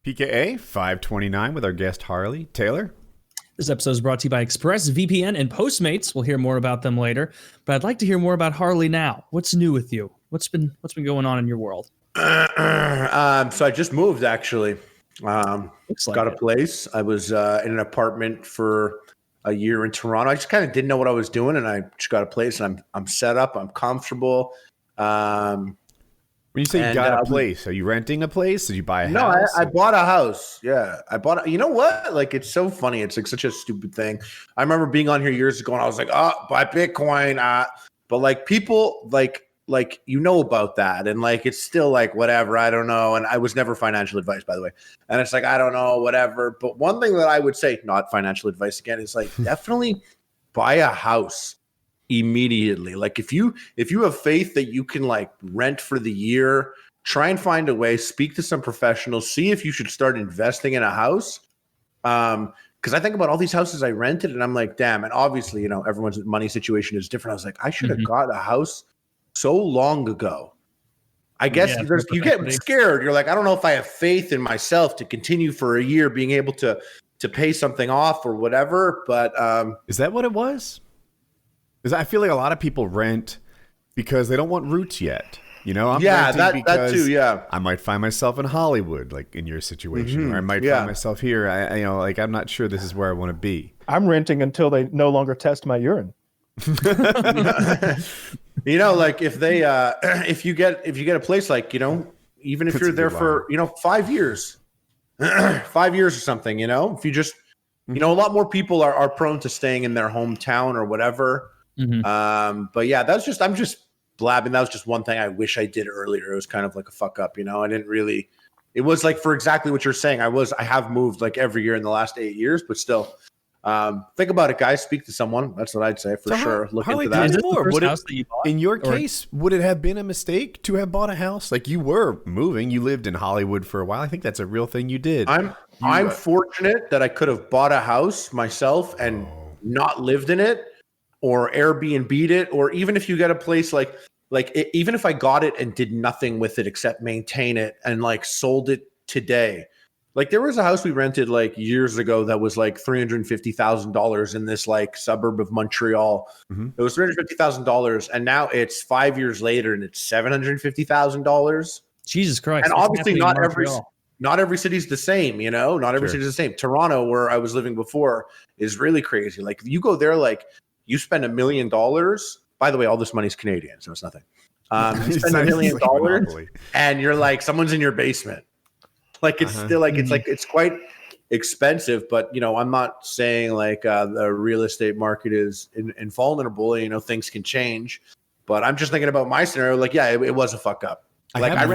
PKA 529 with our guest Harley. Taylor? This episode is brought to you by ExpressVPN and Postmates. We'll hear more about them later, but I'd like to hear more about Harley now. What's new with you? What's been going on in your world? So I just moved, actually. Got a place. I was in an apartment for a year in Toronto. I just kind of didn't know what I was doing, and I just got a place, and I'm set up. I'm comfortable. When you say you got a place, are you renting a place? Did you buy a house? No, I bought a house. Yeah, I bought. You know what? Like, it's so funny. It's like such a stupid thing. I remember being on here years ago, and I was like, "Oh, buy Bitcoin." But like people, like you know about that, and like it's still like whatever. I don't know, and I was never financial advice, by the way. And it's like I don't know, whatever. But one thing that I would say, not financial advice again, is like definitely buy a house immediately. Like if you have faith that you can like rent for the year, try and find a way, speak to some professionals, see if you should start investing in a house. Because I think about all these houses I rented and I'm like, damn. And obviously, you know, everyone's money situation is different. I was like, I should have got a house so long ago. I guess you get scared. You're like, I don't know if I have faith in myself to continue for a year being able to pay something off or whatever. But is that what it was? Because I feel like a lot of people rent because they don't want roots yet. You know, I'm renting that too. Yeah, I might find myself in Hollywood, like in your situation, or I might find myself here. I'm not sure this is where I want to be. I'm renting until they no longer test my urine. You know, like if they, if you get a place, like, you know, even if you're there for 5 years, 5 years or something, you know, if you just, you know, a lot more people are prone to staying in their hometown or whatever. But yeah, I'm just blabbing. That was just one thing I wish I did earlier. It was kind of like a fuck up, you know. I didn't really. It was like for exactly what you're saying. I have moved like every year in the last 8 years, but still, think about it, guys. Speak to someone. That's what I'd say for sure. Look into that. In your case, would it have been a mistake to have bought a house? Like you were moving, you lived in Hollywood for a while. I think that's a real thing you did. I'm fortunate that I could have bought a house myself and not lived in it, or Airbnb'd it, or even if you get a place even if I got it and did nothing with it except maintain it and like sold it today. Like there was a house we rented like years ago that was like $350,000 in this like suburb of Montreal. It was $350,000, and now it's 5 years later and it's $750,000. Jesus Christ! And obviously not every city's the same, you know. Not every city's the same. Toronto, where I was living before, is really crazy. Like if you go there, like you spend $1 million. By the way, all this money's Canadian, so it's nothing. You spend $1 million, and you're like someone's in your basement. Like it's still like it's quite expensive, but you know, I'm not saying like the real estate market is invulnerable. You know, things can change, but I'm just thinking about my scenario. Like, yeah, it was a fuck up. Like I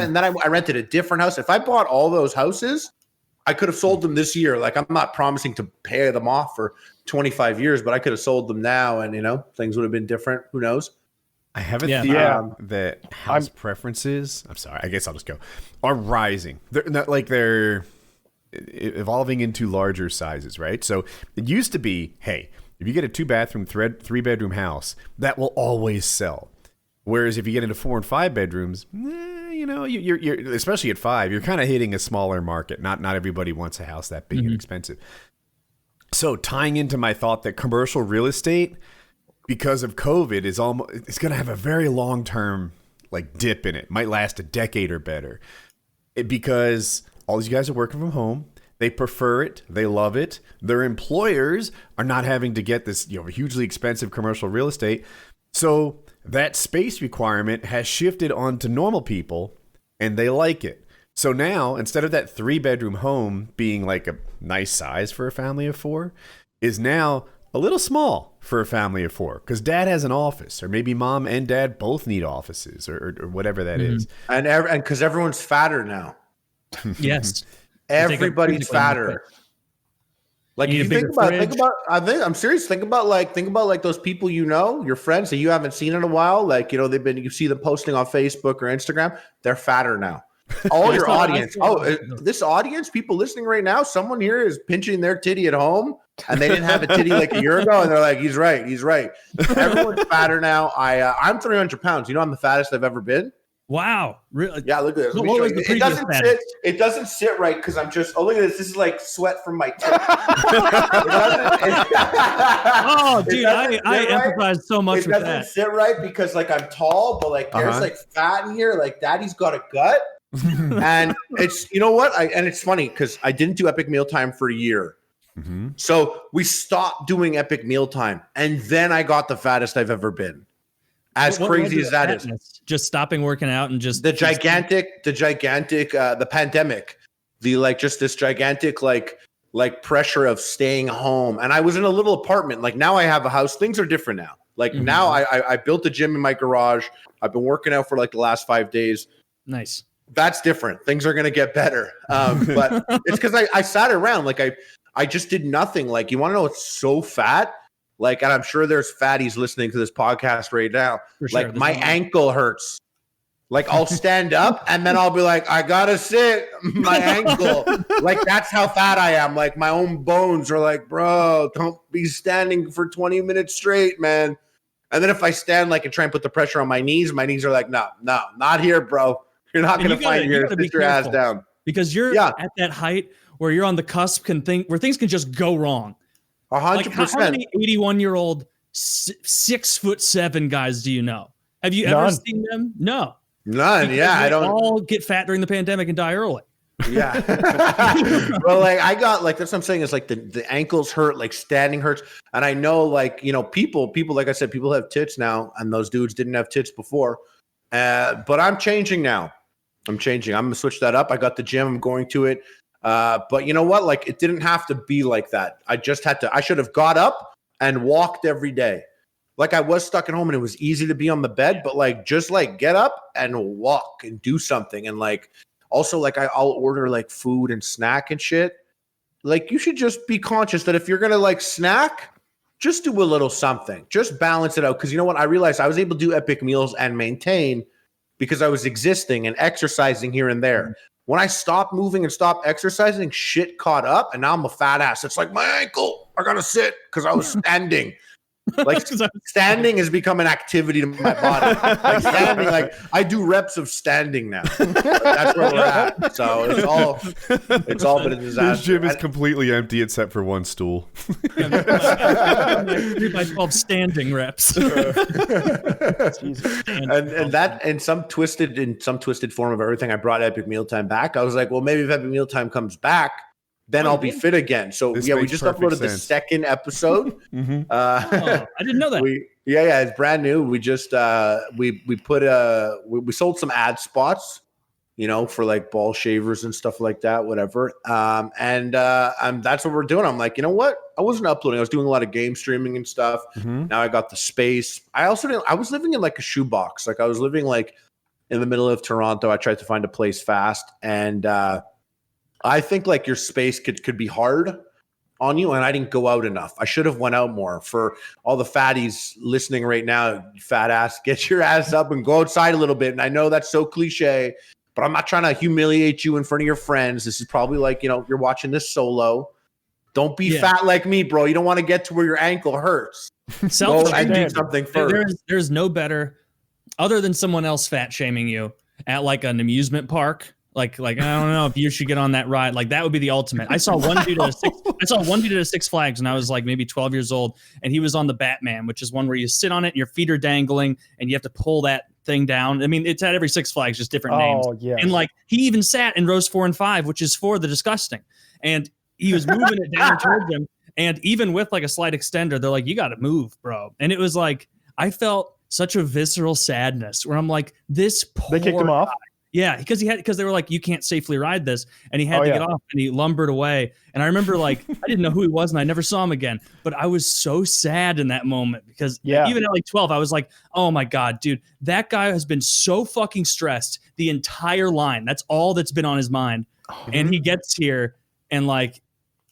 rented a different house. If I bought all those houses, I could have sold them this year. Like I'm not promising to pay them off for 25 years, but I could have sold them now, and you know, things would have been different. Who knows? I have a theory that house preferences, I'm sorry, I guess I'll just go, are rising. They're not like they're evolving into larger sizes, right? So it used to be, hey, if you get a 2-bathroom, 3-bedroom house, that will always sell. Whereas if you get into 4 and 5 bedrooms, you know, you're especially at 5, you're kind of hitting a smaller market. Not everybody wants a house that big and expensive. So tying into my thought that commercial real estate, because of COVID, it's going to have a very long-term like dip in it. Might last a decade or better. Because all these guys are working from home. They prefer it. They love it. Their employers are not having to get this, you know, hugely expensive commercial real estate. So that space requirement has shifted onto normal people, and they like it. So now, instead of that 3-bedroom home being like a nice size for a family of 4, is now a little small for a family of 4, because dad has an office, or maybe mom and dad both need offices, or whatever that is. And because everyone's fatter now. Yes. Everybody's fatter. Like you think about, I'm serious. Think about like those people, you know, your friends that you haven't seen in a while. Like, you know, you see them posting on Facebook or Instagram. They're fatter now. All your audience. This audience, people listening right now, someone here is pinching their titty at home, and they didn't have a titty like a year ago, and they're like, he's right. Everyone's fatter now. I'm 300 pounds. You know, I'm the fattest I've ever been. Wow. Really? Yeah, look at this. What was the previous status? It doesn't sit right because I'm just. Oh, look at this. This is like sweat from my tip. Oh, dude, I empathize so much with that. It doesn't sit right because like I'm tall, but like there's like fat in here. Like Daddy's got a gut, and it's you know what? And it's funny because I didn't do Epic Mealtime for a year. Mm-hmm. So we stopped doing Epic Mealtime, and then I got the fattest I've ever been. As crazy as that is, just stopping working out and just the pandemic, just this gigantic like pressure of staying home. And I was in a little apartment. Like now I have a house. Things are different now. Like now I built a gym in my garage. I've been working out for like the last 5 days. Nice. That's different. Things are gonna get better. But it's because I sat around like I just did nothing. Like you want to know what's so fat? Like, and I'm sure there's fatties listening to this podcast right now. Like my ankle hurts. Like I'll stand up and then I'll be like, I gotta sit. My ankle. Like that's how fat I am. Like my own bones are like, bro, don't be standing for 20 minutes straight, man. And then if I stand like and try and put the pressure on my knees are like, no, not here, bro. You're not gonna find me here. Sit your ass down. Because you're at that height where you're on the cusp where things can just go wrong. 100%. How many 81-year-old 6'7" guys do you know? Have you ever seen them? No. None. Because I don't all get fat during the pandemic and die early. Yeah. Well, like I got like that's what I'm saying is like the ankles hurt, like standing hurts. And I know like, you know, people like I said, people have tits now and those dudes didn't have tits before. But I'm changing now. I'm gonna switch that up. I got the gym, I'm going to it. But you know what? Like it didn't have to be like that. I should have got up and walked every day. Like I was stuck at home and it was easy to be on the bed, but like, just like get up and walk and do something. And like, also like I'll order like food and snack and shit. Like you should just be conscious that if you're going to like snack, just do a little something, just balance it out. Cause you know what? I realized I was able to do epic meals and maintain because I was existing and exercising here and there. When I stopped moving and stopped exercising, shit caught up, and now I'm a fat ass. It's like my ankle. I gotta sit because I was standing. Like standing has become an activity to my body. Like standing, like I do reps of standing now. That's where we're at. So it's all been a disaster. His gym is completely empty except for one stool. 3x12 standing reps. and that in some twisted form of everything, I brought Epic Mealtime back. I was like, well, maybe if Epic Mealtime comes back, then I'll be fit again. So we just uploaded the second episode. I didn't know that. It's brand new. We just we sold some ad spots, you know, for like ball shavers and stuff like that, whatever. And that's what we're doing. I'm like, you know what? I wasn't uploading. I was doing a lot of game streaming and stuff. Now I got the space. I was living in like a shoebox. Like I was living like in the middle of Toronto. I tried to find a place fast, and I think like your space could be hard on you, and I didn't go out enough. I should have went out more. For all the fatties listening right now, fat ass, get your ass up and go outside a little bit. And I know that's so cliche, but I'm not trying to humiliate you in front of your friends. This is probably like, you know, you're watching this solo. Don't be fat like me, bro. You don't want to get to where your ankle hurts. Go and do something first. There's no better, other than someone else fat shaming you at like an amusement park. Like I don't know if you should get on that ride. Like that would be the ultimate. I saw one dude at a Six Flags when I was like maybe 12 years old, and he was on the Batman, which is one where you sit on it and your feet are dangling and you have to pull that thing down. I mean, it's at every Six Flags, just different names. Yeah. And like he even sat in rows 4 and 5, which is for the disgusting. And he was moving it down towards him. And even with like a slight extender, they're like, you got to move, bro. And it was like, I felt such a visceral sadness where I'm like, this poor They kicked him off? Yeah, because they were like, you can't safely ride this, and he had to get off, and he lumbered away. And I remember like I didn't know who he was, and I never saw him again. But I was so sad in that moment because even at like 12, I was like, oh my god, dude, that guy has been so fucking stressed the entire line. That's all that's been on his mind, and he gets here and like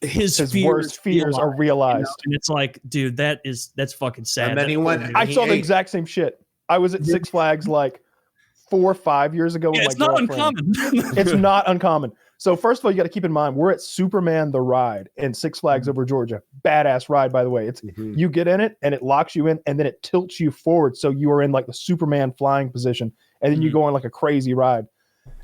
his worst fears are realized, you know? And it's like, dude, that's fucking sad. And then he went. I saw the exact same shit. I was at Six Flags like 4 or 5 years ago. It's not uncommon. It's not uncommon. So first of all, you got to keep in mind, we're at Superman the Ride in Six Flags over Georgia. Badass ride, by the way. It's you get in it and it locks you in and then it tilts you forward. So you are in like the Superman flying position and then you go on like a crazy ride.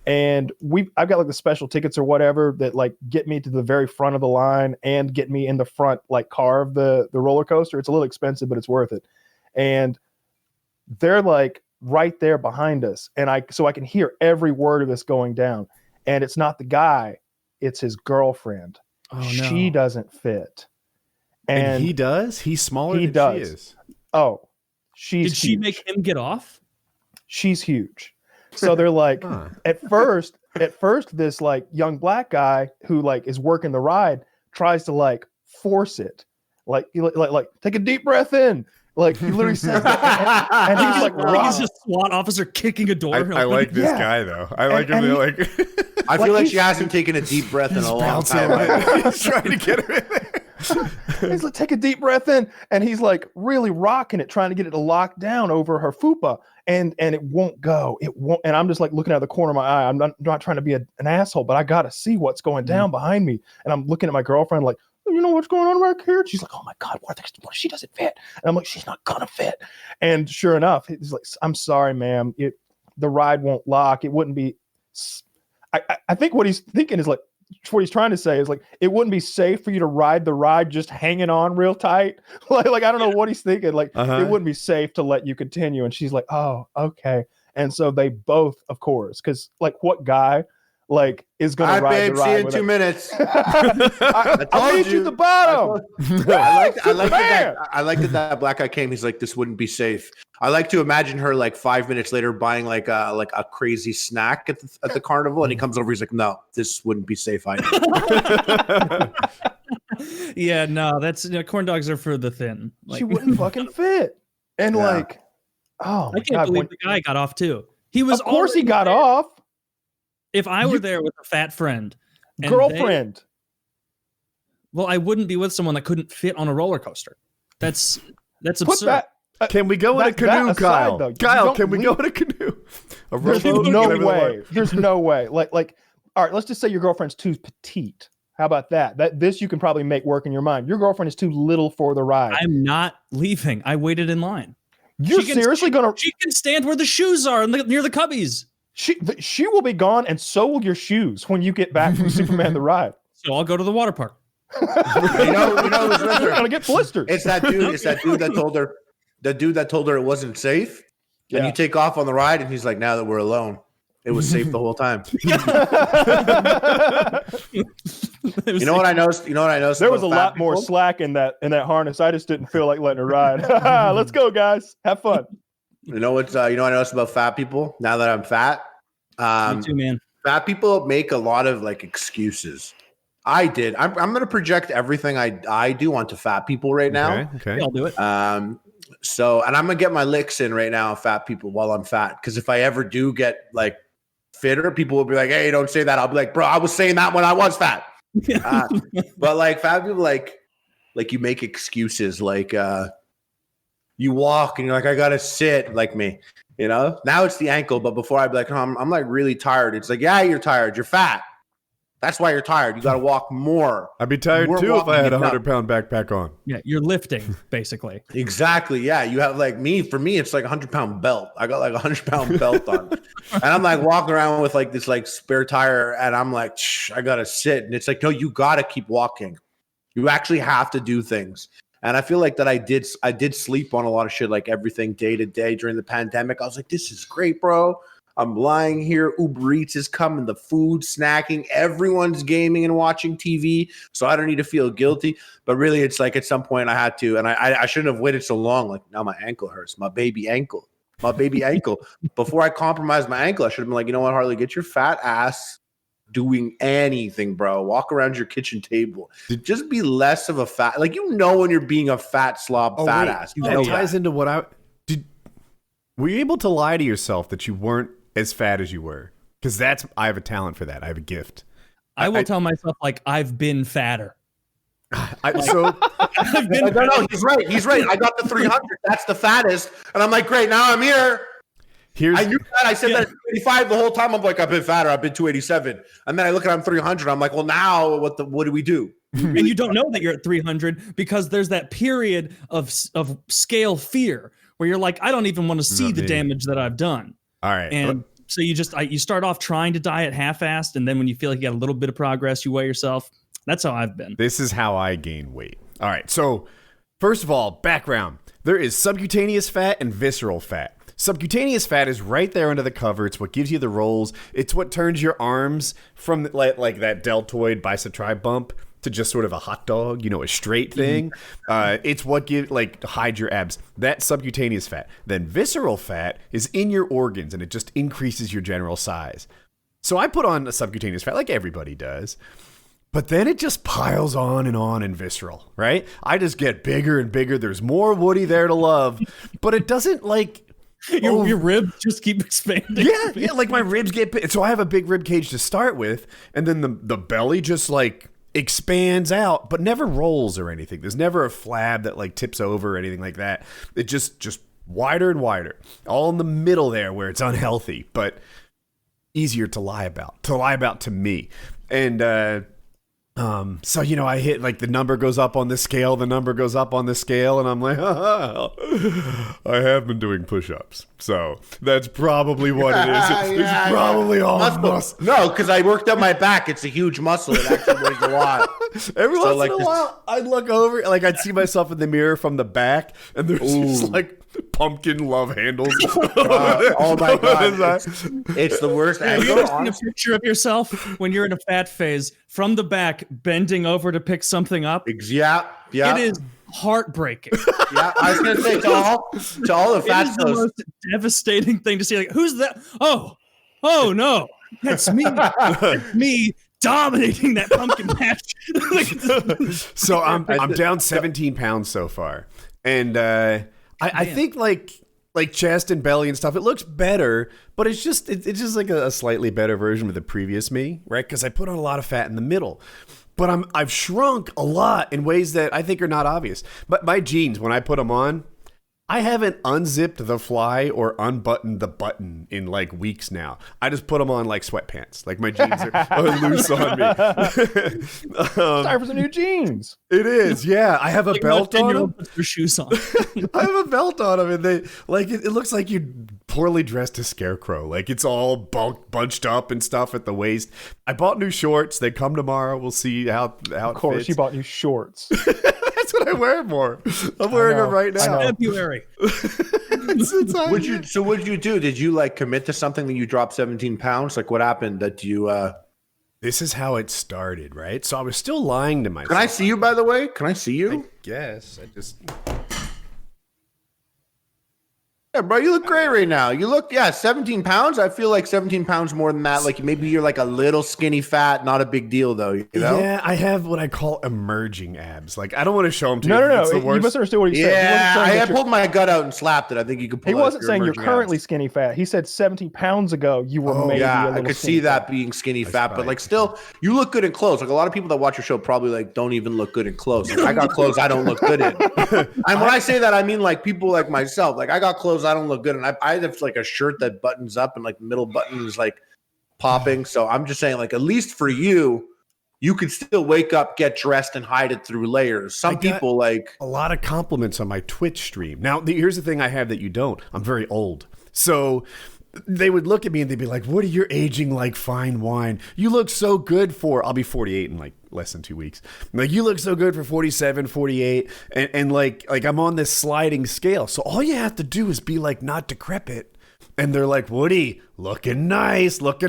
And I've got like the special tickets or whatever that like get me to the very front of the line and get me in the front like car of the roller coaster. It's a little expensive, but it's worth it. And they're like right there behind us, and I can hear every word of this going down. And it's not the guy, it's his girlfriend. Oh, no. She doesn't fit. And he does? He's smaller than she is. Oh, she's Did she huge. make him get off? She's huge. So they're like, at first, this like young black guy who like is working the ride tries to like force it. Like take a deep breath in. Like he literally says that, and he's like, he's a SWAT officer kicking a door. I like this guy though. I like him. I feel like she hasn't taken a deep breath in a long time. He's trying to get her in there. He's like, take a deep breath in, and he's like really rocking it, trying to get it to lock down over her fupa, and it won't go. It won't. And I'm just like looking out of the corner of my eye. I'm not trying to be an asshole, but I gotta see what's going down behind me. And I'm looking at my girlfriend like, you know what's going on right here? And she's like, oh my God, what if she doesn't fit? And I'm like, she's not gonna fit. And sure enough, he's like, I'm sorry, ma'am. The ride won't lock. It wouldn't be. I think what he's thinking is like, what he's trying to say is like, it wouldn't be safe for you to ride the ride just hanging on real tight. like I don't know what he's thinking. Like it wouldn't be safe to let you continue. And she's like, oh, okay. And so they both, of course, because like what guy like is going to ride the ride? See you in 2 minutes. I'll meet you at the bottom. I like that black guy came. He's like, this wouldn't be safe. I like to imagine her like 5 minutes later buying like a crazy snack at the carnival, and he comes over. He's like, no, this wouldn't be safe. Yeah, no, that's corn dogs are for the thin. Like, she wouldn't fucking fit. And like, oh, I can't believe the guy got off too. He was, of course, he got off. If I were there with a fat friend, girlfriend, well, I wouldn't be with someone that couldn't fit on a roller coaster. That's absurd. Can we go in a canoe, Kyle? Though, Kyle, can we go in a canoe? There's no way. There's no way. Like, all right, let's just say your girlfriend's too petite. How about that? This you can probably make work in your mind. Your girlfriend is too little for the ride. I'm not leaving. I waited in line. You're seriously gonna? She can stand where the shoes are near the cubbies. She will be gone, and so will your shoes when you get back from Superman the Ride. So I'll go to the water park. you know who's with her? You're gonna get blisters. It's that dude. It's that dude that told her. The dude that told her it wasn't safe. And you take off on the ride, and he's like, "Now that we're alone, it was safe the whole time." You know what I noticed? There was a lot more slack in that harness. I just didn't feel like letting her ride. Let's go, guys. Have fun. You know what I noticed about fat people now that I'm fat? Me too, man. Fat people make a lot of like excuses. I did. I'm going to project everything I do onto fat people right now. Okay. I'll do it. So, and I'm going to get my licks in right now on fat people while I'm fat. Because if I ever do get like fitter, people will be like, hey, don't say that. I'll be like, bro, I was saying that when I was fat. But like fat people, like you make excuses. Like, you walk and you're like, I gotta sit, like me, now it's the ankle. But before I'd be like, I'm like really tired. It's like, yeah, you're tired. You're fat. That's why you're tired. You got to walk more. I'd be tired too if I had a 100-pound backpack on. Yeah, you're lifting basically. Exactly. Yeah, you have like me. For me, it's like a 100-pound belt. I got like a 100-pound belt on, and I'm like walking around with like this like spare tire, and I'm like, I gotta sit, and it's like, no, you gotta keep walking. You actually have to do things. And I feel like that I did sleep on a lot of shit, like everything day to day during the pandemic. I was like, this is great, bro. I'm lying here. Uber Eats is coming, the food, snacking. Everyone's gaming and watching TV, so I don't need to feel guilty. But really, it's like at some point I had to, and I shouldn't have waited so long. Like now my ankle hurts, my baby ankle. Before I compromised my ankle, I should have been like, you know what, Harley, get your fat ass doing anything, bro. Walk around your kitchen table. Just be less of a fat. Like when you're being a fat slob, ass. That ties into what I did. Were you able to lie to yourself that you weren't as fat as you were? Because I have a talent for that. I have a gift. I will tell myself like I've been fatter. No, he's right. I got the 300. That's the fattest, and I'm like, great. Now I'm here. I knew that. I said that at 285 the whole time. I'm like, I've been fatter. I've been 287, and then I look at I'm 300. I'm like, well, now what do we do? And you don't know that you're at 300 because there's that period of scale fear where you're like, I don't even want to see the damage that I've done. All right. And so you start off trying to diet half-assed, and then when you feel like you got a little bit of progress, you weigh yourself. That's how I've been. This is how I gain weight. All right. So first of all, background. There is subcutaneous fat and visceral fat. Subcutaneous fat is right there under the cover. It's what gives you the rolls. It's what turns your arms from like that deltoid bicep tri bump to just sort of a hot dog, a straight thing. It's what hide your abs. That's subcutaneous fat. Then visceral fat is in your organs, and it just increases your general size. So I put on a subcutaneous fat like everybody does. But then it just piles on in visceral, right? I just get bigger and bigger. There's more Woody there to love, but it doesn't your ribs just keep expanding. Yeah, like my ribs get big. So I have a big rib cage to start with, and then the belly just expands out, but never rolls or anything. There's never a flab that tips over or anything like that. It just wider and wider, all in the middle there where it's unhealthy, but easier to lie about to me. And so I hit the number goes up on the scale, and I'm like, I have been doing push-ups, so that's probably what it is. It's probably all muscle. No, because I worked up my back. It's a huge muscle. It actually weighs a lot. Every once in a while, I'd look over, I'd see myself in the mirror from the back, and there's just pumpkin love handles. Oh my god, it's the worst. Have you ever seen a picture of yourself when you're in a fat phase from the back, bending over to pick something up? Yeah. It is heartbreaking. Yeah, I was gonna say to all the fat phase, the most devastating thing to see. Who's that? Oh no, that's me. It's me dominating that pumpkin patch. So I'm down 17 pounds so far, and I think like chest and belly and stuff, it looks better, but it's just like a slightly better version of the previous me, right? Because I put on a lot of fat in the middle, but I've shrunk a lot in ways that I think are not obvious. But my jeans, when I put them on, I haven't unzipped the fly or unbuttoned the button in weeks now. I just put them on like sweatpants. My jeans are loose on me. Time for some new jeans. It is, yeah. I have a belt on them. Put your shoes on. I have a belt on them, and they it looks like you poorly dressed a scarecrow. It's all bunched up and stuff at the waist. I bought new shorts. They come tomorrow. We'll see how it Of course, fits. you bought new shorts. That's what I wear more. I'm wearing them right now. February. What'd you do? Did you commit to something that you dropped 17 pounds? What happened that you This is how it started, right? So I was still lying to myself. Can I see you, by the way? Can I see you? I guess. Yeah, bro, you look great right now. You look, 17 pounds. I feel like 17 pounds more than that. Maybe you're a little skinny fat. Not a big deal, though. You know? Yeah, I have what I call emerging abs. I don't want to show them to you. No. You misunderstood what he said. Yeah, I pulled my gut out and slapped it. I think you could pull it. He wasn't saying you're currently skinny fat. He said 17 pounds ago you were maybe a little I could see that being skinny fat, but still, you look good in clothes. A lot of people that watch your show probably don't even look good in clothes. I got clothes I don't look good in. And when I say that, I mean people like myself. I got clothes I don't look good in. I have a shirt that buttons up and the middle button is popping. So I'm just saying at least for you can still wake up, get dressed, and hide it through layers. Some people a lot of compliments on my Twitch stream. Now here's the thing I have that you don't. I'm very old. So they would look at me and they'd be like, "What are you aging like fine wine? You look so good for." I'll be 48 in less than 2 weeks. You look so good for 47, 48, and I'm on this sliding scale. So all you have to do is be not decrepit, and they're like, "Woody, looking nice. Aren't you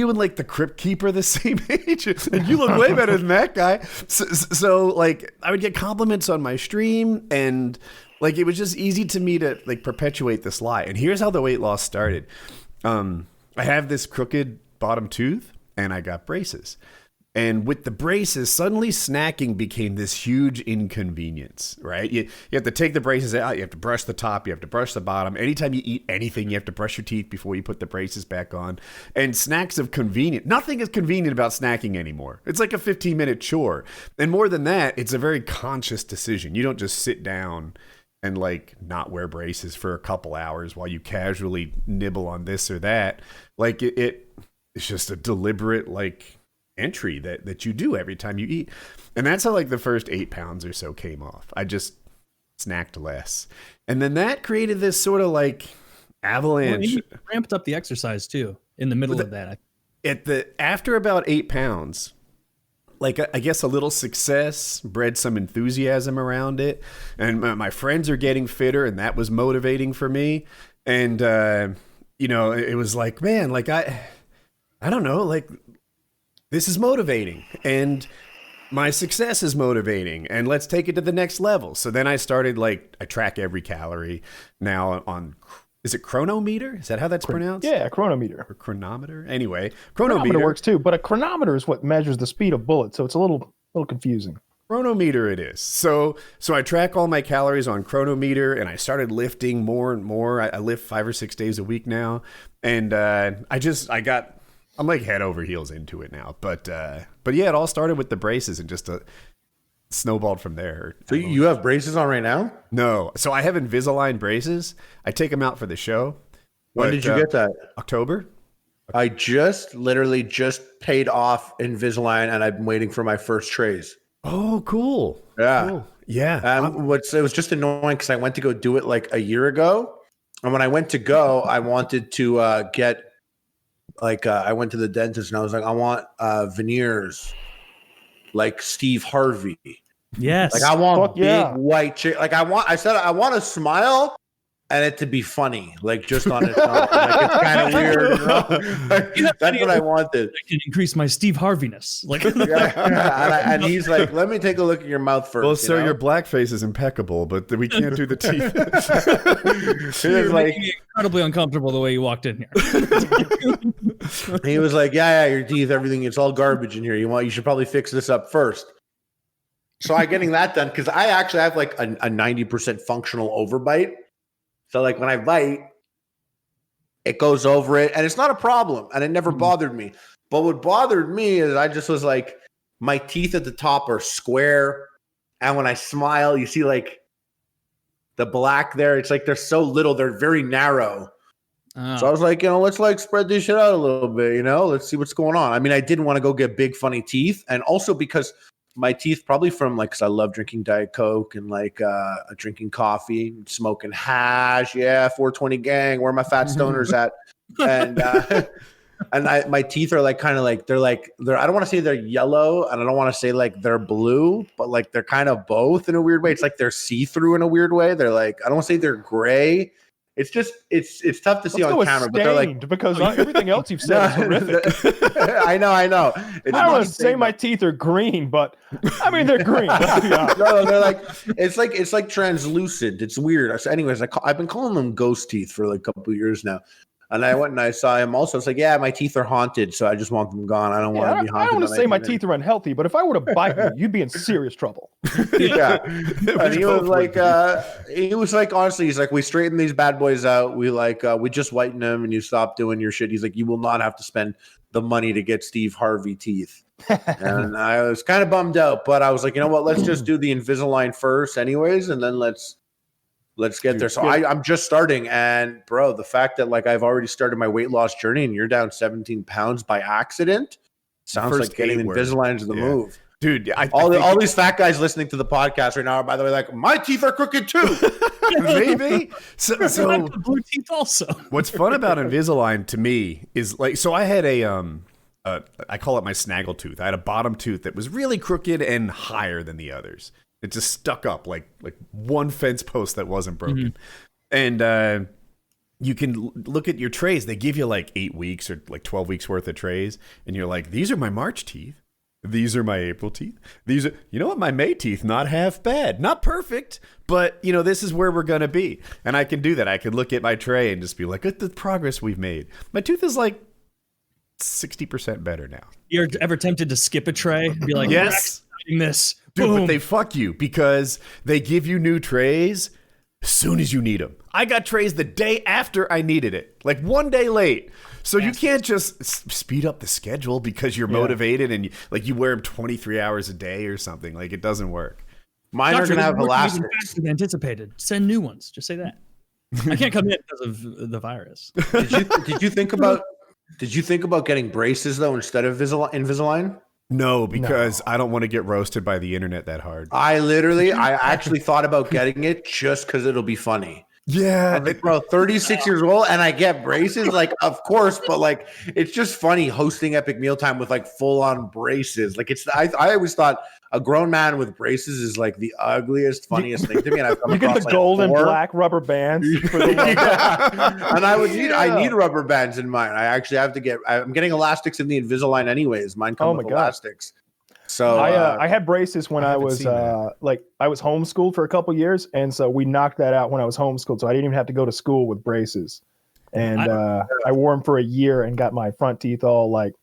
and the Crypt Keeper the same age? And you look way better than that guy." So I would get compliments on my stream, and it was just easy to me to perpetuate this lie. And here's how the weight loss started. I have this crooked bottom tooth, and I got braces. And with the braces, suddenly snacking became this huge inconvenience, right? You have to take the braces out. You have to brush the top. You have to brush the bottom. Anytime you eat anything, you have to brush your teeth before you put the braces back on. And snacks of convenient. Nothing is convenient about snacking anymore. It's like a 15-minute chore. And more than that, it's a very conscious decision. You don't just sit down and not wear braces for a couple hours while you casually nibble on this or that. It's just a deliberate entry that you do every time you eat. And that's how the first 8 pounds or so came off. I just snacked less. And then that created this sort of Avalanche. Well, he ramped up the exercise too in the middle of that. After about 8 pounds, like I guess a little success bred some enthusiasm around it, and my friends are getting fitter, and that was motivating for me. And it was like, man, like I don't know, like this is motivating, and my success is motivating, and let's take it to the next level. So then I started, like, I track every calorie now on, is it chronometer? Is that how that's pronounced? Yeah, chronometer. Or chronometer? Anyway, chronometer works too, but a chronometer is what measures the speed of bullets, so it's a little confusing. Chronometer it is. So I track all my calories on chronometer, and I started lifting more and more. I lift 5 or 6 days a week now, and I'm like head over heels into it now. But yeah, it all started with the braces and just snowballed from there. So you have braces on right now? No. So I have InvisAlign braces. I take them out for the show. When did you get that? October. I literally just paid off InvisAlign, and I've been waiting for my first trays. Oh, cool. Yeah. Cool. Yeah. It was just annoying because I went to go do it like a year ago. And when I went to go, I wanted to get, like, I went to the dentist and I was like, I want veneers like Steve Harvey. Yes. Like I want white chick. Like I said I want a smile and it to be funny, like just on its own. Like it's kind of weird. You know? Like, that's what I wanted. I can increase my Steve Harviness. Like, and he's like, "Let me take a look at your mouth first." Well, sir, your blackface is impeccable, but we can't do the teeth. You're making me incredibly uncomfortable the way you walked in here. He was like, "Yeah, your teeth, everything. It's all garbage in here. You should probably fix this up first." So I'm getting that done because I actually have like a 90% functional overbite. So like when I bite, it goes over it and it's not a problem and it never bothered me. But what bothered me is I just was like, my teeth at the top are square. And when I smile, you see like the black there. It's like they're so little. They're very narrow. Oh. So I was like, let's like spread this shit out a little bit, let's see what's going on. I mean, I didn't want to go get big funny teeth. And also because my teeth probably from like, cause I love drinking Diet Coke and like drinking coffee, smoking hash. Yeah. 420 gang. Where are my fat stoners at? And my teeth are like, kind of like, they're I don't want to say they're yellow and I don't want to say like they're blue, but like they're kind of both in a weird way. It's like they're see-through in a weird way. They're like, I don't want to say they're gray. It's just, it's tough to see on camera, but they're like, because everything else you've said is horrific. I know. I don't want to say my teeth are green, but I mean, they're green. No, they're like, it's like translucent. It's weird. So anyways, I've been calling them ghost teeth for like a couple of years now. And I went and I saw him also. It's like, yeah, my teeth are haunted, so I just want them gone. I don't want to be haunted. I don't want to say my teeth are unhealthy, but if I were to bite you, you'd be in serious trouble. Yeah. And he was like, honestly, he's like, we straighten these bad boys out. We we just whiten them and you stop doing your shit. He's like, you will not have to spend the money to get Steve Harvey teeth. And I was kind of bummed out, but I was like, you know what? Let's just do the Invisalign first anyways. And then let's get there. So I'm just starting. And bro, the fact that like I've already started my weight loss journey and you're down 17 pounds by accident sounds like getting Invisalign is the move. Dude, all these fat guys listening to the podcast right now are, by the way, like, my teeth are crooked too. Maybe. So blue teeth also. What's fun about Invisalign to me is like, so I had I call it my snaggle tooth. I had a bottom tooth that was really crooked and higher than the others. It just stuck up like one fence post that wasn't broken. Mm-hmm. And you can look at your trays. They give you like 8 weeks or like 12 weeks worth of trays. And you're like, these are my March teeth. These are my April teeth. These are, you know what? My May teeth, not half bad. Not perfect, but this is where we're going to be. And I can do that. I can look at my tray and just be like, look at the progress we've made. My tooth is like 60% better now. You're ever tempted to skip a tray and be like, yes, this. Dude, boom. but they fuck you because they give you new trays as soon as you need them. I got trays the day after I needed it, like 1 day late. So you can't just speed up the schedule because you're motivated and you wear them 23 hours a day or something. Like it doesn't work. Mine are gonna have elastics. Faster than anticipated. Send new ones. Just say that. I can't come in because of the virus. Did you think about getting braces though instead of Invisalign? No, because I don't want to get roasted by the internet that hard. I actually thought about getting it just because it'll be funny. Yeah, I'm like, bro, 36 years old, and I get braces. Like, of course, but like, it's just funny hosting Epic Mealtime with like full on braces. Like, I always thought a grown man with braces is like the ugliest, funniest thing to me. And I've come you get the like gold and black rubber bands for the yeah. And I need rubber bands in mine. I actually have to I'm getting elastics in the Invisalign anyways. Mine come with elastics. So I had braces when I was I was homeschooled for a couple years, and so we knocked that out when I was homeschooled. So I didn't even have to go to school with braces, and I wore them for a year and got my front teeth all like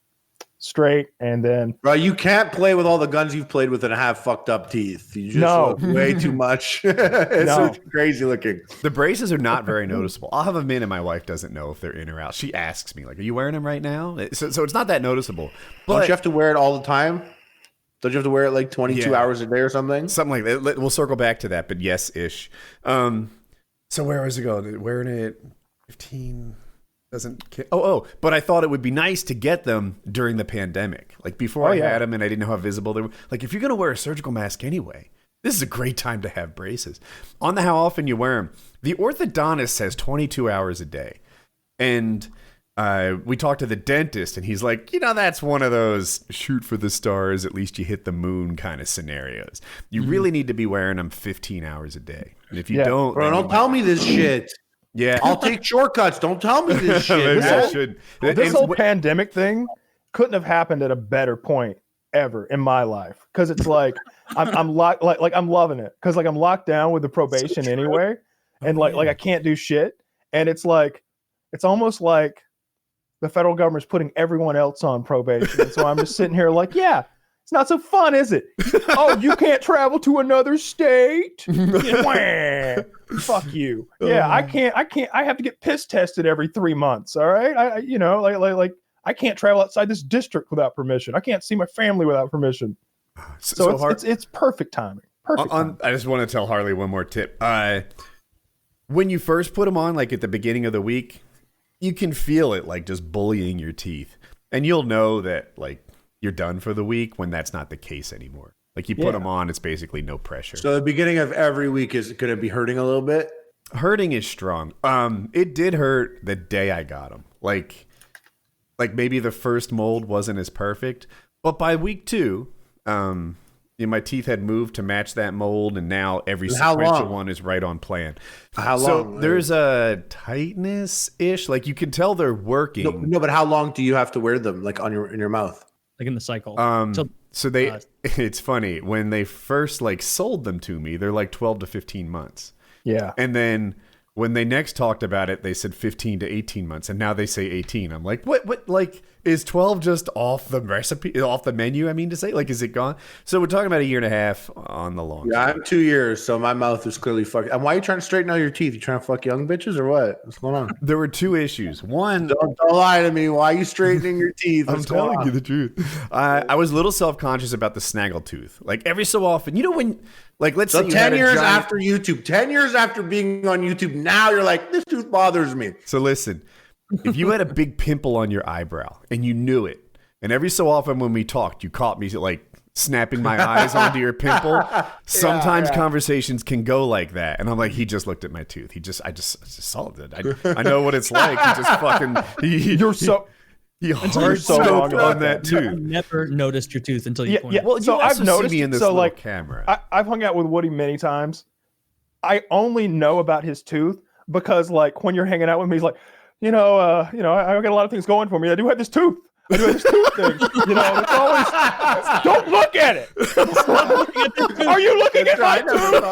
straight. And then, bro, you can't play with all the guns you've played with and have fucked up teeth. You just look way too much. It's crazy looking. The braces are not very noticeable. I'll have them in, and my wife doesn't know if they're in or out. She asks me like, "Are you wearing them right now?" So it's not that noticeable. But don't you have to wear it all the time? Don't you have to wear it like 22 hours a day or something? Something like that. We'll circle back to that, but yes-ish. So where was it going? Wearing it 15 doesn't... but I thought it would be nice to get them during the pandemic. Like before I had them and I didn't know how visible they were. Like if you're going to wear a surgical mask anyway, this is a great time to have braces. On the how often you wear them, the orthodontist says 22 hours a day. And... we talked to the dentist, and he's like, that's one of those shoot for the stars, at least you hit the moon kind of scenarios. You really need to be wearing them 15 hours a day. And if you don't... Bro, don't tell me this shit. Yeah. I'll take shortcuts. Don't tell me this shit. This whole pandemic thing couldn't have happened at a better point ever in my life. Because it's like, I'm loving it. Because like I'm locked down with the probation anyway. And like I can't do shit. And it's like, it's almost like the federal government's putting everyone else on probation. And so I'm just sitting here like, it's not so fun, is it? Oh, you can't travel to another state? Fuck you. Yeah, I can't. I have to get piss tested every 3 months. All right. I can't travel outside this district without permission. I can't see my family without permission. So it's perfect timing. Perfect timing. I just want to tell Harley one more tip. When you first put them on, like at the beginning of the week, you can feel it like just bullying your teeth, and you'll know that like you're done for the week when that's not the case anymore. Like you put them on, it's basically no pressure. So the beginning of every week is going to be hurting a little bit. Hurting is strong. It did hurt the day I got them. Like maybe the first mold wasn't as perfect, but by week 2, my teeth had moved to match that mold, and now every sequential one is right on plan. How long? So there's a tightness-ish. Like you can tell they're working. No, but how long do you have to wear them? Like in your mouth? Like in the cycle. So it's funny when they first like sold them to me, they're like 12 to 15 months. Yeah. And then when they next talked about it, they said 15 to 18 months, and now they say 18. I'm like, what? Like, is 12 just off the recipe, off the menu? I mean to say, like, is it gone? So we're talking about 1.5 years on the long. Yeah, I'm 2 years, so my mouth is clearly fucked. And why are you trying to straighten out your teeth? You trying to fuck young bitches or what? What's going on? There were 2 issues. One, don't lie to me. Why are you straightening your teeth? I'm telling you the truth. I was a little self-conscious about the snaggle tooth. Like every so often, when. Like, let's say 10 years after YouTube, 10 years after being on YouTube, now you're like, this tooth bothers me. So listen, if you had a big pimple on your eyebrow and you knew it, and every so often when we talked, you caught me like snapping my eyes onto your pimple. Sometimes conversations can go like that. And I'm like, he just looked at my tooth. I just saw it. I know what it's like. He just fucking, you're so... He hard scoped on that tooth. I never noticed your tooth until you pointed. Well, so I've noticed me in this little camera. I've hung out with Woody many times. I only know about his tooth because, like, when you're hanging out with me, he's like, I got a lot of things going for me. I do have this tooth. I do have this tooth thing. It's always don't look at it. Are you looking at my tooth?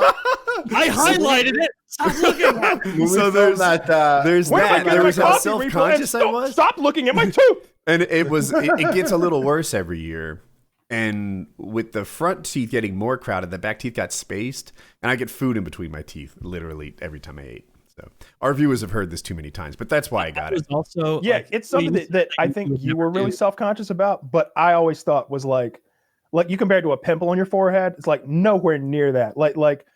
I highlighted it. Stop looking at it. So there's that. There was how self-conscious I was. Stop looking at my tooth. And it gets a little worse every year. And with the front teeth getting more crowded, the back teeth got spaced, and I get food in between my teeth literally every time I ate. So our viewers have heard this too many times, but that's why I got it. Also, it's something that I think you were really self-conscious about, but I always thought was like you compared to a pimple on your forehead, it's like nowhere near that. Like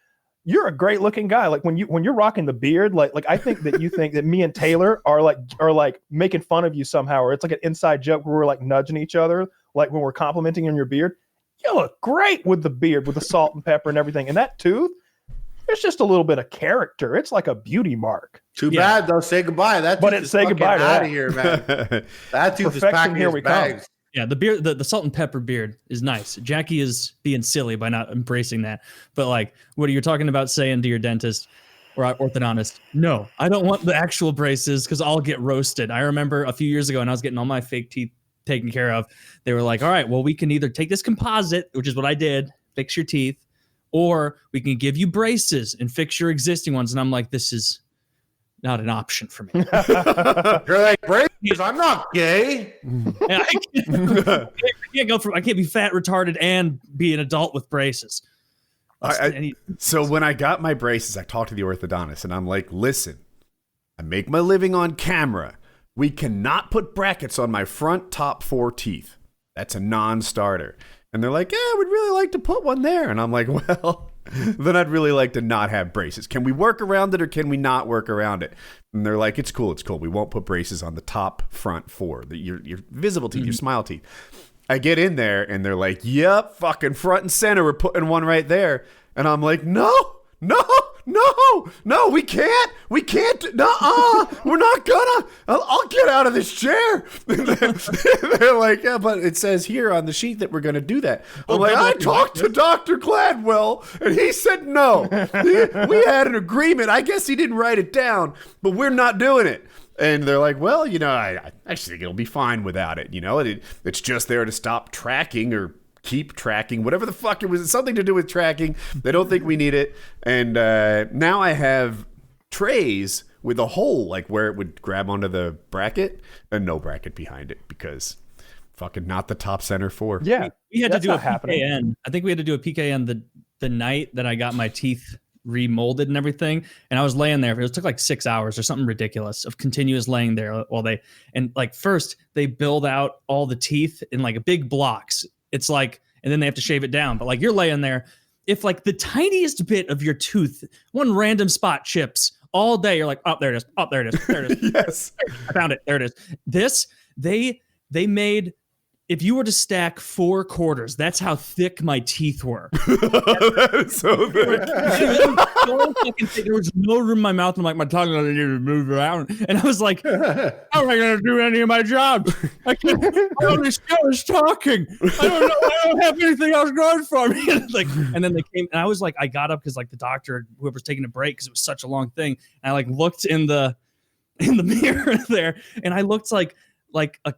you're a great looking guy. Like when you're rocking the beard, like I think that you think that me and Taylor are like making fun of you somehow, or it's like an inside joke where we're like nudging each other, like when we're complimenting on your beard. You look great with the beard, with the salt and pepper and everything. And that tooth, It's just a little bit of character. It's like a beauty mark. Too bad though. Say goodbye. That but it's say goodbye to out that. of here, man. That tooth is packing his bags. Yeah, the beard, the salt and pepper beard is nice. Jackie is being silly by not embracing that. But like, what are you talking about saying to your dentist or orthodontist? No, I don't want the actual braces because I'll get roasted. I remember a few years ago when I was getting all my fake teeth taken care of, they were like, all right, well, we can either take this composite, which is what I did, fix your teeth, or we can give you braces and fix your existing ones. And I'm like, this is not an option for me. You're like, braces? I'm not gay. I can't be fat, retarded, and be an adult with braces. So when I got my braces, I talked to the orthodontist, and I'm like, listen, I make my living on camera. We cannot put brackets on my front top 4 teeth. That's a non-starter. And they're like, yeah, we'd really like to put one there. And I'm like, well, then I'd really like to not have braces. Can we work around it or can we not work around it? And they're like, it's cool. We won't put braces on the top front 4, your visible teeth, your smile teeth. I get in there and they're like, yep, fucking front and center. We're putting one right there. And I'm like, no, we can't, we're not gonna, I'll get out of this chair. They're like, yeah, but it says here on the sheet that we're gonna do that. I'm like, I talked to Dr. Gladwell and he said no. We had an agreement. I guess he didn't write it down, but we're not doing it. And they're like, well, I actually think it'll be fine without it. It's just there to stop tracking or keep tracking, whatever the fuck it was. It's something to do with tracking. They don't think we need it. And now I have trays with a hole, like where it would grab onto the bracket and no bracket behind it because fucking not the top center 4. Yeah, we had to do a PKN. I think we had to do a PKN the night that I got my teeth remolded and everything, and I was laying there. It took like 6 hours or something ridiculous of continuous laying there while first they build out all the teeth in like big blocks. It's like, and then they have to shave it down. But like you're laying there, if like the tiniest bit of your tooth, one random spot chips all day, you're like, oh, there it is. Oh, there it is. There it is. Yes, I found it. There it is. This they made. If you were to stack 4 quarters, that's how thick my teeth were. That is so thick. There was no room in my mouth. I'm like, my tongue doesn't even move around. And I was like, how am I going to do any of my job? I only was talking. I don't know. I don't have anything else going for me. And then they came, and I was like, I got up because like the doctor, whoever's taking a break, because it was such a long thing. And I like looked in the mirror there, and I looked like a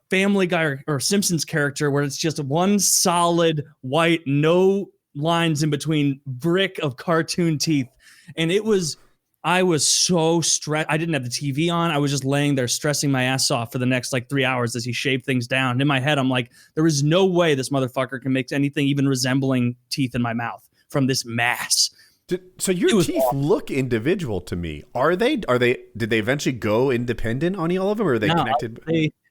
Family Guy or Simpsons character where it's just one solid white, no lines in between brick of cartoon teeth. And I was so stressed. I didn't have the TV on. I was just laying there stressing my ass off for the next like 3 hours as he shaved things down. And in my head, I'm like, there is no way this motherfucker can make anything even resembling teeth in my mouth from this mass. So your teeth look individual to me. Did they eventually go independent on all of them, or are they connected?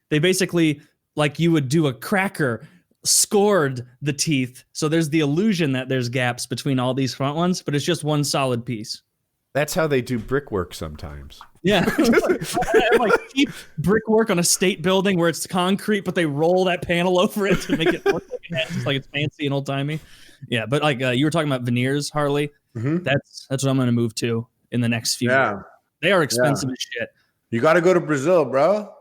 They basically, like you would do a cracker, scored the teeth. So there's the illusion that there's gaps between all these front ones, but it's just one solid piece. That's how they do brickwork sometimes. Yeah. Like cheap brickwork on a state building where it's concrete, but they roll that panel over it to make it look like it's fancy and old timey. Yeah, but like you were talking about veneers, Harley. Mm-hmm. That's what I'm going to move to in the next few years. They are expensive as shit. You got to go to Brazil, bro.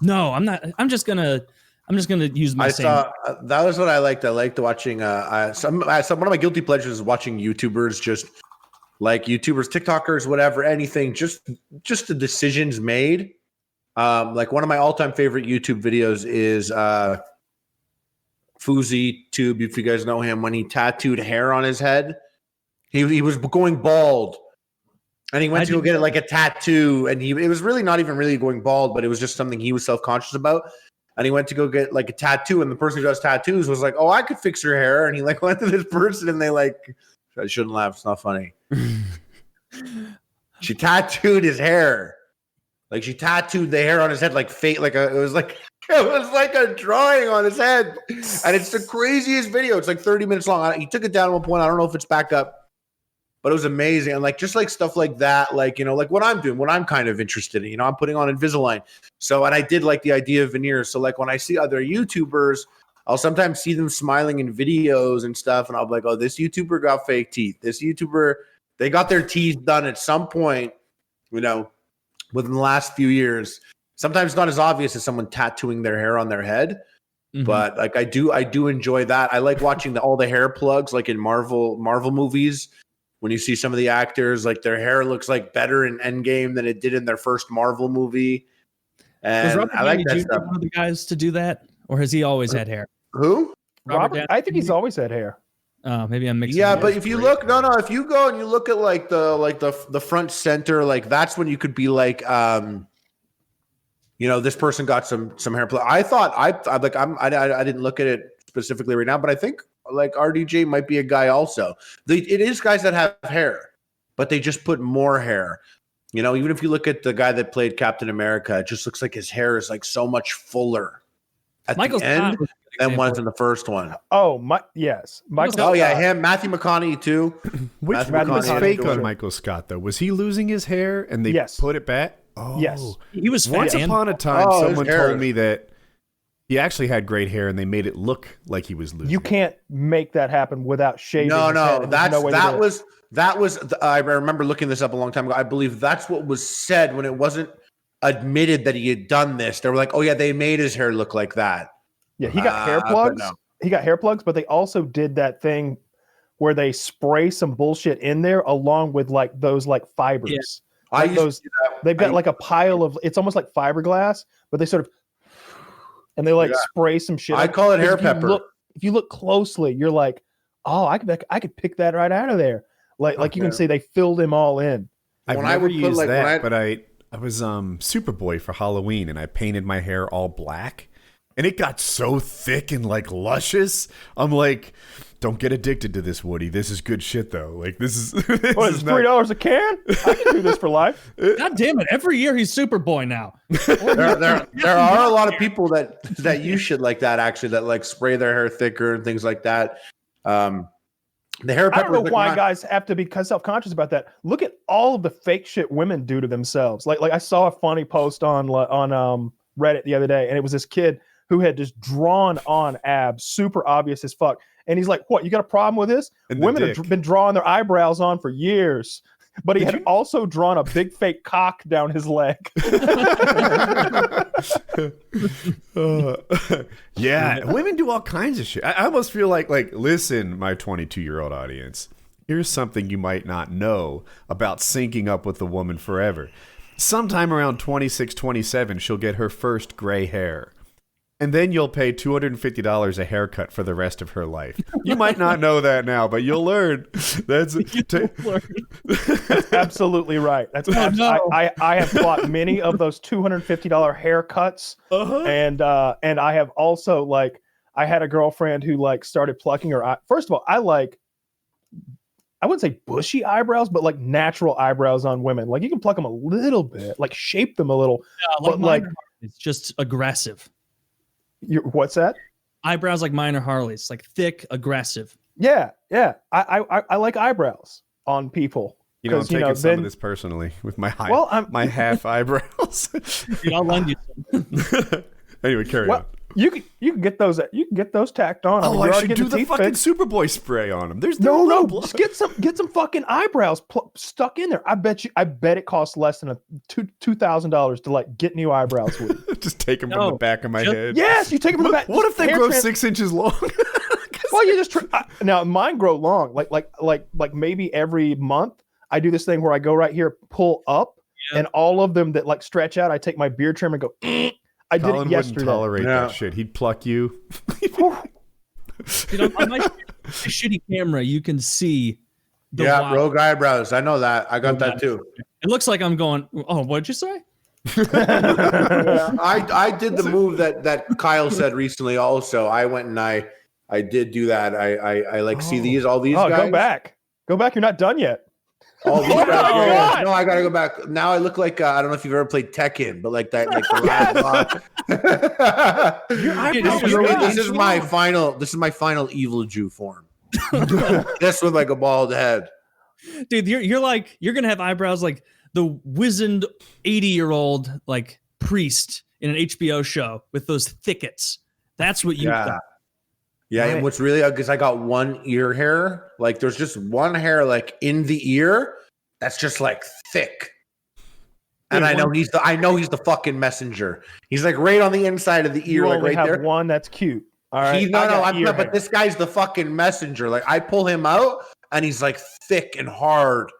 No, I'm not. I'm just gonna use my. That was what I liked. I liked watching. One of my guilty pleasures is watching YouTubers, just like YouTubers, TikTokers, whatever, anything. Just the decisions made. Like one of my all-time favorite YouTube videos is FouseyTube. If you guys know him, when he tattooed hair on his head, he was going bald. And he went to go get like a tattoo, and it was really not even really going bald, but it was just something he was self-conscious about. And he went to go get like a tattoo, and the person who does tattoos was like, "Oh, I could fix your hair." And he like went to this person, and they like, I shouldn't laugh. It's not funny. She tattooed his hair, like she tattooed the hair on his head, like fate, it was like a drawing on his head, and it's the craziest video. It's like 30 minutes long. He took it down at one point. I don't know if it's back up. But it was amazing. And like, just like stuff like that, like, like what I'm doing, what I'm kind of interested in, I'm putting on InvisAlign. So, and I did like the idea of veneers. So like when I see other YouTubers, I'll sometimes see them smiling in videos and stuff. And I'll be like, oh, this YouTuber got fake teeth. This YouTuber They got their T's done at some point, you know, within the last few years. Sometimes not as obvious as someone tattooing their hair on their head, but like I do enjoy that. I like watching all the hair plugs, like in Marvel movies. When you see some of the actors, like their hair looks like better in Endgame than it did in their first Marvel movie. And I like that stuff. One of the guys to do that, or has he always had hair? Who? Robert? I think he's always had hair. Maybe I'm mixing. Yeah, but if you look, if you go and you look at like the front center, like that's when you could be like, you know, this person got some hair. I didn't look at it specifically right now, but I think like RDJ might be a guy also. It is guys that have hair, but they just put more hair. You know, even if you look at the guy that played Captain America, it just looks like his hair is like so much fuller at the end than was in the first one. Oh, yes. Michael. Oh, yeah, him. Matthew McConaughey, too. Which was fake on Michael Scott, though? Was he losing his hair and they put it back? Oh, yes. He was fat. Once upon a time, someone told me that he actually had great hair and they made it look like he was losing. You can't make that happen without shaving. No, that was. I remember looking this up a long time ago. I believe that's what was said when it wasn't admitted that he had done this. They were like, "Oh yeah, they made his hair look like that." Yeah, he got hair plugs. No. He got hair plugs, but they also did that thing where they spray some bullshit in there along with like those like fibers. Yeah. Like they've got like a pile of. It's almost like fiberglass, but they sort of and they like spray some shit. I call it hair pepper. If you look closely, you're like, oh, I could pick that right out of there. Like you can see they filled him all in. I've never used that, but I was Superboy for Halloween and I painted my hair all black and it got so thick and like luscious. I'm like, don't get addicted to this, Woody. This is good shit though. Like this is it's $3 a can? I can do this for life. God damn it. Every year he's Superboy now. there are a lot of people that use shit like that actually, that like spray their hair thicker and things like that. The hair pepper. I don't know why guys have to be self-conscious about that. Look at all of the fake shit women do to themselves. Like I saw a funny post on Reddit the other day, and it was this kid who had just drawn on abs, super obvious as fuck. And he's like, "What? You got a problem with this?" Women have been drawing their eyebrows on for years. But he had also drawn a big fake cock down his leg. Yeah, women do all kinds of shit. I almost feel like listen, my 22-year-old audience, here's something you might not know about syncing up with a woman forever. Sometime around 26, 27, she'll get her first gray hair. And then you'll pay $250 a haircut for the rest of her life. You might not know that now, but you'll learn. That's absolutely right. That's I have bought many of those $250 haircuts, and I have also I had a girlfriend who started plucking her. First of all, I wouldn't say bushy eyebrows, but like natural eyebrows on women. Like you can pluck them a little bit, like shape them a little. Yeah, but like it's just aggressive. What's that? Eyebrows like mine are Harley's, like thick, aggressive. Yeah. I like eyebrows on people. You know, I'm taking some of this personally with my my half eyebrows. Dude, I'll lend you some. Anyway, carry on. You can get those tacked on. Oh, I should do the fucking Superboy spray on them. There's no. Just get some fucking eyebrows stuck in there. I bet it costs less than $2,000 to get new eyebrows with. Just take them from the back of my head. Yes, you take them from the back. What if they grow 6 inches long? Well, you just now mine grow long. Like maybe every month I do this thing where I go right here, pull up, and all of them that stretch out, I take my beard trimmer and go. I did it yesterday. Wouldn't tolerate that shit. He'd pluck you. On my shitty camera, you can see the rogue eyebrows. I know that. I got that too. It looks like I'm going, oh, what'd you say? I did the move that Kyle said recently also. I went and I did do that. I see all these guys. Go back. You're not done yet. Oh, these guys, no, I gotta go back. Now I look like I don't know if you've ever played Tekken, but like that, like this is my final evil Jew form. This with like a bald head, dude. You're gonna have eyebrows like the wizened 80-year-old priest in an HBO show with those thickets. That's what you got. Yeah, and what's really because I got one ear hair. Like there's just one hair like in the ear that's just like thick. And I know he's the fucking messenger. He's like right on the inside of the ear, like right there. One that's cute. All right. But this guy's the fucking messenger. Like I pull him out and he's like thick and hard.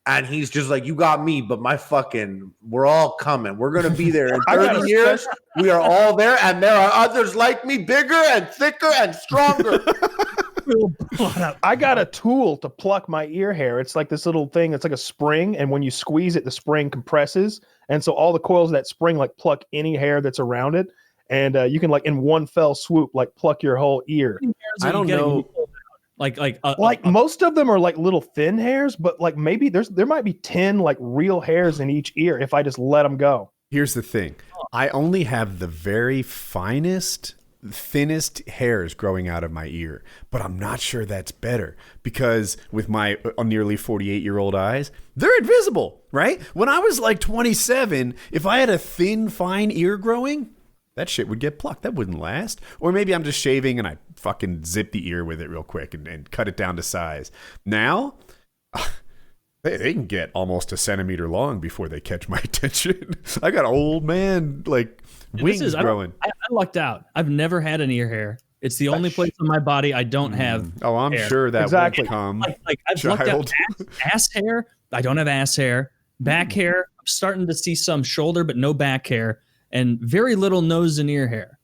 And he's just like, you got me, but we're all coming. We're going to be there in 30 years. We are all there. And there are others like me, bigger and thicker and stronger. I got a tool to pluck my ear hair. It's like this little thing. It's like a spring. And when you squeeze it, the spring compresses. And so all the coils of that spring like pluck any hair that's around it. And you can like in one fell swoop, like pluck your whole ear. I don't know. Like most of them are like little thin hairs, but like maybe there might be 10 like real hairs in each ear if I just let them go. Here's the thing. I only have the very thinnest hairs growing out of my ear, but I'm not sure that's better because with my nearly 48-year-old eyes, they're invisible, right? When I was like 27, if I had a thin, fine ear growing, that shit would get plucked. That wouldn't last. Or maybe I'm just shaving and I fucking zip the ear with it real quick and cut it down to size. Now, they can get almost a centimeter long before they catch my attention. I got old man, like, wings growing. I lucked out. I've never had an ear hair. It's the only place on my body I don't have I'm hair. sure that will come. Like I've lucked out ass hair. I don't have ass hair. Back hair. I'm starting to see some shoulder, but no back hair. And very little nose and ear hair.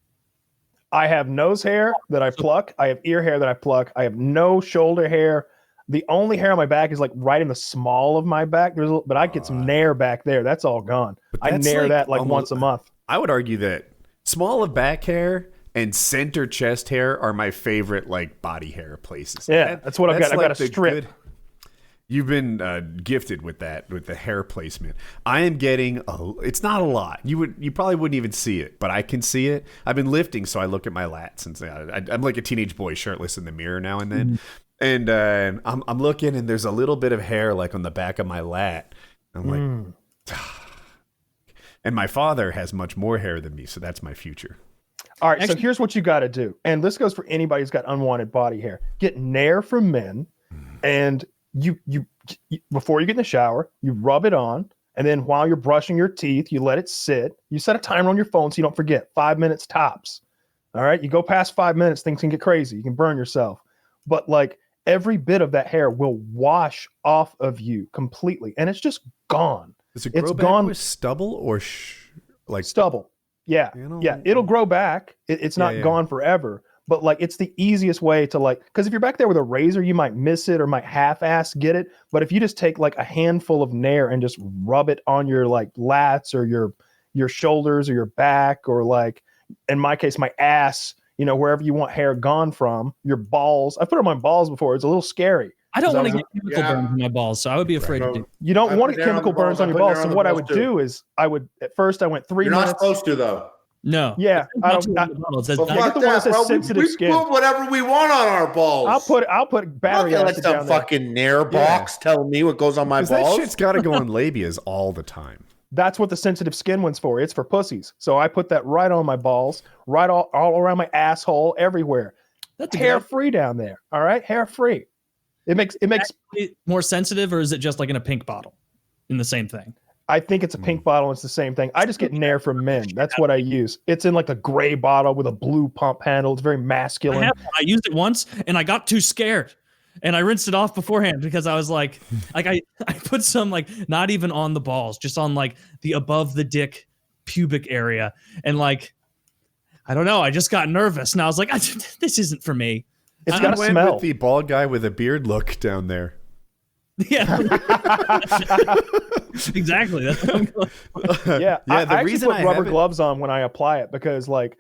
I have nose hair that I pluck. I have ear hair that I pluck. I have no shoulder hair. The only hair on my back is like right in the small of my back. But I get some Nair back there. That's all gone. I Nair that like once a month. I would argue that small of back hair and center chest hair are my favorite like body hair places. Yeah, that's what I've got. I've got a strip. You've been gifted with that, with the hair placement. I am getting it's not a lot. You probably wouldn't even see it, but I can see it. I've been lifting, so I look at my lats and say I'm like a teenage boy shirtless in the mirror now and then. And I'm looking, and there's a little bit of hair like on the back of my lat. I'm like, and my father has much more hair than me, so that's my future. All right, so here's what you got to do, and this goes for anybody who's got unwanted body hair. Get Nair from men, and you before you get in the shower, you rub it on, and then while you're brushing your teeth, you let it sit. You set a timer on your phone so you don't forget. 5 minutes tops. All right, you go past 5 minutes, things can get crazy. You can burn yourself, but like every bit of that hair will wash off of you completely, and it's just gone. Does it grow back with stubble or like stubble? Yeah, it'll grow back. It's not gone forever. But like, it's the easiest way to like, because if you're back there with a razor, you might miss it or might half-ass get it. But if you just take like a handful of Nair and just rub it on your like lats or your shoulders or your back, or like in my case, my ass, you know, wherever you want hair gone from, your balls. I put it on my balls before. It's a little scary. I don't want to get chemical burns on my balls, so I would be afraid to do. You don't want to get chemical burns on your balls. So what I would do is I went 3 minutes. You're not supposed to though. No. Yeah. I get the one that says sensitive skin. We put whatever we want on our balls. I'll put battery acid down there. Let some fucking Nair box tell me what goes on my balls. That shit's got to go on labias all the time. That's what the sensitive skin one's for. It's for pussies. So I put that right on my balls, right all around my asshole, everywhere. That's hair free down there. All right, hair free. It makes more sensitive, or is it just like in a pink bottle, in the same thing? I think it's a pink bottle. It's the same thing. I just get Nair from men. That's what I use. It's in like a gray bottle with a blue pump handle. It's very masculine. I used it once and I got too scared, and I rinsed it off beforehand because I was like I put some like not even on the balls, just on like the above the dick pubic area, and like I don't know. I just got nervous and I was like, this isn't for me. It's got to smell. With the bald guy with a beard look down there. Yeah, exactly. That's what I'm going. I reason I put rubber gloves on when I apply it, because like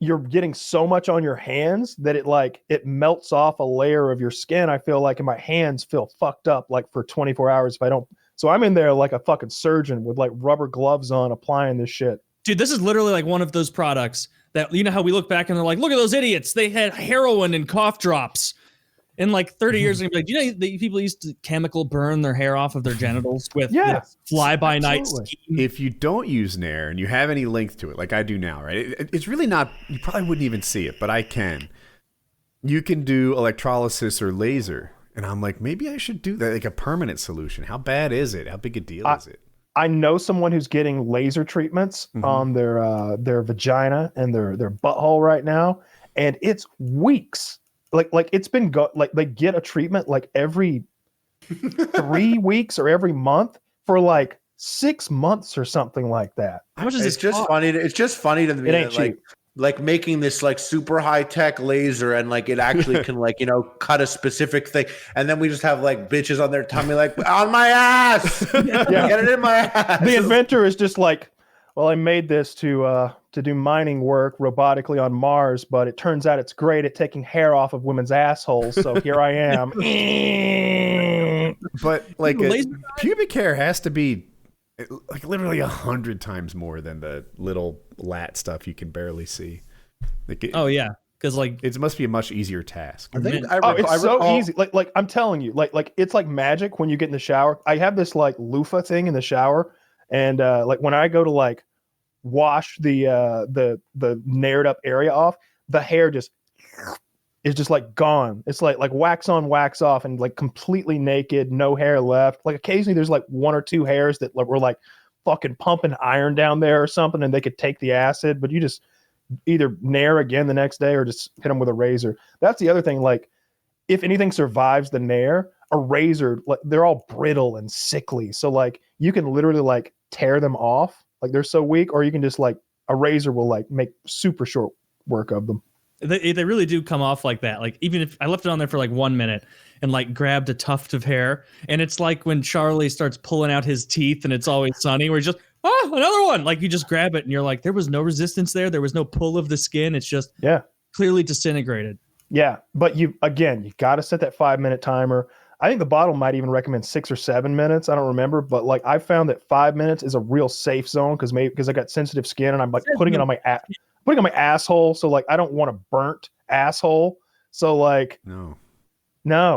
you're getting so much on your hands that it melts off a layer of your skin. I feel like, and my hands feel fucked up like for 24 hours if I don't. So I'm in there like a fucking surgeon with like rubber gloves on applying this shit. Dude, this is literally like one of those products that, you know how we look back and they're like, look at those idiots. They had heroin and cough drops. In like 30 years, and like, do you know the people used to chemical burn their hair off of their genitals with fly-by-night scheme? If you don't use Nair and you have any length to it, like I do now, right? It's really not. You probably wouldn't even see it, but I can. you can do electrolysis or laser. And I'm like, maybe I should do that, like a permanent solution. How bad is it? How big a deal is it? I know someone who's getting laser treatments on their vagina and their butthole right now, and it's weeks. Like it's been like they get a treatment like every 3 weeks or every month for like 6 months or something like that. How much is it's just funny? It's just funny to me. It ain't cheap. Like making this like super high tech laser and like it actually can like, cut a specific thing. And then we just have like bitches on their tummy, like on my ass. Get it in my ass. The inventor is just like, well, I made this to do mining work robotically on Mars, but it turns out it's great at taking hair off of women's assholes. So here I am. But like pubic hair has to be like literally 100 times more than the little lat stuff you can barely see. Like because like it must be a much easier task. I think it's so easy. Like I'm telling you, like it's like magic when you get in the shower. I have this like loofah thing in the shower, and like when I go to like wash the Naired up area off, the hair just is just like gone. It's like wax on, wax off, and like completely naked, no hair left. Like occasionally there's like 1 or 2 hairs that were like fucking pumping iron down there or something, and they could take the acid, but you just either Nair again the next day or just hit them with a razor. That's the other thing. Like if anything survives the Nair, a razor, like they're all brittle and sickly. So like you can literally like tear them off. Like they're so weak, or you can just like a razor will like make super short work of them. They really do come off like that. Like even if I left it on there for like 1 minute and like grabbed a tuft of hair, and it's like when Charlie starts pulling out his teeth and It's Always Sunny, where he's just, another one. Like you just grab it and you're like, there was no resistance there. There was no pull of the skin. It's just clearly disintegrated. Yeah. But you got to set that 5-minute timer. I think the bottle might even recommend 6 or 7 minutes. I don't remember, but like I found that 5 minutes is a real safe zone because I got sensitive skin and I'm like putting it on my asshole. So like I don't want a burnt asshole. So like no,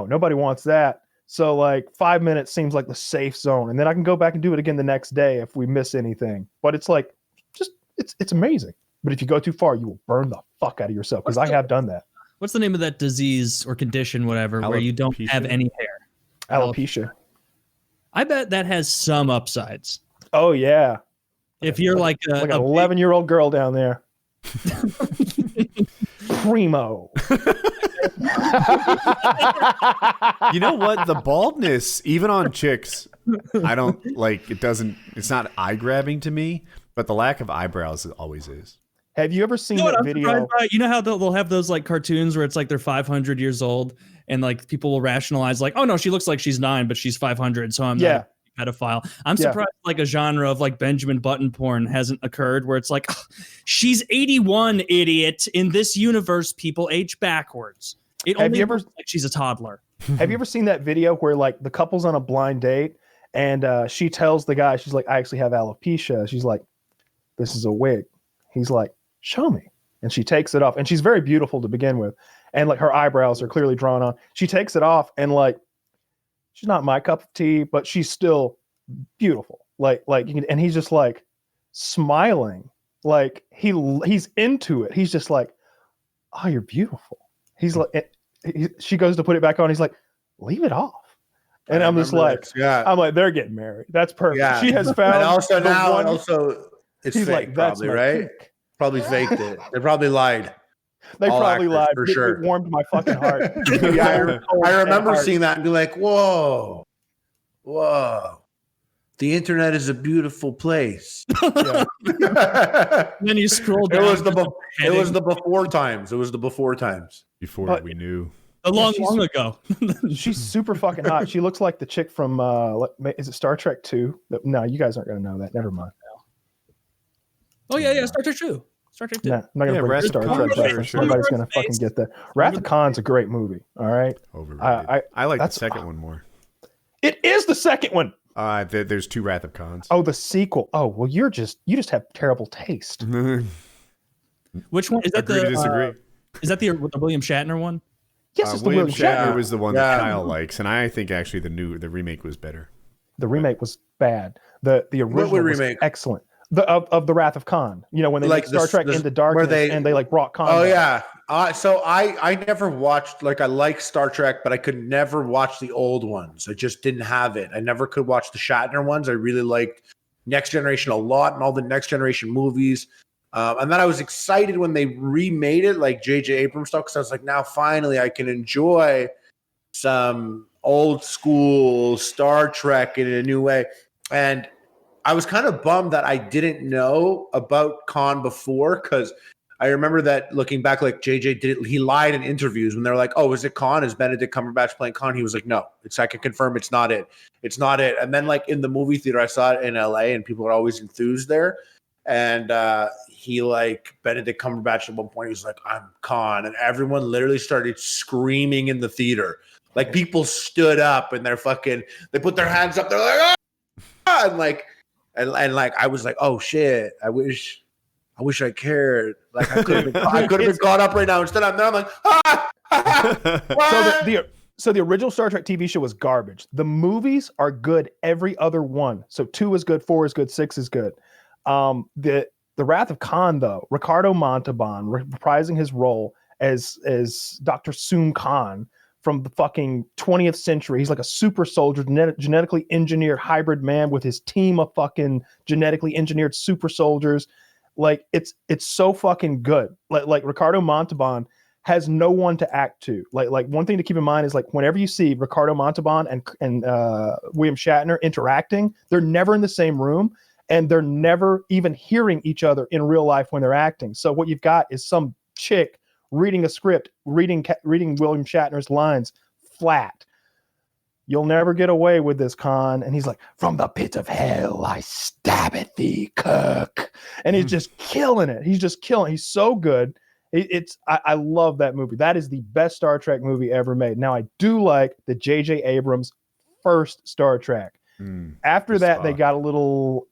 nobody wants that. So like 5 minutes seems like the safe zone, and then I can go back and do it again the next day if we miss anything. But it's like it's amazing. But if you go too far, you will burn the fuck out of yourself, because I have done that. What's the name of that disease or condition, whatever, where you don't have any hair? Alopecia. I bet that has some upsides. Oh yeah. If you're like an 11-year-old girl down there. Primo. You know what? The baldness, even on chicks, I don't like. It's not eye grabbing to me, but the lack of eyebrows always is. Have you ever seen that video? You know how they'll have those like cartoons where it's like they're 500 years old, and like people will rationalize like, oh no, she looks like she's 9, but she's 500, so I'm not a pedophile. I'm surprised like a genre of like Benjamin Button porn hasn't occurred where it's like, oh, she's 81, idiot. In this universe, people age backwards. Looks like she's a toddler. Have you ever seen that video where like the couple's on a blind date and she tells the guy, she's like, I actually have alopecia. She's like, this is a wig. He's like, show me. And she takes it off, and she's very beautiful to begin with. And like her eyebrows are clearly drawn on. She takes it off, and like, she's not my cup of tea, but she's still beautiful. And he's just like smiling. Like he's into it. He's just like, oh, you're beautiful. He's like, she goes to put it back on. He's like, leave it off. And I'm just like, I'm like, they're getting married. That's perfect. Yeah. She has found. And also it's fake, like, probably, right? Peak. Probably faked it. They probably lied. They probably lied. For sure. It warmed my fucking heart. I remember seeing that and be like, whoa. The internet is a beautiful place. Then you scroll down. It was the before times. Before we knew. Long ago. She's super fucking hot. She looks like the chick from, is it Star Trek 2? No, you guys aren't going to know that. Never mind. Oh, yeah, Star Trek 2. Star Trek 2. Nah, I'm not going to bring Star Trek reference. Sure. Nobody's going to fucking get that. Wrath of Khan's a great movie, all right? Overrated. I like the second one more. It is the second one. There's 2 Wrath of Khans. Oh, the sequel. Oh, well, you just have terrible taste. Which one? Is that disagree. Is that the William Shatner one? Yes, it's the William Shatner was the one that Kyle likes, and I think actually the remake was better. The remake was bad. The original was excellent. Of the Wrath of Khan, when they like Star Trek Into Darkness and they like brought Khan. Oh yeah, So I never watched, like, I like Star Trek, but I could never watch the old ones. I just didn't have it. I never could watch the Shatner ones. I really liked Next Generation a lot and all the Next Generation movies. And then I was excited when they remade it, like J.J. Abrams stuff, because I was like, now finally I can enjoy some old school Star Trek in a new way. And I was kind of bummed that I didn't know about Khan before, because I remember that looking back, like JJ he lied in interviews when they're like, "Oh, is it Khan? Is Benedict Cumberbatch playing Khan?" He was like, "No, I can confirm it's not it. It's not it." And then, like, in the movie theater, I saw it in LA, and people were always enthused there. And Benedict Cumberbatch at one point, he was like, "I'm Khan," and everyone literally started screaming in the theater. Like, people stood up and they put their hands up. They're like, "Ah!" and I was like, "Oh shit! I wish I cared. Like, I could have been caught up right now. Instead, I'm like, So the original Star Trek TV show was garbage. The movies are good. Every other one. So 2 is good, 4 is good, 6 is good. The Wrath of Khan, though, Ricardo Montalban reprising his role as Dr. Soong Khan from the fucking 20th century. He's like a super soldier, genetically engineered hybrid man with his team of fucking genetically engineered super soldiers. Like, it's so fucking good. Like Ricardo Montalban has no one to act to. Like one thing to keep in mind is, like, whenever you see Ricardo Montalban and William Shatner interacting, they're never in the same room, and they're never even hearing each other in real life when they're acting. So what you've got is some chick reading a script, reading William Shatner's lines flat. "You'll never get away with this, Khan." And he's like, "From the pit of hell, I stab at thee, Kirk." And he's just killing it. He's just killing. He's so good. I love that movie. That is the best Star Trek movie ever made. Now, I do like the J.J. Abrams first Star Trek. After that, they got a little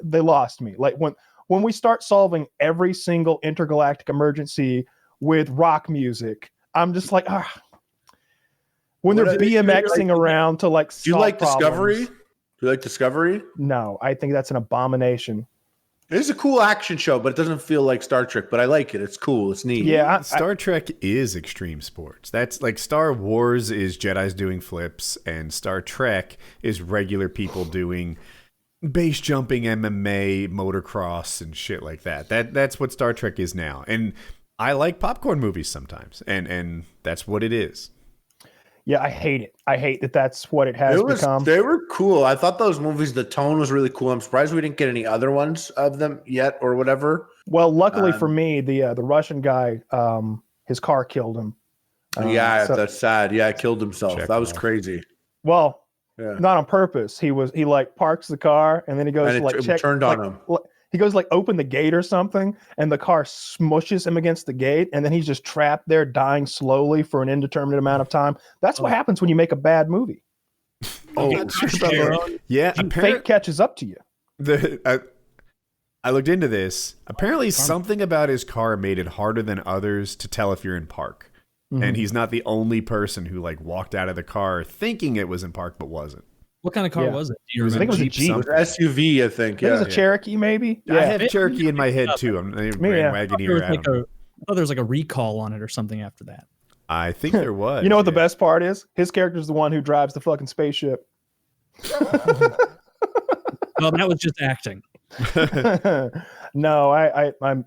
they lost me. Like, when we start solving every single intergalactic emergency with rock music, I'm just like, when they're BMXing around to, like, do you like problems. Discovery? Do you like Discovery? No, I think that's an abomination. It is a cool action show, but it doesn't feel like Star Trek. But I like it. It's cool. It's neat. Yeah, Star Trek is extreme sports. That's like Star Wars is Jedis doing flips, and Star Trek is regular people doing base jumping, MMA, motocross, and shit like that. That's what Star Trek is now. And I like popcorn movies sometimes, and that's what it is. Yeah, I hate it. I hate that that's what it has become. They were cool. I thought those movies, the tone was really cool. I'm surprised we didn't get any other ones of them yet or whatever. Well, luckily for me, the Russian guy, his car killed him. That's sad. Yeah, killed himself. That was crazy. Well, not on purpose. He like parks the car and then he goes turned on him. He goes like open the gate or something, and the car smushes him against the gate, and then he's just trapped there, dying slowly for an indeterminate amount of time. That's what happens when you make a bad movie. Yeah, fate catches up to you. I looked into this. Apparently, something about his car made it harder than others to tell if you're in park, and he's not the only person who like walked out of the car thinking it was in park but wasn't. What kind of car was it? I think it was a Jeep. It was SUV, I think. It was a Cherokee, maybe. Yeah. I have Cherokee in my head, too. I'm wagging here at him. I thought there was like a recall on it or something after that. I think there was. You know what the best part is? His character's the one who drives the fucking spaceship. Well, that was just acting. No, I'm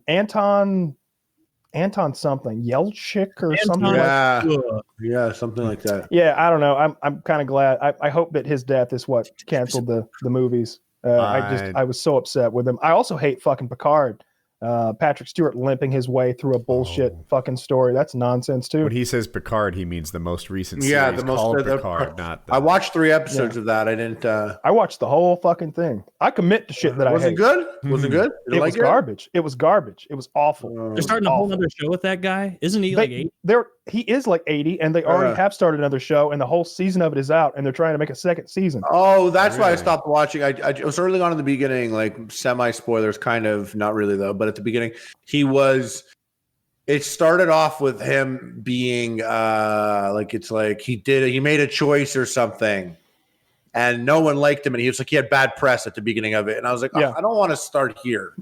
Anton something, Yelchik or something. Yeah, something like that. Yeah, I don't know. I'm kind of glad. I hope that his death is what canceled the movies. I was so upset with him. I also hate fucking Picard. Patrick Stewart limping his way through a bullshit fucking story. That's nonsense too. When he says Picard, he means the most recent series called Picard, not the... I watched 3 episodes of that. I didn't I watched the whole fucking thing. I commit to shit that I hate. Was it good? Was it good? It was garbage. It was garbage. It was awful. They're starting a whole other show with that guy. Isn't he like 80? He is like 80, and they already have started another show, and the whole season of it is out, and they're trying to make a second season. Oh, that's why I stopped watching. I was early on in the beginning, like semi-spoilers, kind of, not really though, but at the beginning, it started off with him being he made a choice or something, and no one liked him, and he was like, he had bad press at the beginning of it, and I was like, I don't want to start here.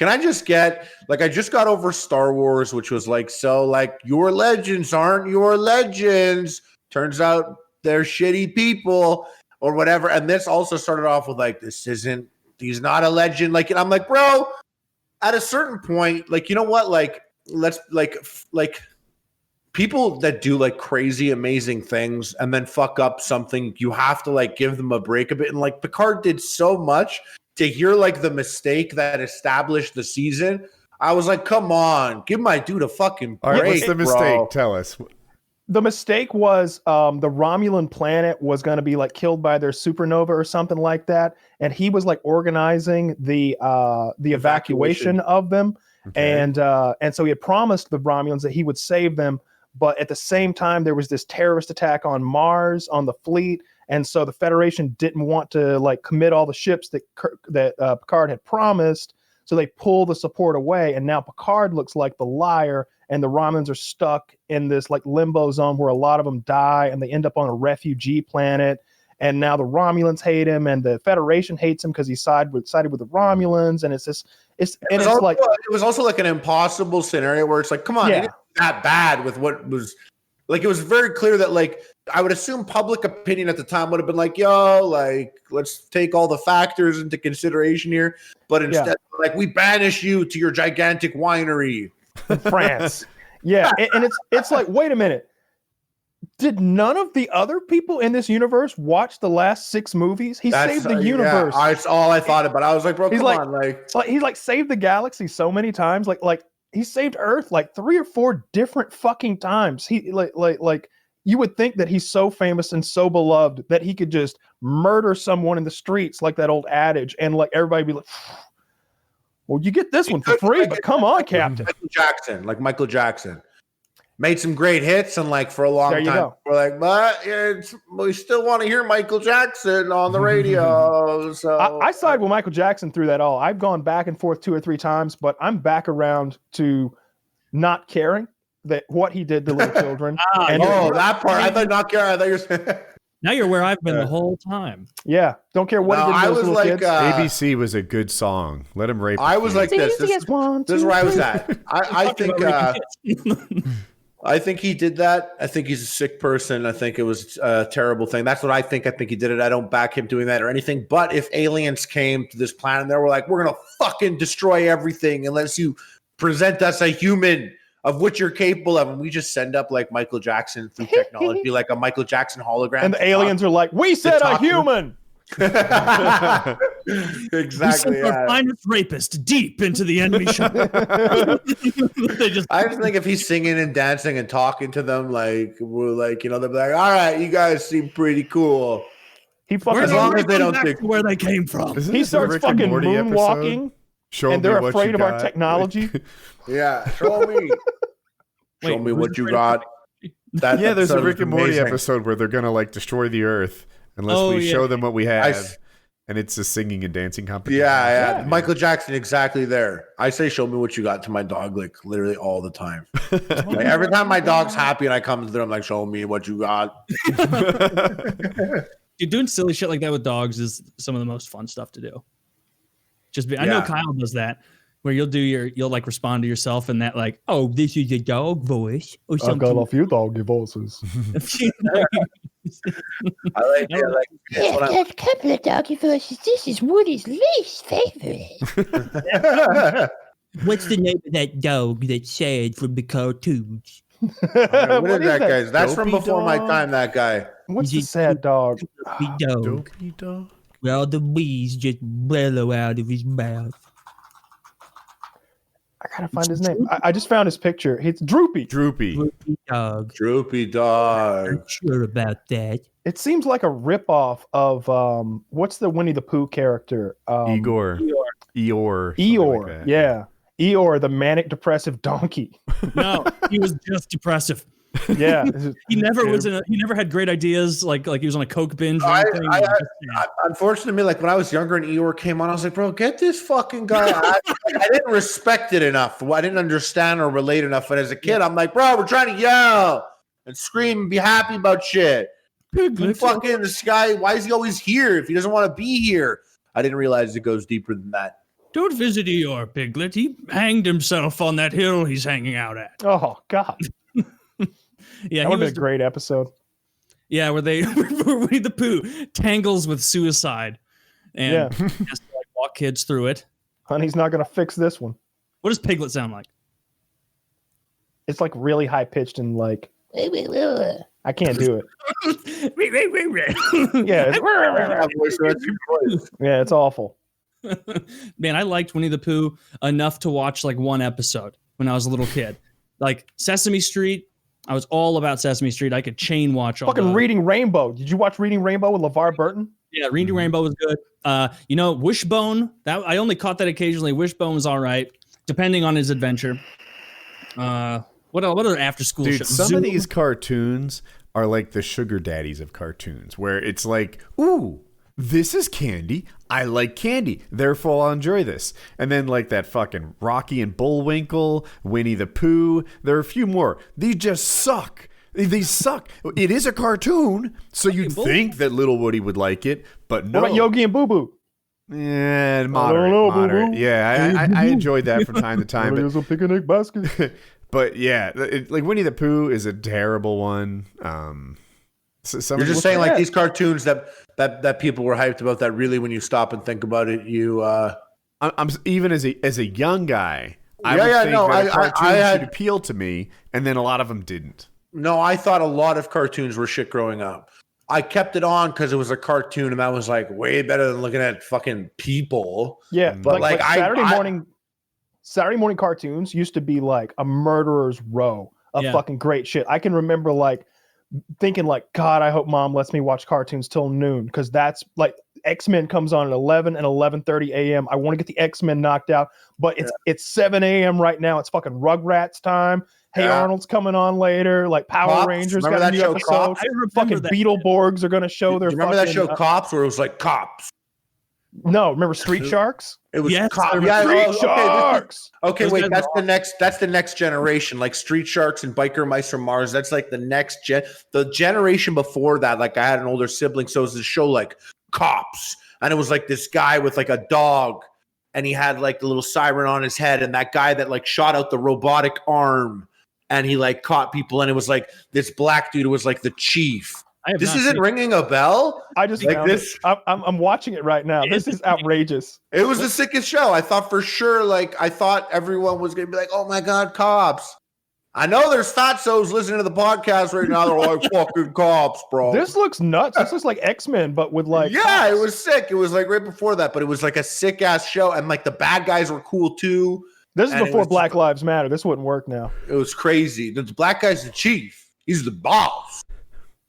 Can I just get, like, I just got over Star Wars, which was like, so, like, your legends aren't your legends. Turns out they're shitty people or whatever. And this also started off with, like, he's not a legend. Like, and I'm like, bro, at a certain point, like, you know what? Like, let's, like, people that do, like, crazy, amazing things and then fuck up something, you have to, like, give them a break a bit. And, like, Picard did so much. To hear, like, the mistake that established the season, I was like, come on, give my dude a fucking break. All right, what's the mistake? Bro. Tell us. The mistake was the Romulan planet was going to be, like, killed by their supernova or something like that, and he was, like, organizing the evacuation of them, okay. And so he had promised the Romulans that he would save them, but at the same time there was this terrorist attack on Mars on the fleet. And so the Federation didn't want to, like, commit all the ships that Picard had promised. So they pull the support away. And now Picard looks like the liar. And the Romulans are stuck in this, like, limbo zone where a lot of them die. And they end up on a refugee planet. And now the Romulans hate him. And the Federation hates him because he sided with the Romulans. And it was also like an impossible scenario where it's like, come on, it isn't that bad with what was. Like, it was very clear that, like, I would assume public opinion at the time would have been like, yo, like, let's take all the factors into consideration here. But instead, like, we banish you to your gigantic winery in France. And it's like, wait a minute. Did none of the other people in this universe watch the last 6 movies? He saved the universe. That's all I thought about. I was like, bro, he's like saved the galaxy so many times. Like he saved Earth like 3 or 4 different fucking times. He like you would think that he's so famous and so beloved that he could just murder someone in the streets, like that old adage, and like everybody be like, well, you get this one for free, but come on, Captain. Michael Jackson. Made some great hits, and like for a long time, go. We're like, but we still want to hear Michael Jackson on the radio. So I side with Michael Jackson through that all. I've gone back and forth 2 or 3 times, but I'm back around to not caring that what he did to little children. That part. I thought not caring. I thought you were saying. Now you're where I've been the whole time. Yeah, don't care what he did to those little kids. ABC was a good song. Let him rape. I was like this. This is where I was at. I think he did that. I think he's a sick person. I think it was a terrible thing. That's what I think. I think he did it. I don't back him doing that or anything. But if aliens came to this planet and they were like, we're going to fucking destroy everything unless you present us a human of which you're capable of, and we just send up like Michael Jackson through technology, like a Michael Jackson hologram. And the aliens are like, we said a human. Exactly. Our finest rapist deep into the enemy ship. I just think if he's singing and dancing and talking to them, like we're like, they'll be like, all right, you guys seem pretty cool. As long as they don't think where they came from. He starts fucking moonwalking, and they're afraid of our technology. Yeah, show me. Show me what you got. There's a Rick and Morty episode where they're gonna like destroy the Earth unless we show them what we have, and it's a singing and dancing competition. Yeah. Michael Jackson, exactly there. I say, "Show me what you got" to my dog, like literally all the time. Like, every time my dog's happy and I come to them, I'm like, "Show me what you got." Dude, doing silly shit like that with dogs is some of the most fun stuff to do. I know Kyle does that. Where you'll like respond to yourself in that like, oh, this is a dog voice or something. I've got a few doggy voices. I like a couple of doggy voices. This is Woody's least favorite. What's the name of that dog that's sad from the cartoons? What is that, guys? That's from before my time, that guy. What's the sad dog? Dopey dog. Well, the bees just bellow out of his mouth. I gotta find his name. I just found his picture. It's Droopy. Droopy dog. Droopy dog. I'm sure about that. It seems like a ripoff of what's the Winnie the Pooh character? Eeyore. Like yeah. Eeyore, the manic depressive donkey. No, he was just depressive. Yeah, he never had great ideas. Like he was on a coke binge. Unfortunately, like when I was younger and Eeyore came on, I was like, bro, get this fucking guy. I didn't respect it enough. I didn't understand or relate enough. But as a kid, I'm like, bro, we're trying to yell and scream and be happy about shit. Fucking this guy, why is he always here if he doesn't want to be here? I didn't realize it goes deeper than that. Don't visit Eeyore, Piglet. He hanged himself on that hill he's hanging out at. Oh God. Yeah, that would have been a great episode. Yeah, where Winnie the Pooh tangles with suicide and has to like walk kids through it. Honey's not gonna fix this one. What does Piglet sound like? It's like really high pitched and like I can't do it. Yeah, it's awful. Man, I liked Winnie the Pooh enough to watch like one episode when I was a little kid. Like Sesame Street, I was all about Sesame Street. I could chain watch all Reading Rainbow. Did you watch Reading Rainbow with LeVar Burton? Yeah, Reading Rainbow was good. Wishbone, that I only caught that occasionally. Wishbone was all right, depending on his adventure. What other after school shows? Some of these cartoons are like the sugar daddies of cartoons, where it's like, ooh, this is candy. I like candy, therefore I'll enjoy this. And then like that fucking Rocky and Bullwinkle, Winnie the Pooh. There are a few more. These just suck. These suck. It is a cartoon, so you'd think that Little Woody would like it, but no. What about Yogi and Boo Boo? Yeah, moderate. Yeah, I enjoyed that from time to time. There's a picnic basket. But yeah, like Winnie the Pooh is a terrible one. You're just saying like these cartoons that people were hyped about that really, when you stop and think about it, you. I'm even as a young guy, I should appeal to me, and then a lot of them didn't. No, I thought a lot of cartoons were shit growing up. I kept it on because it was a cartoon, and that was like way better than looking at fucking people. Yeah, but like Saturday morning cartoons used to be like a murderer's row of fucking great shit. I can remember like thinking like, God, I hope mom lets me watch cartoons till noon, because that's like X-Men comes on at 11 and 11:30 a.m. I want to get the X-Men knocked out, but it's 7 a.m. right now. It's fucking Rugrats time. Hey Arnold's coming on later. Like Power Rangers got a new episode. Fucking Beetleborgs are going to show their. Remember that show Cops, where it was like cops? No, remember Street Sharks? It was Cops. Street Sharks. Okay, wait, that's the next generation. Like Street Sharks and Biker Mice from Mars. That's like the next gen. The generation before that, like I had an older sibling, so it was this show like Cops, and it was like this guy with like a dog, and he had like the little siren on his head, and that guy that like shot out the robotic arm, and he like caught people, and it was like this black dude who was like the chief. This isn't ringing a bell. I just like this. I'm watching it right now. This is outrageous. It was the sickest show. I thought for sure, like I thought everyone was gonna be like, "Oh my god, Cops!" I know there's fatsos listening to the podcast right now. They're like, "Fucking Cops, bro." This looks nuts. This is like X-Men, but with like Cops. It was sick. It was like right before that, but it was like a sick ass show, and like the bad guys were cool too. This is before Black Lives Matter. This wouldn't work now. It was crazy. The black guy's the chief. He's the boss.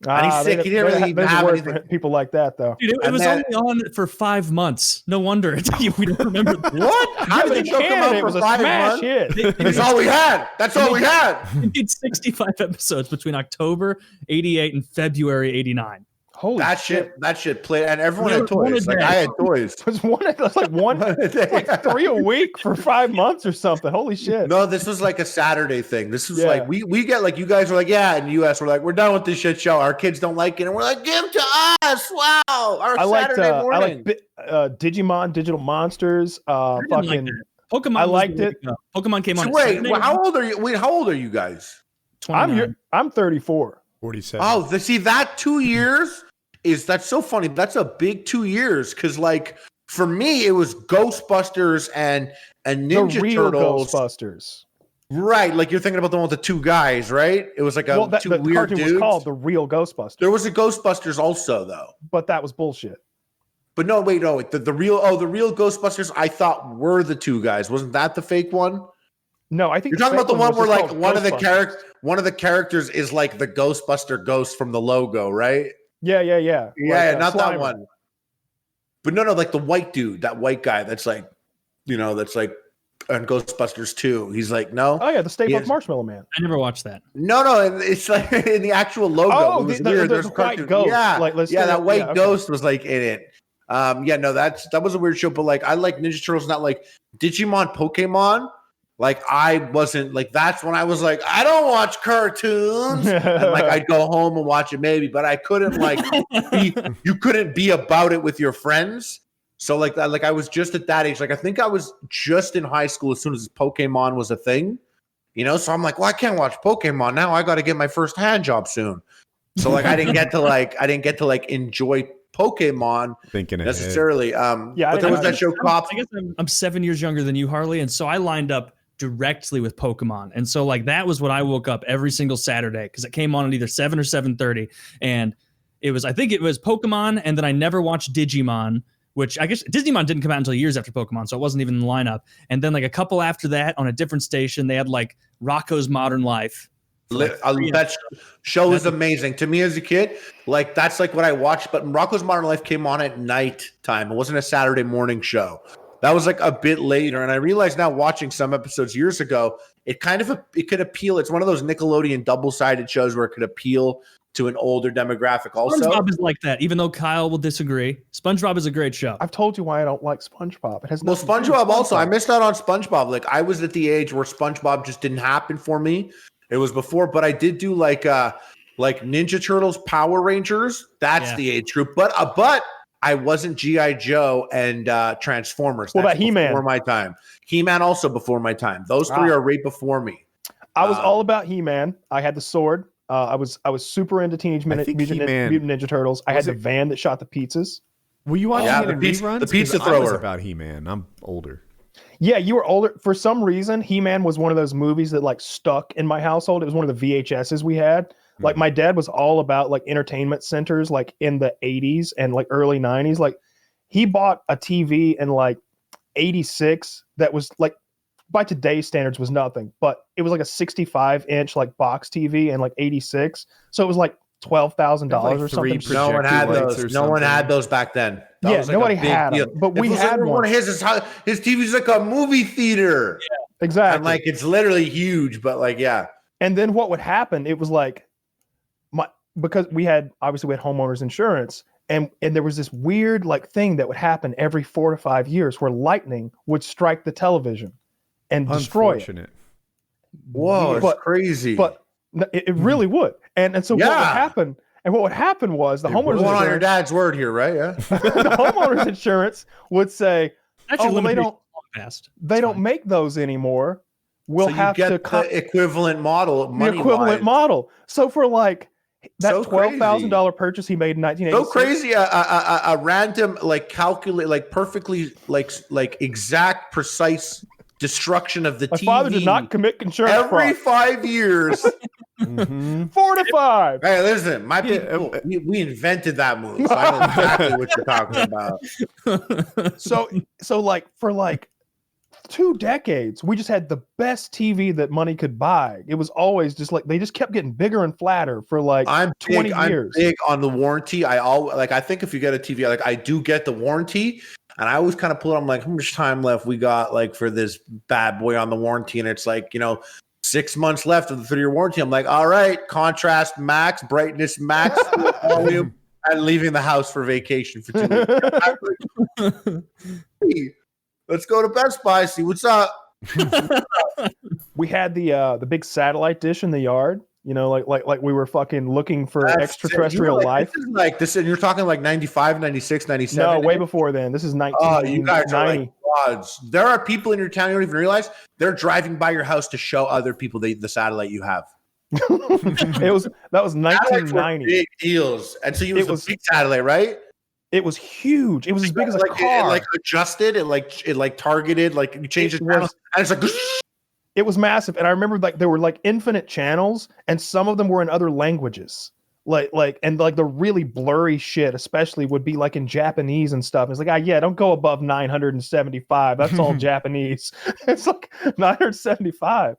And he's sick. He didn't really even have anything. People like that, though. Dude, it was only on for 5 months. No wonder we don't remember. What? How did the show come out for 5 months? That's all we had. That's all we had. It did 65 episodes between October 88 and February 89. Holy that shit played, and everyone had toys. Like I had toys. It was like one like 3 a week for 5 months or something. Holy shit! No, this was like a Saturday thing. This was like we get like, you guys were like, yeah, in the US we're like, we're done with this shit show. Our kids don't like it, and we're like, give them to us. Wow, Saturday morning. I like Digimon, Digital Monsters. Fucking Pokemon. I liked it. Pokemon came on. Wait, how old are you? Wait, how old are you guys? 29. I'm 34. 47. Oh, see that 2 years that's so funny. That's a big 2 years, because like for me it was Ghostbusters and Ninja the real Turtles. Ghostbusters. Right, like you're thinking about the one with the 2 guys, right? It was like two weird dudes. Cartoon was called The Real Ghostbusters. There was a Ghostbusters also though, but that was bullshit. But no, wait, the real Ghostbusters I thought were the 2 guys. Wasn't that the fake one? No, I think you're talking about the one where like one of the characters is like the Ghostbuster ghost from the logo, right? Yeah. Yeah, not that one. But no, like the white dude, that white guy that's like, that's like on Ghostbusters 2. He's like, no. Oh yeah, the Stay Puft Marshmallow Man. I never watched that. No, it's like in the actual logo. Oh, it was weird. There's white ghost. Yeah, like, that white ghost was like in it. That was a weird show, but like I like Ninja Turtles, not like Digimon, Pokemon. Like I wasn't like, that's when I was like, I don't watch cartoons. And like I'd go home and watch it maybe, but I couldn't like you couldn't be about it with your friends. So like I was just at that age. Like I think I was just in high school as soon as Pokemon was a thing, you know. So I'm like, well, I can't watch Pokemon now. I got to get my first hand job soon. So like I didn't get to enjoy Pokemon thinking necessarily. Ahead. But there was that show Cops. I guess I'm 7 years younger than you, Harley, and so I lined up directly with Pokemon, and so like that was what I woke up every single Saturday because it came on at either 7 or 7:30, and I think it was Pokemon, and then I never watched Digimon, which I guess Digimon didn't come out until years after Pokemon, so it wasn't even in the lineup. And then like a couple after that on a different station, they had like Rocko's Modern Life. That show is amazing to me as a kid. Like that's like what I watched, but Rocko's Modern Life came on at night time. It wasn't a Saturday morning show. That was like a bit later, and I realized now watching some episodes years ago, it could appeal. It's one of those Nickelodeon double-sided shows where it could appeal to an older demographic. Also, SpongeBob is like that, even though Kyle will disagree. SpongeBob is a great show. I've told you why I don't like SpongeBob. It has no SpongeBob. Also, I missed out on SpongeBob. Like I was at the age where SpongeBob just didn't happen for me. It was before, but I did do like Ninja Turtles, Power Rangers. That's the age group. But I wasn't G.I. Joe and Transformers. What about He-Man? Before my time. He-Man also before my time. Those three are right before me. I was all about He-Man. I had the sword. I was super into Teenage Mutant Ninja Turtles. I had the van that shot the pizzas. Were you watching it in reruns? The pizza thrower. I was about He-Man. I'm older. Yeah, you were older. For some reason, He-Man was one of those movies that like stuck in my household. It was one of the VHSs we had. Like my dad was all about like entertainment centers like in the 80s and like early 90s. Like he bought a TV in like 86 that was like by today's standards was nothing, but it was like a 65-inch like box TV in like 86. So it was like $12,000 or something. No one had those. No one had those back then. That was like nobody had them, but we had one. His TV's like a movie theater. Yeah, exactly. And like it's literally huge, but like And then what would happen? It was like because we had homeowners insurance, and there was this weird like thing that would happen every 4 to 5 years where lightning would strike the television and destroy it. Whoa, it's crazy. But it really would. And so what would happen? And what would happen was the homeowners insurance. On your dad's word here, right? Yeah. The homeowners insurance would say, they don't make those anymore. We'll have to the equivalent model. The equivalent model. So for like that $12,000 purchase he made in 1986. So crazy. A random like calculate like perfectly like exact precise destruction of the TV. My father did not commit insurance every 5 years. 4 to 5. Hey, listen, my people, we invented that move. So I know exactly what you're talking about. So like for like 2 decades, we just had the best TV that money could buy. It was always just like they just kept getting bigger and flatter for like 20 years. I'm big on the warranty. I think if you get a TV, like I do get the warranty. And I always kind of pull it. I'm like, how much time left we got like for this bad boy on the warranty? And it's like, 6 months left of the 3-year warranty. I'm like, all right, contrast max, brightness max, volume, and leaving the house for vacation for 2 weeks. Hey, let's go to Best Buy, see what's up. We had the big satellite dish in the yard. Like we were fucking looking for extraterrestrial life. This is like this, and you're talking like 95, 96, 97. No, way before then. This is 1990. Oh, you guys are like gods. There are people in your town you don't even realize they're driving by your house to show other people the satellite you have. That was 1990. Big deals, and so it was a big satellite, right? It was huge. It was as big as a car. It like adjusted. It like targeted. Like you changed the channel, and it's like. It was massive, and I remember like there were like infinite channels, and some of them were in other languages. Like the really blurry shit, especially, would be like in Japanese and stuff. It's like, don't go above 975. That's all Japanese. It's like 975.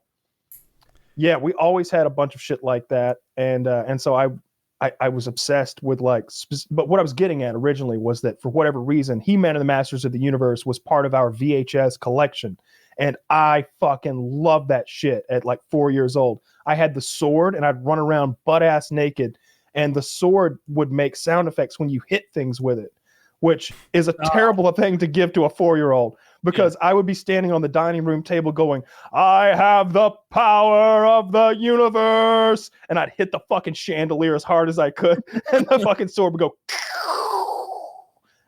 Yeah, we always had a bunch of shit like that, and so I was obsessed with like. But what I was getting at originally was that for whatever reason, He-Man and the Masters of the Universe was part of our VHS collection. And I fucking loved that shit at like 4 years old. I had the sword and I'd run around butt ass naked, and the sword would make sound effects when you hit things with it, which is a terrible thing to give to a 4-year-old, because I would be standing on the dining room table going, I have the power of the universe. And I'd hit the fucking chandelier as hard as I could. And the fucking sword would go.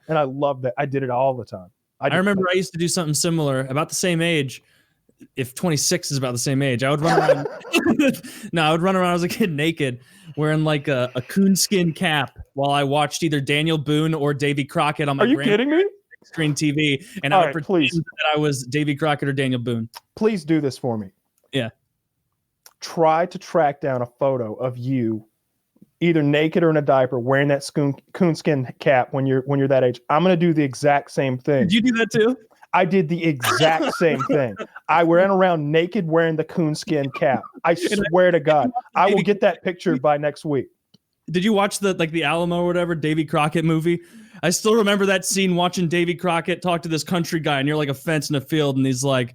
And I love that. I did it all the time. I remember I used to do something similar about the same age. If 26 is about the same age, I would run around. No, I would run around as a kid naked, wearing like a coonskin cap while I watched either Daniel Boone or Davy Crockett on my kidding me? Screen TV, and I would pretend that I was Davy Crockett or Daniel Boone. Please do this for me. Yeah. Try to track down a photo of you, either naked or in a diaper, wearing that coonskin cap when you're that age. I'm gonna do the exact same thing. Did you do that too? I did the exact same thing. I ran around naked wearing the coonskin cap. I swear to God, I will get that picture by next week. Did you watch the Alamo or whatever Davy Crockett movie? I still remember that scene watching Davy Crockett talk to this country guy near like a fence in a field, and he's like,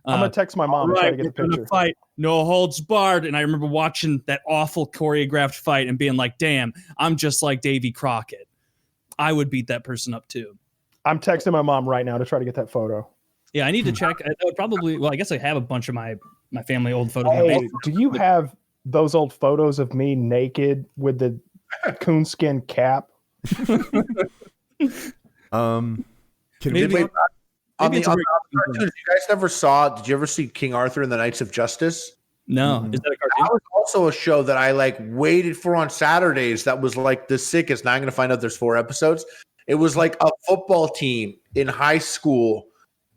"I'm gonna text my mom and try to get the picture." Fight, no holds barred. And I remember watching that awful choreographed fight and being like, "Damn, I'm just like Davy Crockett. I would beat that person up too." I'm texting my mom right now to try to get that photo. Yeah, I need to check. I would probably. Well, I guess I have a bunch of my family old photos. Hey, do you have those old photos of me naked with the coonskin cap? You guys never saw? Did you ever see King Arthur and the Knights of Justice? No. Is that a cartoon? That was also a show that I like waited for on Saturdays. That was like the sickest. Now I'm going to find out there's 4 episodes. It was like a football team in high school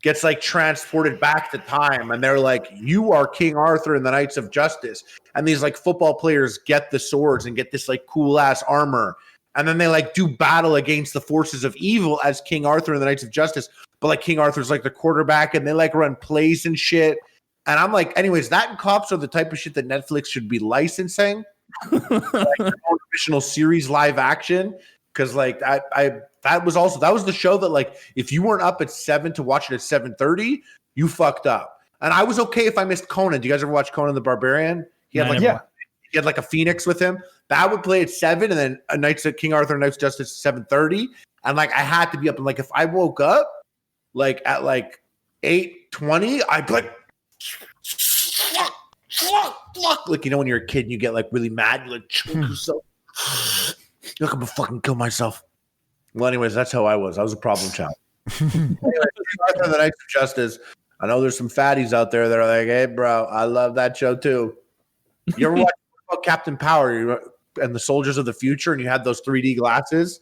gets like transported back to time, and they're like, "You are King Arthur and the Knights of Justice," and these like football players get the swords and get this like cool ass armor, and then they like do battle against the forces of evil as King Arthur and the Knights of Justice. But like King Arthur's like the quarterback, and they like run plays and shit. And I'm like, anyways, that and Cops are the type of shit that Netflix should be licensing, like original series live action. Because like that was the show that like if you weren't up at 7 to watch it at 7:30, you fucked up. And I was okay if I missed Conan. Do you guys ever watch Conan the Barbarian? He had he had like a phoenix with him. That would play at 7, and then a Knights of King Arthur and Knights of Justice at 7:30. And like I had to be up, and like if I woke up like at like 8:20, I'd be like, like, you know, when you're a kid and you get like really mad, you like choke yourself. Look, I'm gonna fucking kill myself. Well, anyways, that's how I was. I was a problem child. Anyway, the Knights of Justice. I know there's some fatties out there that are like, "Hey, bro, I love that show too." You ever watch Captain Power and the Soldiers of the Future, and you had those 3D glasses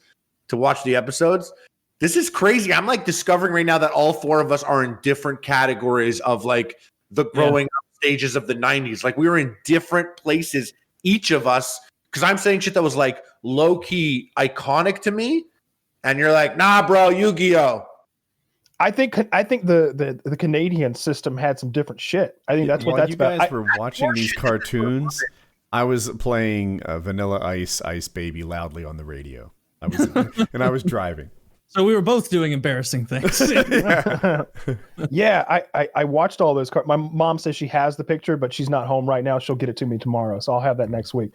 to watch the episodes? This is crazy. I'm like discovering right now that all 4 of us are in different categories of like the growing up stages of the 90s. Like we were in different places, each of us. Because I'm saying shit that was like low key iconic to me, and you're like, "Nah, bro, Yu-Gi-Oh." I think the Canadian system had some different shit. I think that's what that's about. You guys were watching these cartoons. I was playing Vanilla Ice Baby loudly on the radio. I was driving. So we were both doing embarrassing things. Yeah, I watched all those. My mom says she has the picture, but she's not home right now. She'll get it to me tomorrow, so I'll have that next week.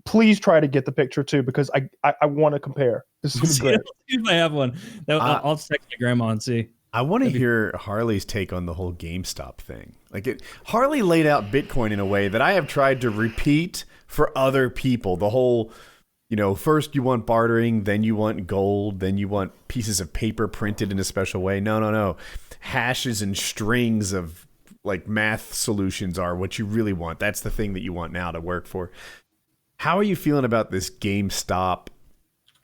Please try to get the picture too, because I want to compare. This is great. If I have one, I'll text my grandma and see. I want to hear Harley's take on the whole GameStop thing. Harley laid out Bitcoin in a way that I have tried to repeat for other people. The whole, first you want bartering, then you want gold, then you want pieces of paper printed in a special way. No. Hashes and strings of like math solutions are what you really want. That's the thing that you want now to work for. How are you feeling about this GameStop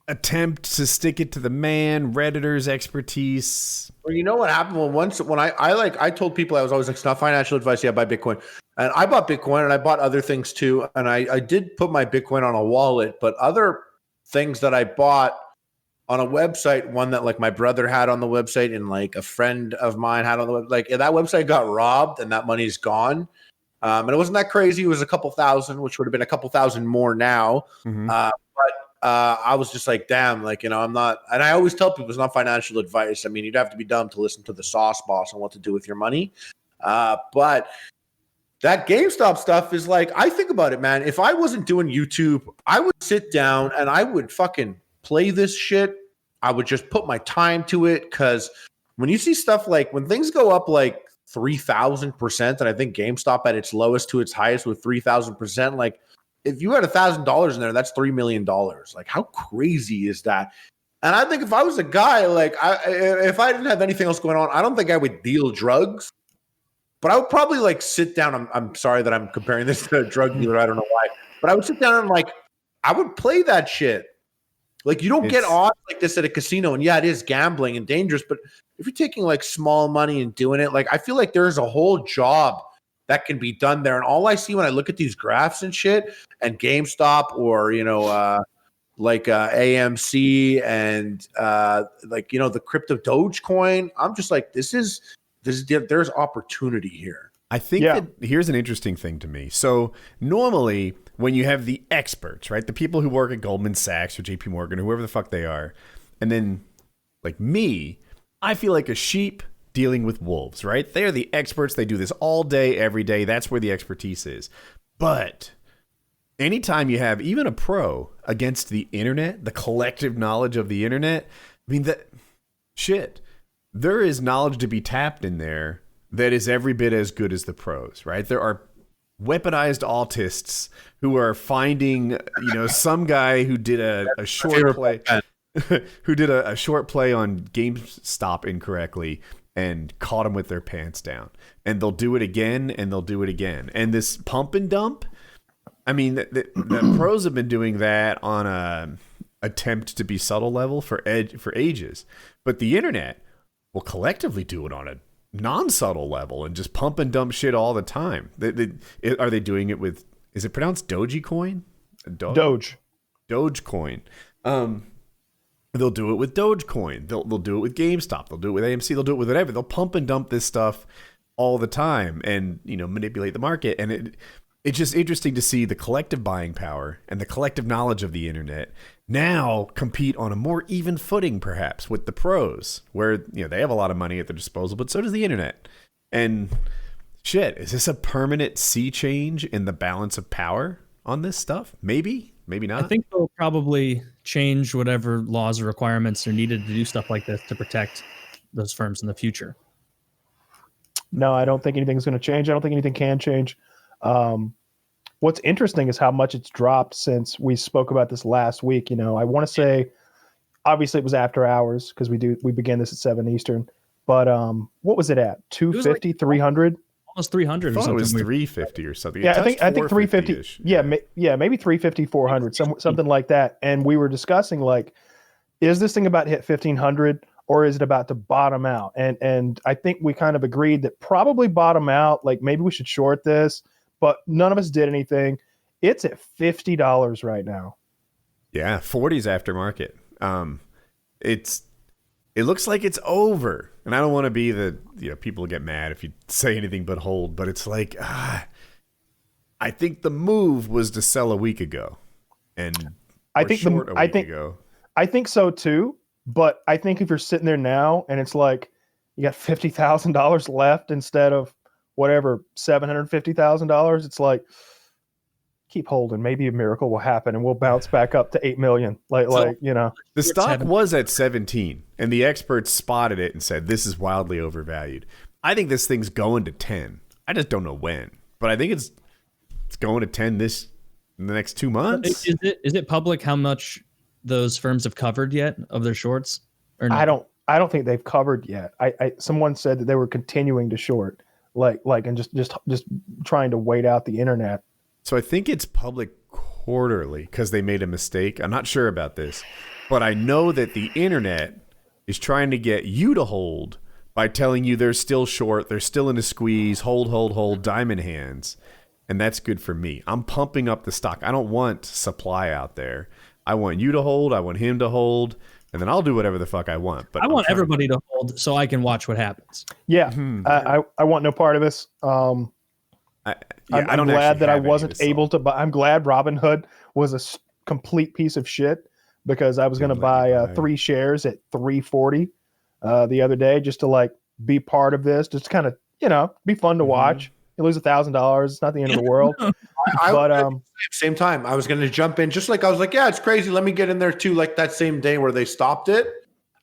attempt to stick it to the man, Redditor's expertise? Well, you know what happened when I told people, I was always like, it's not financial advice. Yeah, buy Bitcoin. And I bought Bitcoin and I bought other things too. And I did put my Bitcoin on a wallet, but other things that I bought on a website, one that like my brother had on the website and like a friend of mine had on the website, like that website got robbed and that money's gone. And it wasn't that crazy. It was a couple thousand, which would have been a couple thousand more now. Mm-hmm. But I was just like, damn, like, I'm not, and I always tell people it's not financial advice. I mean, you'd have to be dumb to listen to the sauce boss on what to do with your money. But that GameStop stuff is like, I think about it, man. If I wasn't doing YouTube, I would sit down and I would fucking play this shit. I would just put my time to it. Cause when you see stuff like when things go up like 3,000%, and I think GameStop at its lowest to its highest with 3,000%, like if you had $1,000 in there, that's $3 million. Like how crazy is that? And I think if I was a guy, like if I didn't have anything else going on, I don't think I would deal drugs. But I would probably like sit down. I'm sorry that I'm comparing this to a drug dealer. I don't know why. But I would sit down and like I would play that shit. Like you don't get odds like this at a casino. And yeah, it is gambling and dangerous. But if you're taking like small money and doing it, like I feel like there's a whole job that can be done there. And all I see when I look at these graphs and shit and GameStop or, like AMC and like, the crypto Dogecoin, I'm just like, there's opportunity here. I think that here's an interesting thing to me. So normally when you have the experts, right, the people who work at Goldman Sachs or JP Morgan or whoever the fuck they are, and then like me, I feel like a sheep dealing with wolves, right? They're the experts. They do this all day, every day. That's where the expertise is. But anytime you have even a pro against the internet, the collective knowledge of the internet, I mean, there is knowledge to be tapped in there that is every bit as good as the pros, right? There are weaponized autists who are finding, some guy who did a short play, who did a short play on GameStop incorrectly and caught them with their pants down. And they'll do it again, and they'll do it again. And this pump and dump, I mean, the pros have been doing that on a attempt to be subtle level for ages. But the internet will collectively do it on a non-subtle level and just pump and dump shit all the time. Are they doing it with, is it pronounced Dogecoin? Dogecoin. They'll do it with Dogecoin. They'll do it with GameStop. They'll do it with AMC. They'll do it with whatever. They'll pump and dump this stuff all the time and, manipulate the market. And it's just interesting to see the collective buying power and the collective knowledge of the internet now compete on a more even footing, perhaps, with the pros, where, they have a lot of money at their disposal, but so does the internet. And shit, is this a permanent sea change in the balance of power on this stuff? Maybe. Maybe not. I think they'll probably change whatever laws or requirements are needed to do stuff like this to protect those firms in the future. No, I don't think anything's going to change. I don't think anything can change. What's interesting is how much it's dropped since we spoke about this last week. I want to say, obviously it was after hours because we began this at 7 Eastern. But what was it at? 250, 300? Almost 300 or something. It was 350 or something. Yeah, I think 350. Yeah, maybe 350, 400, something like that. And we were discussing, like, is this thing about to hit 1,500 or is it about to bottom out? And I think we kind of agreed that probably bottom out, like maybe we should short this, but none of us did anything. It's at $50 right now. Yeah, 40's aftermarket. It looks like it's over. And I don't want to be people get mad if you say anything but hold, but it's like, I think the move was to sell a week ago. And I think so too. But I think if you're sitting there now and it's like you got $50,000 left instead of whatever, $750,000, it's like, keep holding. Maybe a miracle will happen and we'll bounce back up to 8 million. The stock was at 17 and the experts spotted it and said, this is wildly overvalued. I think this thing's going to 10. I just don't know when, but I think it's going to 10 in the next 2 months. Is it public how much those firms have covered yet of their shorts? Or no? I don't think they've covered yet. Someone said that they were continuing to short, and just trying to wait out the internet. So I think it's public quarterly because they made a mistake. I'm not sure about this, but I know that the internet is trying to get you to hold by telling you they're still short, they're still in a squeeze, hold, diamond hands, and that's good for me. I'm pumping up the stock. I don't want supply out there. I want you to hold, I want him to hold, and then I'll do whatever the fuck I want. But I want everybody to hold so I can watch what happens. Yeah, I want no part of this. I'm glad that I wasn't able to buy. I'm glad Robinhood was a complete piece of shit because I was going to buy 3 shares at $3.40 the other day just to be part of this, just kind of be fun to watch. You lose $1,000, it's not the end of the world. But same time, I was going to jump in just like I was like, yeah, it's crazy. Let me get in there too. Like that same day where they stopped it.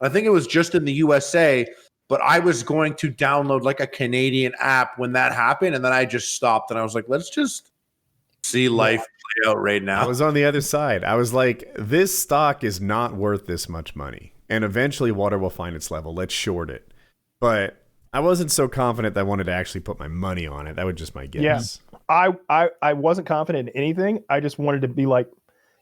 I think it was just in the USA. But I was going to download like a Canadian app when that happened, and then I just stopped and I was like, let's just see life play out right now. I was on the other side. I was like, this stock is not worth this much money. And eventually water will find its level. Let's short it. But I wasn't so confident that I wanted to actually put my money on it. That was just my guess. Yeah. I wasn't confident in anything. I just wanted to be like,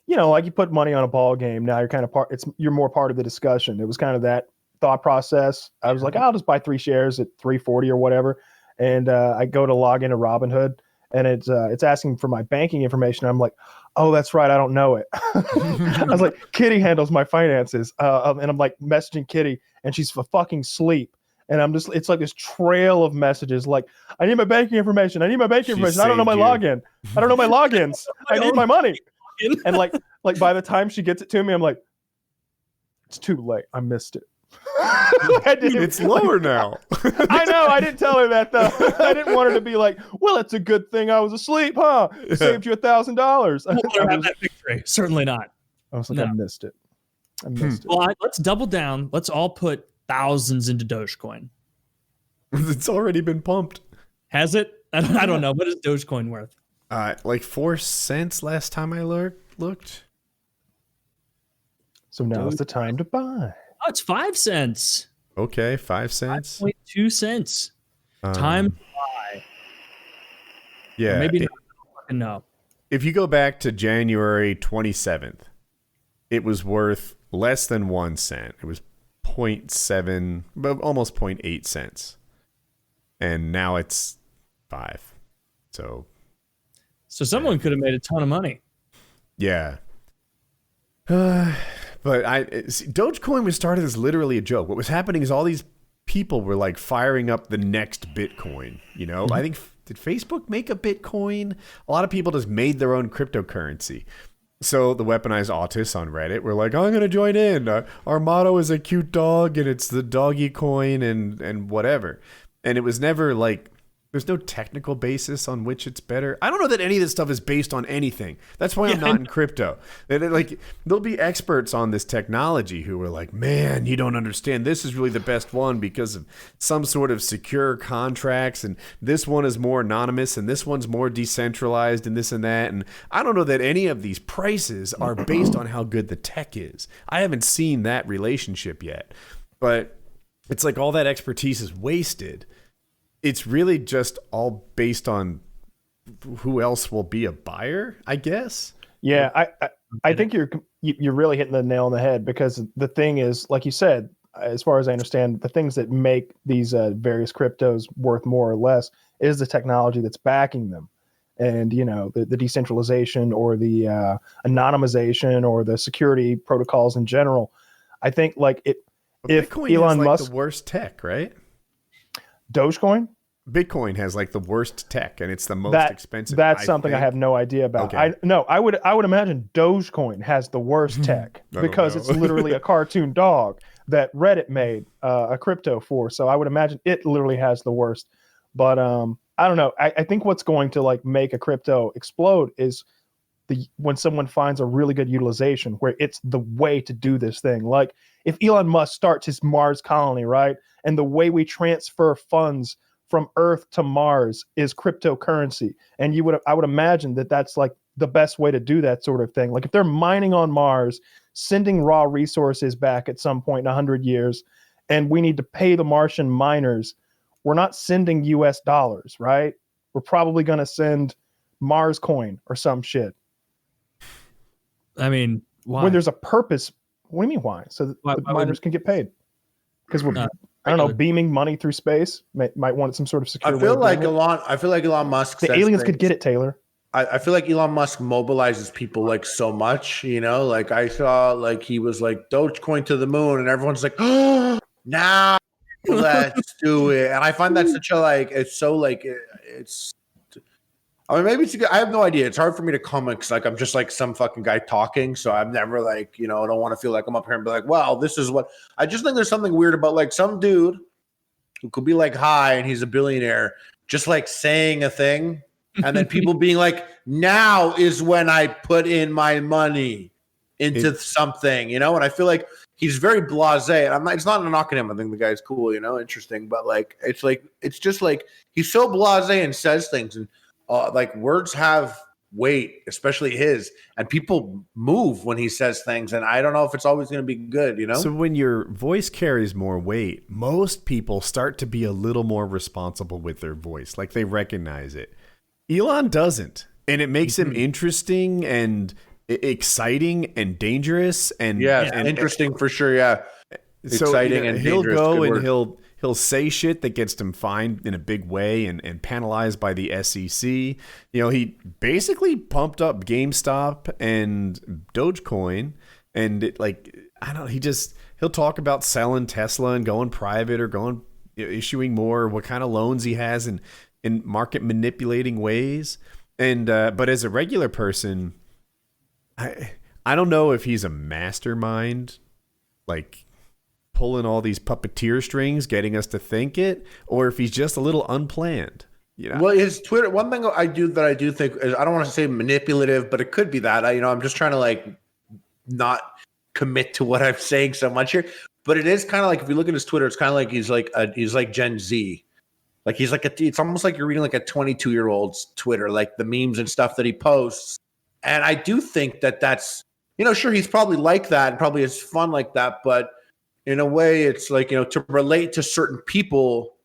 like you put money on a ball game. Now you're kind of you're more part of the discussion. It was kind of that thought process. I was like, I'll just buy 3 shares at $3.40 or whatever. And I go to log into Robinhood, and it's asking for my banking information. I'm like, oh, that's right, I don't know it. I was like, Kitty handles my finances, and I'm like messaging Kitty, and she's fucking asleep. And it's like this trail of messages like, I need my banking information. I don't know my login. I don't know my logins. I need my money. And like by the time she gets it to me, I'm like, it's too late. I missed it. It's lower now. I know. I didn't tell her that though. I didn't want her to be like, well, it's a good thing I was asleep, huh? Saved you $1,000. Certainly not. I was like, I missed it. Well, let's double down. Let's all put thousands into Dogecoin. It's already been pumped. Has it? I don't know. What is Dogecoin worth? Like 4 cents last time I looked. So now is the time to buy. Oh, it's 5 cents. Okay, 5 cents. 5.2 cents. Time to buy. Yeah. Or maybe no. If you go back to January 27th, it was worth less than 1 cent. It was 0.7, but almost 0.8 cents. And now it's 5. So someone could have made a ton of money. Yeah. But Dogecoin was started as literally a joke. What was happening is all these people were like firing up the next Bitcoin. Mm-hmm. I think, did Facebook make a Bitcoin? A lot of people just made their own cryptocurrency. So the weaponized autists on Reddit were like, I'm going to join in. Our motto is a cute dog, and it's the doggy coin and whatever. And it was never like, there's no technical basis on which it's better. I don't know that any of this stuff is based on anything. That's why I'm not in crypto. There'll be experts on this technology who are like, man, you don't understand. This is really the best one because of some sort of secure contracts, and this one is more anonymous, and this one's more decentralized, and this and that. And I don't know that any of these prices are based on how good the tech is. I haven't seen that relationship yet. But it's like all that expertise is wasted. It's really just all based on who else will be a buyer, I guess. Yeah, I think you're really hitting the nail on the head, because the thing is, like you said, as far as I understand, the things that make these various cryptos worth more or less is the technology that's backing them. And, the decentralization or the anonymization or the security protocols in general. I think if Bitcoin Elon has Musk, the worst tech, right? Dogecoin? Bitcoin has like the worst tech, and it's the most expensive. That's something I have no idea about. Okay. I would imagine Dogecoin has the worst tech because it's literally a cartoon dog that Reddit made a crypto for. So I would imagine it literally has the worst. But I don't know. I think what's going to make a crypto explode is when someone finds a really good utilization where it's the way to do this thing. Like if Elon Musk starts his Mars colony, right? And the way we transfer funds from Earth to Mars is cryptocurrency. And I would imagine that that's like the best way to do that sort of thing. Like if they're mining on Mars, sending raw resources back at some point in 100 years, and we need to pay the Martian miners, we're not sending US dollars, right? We're probably going to send Mars coin or some shit. I mean, why? When there's a purpose. What do you mean why? So the miners can get paid. Because we're I don't know, beaming money through space might want some sort of secure. I feel like Elon Musk. The aliens could get it, Taylor. I feel like Elon Musk mobilizes people so much. Like I saw he was like Dogecoin to the moon, and everyone's like, oh, now let's do it. And I find that such a it's so it's. I mean, maybe it's good. I have no idea. It's hard for me to comment because I'm just some fucking guy talking. So I'm never I don't want to feel like I'm up here and be like, well, this is what. I just think there's something weird about some dude who could be high and he's a billionaire, just saying a thing, and then people being like, now is when I put in my money into something, And I feel like he's very blasé. And it's not a knock at him. I think the guy's cool, interesting, but it's just he's so blasé and says things and. Words have weight, especially his, and people move when he says things, and I don't know if it's always going to be good, you know? So when your voice carries more weight, most people start to be a little more responsible with their voice, like they recognize it. Elon doesn't, and it makes him interesting and exciting and dangerous and interesting for sure. Yeah, exciting and he'll dangerous. Go and he'll say shit that gets him fined in a big way and penalized by the SEC. You know, he basically pumped up GameStop and Dogecoin, and he'll talk about selling Tesla and going private or issuing more, what kind of loans he has in market manipulating ways. And but as a regular person, I don't know if he's a mastermind, like pulling all these puppeteer strings, getting us to think it, or if he's just a little unplanned. You know? Well, his Twitter. One thing I do think is, I don't want to say manipulative, but it could be that. I'm just trying to like not commit to what I'm saying so much here. But it is kind of like, if you look at his Twitter, it's kind of like he's like Gen Z. Like it's almost like you're reading like a 22-year-old's Twitter, like the memes and stuff that he posts. And I do think that's, sure, he's probably like that and probably is fun like that, but in a way it's like, to relate to certain people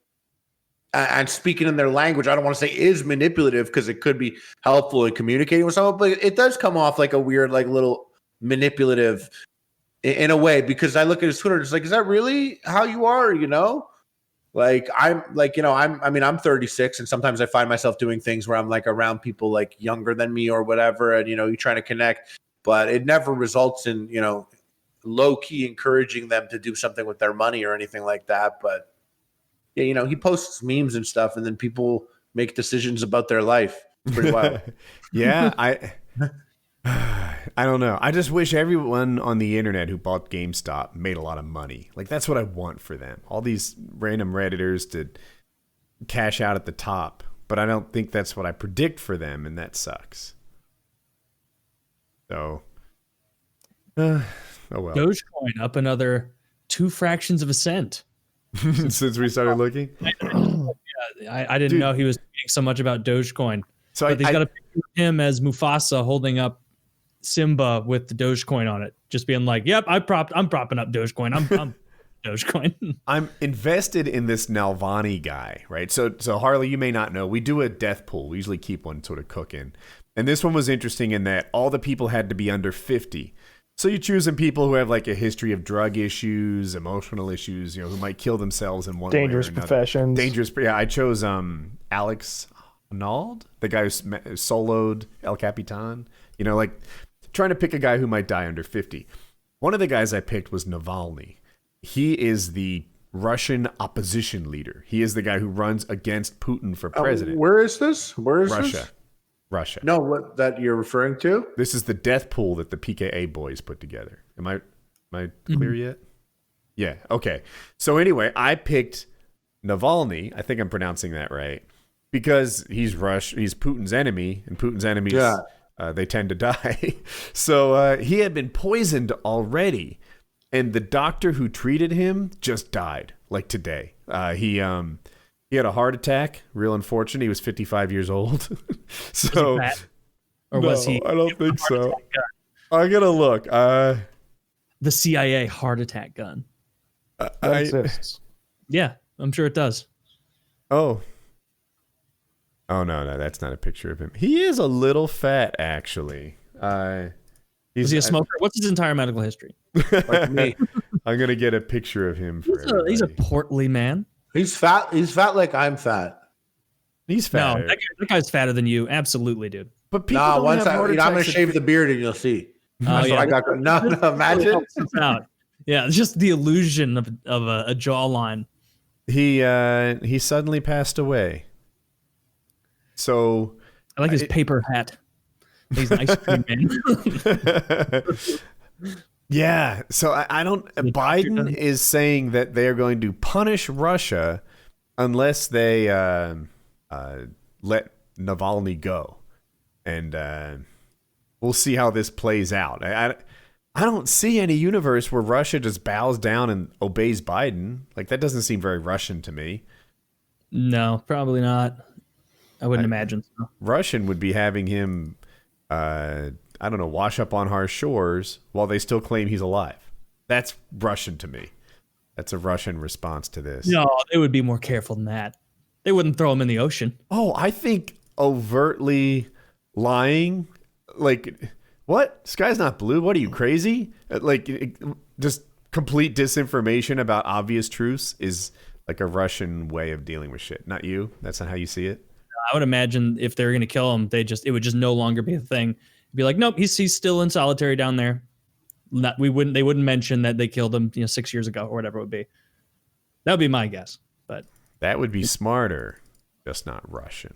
and speaking in their language, I don't want to say is manipulative, because it could be helpful in communicating with someone, but it does come off like a weird, like little manipulative in a way, because I look at his Twitter, it's like, is that really how you are? Like I'm 36, and sometimes I find myself doing things where I'm like around people like younger than me or whatever. And, you're trying to connect, but it never results in, low key encouraging them to do something with their money or anything like that. But yeah, he posts memes and stuff, and then people make decisions about their life. It's pretty wild. Yeah. I don't know. I just wish everyone on the internet who bought GameStop made a lot of money. Like, that's what I want for them. All these random Redditors to cash out at the top. But I don't think that's what I predict for them, and that sucks. So, oh well. Dogecoin up another 2 fractions of a cent. Since we started looking? I didn't know he was speaking so much about Dogecoin. So he's got a picture of him as Mufasa holding up Simba with the Dogecoin on it, just being like, "Yep, I'm propping up Dogecoin. I'm Dogecoin." I'm invested in this Navalny guy, right? So Harley, you may not know, we do a death pool. We usually keep one sort of cooking, and this one was interesting in that all the people had to be under 50. So you're choosing people who have like a history of drug issues, emotional issues, who might kill themselves in one dangerous way or another. professions. Dangerous. Yeah, I chose Alex Navalny, the guy who soloed El Capitan. Like trying to pick a guy who might die under 50. One of the guys I picked was Navalny. He is the Russian opposition leader. He is the guy who runs against Putin for president. Where is this? Where is Russia? Russia. No, what that you're referring to? This is the death pool that the PKA boys put together. Am I clear yet? Yeah. Okay. So anyway, I picked Navalny. I think I'm pronouncing that right, because he's Putin's enemy, and Putin's enemies. Yeah. They tend to die. So he had been poisoned already, and the doctor who treated him just died, like today. He had a heart attack. Real unfortunate. He was 55 years old. So, was he? I don't think so. I gotta look. The CIA heart attack gun. That exists. Yeah, I'm sure it does. Oh, no, that's not a picture of him. He is a little fat, actually. Is he a smoker? What's his entire medical history? Like me. I'm going to get a picture of him for he's a portly man. He's fat. He's fat like I'm fat. He's fat. No, that guy's fatter than you. Absolutely, dude. But people don't have heart attacks. I'm going to shave the beard and you'll see. Oh, yeah. I got. No, imagine. Yeah, it's just the illusion of a jawline. He suddenly passed away. So I like his paper hat. He's an ice cream man. Yeah. So I don't. Biden is saying that they are going to punish Russia unless they let Navalny go, and we'll see how this plays out. I don't see any universe where Russia just bows down and obeys Biden. Like, that doesn't seem very Russian to me. No, probably not. I wouldn't imagine so. Russian would be having him I don't know, wash up on our shores while they still claim he's alive. That's Russian to me. That's a Russian response to this. No, they would be more careful than that. They wouldn't throw him in the ocean. Oh, I think overtly lying, like, what? Sky's not blue? What are you, crazy? Like, just complete disinformation about obvious truths is like a Russian way of dealing with shit. Not you? That's not how you see it? I would imagine if they were going to kill him, it would just no longer be a thing. It'd be like, nope, he's still in solitary down there. They wouldn't mention that they killed him 6 years ago or whatever it would be. That would be my guess. But that would be smarter, just not Russian.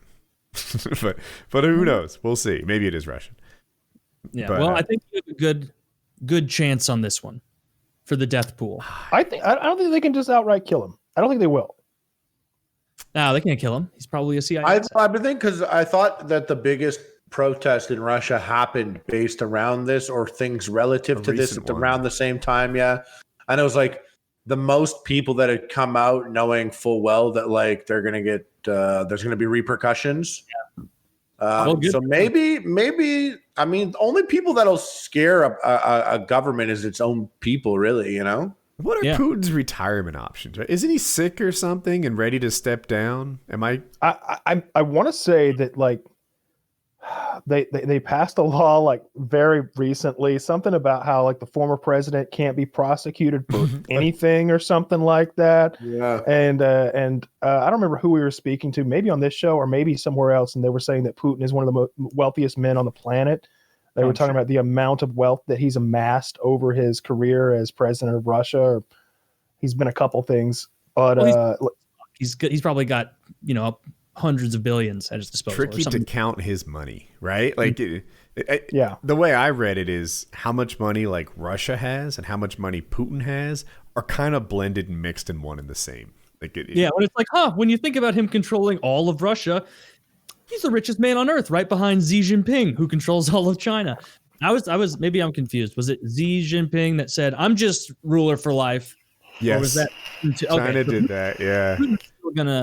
but who knows? We'll see. Maybe it is Russian. Yeah. But, well, I think you have a good chance on this one for the death pool. I don't think they can just outright kill him. I don't think they will. No, they can't kill him. He's probably a CIA. I would think, because I thought that the biggest protest in Russia happened based around this, or things relative to this around the same time. Yeah. And it was like the most people that had come out knowing full well that like they're going to get, there's going to be repercussions. Yeah. So maybe, I mean, the only people that'll scare a government is its own people, really, you know? What are Putin's retirement options? Isn't he sick or something and ready to step down? I want to say that like they passed a law like very recently, something about how like the former president can't be prosecuted for anything or something like that. Yeah. And I don't remember who we were speaking to, maybe on this show or maybe somewhere else, and they were saying that Putin is one of the wealthiest men on the planet. They were talking about the amount of wealth that he's amassed over his career as president of Russia. Or he's been a couple things, but he's probably got hundreds of billions at his disposal. Tricky to count his money, right? Like, the way I read it is how much money like Russia has and how much money Putin has are kind of blended and mixed in one and the same. Like, when it's like, when you think about him controlling all of Russia, he's the richest man on earth, right behind Xi Jinping, who controls all of China. I was maybe I'm confused. Was it Xi Jinping that said, "I'm just ruler for life"? Yes. Or was that China did that? Yeah.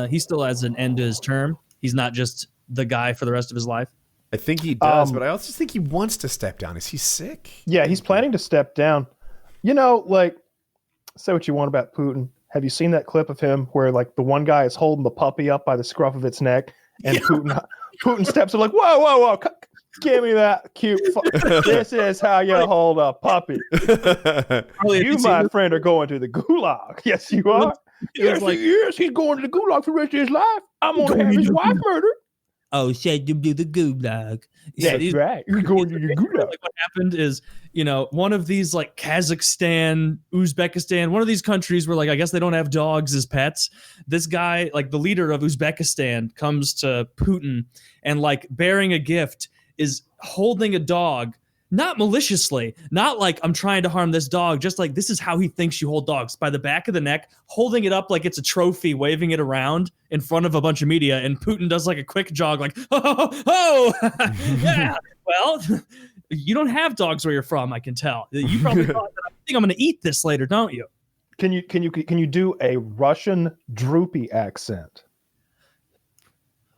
He still has an end to his term. He's not just the guy for the rest of his life. I think he does, but I also think he wants to step down. Is he sick? Yeah, he's planning to step down. Like, say what you want about Putin. Have you seen that clip of him where like the one guy is holding the puppy up by the scruff of its neck, and Putin steps up like, whoa, give me that cute. This is how you hold a puppy. You, my friend, are going to the gulag. Yes, you are. Yes, he's going to the gulag for the rest of his life. I'm going to have his wife murdered. Oh, send him to the gulag. That's right. You're going to the gulag. Like what happened is, one of these like Kazakhstan, Uzbekistan, one of these countries where like I guess they don't have dogs as pets. This guy, like the leader of Uzbekistan, comes to Putin and like bearing a gift is holding a dog, not maliciously, not like I'm trying to harm this dog, just like this is how he thinks you hold dogs, by the back of the neck, holding it up like it's a trophy, waving it around in front of a bunch of media, and Putin does like a quick jog like, yeah, well, you don't have dogs where you're from, I can tell. You probably thought that I think I'm going to eat this later, don't you? Can you do a Russian droopy accent?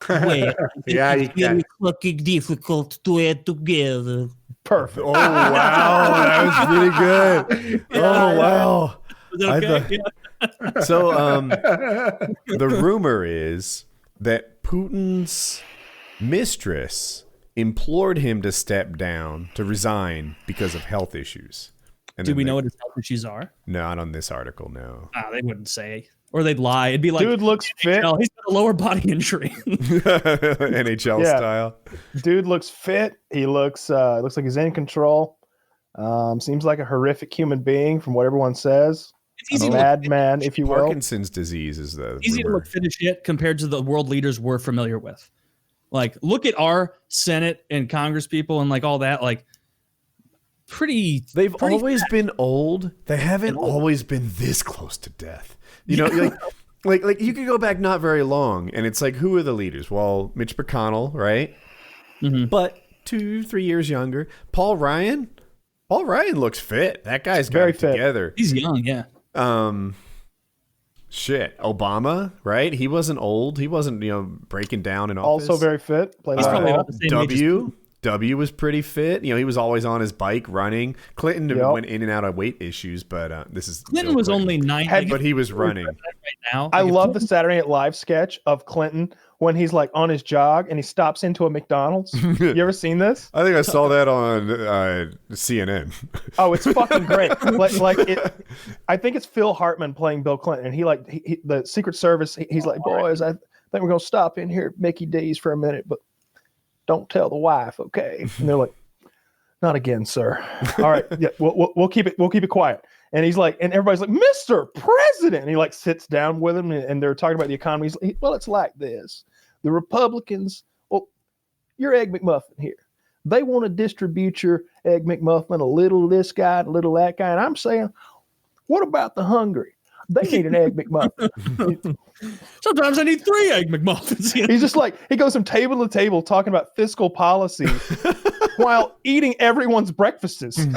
Wait, yeah, you can. Fucking difficult to add together. Perfect. Oh wow, that was really good. Oh wow. Okay? So the rumor is that Putin's mistress implored him to step down, to resign because of health issues. And do we know what his health issues are? No, not on this article, no. They wouldn't say. Or they'd lie. It'd be like, dude looks fit. He's got a lower body injury. NHL style. Dude looks fit. He looks like he's in control. Seems like a horrific human being from what everyone says. It's easy a madman, if you will. Parkinson's disease is the easy rumor. To look fit as shit compared to the world leaders we're familiar with. Like, look at our Senate and Congress people and like all that. Like, They've always been old. They haven't always been this close to death. Like you could go back not very long, and it's like, who are the leaders? Well, Mitch McConnell, right? Mm-hmm. But 2-3 years younger. Paul Ryan looks fit. That guy's got it together. He's young, yeah. Shit. Obama, right? He wasn't old. He wasn't, breaking down in office. Also very fit. He's probably about the same age as W was pretty fit. You know, he was always on his bike running. Clinton went in and out of weight issues, but this is Clinton was only 90, but he was running. Right now, I love the Saturday Night Live sketch of Clinton when he's like on his jog and he stops into a McDonald's. You ever seen this? I think I saw that on CNN. Oh, it's fucking great. I think it's Phil Hartman playing Bill Clinton, and he the Secret Service. He's like, boys, I think we're gonna stop in here at Mickey D's for a minute, but don't tell the wife, okay? And they're like, not again, sir. All right, yeah, we'll keep it quiet. And he's like, and everybody's like, Mr. President. And he like sits down with him, and they're talking about the economy. He's like, well, it's like this: the Republicans, well, your Egg McMuffin here, they want to distribute your Egg McMuffin a little this guy, a little that guy. And I'm saying, what about the hungry? They need an Egg McMuffin. Sometimes I need 3 Egg McMuffins. He's just like, he goes from table to table talking about fiscal policy while eating everyone's breakfasts. And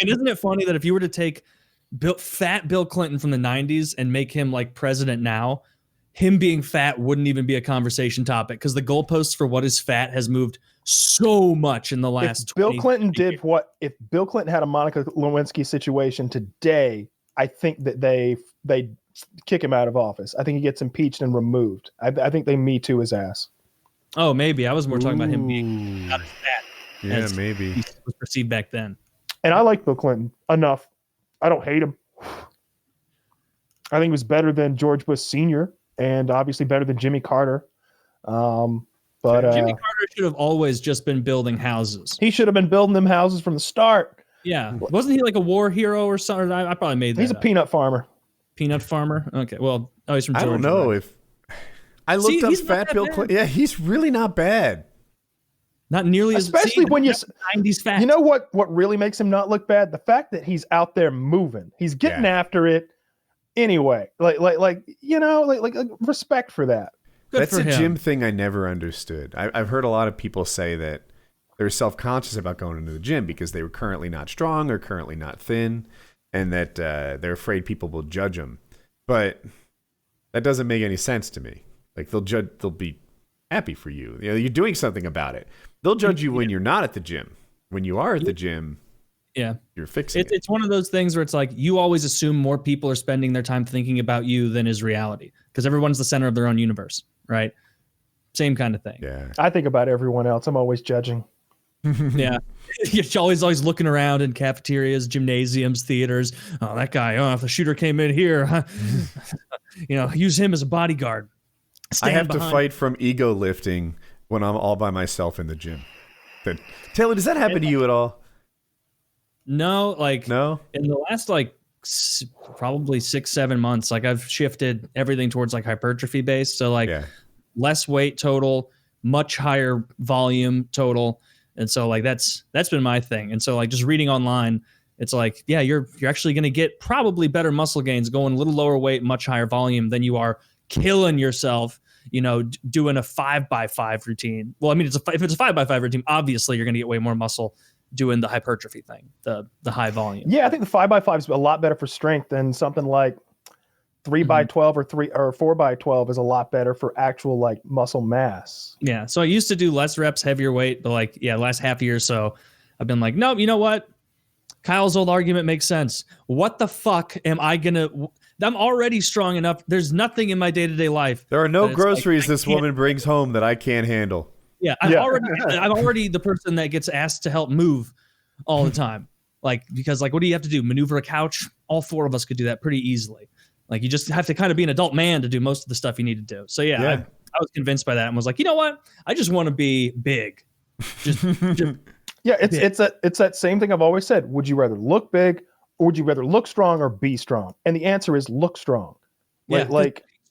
isn't it funny that if you were to take fat Bill Clinton from the 90s and make him like president now, him being fat wouldn't even be a conversation topic because the goalposts for what is fat has moved so much in the last 20 Bill Clinton did what, if Bill Clinton had a Monica Lewinsky situation today, I think that they kick him out of office. I think he gets impeached and removed. I think they Me Too his ass. Oh, maybe. I was more talking about him being not as fat. Yeah, maybe. He was perceived back then. And I like Bill Clinton enough. I don't hate him. I think he was better than George Bush Sr. and obviously better than Jimmy Carter. But Jimmy Carter should have always just been building houses. He should have been building them houses from the start. Yeah. Wasn't he like a war hero or something? I probably made that. He's a peanut farmer. Peanut farmer? Okay. Well, he's from Georgia. I don't know if I looked up Fat Bill Clinton. Yeah, he's really not bad. Not nearly as especially when you 90s fat. You know what really makes him not look bad? The fact that he's out there moving. He's getting after it anyway. Like respect for that. Good That's for a him. gym thing I never understood. I've heard a lot of people say that they're self-conscious about going into the gym because they were currently not strong or currently not thin, and that they're afraid people will judge them. But that doesn't make any sense to me. Like they'll be happy for you. You know, you're doing something about it. They'll judge you when you're not at the gym. When you are at the gym, you're fixing it. It's one of those things where it's like you always assume more people are spending their time thinking about you than is reality because everyone's the center of their own universe, right? Same kind of thing. Yeah. I think about everyone else. I'm always judging. Yeah. You're always looking around in cafeterias, gymnasiums, theaters. Oh, that guy. Oh, if the shooter came in here, use him as a bodyguard. I have to fight from ego lifting when I'm all by myself in the gym. Taylor, does that happen to you at all? No, no. In the last probably 6-7 months, I've shifted everything towards hypertrophy based. So less weight total, much higher volume total. And so that's been my thing. And so just reading online, it's you're actually going to get probably better muscle gains going a little lower weight, much higher volume than you are killing yourself, doing a 5x5 routine. Well, I mean, if it's a 5x5 routine, obviously you're going to get way more muscle doing the hypertrophy thing, the high volume. Yeah, I think the 5x5 is a lot better for strength than something like 3x12 or 4x12 is a lot better for actual muscle mass. Yeah. So I used to do less reps, heavier weight, but last half year or so, I've been nope, you know what? Kyle's old argument makes sense. What the fuck am I I'm already strong enough. There's nothing in my day-to-day life. There are no groceries this woman brings home that I can't handle. Yeah. I'm already the person that gets asked to help move all the time. Because what do you have to do? Maneuver a couch? All 4 of us could do that pretty easily. You just have to kind of be an adult man to do most of the stuff you need to do. So I was convinced by that and was you know what? I just want to be big. Just yeah, it's that same thing I've always said. Would you rather look big or would you rather look strong or be strong? And the answer is look strong.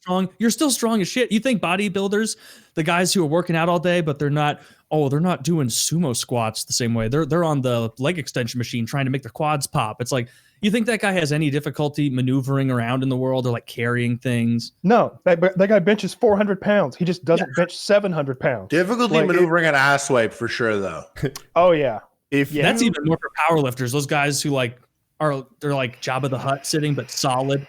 Strong. You're still strong as shit. You think bodybuilders, the guys who are working out all day, but they're not doing sumo squats the same way. They're on the leg extension machine trying to make their quads pop. It's you think that guy has any difficulty maneuvering around in the world or carrying things? No, that guy benches 400 pounds. He just doesn't bench 700 pounds. Difficulty maneuvering an ass wipe for sure, though. Oh yeah. That's even more for power lifters. Those guys who they're Jabba the Hutt sitting, but solid.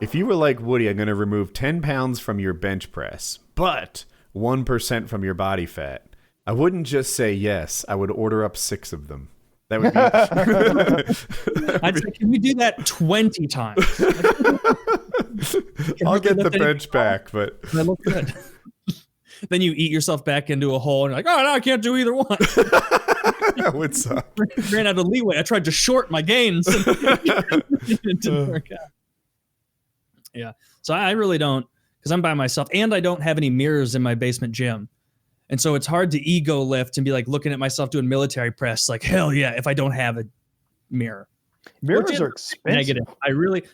If you were like Woody, I'm going to remove 10 pounds from your bench press, but 1% from your body fat. I wouldn't just say yes. I would order up 6 of them. That would be. I'd say, can we do that 20 times? I'll get the bench back, but I look good. Then you eat yourself back into a hole, and you're like, oh no, I can't do either one. That would suck. Ran out of leeway. I tried to short my gains. It didn't work out. Yeah, so I really don't, because I'm by myself, and I don't have any mirrors in my basement gym. And so it's hard to ego lift and be like looking at myself doing military press, like, hell yeah, if I don't have a mirror. Mirrors are expensive. Negative.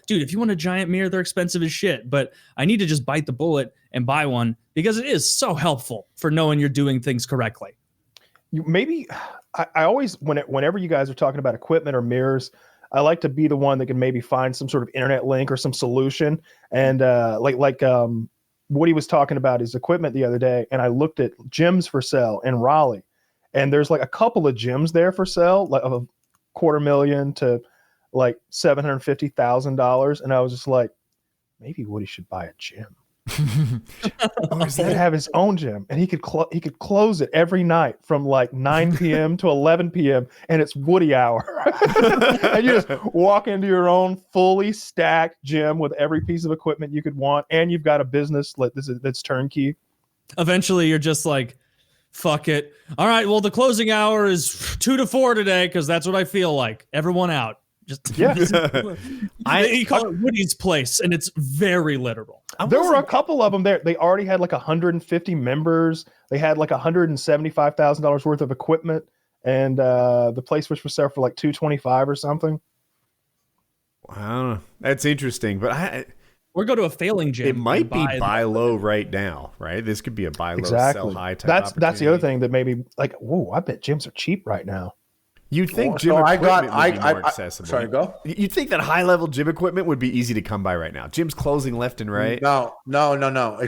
Dude, if you want a giant mirror, they're expensive as shit. But I need to just bite the bullet and buy one because it is so helpful for knowing you're doing things correctly. I always, whenever you guys are talking about equipment or mirrors, I like to be the one that can maybe find some sort of internet link or some solution. And Woody was talking about his equipment the other day, and I looked at gyms for sale in Raleigh, and there's like a couple of gyms there for sale, like of $250,000 to like $750,000, and I was just like, maybe Woody should buy a gym. He could have his own gym, and he could close it every night from like 9 p.m. to 11 p.m. and it's Woody hour. And you just walk into your own fully stacked gym with every piece of equipment you could want, and you've got a business that's turnkey. Eventually, you're just like, fuck it. All right, well, the closing hour is 2 to 4 today because that's what I feel like. Everyone out. Just yeah. You call it Woody's place, and it's very literal. There were a couple of them there. They already had like 150 members. They had like $175,000 worth of equipment, and the place was for sale for like $225 or something. Wow, that's interesting. But or go to a failing gym. It might be buy low right now, right? This could be a buy low, sell high type. That's the other thing that maybe like, whoa, I bet gyms are cheap right now. You'd think gym equipment would be more accessible. Sorry, go. You'd think that high-level gym equipment would be easy to come by right now. Gyms closing left and right. No.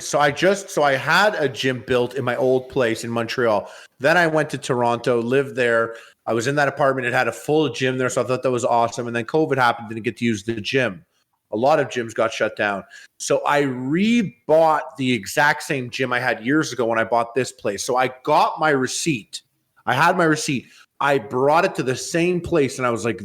So I had a gym built in my old place in Montreal. Then I went to Toronto, lived there. I was in that apartment. It had a full gym there, so I thought that was awesome. And then COVID happened, didn't get to use the gym. A lot of gyms got shut down. So I rebought the exact same gym I had years ago when I bought this place. So I got my receipt. I had my receipt. I brought it to the same place, and I was like,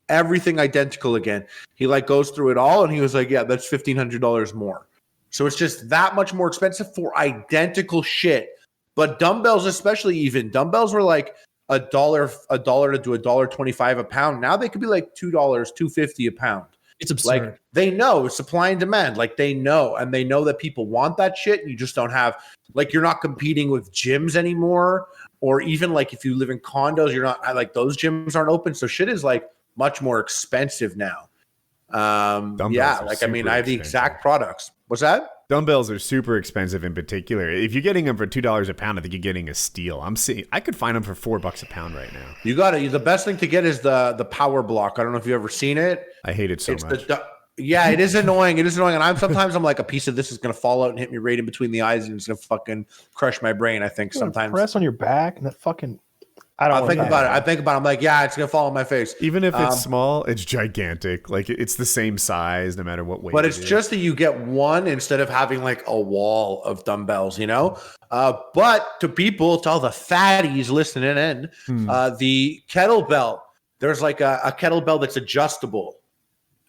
everything identical again. He like goes through it all, and he was like, yeah, that's $1,500 more. So it's just that much more expensive for identical shit. But dumbbells, especially even, dumbbells were like $1 to do $1.25 a pound. Now they could be like $2, $2.50 a pound. It's absurd. Like they know supply and demand. Like they know, and they know that people want that shit. And you just don't have, like, you're not competing with gyms anymore. Or even like if you live in condos, you're not like those gyms aren't open. So shit is like much more expensive now. Yeah, like I mean, I have the exact products. What's that? Dumbbells are super expensive in particular. If you're getting them for $2 a pound, I think you're getting a steal. I could find them for $4 a pound right now. You got it. The best thing to get is the power block. I don't know if you've ever seen it. I hate it so much. Yeah, it is annoying. It is annoying. And I'm like, a piece of this is going to fall out and hit me right in between the eyes and it's going to fucking crush my brain, I think sometimes. Press on your back and that fucking... I think about it. I'm like, yeah, it's going to fall on my face. Even if it's small, it's gigantic. Like it's the same size no matter what weight. But it's just that you get one instead of having like a wall of dumbbells, you know? But to all the fatties listening in, the kettlebell, there's like a kettlebell that's adjustable.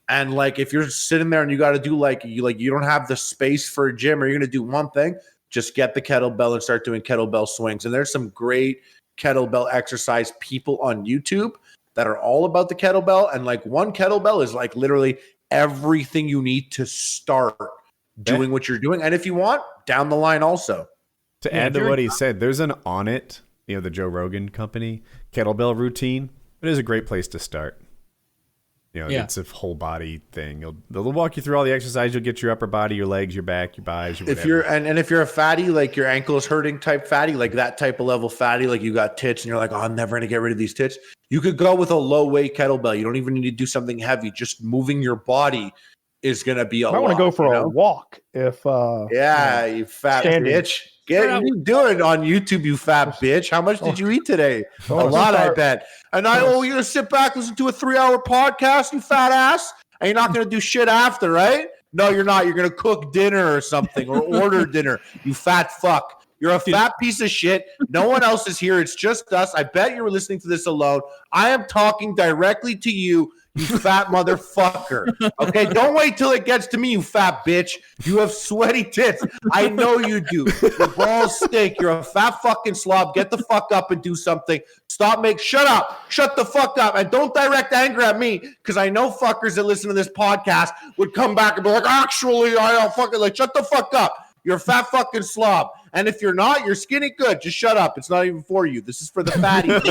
And like if you're sitting there and you got to do you don't have the space for a gym or you're going to do one thing, just get the kettlebell and start doing kettlebell swings. And there's some great kettlebell exercise people on YouTube that are all about the kettlebell. And like one kettlebell is like literally everything you need to start doing what you're doing. And if you want, down the line also. To add to what he said, there's an On It, the Joe Rogan company, kettlebell routine. It is a great place to start. It's a whole body thing. They'll walk you through all the exercise. You'll get your upper body, your legs, your back, your thighs, your whatever. If you're a fatty, like your ankle is hurting type fatty, like that type of level fatty, like you got tits and you're like, oh, I'm never going to get rid of these tits. You could go with a low weight kettlebell. You don't even need to do something heavy. Just moving your body is going to be a lot. I want to go for a walk if you fat bitch. What are you doing on YouTube, you fat bitch? How much did you eat today? A lot, I bet. And you're going to sit back, listen to a 3-hour podcast, you fat ass, and you're not going to do shit after, right? No, you're not. You're going to cook dinner or something or order dinner, you fat fuck. You're a fat piece of shit. No one else is here. It's just us. I bet you were listening to this alone. I am talking directly to you, you fat motherfucker. Okay, don't wait till it gets to me, you fat bitch. You have sweaty tits. I know you do. Your balls stink. You're a fat fucking slob. Get the fuck up and do something. Shut up. Shut the fuck up. And don't direct anger at me, because I know fuckers that listen to this podcast would come back and be like, actually, I don't fucking, like, shut the fuck up. You're a fat fucking slob. And if you're not, you're skinny good. Just shut up. It's not even for you. This is for the fatties.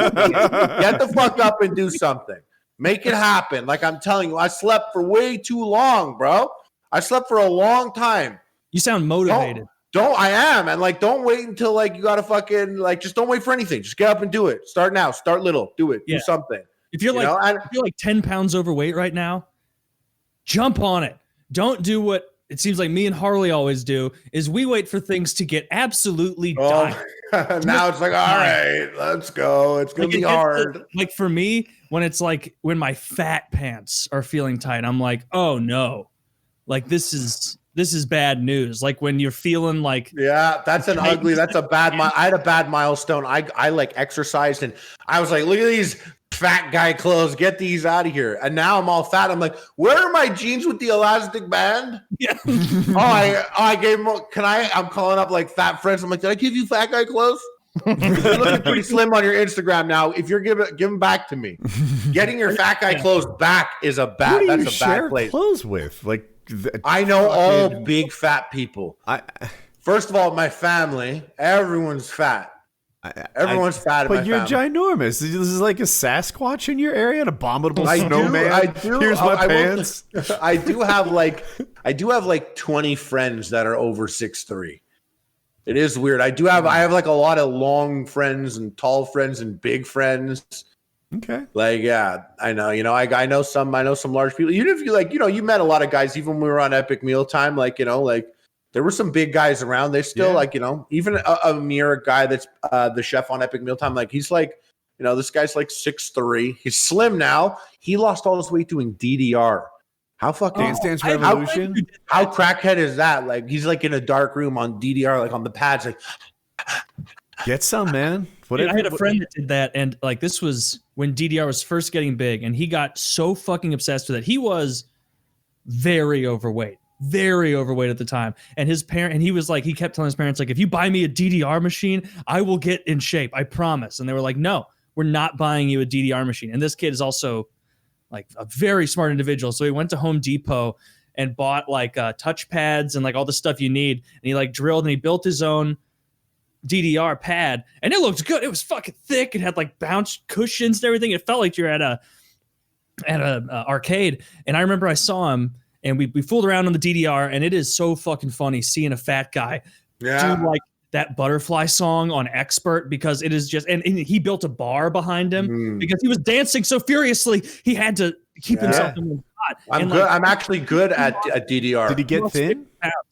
Get the fuck up and do something. Make it happen. Like I'm telling you, I slept for way too long, bro. I slept for a long time. You sound motivated. I am. And like, don't wait until like you got to fucking like, just don't wait for anything. Just get up and do it. Start now. Start little. Do it. Yeah. Do something. If you're if you're like 10 pounds overweight right now, jump on it. Don't do what it seems like me and Harley always do, is we wait for things to get absolutely done. Now it's like, all right, let's go. It's going to be hard. Like for me, when it's like when my fat pants are feeling tight, I'm like, oh no, like this is bad news. Like when you're feeling like, yeah, that's a bad. I had a bad milestone. I like exercised and I was like, look at these fat guy clothes, get these out of here. And now I'm all fat. I'm like, where are my jeans with the elastic band? Yeah. I gave them. I'm calling up like fat friends. I'm like, did I give you fat guy clothes? You're looking pretty slim on your Instagram now. If you're give them back to me. Getting your fat guy clothes back is a bad. That's a bad place. Clothes with like I know all big fat people. First of all, my family, everyone's fat. Everyone's fat. But you're ginormous. This is like a Sasquatch in your area, an abominable snowman. I do. Here's my pants. I do have like 20 friends that are over 6'3". It is weird. I have like a lot of long friends and tall friends and big friends. Okay. Like, yeah, I know. You know, I know some large people. Even if you like, you know, you met a lot of guys. Even when we were on Epic Mealtime, like, you know, like. There were some big guys around. They still like, you know, even Amir, a guy that's the chef on Epic Mealtime, like he's like, you know, this guy's like 6'3". He's slim now. He lost all his weight doing DDR. How fucking Dance Dance Revolution? How crackhead is that? Like he's like in a dark room on DDR, like on the pads, like get some, man. I had a friend that did that, and like this was when DDR was first getting big, and he got so fucking obsessed with it. He was very overweight at the time, and he was like, he kept telling his parents, like, if you buy me a DDR machine, I will get in shape, I promise. And they were like, no, we're not buying you a DDR machine. And this kid is also like a very smart individual, so he went to Home Depot and bought like touch pads and like all the stuff you need, and he like drilled and he built his own DDR pad, and it looked good. It was fucking thick. It had like bounce cushions and everything. It felt like you're at a arcade. And I remember I saw him, and we fooled around on the DDR, and it is so fucking funny seeing a fat guy do like that butterfly song on Expert, because it is just, and he built a bar behind him because he was dancing so furiously he had to keep himself in the spot. I'm good. I'm actually good at DDR. Did he get thin?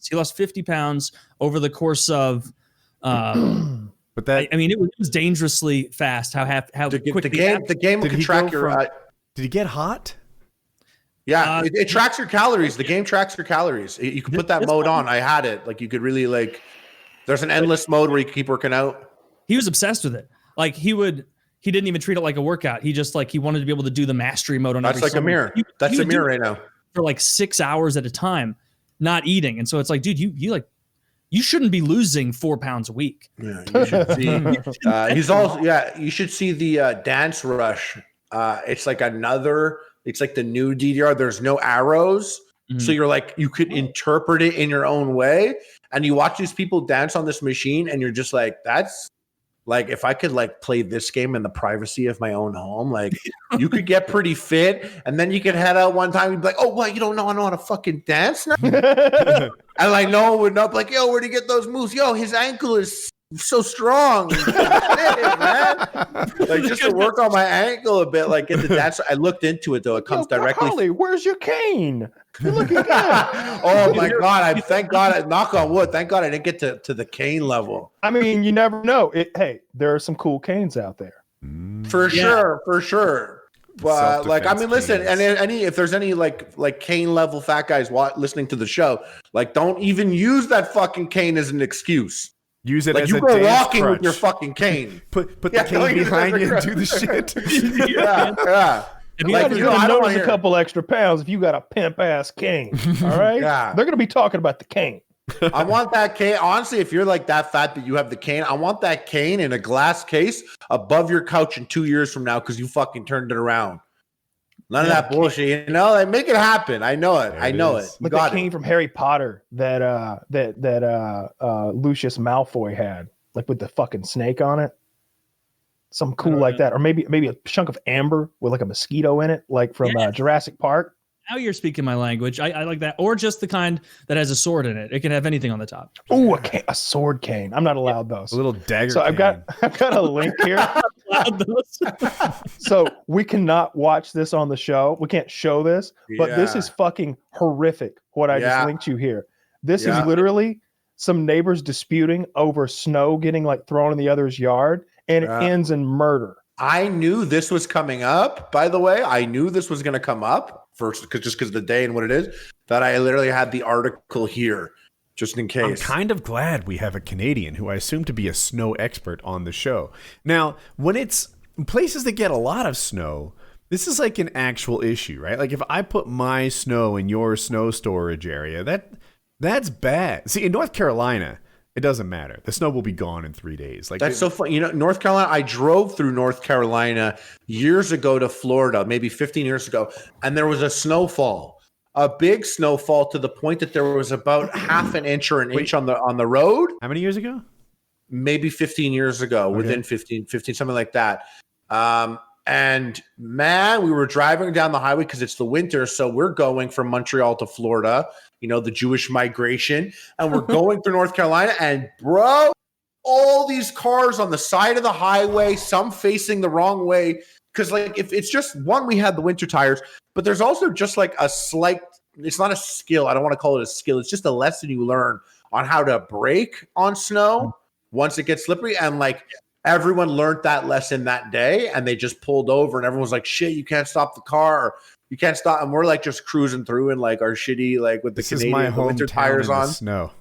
He lost 50 pounds over the course of. But that, I mean, it was dangerously fast. How quick the game can track your. Did he get hot? Yeah, it tracks your calories. The game tracks your calories. You can put that mode on. I had it. Like you could really like. There's an endless mode where you can keep working out. He was obsessed with it. Like he didn't even treat it like a workout. He just like he wanted to be able to do the mastery mode on. That's like a mirror. That's a mirror right now. For like 6 hours at a time, not eating, and so it's like, dude, you shouldn't be losing 4 pounds a week. Yeah, you should see. He's also you should see the Dance Rush. It's like it's like the new DDR. There's no arrows. So you're like, you could interpret it in your own way. And you watch these people dance on this machine and you're just like, that's like, if I could like play this game in the privacy of my own home, like you could get pretty fit. And then you could head out one time and be like, oh, well, you don't know I know how to fucking dance now? And like, no one would know. Like, yo, where'd he get those moves? Yo, his ankle is so strong. Man. Like just to work on my ankle a bit, like get the dance. I looked into it though. It comes directly. Holly, where's your cane? You're looking good. Oh my god! Thank God. Knock on wood. Thank God I didn't get to the cane level. I mean, you never know. Hey, there are some cool canes out there. For sure. But like, I mean, listen, and if there's any like cane level fat guys listening to the show, like, don't even use that fucking cane as an excuse. Use it like as you a go dance walking crutch. with your fucking cane. Put the cane behind you and do the shit. yeah. Like, you're going to notice a couple extra pounds if you got a pimp-ass cane, all right? Yeah. They're going to be talking about the cane. I want that cane. Honestly, if you're like that fat that you have the cane, I want that cane in a glass case above your couch in 2 years from now because you fucking turned it around. None of that bullshit, you know? Like, make it happen. I know it. I know it. Like that cane from Harry Potter that Lucius Malfoy had, like with the fucking snake on it. Something cool like that. Or maybe a chunk of amber with like a mosquito in it, like from Jurassic Park. Now you're speaking my language. I like that. Or just the kind that has a sword in it. It can have anything on the top. Oh, a sword cane. I'm not allowed those. A little dagger. So cane. I've got a link here. So we cannot watch this on the show. We can't show this, but this is fucking horrific. What I just linked you here. This is literally some neighbors disputing over snow getting like thrown in the other's yard, and it ends in murder. I knew this was coming up, by the way. I knew this was going to come up first because of the day and what it is, that I literally had the article here just in case. I'm kind of glad we have a Canadian who I assume to be a snow expert on the show. Now, when it's places that get a lot of snow, this is like an actual issue, right? Like if I put my snow in your snow storage area, that's bad. See, in North Carolina, it doesn't matter. The snow will be gone in 3 days. Like that's so funny. You know, North Carolina, I drove through North Carolina years ago to Florida, maybe 15 years ago, and there was a snowfall, a big snowfall to the point that there was about half an inch or an inch on the road. How many years ago? Maybe 15 years ago, within 15, something like that. And man, we were driving down the highway because it's the winter. So we're going from Montreal to Florida, you know, the Jewish migration. And we're going through North Carolina. And bro, all these cars on the side of the highway, some facing the wrong way. Because like if it's just one, we had the winter tires, but there's also just like a slight, it's not a skill. I don't want to call it a skill. It's just a lesson you learn on how to brake on snow once it gets slippery. And like, everyone learned that lesson that day, and they just pulled over, and everyone was like, "Shit, you can't stop the car, or you can't stop." And we're like just cruising through in like our shitty like with the Canadian winter tires on. Snow.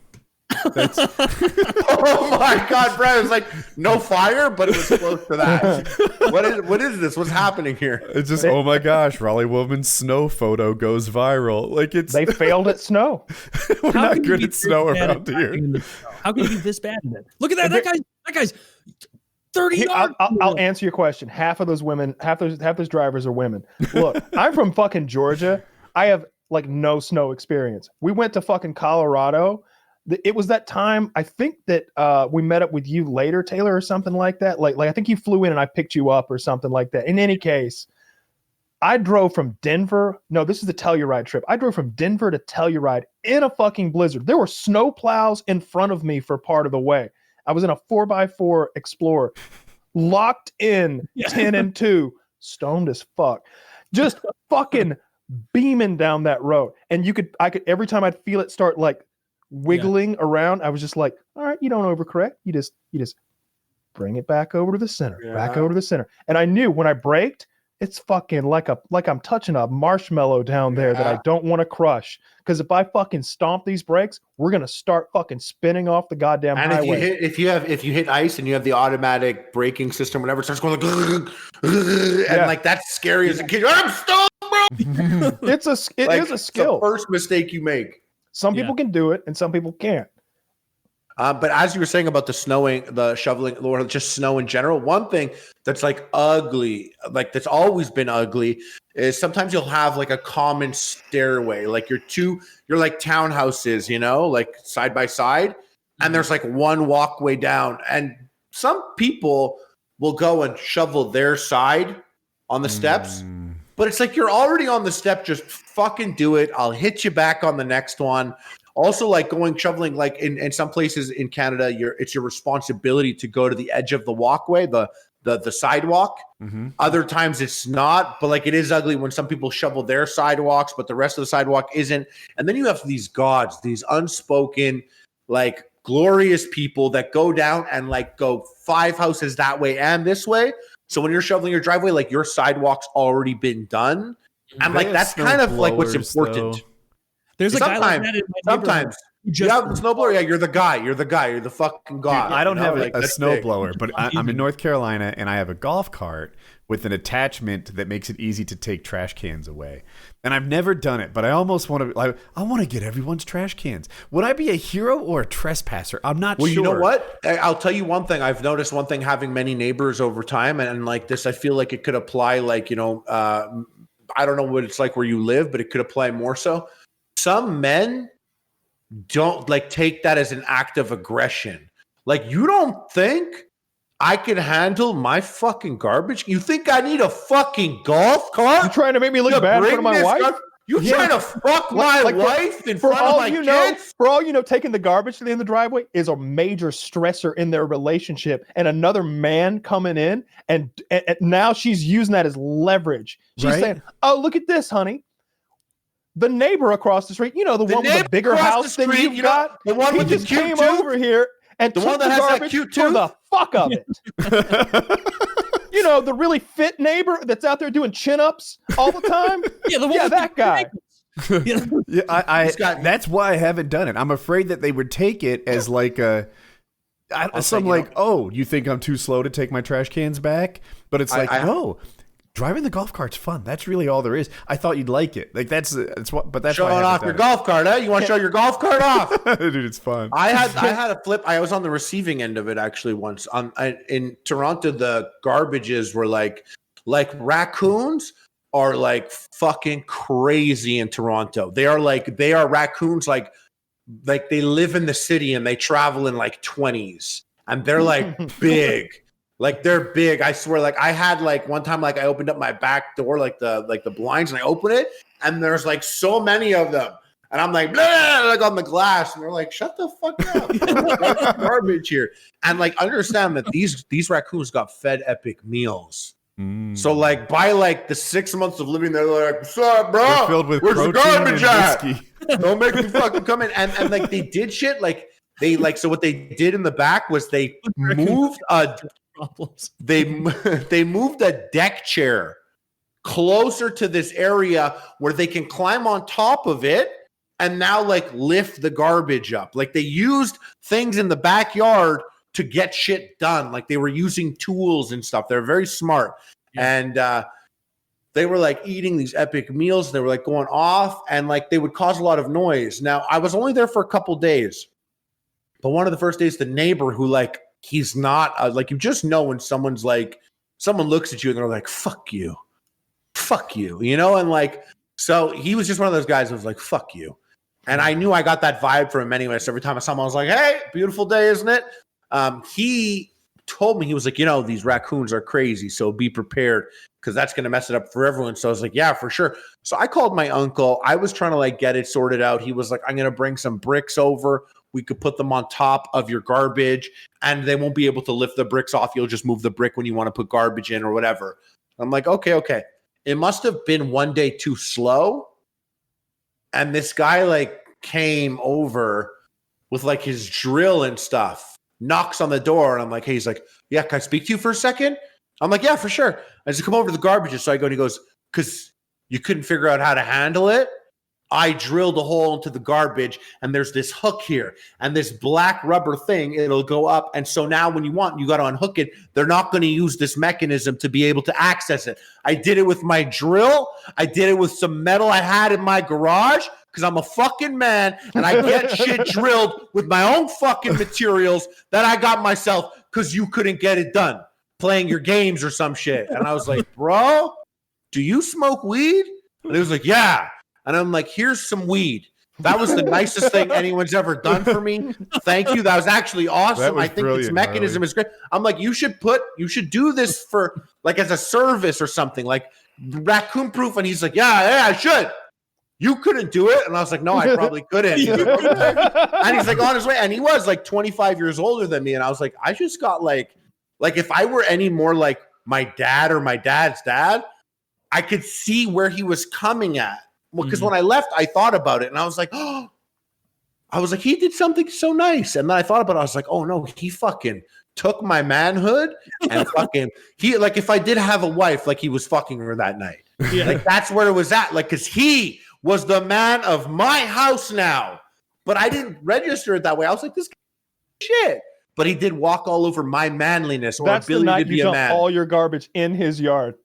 Oh my god, Brad! It's like no fire, but it was close to that. What is this? What's happening here? It's just oh my gosh, Raleigh woman's snow photo goes viral. Like they failed at snow. We're not good at snow around here. How can you be this bad in it? Look at that! That guy's 30 yards. I'll answer your question. Half of those women, half those drivers are women. Look, I'm from fucking Georgia. I have like no snow experience. We went to fucking Colorado. It was that time. I think that we met up with you later, Taylor, or something like that. Like I think you flew in and I picked you up or something like that. In any case, I drove from Denver. No, this is the Telluride trip. I drove from Denver to Telluride in a fucking blizzard. There were snow plows in front of me for part of the way. I was in a 4x4 Explorer, locked in 10 and 2, stoned as fuck, just fucking beaming down that road. And I could every time I'd feel it start like wiggling around, I was just like, all right, you don't overcorrect. You just bring it back over to the center, back over to the center. And I knew when I braked, it's fucking like I'm touching a marshmallow down there that I don't want to crush. Because if I fucking stomp these brakes, we're gonna start fucking spinning off the goddamn highway. And if you hit ice and you have the automatic braking system, whenever it starts going like, and like that's scary as a kid. I'm stoned, bro. It is a skill. It's the first mistake you make. Some people can do it, and some people can't. But as you were saying about the snowing, the shoveling, or just snow in general, one thing that's like ugly, like that's always been ugly, is sometimes you'll have like a common stairway, like you're like townhouses, you know, like side by side, and there's like one walkway down, and some people will go and shovel their side on the steps, but it's like you're already on the step, just fucking do it. I'll hit you back on the next one. Also, like going shoveling, like in some places in Canada, it's your responsibility to go to the edge of the walkway, the sidewalk. Mm-hmm. Other times it's not, but like it is ugly when some people shovel their sidewalks, but the rest of the sidewalk isn't. And then you have these gods, these unspoken, like glorious people that go down and like go 5 houses that way and this way. So when you're shoveling your driveway, like your sidewalk's already been done, and like that's kind of like what's important. There's a guy like that in my neighborhood. You have the snowblower? Yeah, you're the guy. You're the fucking guy. Dude, I don't have a snowblower, but I'm in North Carolina and I have a golf cart with an attachment that makes it easy to take trash cans away. And I've never done it, but I almost want to. I want to get everyone's trash cans. Would I be a hero or a trespasser? I'm not sure. Well, you know what? I'll tell you one thing. I've noticed one thing having many neighbors over time, and like this, I feel like it could apply. Like, I don't know what it's like where you live, but it could apply more so. Some men don't like take that as an act of aggression. Like, you don't think I can handle my fucking garbage? You think I need a fucking golf cart? You trying to make me look bad in front of my wife? You trying to fuck my wife in front of my kids? For all you know, taking the garbage to the end of the driveway is a major stressor in their relationship. And another man coming in and now she's using that as leverage. She's saying, "Oh, look at this, honey. The neighbor across the street, the one with the bigger house than you've got, the one with the cute came over here and the took one that the has garbage that cute for the fuck of it." The really fit neighbor that's out there doing chin-ups all the time. That guy. That's why I haven't done it. I'm afraid that they would take it as like oh, you think I'm too slow to take my trash cans back? But it's no. Driving the golf cart's fun. That's really all there is. I thought you'd like it. Like that's showing off your golf cart, huh? You want to show your golf cart off? Dude, it's fun. I had a flip. I was on the receiving end of it actually once. In Toronto, the garbages were like raccoons are like fucking crazy in Toronto. They are raccoons like they live in the city and they travel in like 20s and they're like big. Like they're big. I swear. Like I had like one time, like I opened up my back door, like the blinds, and I open it, and there's like so many of them, and I'm like, blah, like on the glass, and they're like, shut the fuck up, there's garbage here. And like understand that these raccoons got fed epic meals. So like by like the 6 months of living there, they're like, what's up, bro? They're filled with where's the garbage at? Whiskey. Don't make me fucking come in. And like they did shit like so what they did in the back was they moved they moved a deck chair closer to this area where they can climb on top of it and now like lift the garbage up. Like they used things in the backyard to get shit done. Like they were using tools and stuff. They're very smart. And they were like eating these epic meals. They were like going off and like they would cause a lot of noise. Now I was only there for a couple days, but one of the first days, the neighbor who like, he's not like, you just know when someone looks at you and they're like, fuck you, and like, so he was just one of those guys who was like, fuck you. And I knew I got that vibe from him anyway. So every time I saw him, I was like, hey, beautiful day, isn't it? He told me, he was like, these raccoons are crazy, so be prepared because that's going to mess it up for everyone. So I was like, yeah, for sure. So I called my uncle. I was trying to like get it sorted out. He was like, I'm going to bring some bricks over. We could put them on top of your garbage and they won't be able to lift the bricks off. You'll just move the brick when you want to put garbage in or whatever. I'm like, okay. It must have been one day too slow. And this guy like came over with like his drill and stuff, knocks on the door. And I'm like, hey, he's like, yeah, can I speak to you for a second? I'm like, yeah, for sure. I just come over to the garbage. So I go and he goes, because you couldn't figure out how to handle it. I drilled a hole into the garbage and there's this hook here and this black rubber thing, it'll go up. And so now when you got to unhook it, they're not going to use this mechanism to be able to access it. I did it with my drill. I did it with some metal I had in my garage because I'm a fucking man and I get shit drilled with my own fucking materials that I got myself because you couldn't get it done playing your games or some shit. And I was like, bro, do you smoke weed? And he was like, yeah. And I'm like, here's some weed. That was the nicest thing anyone's ever done for me. Thank you. That was actually awesome. I think this mechanism is great. I'm like, you should do this for like as a service or something like raccoon proof. And he's like, yeah, I should. You couldn't do it. And I was like, no, I probably couldn't. And he's like on his way. And he was like 25 years older than me. And I was like, I just got like if I were any more like my dad or my dad's dad, I could see where he was coming at. Well, because when I left, I thought about it and I was like, he did something so nice. And then I thought about it. I was like, oh no, he fucking took my manhood and fucking, if I did have a wife, like he was fucking her that night. Yeah. Like that's where it was at. Like, cause he was the man of my house now. but I didn't register it that way. I was like, this shit. But he did walk all over my manliness or That's ability the night to be you a dump man. all your garbage in his yard.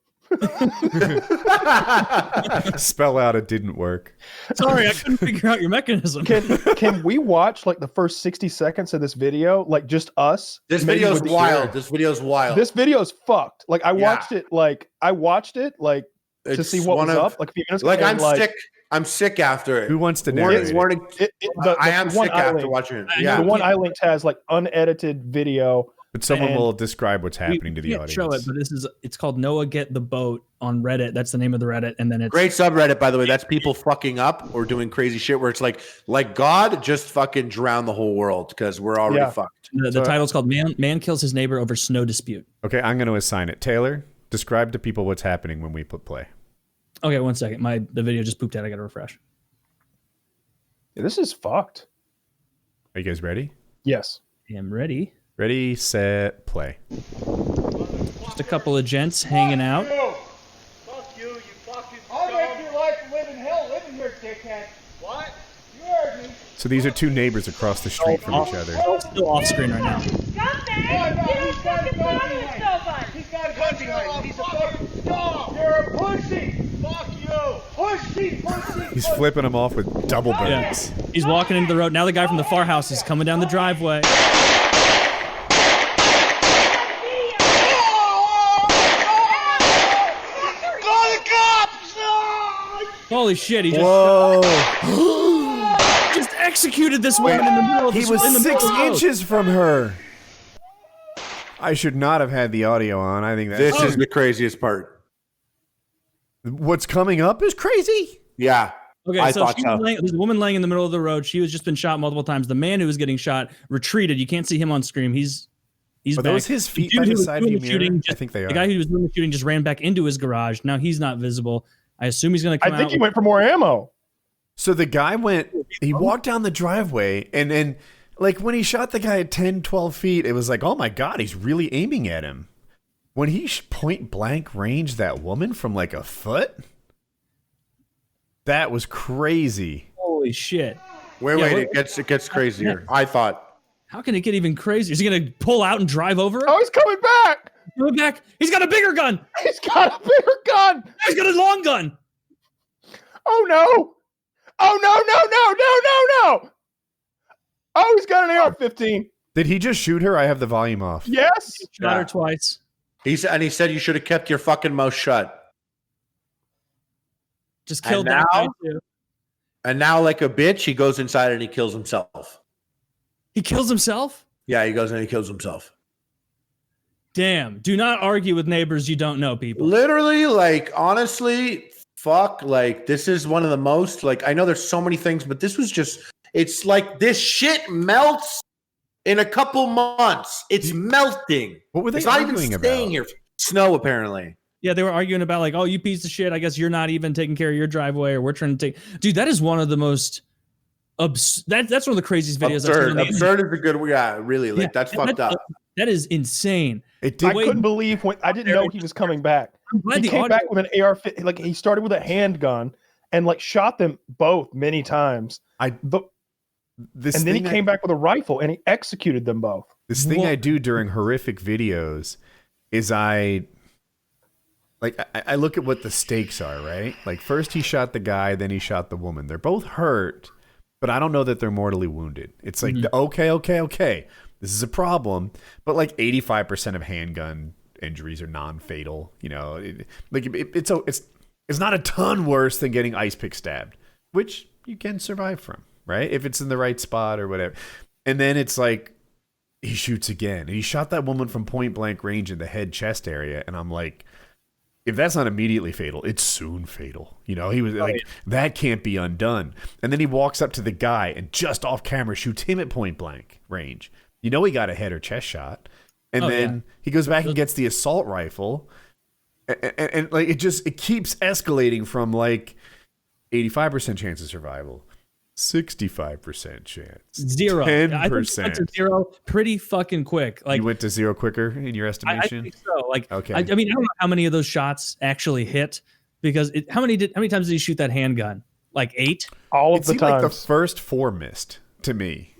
Spell out it didn't work. Sorry, I couldn't figure out your mechanism. Can we watch like the first 60 seconds of this video? Like just us? This video is wild. This video is wild. This video is fucked. Like I watched it to It's see what was up like a few minutes ago. Like I'm sick. I'm sick after it. Who wants to narrate it? I am sick after watching it. Yeah. The one I linked has like unedited video. But someone will describe what's happening to the audience. Show it, but it's called Noah Get the Boat on Reddit. That's the name of the Reddit, and then it's great subreddit, by the way. That's people fucking up or doing crazy shit where it's like God just fucking drown the whole world because we're already fucked. The title's called Man Kills His Neighbor Over Snow Dispute. Okay, I'm going to assign it. Taylor, describe to people what's happening when we put play. Okay, 1 second. The video just pooped out. I got to refresh. Yeah, this is fucked. Are you guys ready? Yes. I am ready. Ready, set, play. Just a couple of gents hanging out. Fuck you, you fucking I'll make your life live in hell living here, dickhead. What? You heard me. So these are two neighbors across the street from each other. Still off screen right now. He's got a gun behind him. He's got a gun behind him. He's a fucking scum. You're a pussy. Fuck you. Pussy. He's flipping them off with double birds. Yeah. He's walking into the road. Now the guy from the far house is coming down the driveway. Holy shit, he just just executed this woman in the middle of the road. He was 6 inches from her. I should not have had the audio on. I think this is the craziest part. What's coming up is crazy. Yeah. Okay, so there's a woman laying in the middle of the road. She was just been shot multiple times. The man who was getting shot retreated. You can't see him on screen. He's Are back. those his feet by the side of the mirror? I think they are. The guy who was doing the shooting just ran back into his garage. Now he's not visible. I assume he's going to come out. I think he went for more ammo. So the guy he walked down the driveway, and then, like, when he shot the guy at 10, 12 feet, it was like, oh my God, he's really aiming at him. When he point blank ranged that woman from like a foot, that was crazy. Holy shit. Wait, it gets crazier. I thought. How can it get even crazier? Is he going to pull out and drive over her? Oh, he's coming back. Coming back. He's got a bigger gun. He's got a bigger gun. He's got a long gun. Oh no. Oh no. Oh, he's got an AR-15. Did he just shoot her? I have the volume off. Yes. He shot her twice. He said you should have kept your fucking mouth shut. Just killed that guy too. And now, like a bitch, he goes inside and he kills himself. He kills himself? Yeah, he goes and he kills himself. Damn. Do not argue with neighbors you don't know, people. Literally, like, honestly, fuck, like, this is one of the most, like, I know there's so many things, but this was just, it's like this shit melts in a couple months. It's melting. What were they it's not arguing even about? staying here. Snow, apparently. Yeah, they were arguing about, like, oh, you piece of shit. I guess you're not even taking care of your driveway, or we're trying to take. Dude, that is one of the most. That's one of the craziest videos I've seen on the Absurd is a good word. Yeah, really. Like, that's fucked up. That is insane. I couldn't believe when I didn't know he was coming back. He came back with an AR-15. Like, he started with a handgun and like shot them both many times. And then he came back with a rifle and he executed them both. This thing I do during horrific videos is I look at what the stakes are, right? Like, first he shot the guy, then he shot the woman. They're both hurt, but I don't know that they're mortally wounded. It's like, okay. This is a problem, but like 85% of handgun injuries are non-fatal. You know, it's not a ton worse than getting ice pick stabbed, which you can survive from, right? If it's in the right spot or whatever. And then it's like he shoots again, and he shot that woman from point blank range in the head chest area, and I'm like, if that's not immediately fatal, it's soon fatal. You know, he was like, that can't be undone. And then he walks up to the guy and just off camera shoots him at point blank range. You know, he got a head or chest shot. And then he goes back and gets the assault rifle. And like, it keeps escalating from like 85% chance of survival, 65% chance, 0, 10%. I think to 0 pretty fucking quick. Like, you went to 0 quicker in your estimation? I think so. Like, okay. I mean, I don't know how many of those shots actually hit, because how many times did he shoot that handgun? Like 8? All of the times. Like the first 4 missed. to me.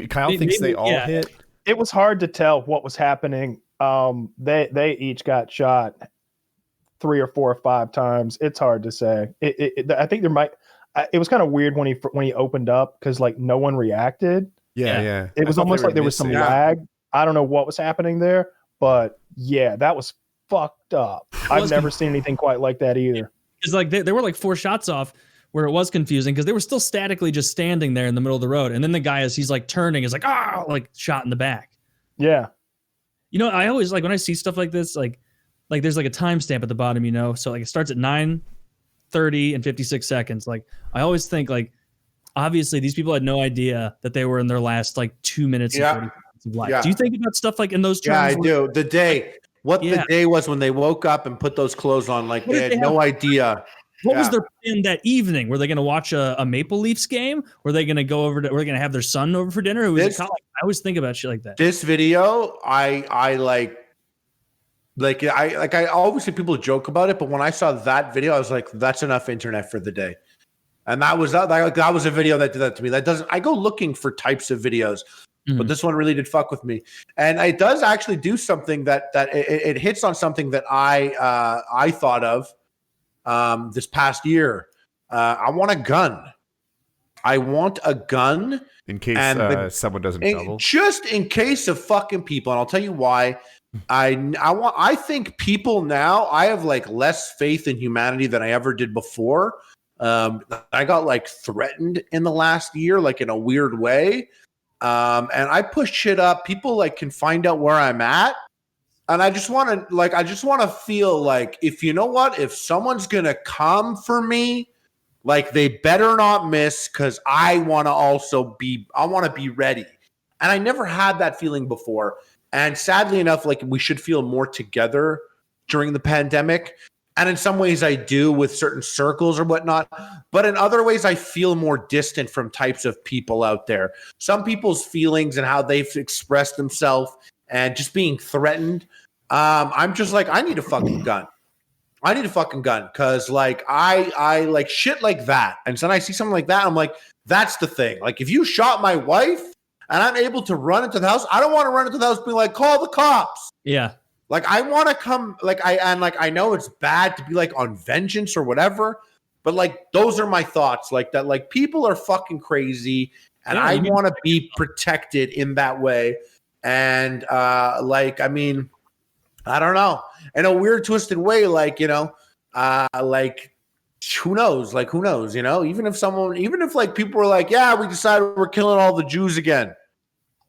Kyle thinks they all hit. It was hard to tell what was happening. They each got shot 3 or 4 or 5 times. It's hard to say. I think there might. It was kind of weird when he opened up because like no one reacted. Yeah. It was almost like there was some lag. I don't know what was happening there, but yeah, that was fucked up. I've never seen anything quite like that either. It's like there were like 4 shots off where it was confusing because they were still statically just standing there in the middle of the road, and then the guy, as he's like turning, is like like shot in the back. Yeah. You know, I always like when I see stuff like this, like there's like a timestamp at the bottom, you know, so like it starts at 9:30 and 56 seconds. Like I always think like obviously these people had no idea that they were in their last like 2 minutes and 30 seconds of life. Do you think about stuff like in those terms? Yeah, I do. The day. The day was when they woke up and put those clothes on, like they had no idea. What was their plan that evening? Were they going to watch a Maple Leafs game? Were they going to go over? Were they going to have their son over for dinner? I always think about shit like that. This video, I obviously people joke about it, but when I saw that video, I was like, that's enough internet for the day. And that was a video that did that to me. I go looking for types of videos. But this one really did fuck with me, and it does actually do something that it hits on something that I thought of this past year. I want a gun. I want a gun in case someone doesn't trouble. Just in case of fucking people, and I'll tell you why. I think people now. I have like less faith in humanity than I ever did before. I got like threatened in the last year, like in a weird way. And I push shit up. People like can find out where I'm at. And I just want to feel like if someone's going to come for me, like they better not miss because I want to be ready. And I never had that feeling before. And sadly enough, like we should feel more together during the pandemic. And in some ways I do with certain circles or whatnot. But in other ways, I feel more distant from types of people out there. Some people's feelings and how they've expressed themselves and just being threatened. I'm just like, I need a fucking gun. I need a fucking gun because like I like shit like that. And then I see something like that. I'm like, that's the thing. Like if you shot my wife and I'm able to run into the house, I don't want to run into the house being like, call the cops. Yeah. Like I want to come, I know it's bad to be like on vengeance or whatever, but like those are my thoughts. Like that, like people are fucking crazy, and I want to be protected in that way. And I don't know, in a weird, twisted way, like like who knows, even if like people were like, yeah, we decided we're killing all the Jews again.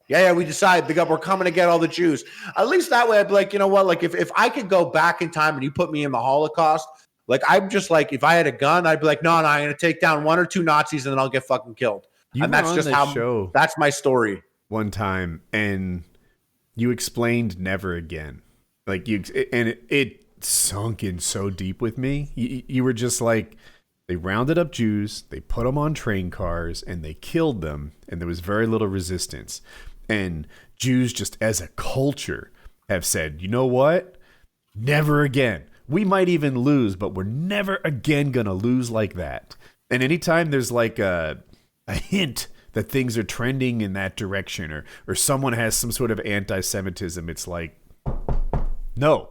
Yeah, we decided we're coming to get all the Jews. At least that way, I'd be like, you know what? Like, if I could go back in time and you put me in the Holocaust, like, I'm just like, if I had a gun, I'd be like, no, I'm going to take down 1 or 2 Nazis and then I'll get fucking killed. And that's just that's my story. One time, and you explained never again. Like, it sunk in so deep with me. You were just like, they rounded up Jews, they put them on train cars, and they killed them, and there was very little resistance. And Jews, just as a culture, have said, you know what? Never again. We might even lose, but we're never again going to lose like that. And anytime there's like a hint that things are trending in that direction, or someone has some sort of anti-Semitism, it's like, no,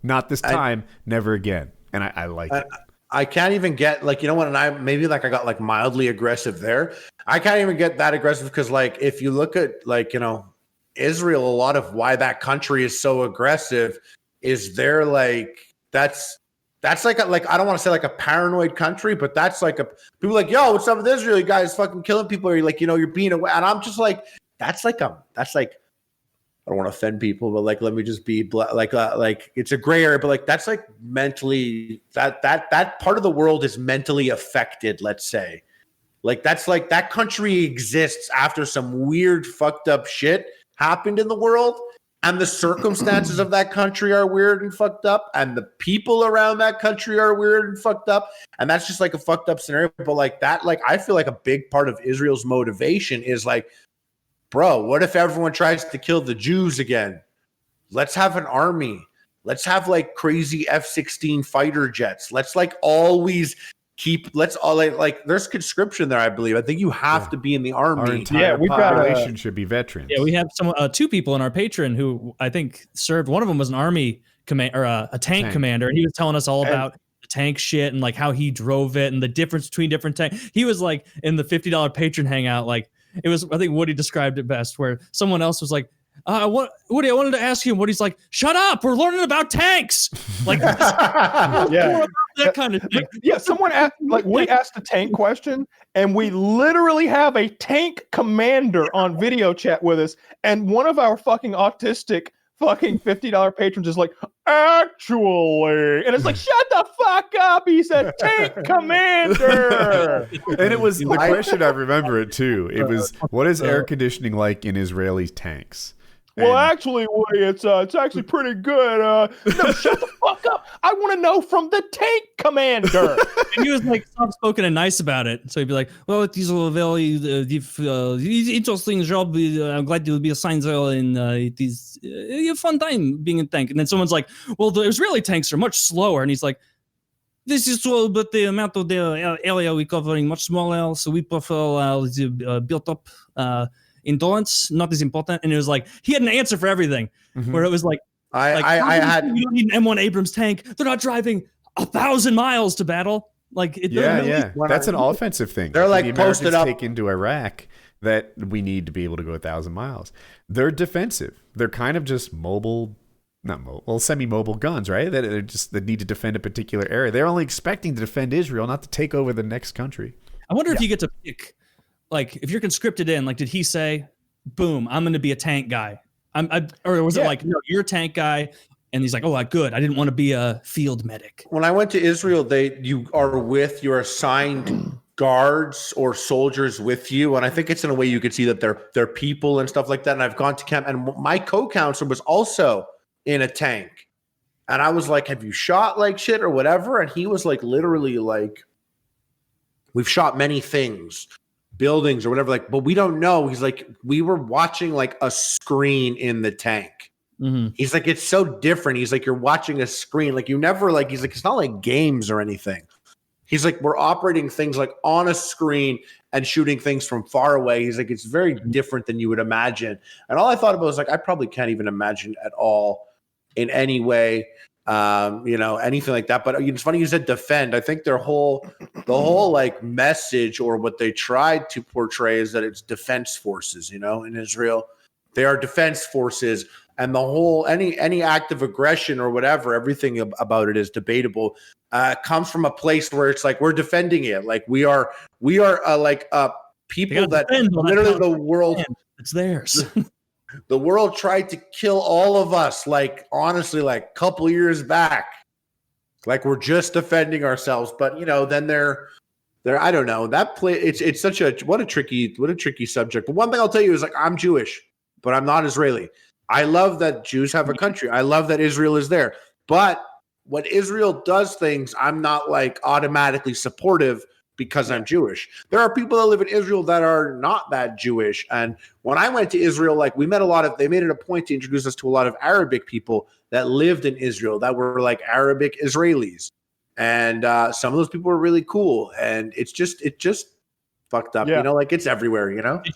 not this time, never again. And I like it. I can't even get like, and I got like mildly aggressive there. I can't even get that aggressive because like, if you look at like, Israel, a lot of why that country is so aggressive is they're like, that's like I don't want to say like a paranoid country, but that's like people like, yo, what's up with Israel? You guys fucking killing people. Or you're like, you're being away. And I'm just like, that's like, I don't want to offend people, but like, let me just be like it's a gray area, but like, that's like mentally that part of the world is mentally affected. Let's say like, that's like that country exists after some weird fucked up shit happened in the world. And the circumstances of that country are weird and fucked up. And the people around that country are weird and fucked up. And that's just like a fucked up scenario. But like that, like, I feel like a big part of Israel's motivation is like, bro, what if everyone tries to kill the Jews again? Let's have an army. Let's have like crazy F-16 fighter jets. Let's like always let's all like there's conscription there, I believe. I think you have to be in the army. Our entire population should be veterans. Yeah, we have two people in our Patreon who I think served. One of them was an army command or a tank commander, and he was telling us all about the tank shit and like how he drove it and the difference between different tanks. He was like in the $50 patron hangout, like it was. I think Woody described it best, where someone else was like, Woody, I wanted to ask you, and Woody's like, shut up, we're learning about tanks. Like, that kind of thing. Yeah, someone asked, like, Woody asked a tank question, and we literally have a tank commander on video chat with us, and one of our fucking autistic fucking $50 patrons is like, actually, and it's like, shut the fuck up, he said tank commander. And it was the question, I remember it too. It was, what is air conditioning like in Israeli tanks? Well, actually, Woody, it's actually pretty good. No, shut the fuck up. I want to know from the tank commander. And he was like soft-spoken and nice about it. So he'd be like, well, it is a very interesting job. I'm glad to be assigned there, and it is a fun time being in tank. And then someone's like, well, the Israeli tanks are much slower. And he's like, this is true, but the amount of the area we're covering much smaller, so we prefer the built-up endurance, not as important. And it was like he had an answer for everything, where it was like, I had, you don't need an M1 Abrams tank. They're not driving 1,000 miles to battle. Like, that's an offensive thing. They're like the posted up take into Iraq that we need to be able to go 1,000 miles. They're defensive. They're kind of just semi-mobile guns, right? That need to defend a particular area. They're only expecting to defend Israel, not to take over the next country. I wonder if you get to pick. Like, if you're conscripted in, like, did he say, boom, I'm going to be a tank guy? Or was it like, no, you're a tank guy? And he's like, oh, good. I didn't want to be a field medic. When I went to Israel, you are with your assigned guards or soldiers with you. And I think it's in a way you could see that they're people and stuff like that. And I've gone to camp, and my co-counselor was also in a tank. And I was like, have you shot like shit or whatever? And he was like, literally like, we've shot many things. Buildings or whatever, like, but we don't know. He's like, we were watching like a screen in the tank. He's like, it's so different. He's like, you're watching a screen. Like, you never like, he's like, it's not like games or anything. He's like, we're operating things like on a screen and shooting things from far away. He's like, it's very different than you would imagine. And all I thought about was like, I probably can't even imagine at all in any way, anything like that. But it's funny you said defend. I think the whole like message, or what they tried to portray, is that it's defense forces, in Israel. They are defense forces, and the whole any act of aggression or whatever, everything about it is debatable. Comes from a place where it's like, we're defending it. Like we are people that literally the world, it's theirs. The world tried to kill all of us, like, honestly, like a couple years back. Like, we're just defending ourselves. But, then they're I don't know. That play, it's such a tricky subject. But one thing I'll tell you is, like, I'm Jewish, but I'm not Israeli. I love that Jews have a country. I love that Israel is there. But when Israel does things, I'm not like automatically supportive because I'm Jewish. There are people that live in Israel that are not that Jewish. And when I went to Israel, like, we met they made it a point to introduce us to a lot of Arabic people that lived in Israel that were like Arabic Israelis. And some of those people were really cool. And it just fucked up, like, it's everywhere,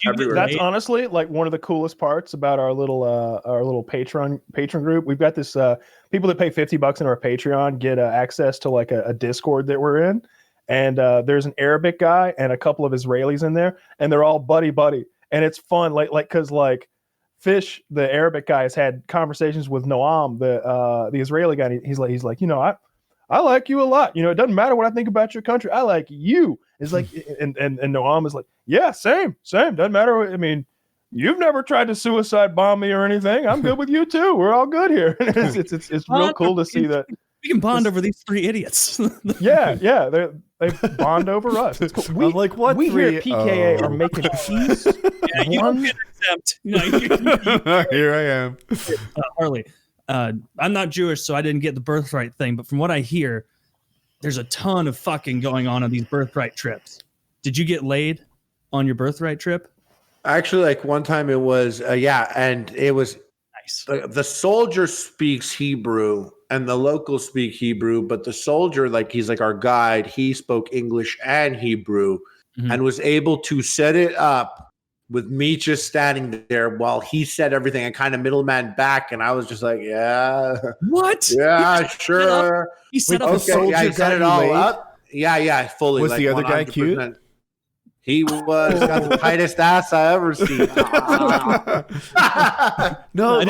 everywhere. That's honestly like one of the coolest parts about our little patron group. We've got this people that pay $50 in our Patreon get access to like a Discord that we're in. And there's an Arabic guy and a couple of Israelis in there, and they're all buddy. And it's fun, because Fish, the Arabic guy, has had conversations with Noam, the Israeli guy. He's like, I like you a lot. It doesn't matter what I think about your country. I like you. It's like, and Noam is like, yeah, same. Doesn't matter. I mean, you've never tried to suicide bomb me or anything. I'm good with you too. We're all good here. It's real cool to see that. We can bond over these three idiots. Yeah, they bond over us. It's cool. I'm like, what? We here at PKA are making peace. Yeah, you don't get exempt. Here I am, Harley. I'm not Jewish, so I didn't get the birthright thing. But from what I hear, there's a ton of fucking going on these birthright trips. Did you get laid on your birthright trip? Actually, like one time it was, and it was nice. The soldier speaks Hebrew. and the locals speak Hebrew, but the soldier, like he's like our guide, he spoke English and Hebrew and was able to set it up with me just standing there while he said everything and kind of middleman back. And I was just like, yeah. What? Yeah, sure. He set up a soldier. Yeah, he set it all up. Yeah, fully. Was like the other 100%. Guy cute? He was got the tightest ass I ever seen. No,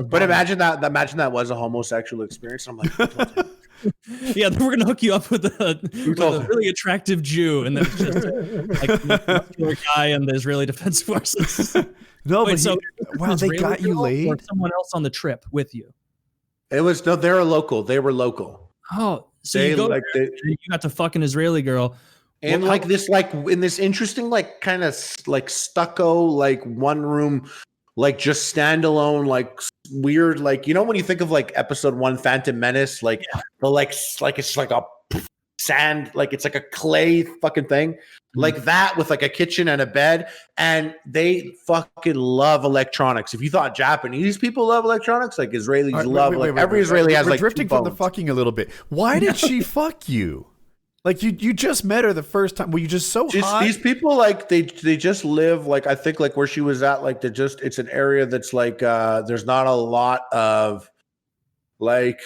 but imagine that. Imagine that was a homosexual experience. I'm like, yeah, we're gonna hook you up with a really attractive Jew, and then just like a guy in the Israeli Defense Forces. No, wait, but wow, they got you laid. Or someone else on the trip with you? It was no, they're local. They were local. Oh, so you got to fuck an Israeli girl. And like this, like in this interesting, like kind of like stucco, like one room, like just standalone, like weird, like, you know, when you think of like episode 1 Phantom Menace, like the like it's like a sand, like it's like a clay fucking thing, like that with like a kitchen and a bed. And they fucking love electronics. If you thought Japanese people love electronics, like Israelis love, every Israeli has like drifting from the fucking a little bit. Why did she fuck you? Like you just met her the first time. Were you just so hot? These people, like they just live, like I think like where she was at, like it's an area that's like there's not a lot of, like,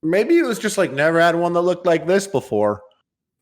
maybe it was just like never had one that looked like this before.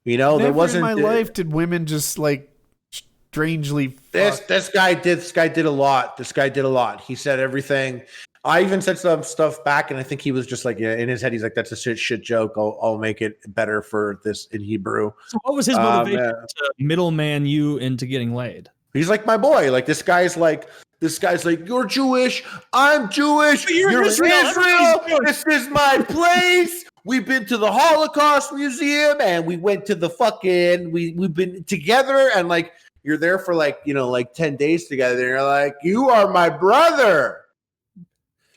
You know, never there wasn't in my life did women just like strangely fuck. This guy did a lot. This guy did a lot. He said everything. I even said some stuff back, and I think he was just like, yeah, in his head, he's like, that's a shit joke. I'll make it better for this in Hebrew. So what was his motivation to middleman you into getting laid? He's like my boy. Like this guy's like, you're Jewish. I'm Jewish. You're Israel. This is my place. We've been to the Holocaust Museum, and we went to the fucking, we've been together, and like, you're there for like, you know, like 10 days together. And you're like, you are my brother.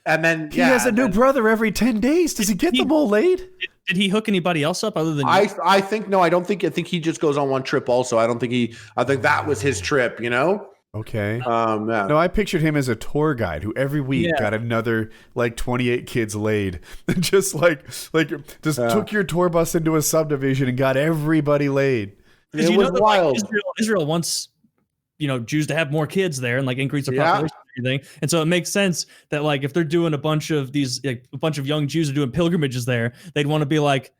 And then he has a new brother every 10 days. Does he get them all laid? Did he hook anybody else up other than you? I think no. I think he just goes on one trip. Also, I think that was his trip. You know. Okay. Yeah. No, I pictured him as a tour guide who every week got another like 28 kids laid. just took your tour bus into a subdivision and got everybody laid. It was wild. Like, Israel wants, you know, Jews to have more kids there and like increase their population and everything. And so it makes sense that like if they're doing a bunch of these, like a bunch of young Jews are doing pilgrimages there, they'd want to be like,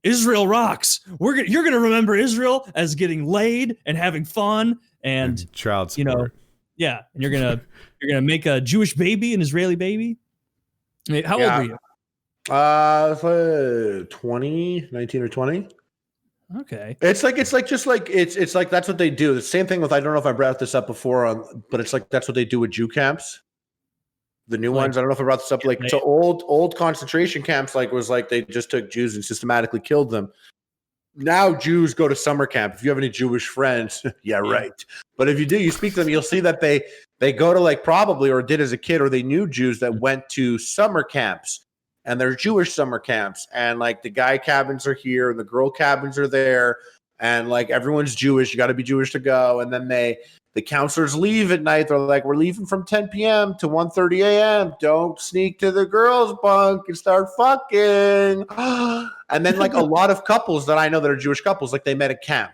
Israel rocks. You're gonna remember Israel as getting laid and having fun and child support. You know, yeah, and you're gonna make a Jewish baby, an Israeli baby. I mean, how old were you? 20, 19 or 20. Okay. It's like that's what they do. The same thing with, I don't know if I brought this up before, but it's like that's what they do with Jew camps. The new ones, I don't know if I brought this up. Like, so old concentration camps, like was like they just took Jews and systematically killed them. Now Jews go to summer camp. If you have any Jewish friends, right. But if you do, you speak to them, you'll see that they go to like probably or did as a kid, or they knew Jews that went to summer camps. And they're Jewish summer camps, and like the guy cabins are here and the girl cabins are there, and like everyone's Jewish. You got to be Jewish to go. And then the counselors leave at night. They're like, we're leaving from 10 p.m. to 1:30 a.m. Don't sneak to the girls' bunk and start fucking. And then like a lot of couples that I know that are Jewish couples, like they met at camp,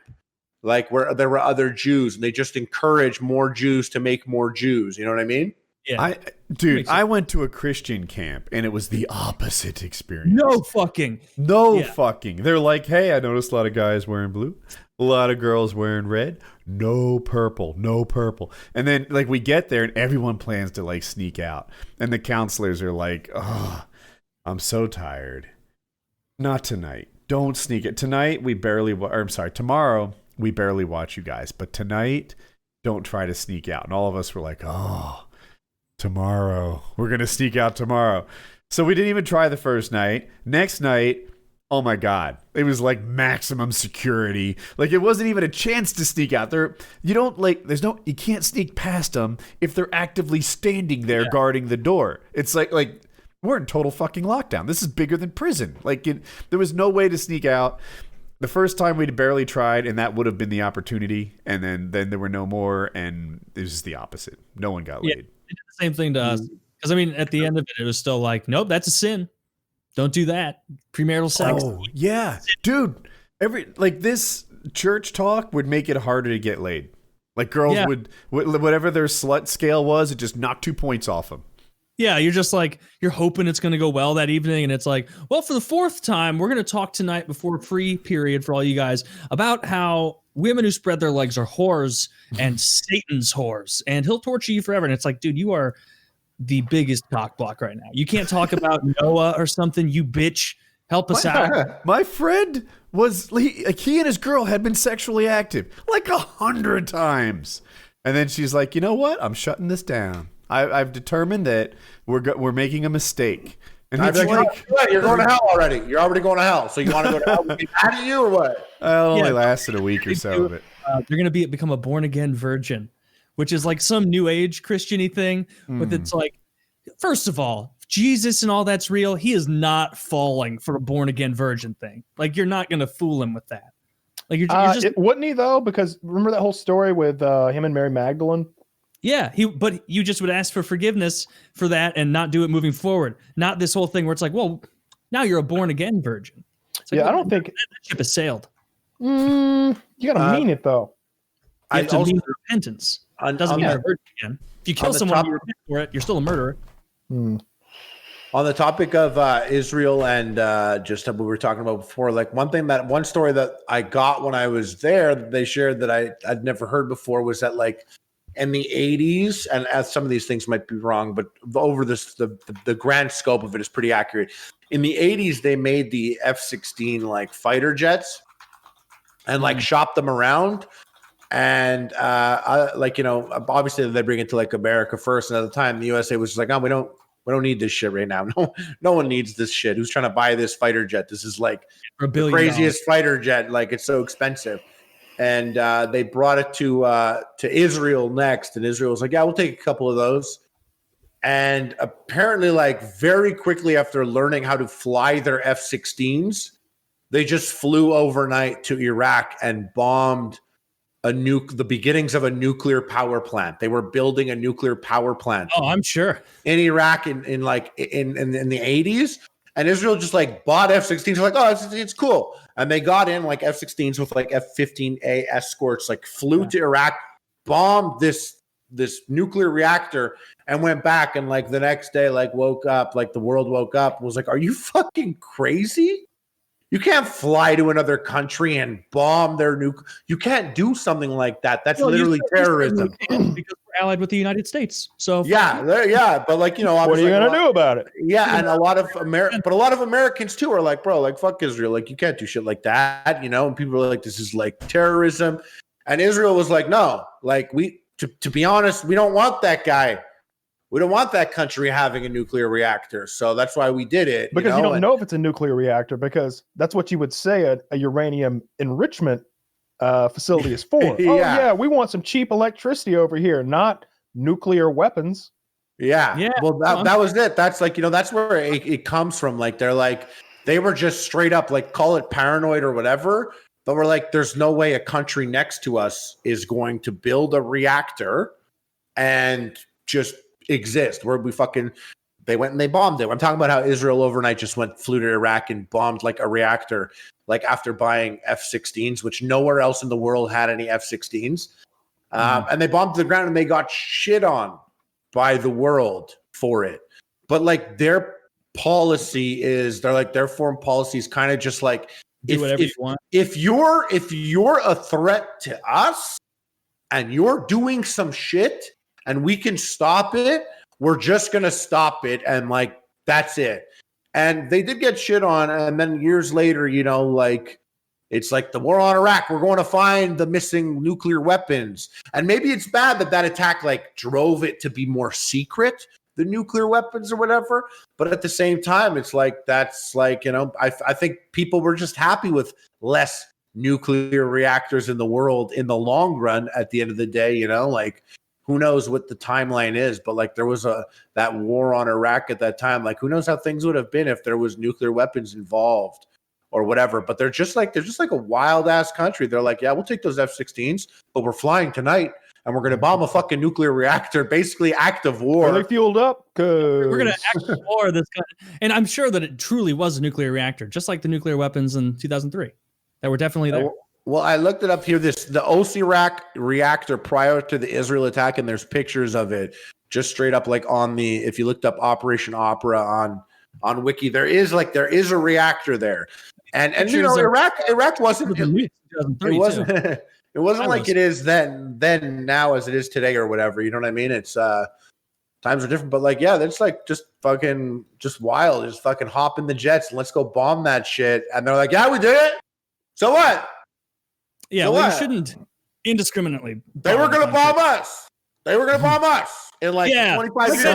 like where there were other Jews, and they just encourage more Jews to make more Jews. You know what I mean? Yeah. I went to a Christian camp and it was the opposite experience. No fucking. They're like, hey, I noticed a lot of guys wearing blue, a lot of girls wearing red, no purple. And then like we get there and everyone plans to like sneak out. And the counselors are like, oh, I'm so tired. Not tonight. Don't sneak it. Tomorrow we barely watch you guys. But tonight, don't try to sneak out. And all of us were like, oh, tomorrow. We're going to sneak out tomorrow. So we didn't even try the first night. Next night, oh my God. It was like maximum security. Like it wasn't even a chance to sneak out. You can't sneak past them if they're actively standing there guarding the door. It's like we're in total fucking lockdown. This is bigger than prison. There was no way to sneak out. The first time we barely tried, and that would have been the opportunity. And then there were no more, and it was just the opposite. No one got laid. They did the same thing to us. Because, I mean, at the end of it, it was still like, nope, that's a sin. Don't do that. Premarital sex. Oh, yeah. Dude, this church talk would make it harder to get laid. Like girls would, whatever their slut scale was, it just knocked 2 points off them. Yeah, you're just like, you're hoping it's going to go well that evening. And it's like, well, for the fourth time, we're going to talk tonight before a free period for all you guys about how women who spread their legs are whores and Satan's whores. And he'll torture you forever. And it's like, dude, you are the biggest cock block right now. You can't talk about Noah or something, you bitch. Help us out. My friend he and his girl had been sexually active like 100 times. And then she's like, you know what? I'm shutting this down. I've determined that we're making a mistake. And it's like, you're going to hell already. You're already going to hell. So you want to go to hell with me mad at you or what? It only lasted a week or so of it. They're going to become a born again virgin, which is like some new age Christian-y thing. But it's like, first of all, Jesus and all that's real. He is not falling for a born again virgin thing. Like, you're not going to fool him with that. Like, you're just wouldn't he though? Because remember that whole story with him and Mary Magdalene? Yeah, but you just would ask for forgiveness for that and not do it moving forward. Not this whole thing where it's like, well, now you're a born again virgin. Like, I don't think that ship has sailed. You gotta mean it though. You have to mean repentance. It doesn't mean you're a virgin again. If you kill someone, you repent for it, you're still a murderer. On the topic of Israel and just what we were talking about before, like one story that I got when I was there that they shared that I'd never heard before was that like in the 80s, and as some of these things might be wrong, but over this, the grand scope of it is pretty accurate. In the 80s, they made the F-16 like fighter jets and like shopped them around. And obviously they bring it to like America first. And at the time, the USA was just like, oh, we don't need this shit right now. No one needs this shit. Who's trying to buy this fighter jet? This is like the craziest fighter jet. Like, it's so expensive. And they brought it to Israel next. And Israel was like, yeah, we'll take a couple of those. And apparently, like, very quickly after learning how to fly their F-16s, they just flew overnight to Iraq and bombed the beginnings of a nuclear power plant. They were building a nuclear power plant. Oh, I'm sure. In Iraq in the 80s. And Israel just like bought F-16s. They're like, oh, it's cool. And they got in like F-16s with like F-15A escorts, like flew to Iraq, bombed this nuclear reactor, and went back. And like the next day, like woke up, like the world woke up and was like, are you fucking crazy? You can't fly to another country and bomb their you can't do something like that. That's literally terrorism. Because we're allied with the United States. So yeah. But like, what are you gonna do about it? Yeah, and a lot of Americans too are like, bro, like fuck Israel. Like, you can't do shit like that, And people are like, this is like terrorism. And Israel was like, no, like to be honest, we don't want that guy. We don't want that country having a nuclear reactor. So that's why we did it. Because you don't know if it's a nuclear reactor, because that's what you would say a uranium enrichment facility is for. Yeah. Oh, yeah, we want some cheap electricity over here, not nuclear weapons. Yeah. Well, that was it. That's like, that's where it comes from. Like, they were just straight up, like, call it paranoid or whatever. But we're like, there's no way a country next to us is going to build a reactor and just exist where they went and they bombed it. I'm talking about how Israel overnight just flew to Iraq and bombed like a reactor, like after buying F-16s, which nowhere else in the world had any F-16s. And they bombed to the ground and they got shit on by the world for it. But like their policy is, their foreign policy is kind of just like, do whatever you want. If you're a threat to us and you're doing some shit, and we can stop it, we're just going to stop it. And like, that's it. And they did get shit on. And then years later, like, it's like the war on Iraq, we're going to find the missing nuclear weapons. And maybe it's bad that attack like drove it to be more secret, the nuclear weapons or whatever. But at the same time, it's like, that's like, I think people were just happy with less nuclear reactors in the world in the long run at the end of the day, like, who knows what the timeline is, but like there was that war on Iraq at that time. Like, who knows how things would have been if there was nuclear weapons involved or whatever. But they're just like a wild ass country. They're like, yeah, we'll take those F-16s, but we're flying tonight and we're going to bomb a fucking nuclear reactor, basically act of war. Are they fueled up? We're going to act of war. And I'm sure that it truly was a nuclear reactor, just like the nuclear weapons in 2003 that were definitely there. Well, I looked it up here. The Osirak reactor prior to the Israel attack, and there's pictures of it just straight up like if you looked up Operation Opera on Wiki, there is a reactor there. And Iraq wasn't it wasn't like it is then now as it is today or whatever. You know what I mean? It's times are different, but like, yeah, that's like just wild. Just fucking hop in the jets and let's go bomb that shit. And they're like, yeah, we did it. So what? Yeah, so you shouldn't indiscriminately. They were going to bomb us. They were going to bomb us in like 25 years.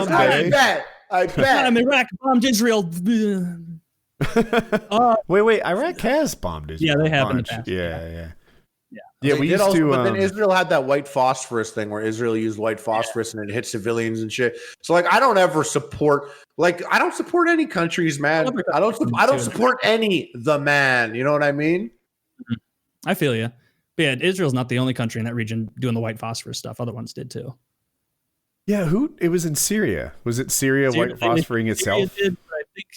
I bet. I'm Iraq bombed Israel. Wait. Iraq has bombed Israel. Yeah, they have in the past. Yeah. We used to. But then Israel had that white phosphorus thing where Israel used white phosphorus and it hit civilians and shit. So like, I don't support any countries, man. I don't support the man. You know what I mean? I feel you. But yeah, Israel's not the only country in that region doing the white phosphorus stuff. Other ones did too. Yeah, it was in Syria. Was it Syria white phosphoring itself? Did, I think.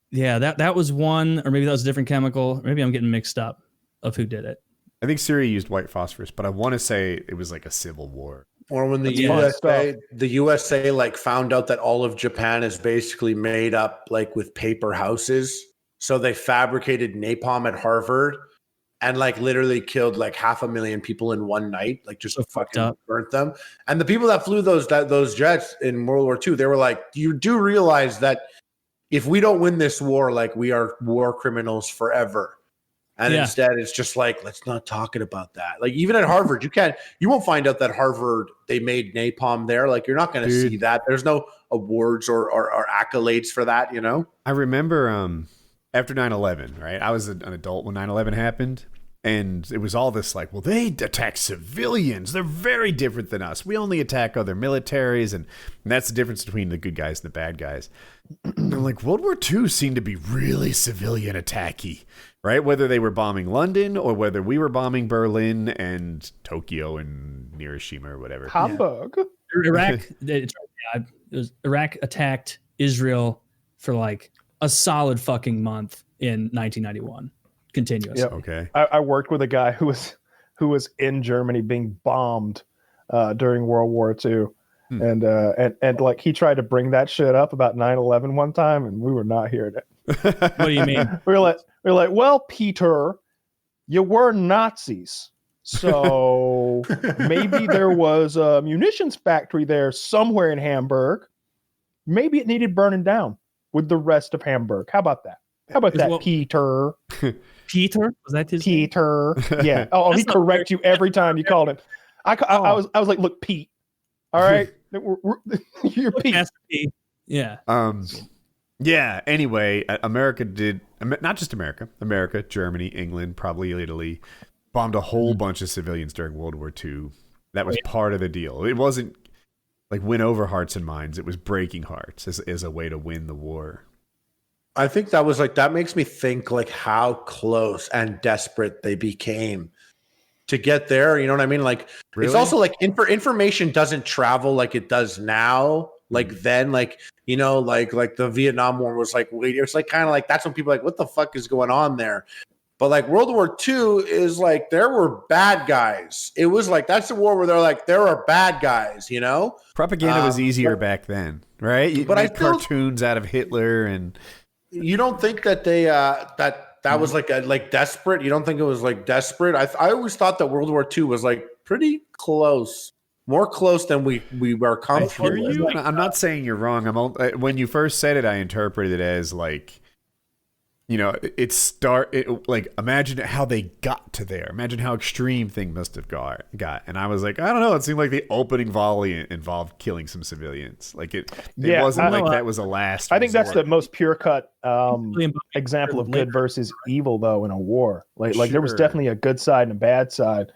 Yeah, that was one, or maybe that was a different chemical. Maybe I'm getting mixed up of who did it. I think Syria used white phosphorus, but I want to say it was like a civil war. Or when the USA like found out that all of Japan is basically made up like with paper houses, so they fabricated napalm at Harvard. And like literally killed like 500,000 people in one night, like just fucking burnt them. And the people that flew those jets in World War II, they were like, you do realize that if we don't win this war, like we are war criminals forever. And instead it's just like, let's not talk about that. Like even at Harvard, you won't find out that Harvard, they made napalm there. Like you're not going to see that. There's no awards or accolades for that, you know? I remember after 9/11, right? I was an adult when 9/11 happened. And it was all this like, well, they attack civilians. They're very different than us. We only attack other militaries. And that's the difference between the good guys and the bad guys. And like World War II seemed to be really civilian attacky, right? Whether they were bombing London or whether we were bombing Berlin and Tokyo and Hiroshima or whatever. Hamburg. Yeah. Iraq attacked Israel for like a solid fucking month in 1991. Continuous. Yep. Okay. I worked with a guy who was in Germany being bombed during World War II. And like he tried to bring that shit up about 9/11 one time, and we were not hearing it. What do you mean? we were like, well, Peter, you were Nazis. So maybe there was a munitions factory there somewhere in Hamburg. Maybe it needed burning down with the rest of Hamburg. How about that? Peter? Peter? Was that his Peter? Name? Yeah. Oh, he correct you every time you called him. I was like, look, Pete. All right, you're Pete. Yeah. Yeah. Anyway, America did not just America, Germany, England, probably Italy, bombed a whole bunch of civilians during World War II. That was part of the deal. It wasn't like win over hearts and minds. It was breaking hearts as a way to win the war. I think that makes me think like how close and desperate they became to get there. You know what I mean? Like It's also like information doesn't travel like it does now. Like then, like, you know, like the Vietnam War was like, wait, it's like kind of like that's when people are like, what the fuck is going on there? But like World War II is like there were bad guys. It was like that's the war where they're like there are bad guys. You know, propaganda was easier back then, right? You made cartoons out of Hitler and. You don't think that they that was like desperate? You don't think it was like desperate? I always thought that World War II was like pretty close, more close than we were comfortable with. I'm not saying you're wrong. When you first said it, I interpreted it as like, you know, like imagine how they got to there. Imagine how extreme thing must have got. And I was like, I don't know. It seemed like the opening volley involved killing some civilians. Like it wasn't like that was a last. I think that's the most pure cut example of good versus evil, though, in a war. Like there was definitely a good side and a bad side.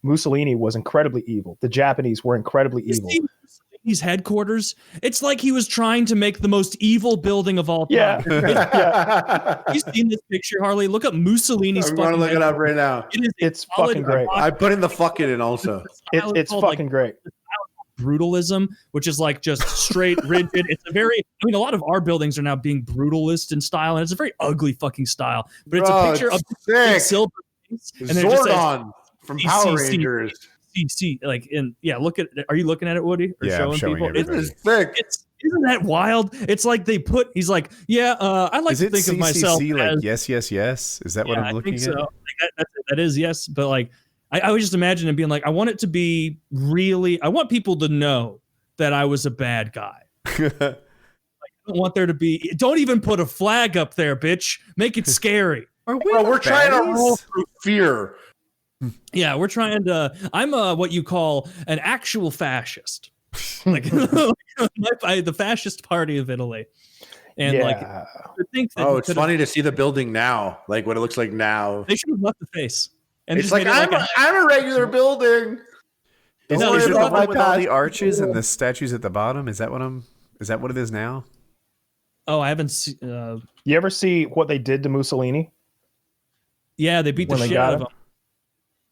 Mussolini was incredibly evil. The Japanese were incredibly evil. Mussolini's headquarters, it's like he was trying to make the most evil building of all time. Yeah. You seen this picture, Harley? Look up Mussolini's. I'm going to look it up right now. It's fucking great. I put in the fucking in also. It's fucking great. Brutalism, which is like just straight rigid. It's a very, I mean, a lot of our buildings are now being brutalist in style, and it's a very ugly fucking style. But it's a picture of silver face, and Zordon from Power Rangers. Like look at. Are you looking at it, Woody? Or I'm showing people? It is thick. Isn't that wild? It's like they put. He's like, I like to think of myself like as yes. Is that what I'm looking at? So. Like that is yes, but like. I would just imagine it being like, I want it to be really, I want people to know that I was a bad guy. Like, I don't want there to be, don't even put a flag up there, bitch. Make it scary. We're trying to rule through fear. Yeah, we're trying to, I'm what you call an actual fascist. Like the fascist party of Italy. And like, to think that it's funny to see the building now, like what it looks like now. They should have left the face. And it's like I'm a regular building. Is it the one with all the arches and the statues at the bottom? Is that what it is now? Oh, I haven't seen. You ever see what they did to Mussolini? Yeah, they beat the shit out of him.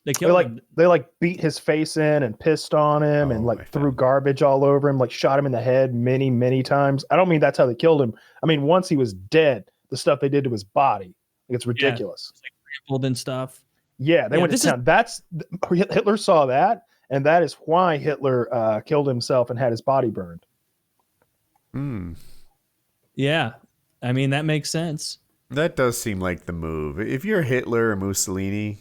They killed him. They beat his face in and pissed on him and threw garbage all over him, like shot him in the head many, many times. I don't mean that's how they killed him. I mean, once he was dead, the stuff they did to his body, like, it's ridiculous. It's like trampled and stuff. Yeah, they went to town. Hitler saw that, and that is why Hitler killed himself and had his body burned. Yeah, I mean, that makes sense. That does seem like the move. If you're Hitler or Mussolini,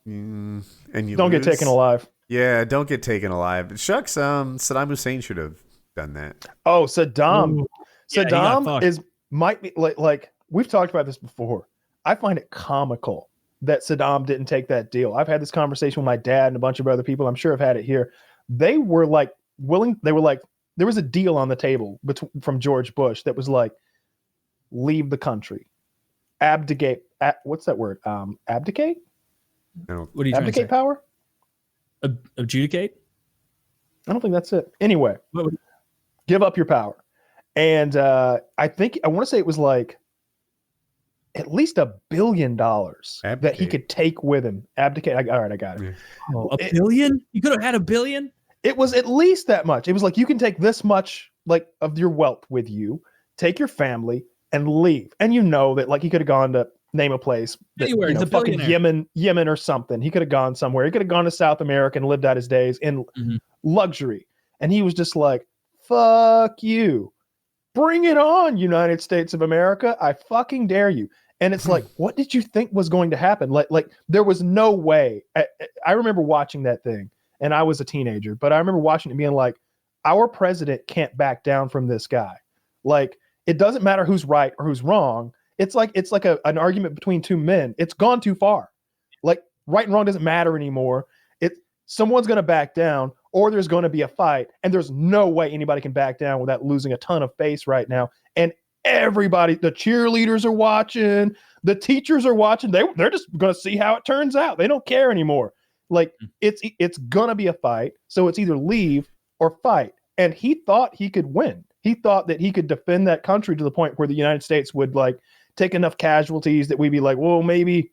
and you don't get taken alive. Yeah, don't get taken alive. Shucks, Saddam Hussein should have done that. Oh, Saddam. Saddam might be like we've talked about this before. I find it comical that Saddam didn't take that deal. I've had this conversation with my dad and a bunch of other people. I'm sure I've had it here. They were like willing. They were like, there was a deal on the table from George Bush that was like, leave the country, abdicate. What's that word? Abdicate? No. What are you abdicate power? Adjudicate? I don't think that's it. Anyway, give up your power. And I want to say it was like, at least $1 billion that he could take with him. Abdicate. All right, I got it. Oh, $1 billion? You could have had $1 billion? It was at least that much. It was like, you can take this much like of your wealth with you, take your family, and leave. And you know that like he could have gone to name a place. Anywhere. He's a fucking Yemen or something. He could have gone somewhere. He could have gone to South America and lived out his days in luxury. And he was just like, fuck you. Bring it on, United States of America. I fucking dare you. And it's like, what did you think was going to happen? Like there was no way. I remember watching that thing, and I was a teenager, but I remember watching it being like, our president can't back down from this guy. Like, it doesn't matter who's right or who's wrong. It's like an argument between two men. It's gone too far. Like, right and wrong doesn't matter anymore. Someone's going to back down, or there's going to be a fight, and there's no way anybody can back down without losing a ton of face right now. And everybody, the cheerleaders are watching, the teachers are watching. They're just going to see how it turns out. They don't care anymore. Like, it's going to be a fight. So it's either leave or fight. And he thought he could win. He thought that he could defend that country to the point where the United States would like take enough casualties that we'd be like, well, maybe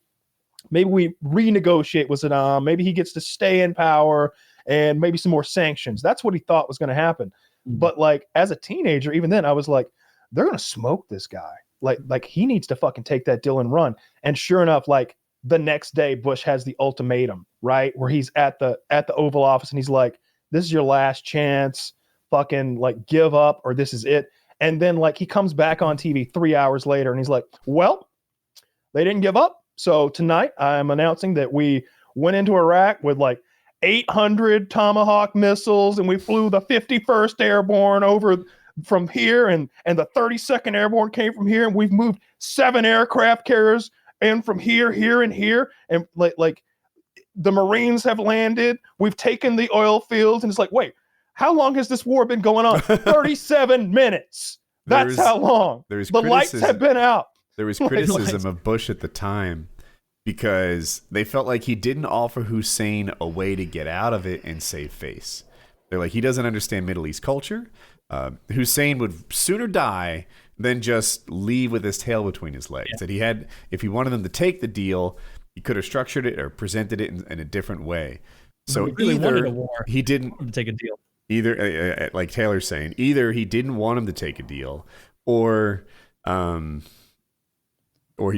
we renegotiate with Saddam. Maybe he gets to stay in power, and maybe some more sanctions. That's what he thought was going to happen. But like, as a teenager, even then I was like, they're going to smoke this guy. Like he needs to fucking take that deal and run. And sure enough, like the next day, Bush has the ultimatum, right? Where he's at the Oval Office and he's like, this is your last chance. Fucking like give up, or this is it. And then like he comes back on TV 3 hours later and he's like, well, they didn't give up. So tonight I'm announcing that we went into Iraq with like 800 Tomahawk missiles, and we flew the 51st Airborne over from here, and the 32nd Airborne came from here, and we've moved 7 aircraft carriers in from here, and here, and like the Marines have landed. We've taken the oil fields, and it's like, wait, how long has this war been going on? 37 minutes. That's how long. The lights have been out. There was criticism of Bush at the time because they felt like he didn't offer Hussein a way to get out of it and save face. They're like, he doesn't understand Middle East culture. Hussein would sooner die than just leave with his tail between his legs. That he had, if he wanted them to take the deal, he could have structured it or presented it in a different way. So he really either wanted a war. He didn't take a deal. Either, like Taylor's saying, either he didn't want him to take a deal, or he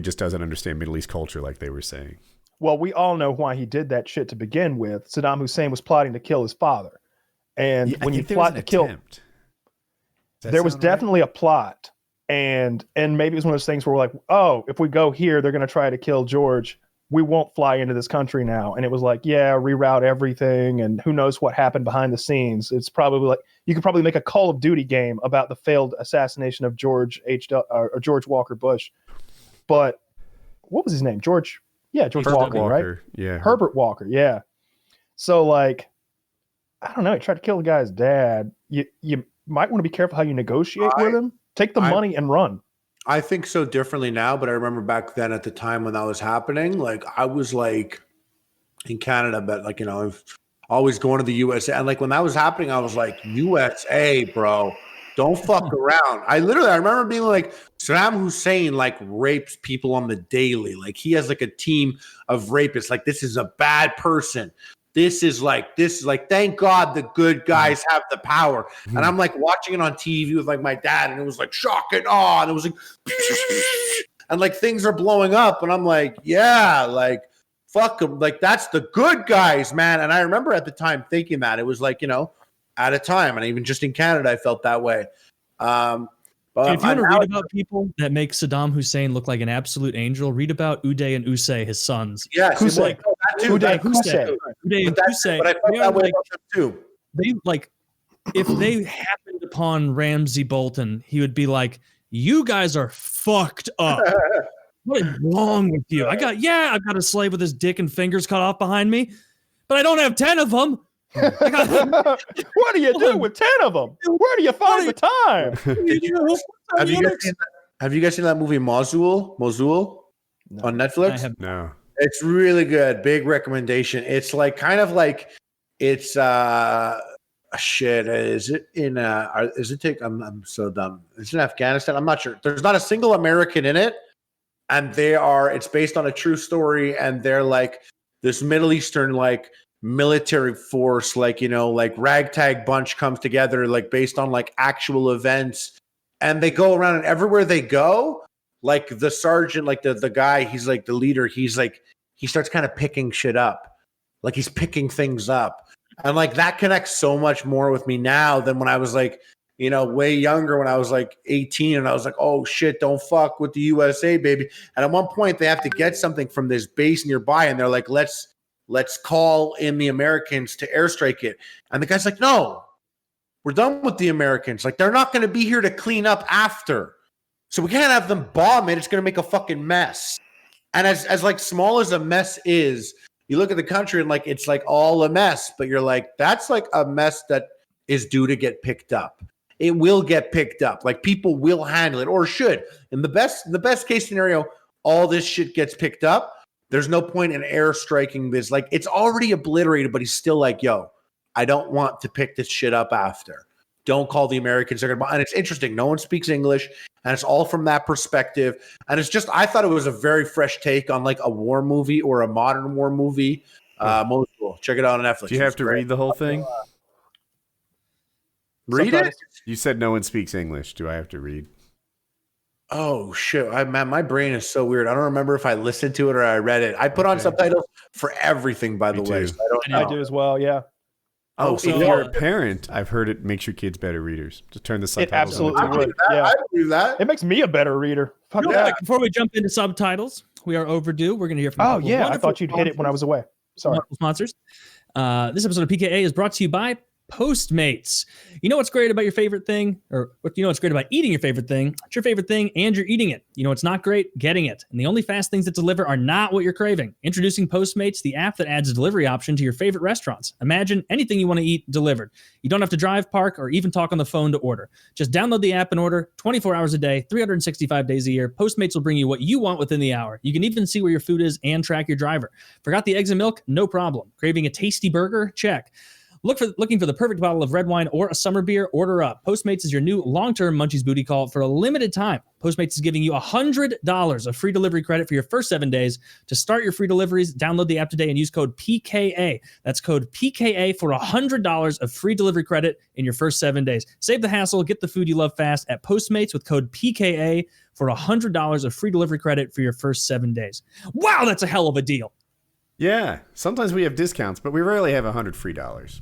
just doesn't understand Middle East culture, like they were saying. Well, we all know why he did that shit to begin with. Saddam Hussein was plotting to kill his father. And when you plot to kill, there was definitely a plot. And maybe it was one of those things where we're like, oh, if we go here, they're going to try to kill George. We won't fly into this country now. And it was like, yeah, reroute everything. And who knows what happened behind the scenes. It's probably like, you could probably make a Call of Duty game about the failed assassination of George Walker Bush. But what was his name? George Walker, right? Yeah. Herbert Walker. Yeah. So like, I don't know. He tried to kill the guy's dad. You might want to be careful how you negotiate with him. Take the money and run. I think so differently now, but I remember back then at the time when that was happening, like I was like in Canada, but like, I've always going to the USA. And like when that was happening, I was like, USA, bro, don't fuck around. I remember being like, Saddam Hussein like rapes people on the daily. Like he has like a team of rapists. Like this is a bad person. This is like, thank God the good guys have the power. And I'm like watching it on TV with like my dad, and it was like shock and awe. And it was like, and like things are blowing up. And I'm like, yeah, like fuck them. Like that's the good guys, man. And I remember at the time thinking that it was like, at a time. And even just in Canada, I felt that way. But if you want to read about people that make Saddam Hussein look like an absolute angel, read about Uday and Usay, his sons. Yeah, Uday and Usay. But I felt that way about them too. They like, if they happened upon Ramsey Bolton, he would be like, "You guys are fucked up. What is wrong with you? I've got a slave with his dick and fingers cut off behind me, but I don't have 10 of them." What do you do with 10 of them? Where do you find the time? Have you guys seen that movie Mosul on Netflix? No. It's really good. Big recommendation. It's like kind of like it's shit. Is it in I'm so dumb. It's in Afghanistan. I'm not sure. There's not a single American in it, and it's based on a true story, and they're like this Middle Eastern like military force, like like ragtag bunch comes together, like based on like actual events, and they go around, and everywhere they go, like the sergeant, like the guy, he's like the leader, he's like he starts kind of picking shit up, like he's picking things up, and like that connects so much more with me now than when I was like way younger, when I was like 18, and I was like, oh shit, don't fuck with the USA, baby. And at one point they have to get something from this base nearby, and they're like, let's call in the Americans to airstrike it. And the guy's like, no, we're done with the Americans. Like, they're not going to be here to clean up after. So we can't have them bomb it. It's going to make a fucking mess. And as like small as a mess is, you look at the country and like, it's like all a mess, but you're like, that's like a mess that is due to get picked up. It will get picked up. Like people will handle it, or should. In the best case scenario, all this shit gets picked up. There's no point in airstriking this. Like, it's already obliterated, but he's still like, yo, I don't want to pick this shit up after. Don't call the Americans. And it's interesting. No one speaks English, and it's all from that perspective. And it's just, I thought it was a very fresh take on like a war movie or a modern war movie. Most cool. Check it out on Netflix. Do you have to read the whole thing? Read it? You said no one speaks English. Do I have to read? Oh shit! My brain is so weird. I don't remember if I listened to it or I read it. I put on subtitles for everything, by the way. So I do as well. Yeah. Oh, so if you're a parent, I've heard it makes your kids better readers. Just turn the subtitles. It absolutely on. would. I believe that. It makes me a better reader. Fuck yeah. Before we jump into subtitles, we are overdue. We're going to hear from. Oh yeah, I thought you'd hit it when I was away. Sorry. Sponsors. This episode of PKA is brought to you by Postmates. You know what's great about your favorite thing, or you know what's great about eating your favorite thing? It's your favorite thing and you're eating it. You know what's not great? Getting it. And the only fast things that deliver are not what you're craving. Introducing Postmates, the app that adds a delivery option to your favorite restaurants. Imagine anything you want to eat delivered. You don't have to drive, park, or even talk on the phone to order. Just download the app and order 24 hours a day, 365 days a year. Postmates will bring you what you want within the hour. You can even see where your food is and track your driver. Forgot the eggs and milk? No problem. Craving a tasty burger? Check. Looking for the perfect bottle of red wine or a summer beer? Order up. Postmates is your new long-term Munchies booty call for a limited time. Postmates is giving you $100 of free delivery credit for your first 7 days. To start your free deliveries, download the app today and use code PKA. That's code PKA for $100 of free delivery credit in your first 7 days. Save the hassle. Get the food you love fast at Postmates with code PKA for $100 of free delivery credit for your first 7 days. Wow, that's a hell of a deal. Yeah, sometimes we have discounts, but we rarely have $100 free dollars.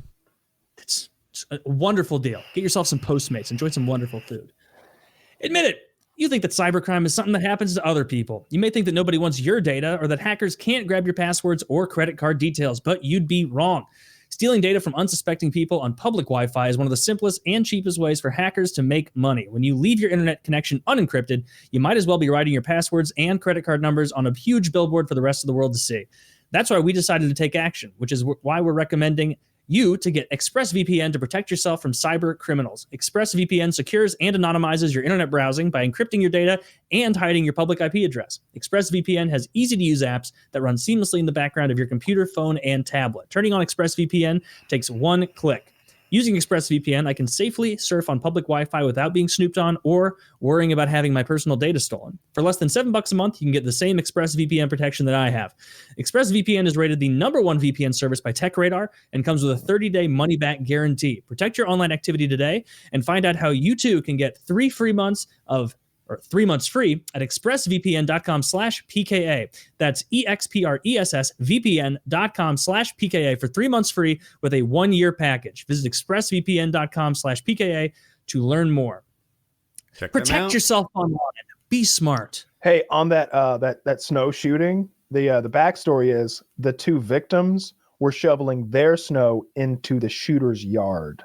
It's a wonderful deal. Get yourself some Postmates. Enjoy some wonderful food. Admit it. You think that cybercrime is something that happens to other people. You may think that nobody wants your data or that hackers can't grab your passwords or credit card details, but you'd be wrong. Stealing data from unsuspecting people on public Wi-Fi is one of the simplest and cheapest ways for hackers to make money. When you leave your internet connection unencrypted, you might as well be writing your passwords and credit card numbers on a huge billboard for the rest of the world to see. That's why we decided to take action, which is why we're recommending you to get ExpressVPN to protect yourself from cyber criminals. ExpressVPN secures and anonymizes your internet browsing by encrypting your data and hiding your public IP address. ExpressVPN has easy-to-use apps that run seamlessly in the background of your computer, phone, and tablet. Turning on ExpressVPN takes one click. Using ExpressVPN, I can safely surf on public Wi-Fi without being snooped on or worrying about having my personal data stolen. For less than $7 a month, you can get the same ExpressVPN protection that I have. ExpressVPN is rated the #1 VPN service by TechRadar and comes with a 30-day money-back guarantee. Protect your online activity today and find out how you too can get 3 months free at expressvpn.com/PKA. That's expressvpn.com/PKA for 3 months free with a 1-year package. Visit expressvpn.com/PKA to learn more. Protect yourself online. Be smart. Hey, on that snow shooting, the backstory is the 2 victims were shoveling their snow into the shooter's yard.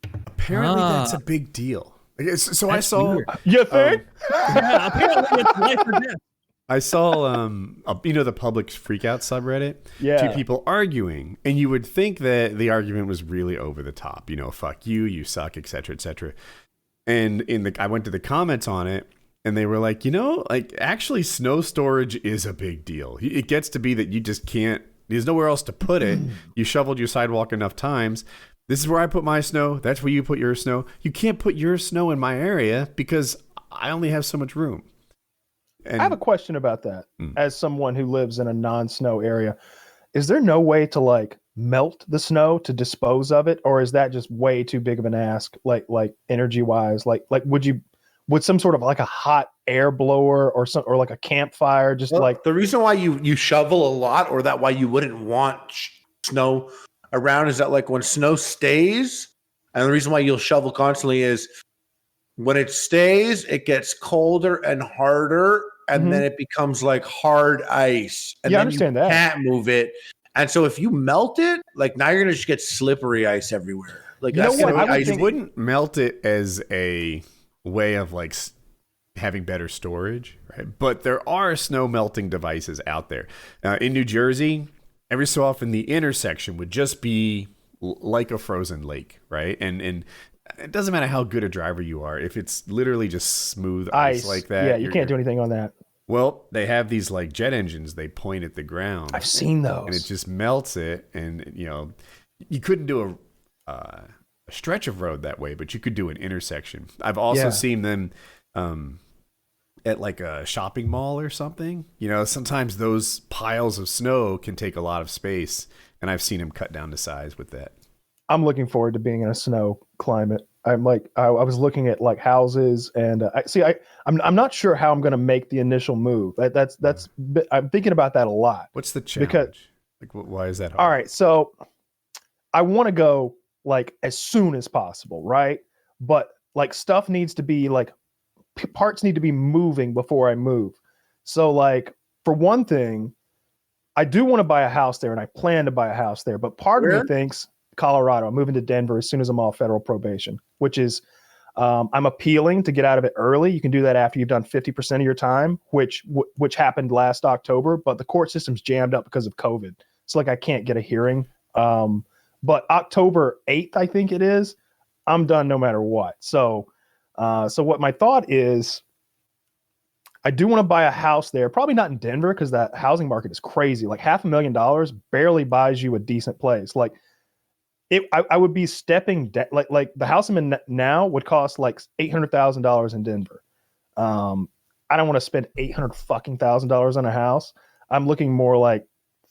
Apparently, that's a big deal. So I saw. Weird. You think? Yeah, apparently it's life or death. I saw, the public freakout subreddit. Yeah. 2 people arguing, and you would think that the argument was really over the top. Fuck you, you suck, etc., etc. And I went to the comments on it, and they were like, actually, snow storage is a big deal. It gets to be that you just can't. There's nowhere else to put it. You shoveled your sidewalk enough times. This is where I put my snow. That's where you put your snow. You can't put your snow in my area because I only have so much room. And I have a question about that. As someone who lives in a non-snow area, is there no way to melt the snow to dispose of it, or is that just way too big of an ask? Like energy wise, would some sort of a hot air blower or a campfire just the reason why you shovel a lot, or why you wouldn't want snow around, is that when snow stays, and the reason why you'll shovel constantly is when it stays, it gets colder and harder, and then it becomes hard ice, and I then understand you that. can't move it. And so if you melt it, now you're gonna just get slippery ice everywhere. I wouldn't melt it as a way of having better storage, right? But there are snow melting devices out there. In New Jersey, every so often the intersection would just be like a frozen lake, right? And it doesn't matter how good a driver you are, if it's literally just smooth ice like that. Yeah, you can't do anything on that. Well, they have these jet engines they point at the ground. I've seen those. And it just melts it. And, you couldn't do a stretch of road that way, but you could do an intersection. I've also seen them at a shopping mall or something. Sometimes those piles of snow can take a lot of space, and I've seen them cut down to size with that. I'm looking forward to being in a snow climate. I was looking at houses, and I'm not sure how I'm going to make the initial move. I'm thinking about that a lot. What's the challenge? Because why is that hard? All right, so I want to go as soon as possible, right? But stuff needs to be parts need to be moving before I move. So for one thing, I do want to buy a house there, and I plan to buy a house there. But part of me thinks Colorado. I'm moving to Denver as soon as I'm off federal probation, which is I'm appealing to get out of it early. You can do that after you've done 50% of your time, which happened last October. But the court system's jammed up because of COVID. So I can't get a hearing. But October 8th, I think it is, I'm done no matter what. So what my thought is, I do want to buy a house there, probably not in Denver because that housing market is crazy. $500,000 barely buys you a decent place. I would be stepping like the house I'm in now would cost like $800,000 in Denver. I don't want to spend $800,000 on a house. I'm looking more like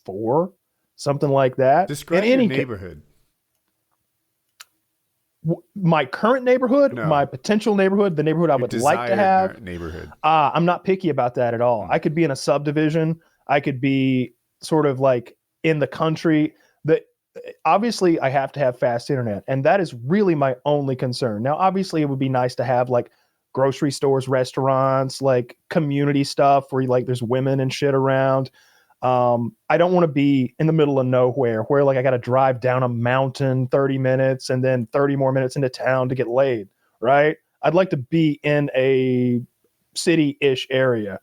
4, something like that. Describe your neighborhood. My current neighborhood, my potential neighborhood, the neighborhood I would like to have. Neighborhood. I'm not picky about that at all. I could be in a subdivision. I could be sort of like in the country. Obviously, I have to have fast internet, and that is really my only concern. Now, obviously, it would be nice to have like grocery stores, restaurants, like community stuff where like there's women and shit around. I don't want to be in the middle of nowhere where like I got to drive down a mountain 30 minutes and then 30 more minutes into town to get laid, right? I'd like to be in a city-ish area.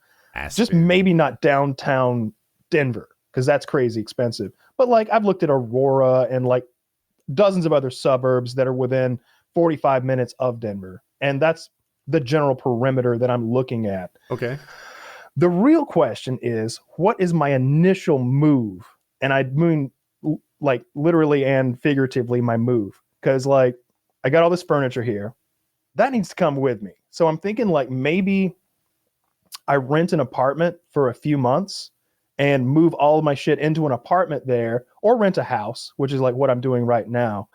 Just maybe not downtown Denver, because that's crazy expensive. But like I've looked at Aurora and like dozens of other suburbs that are within 45 minutes of Denver. And that's the general perimeter that I'm looking at. Okay. The real question is, what is my initial move? And I mean like literally and figuratively my move. Because like I got all this furniture here. That needs to come with me. So I'm thinking like maybe I rent an apartment for a few months and move all of my shit into an apartment there, or rent a house, which is like what I'm doing right now.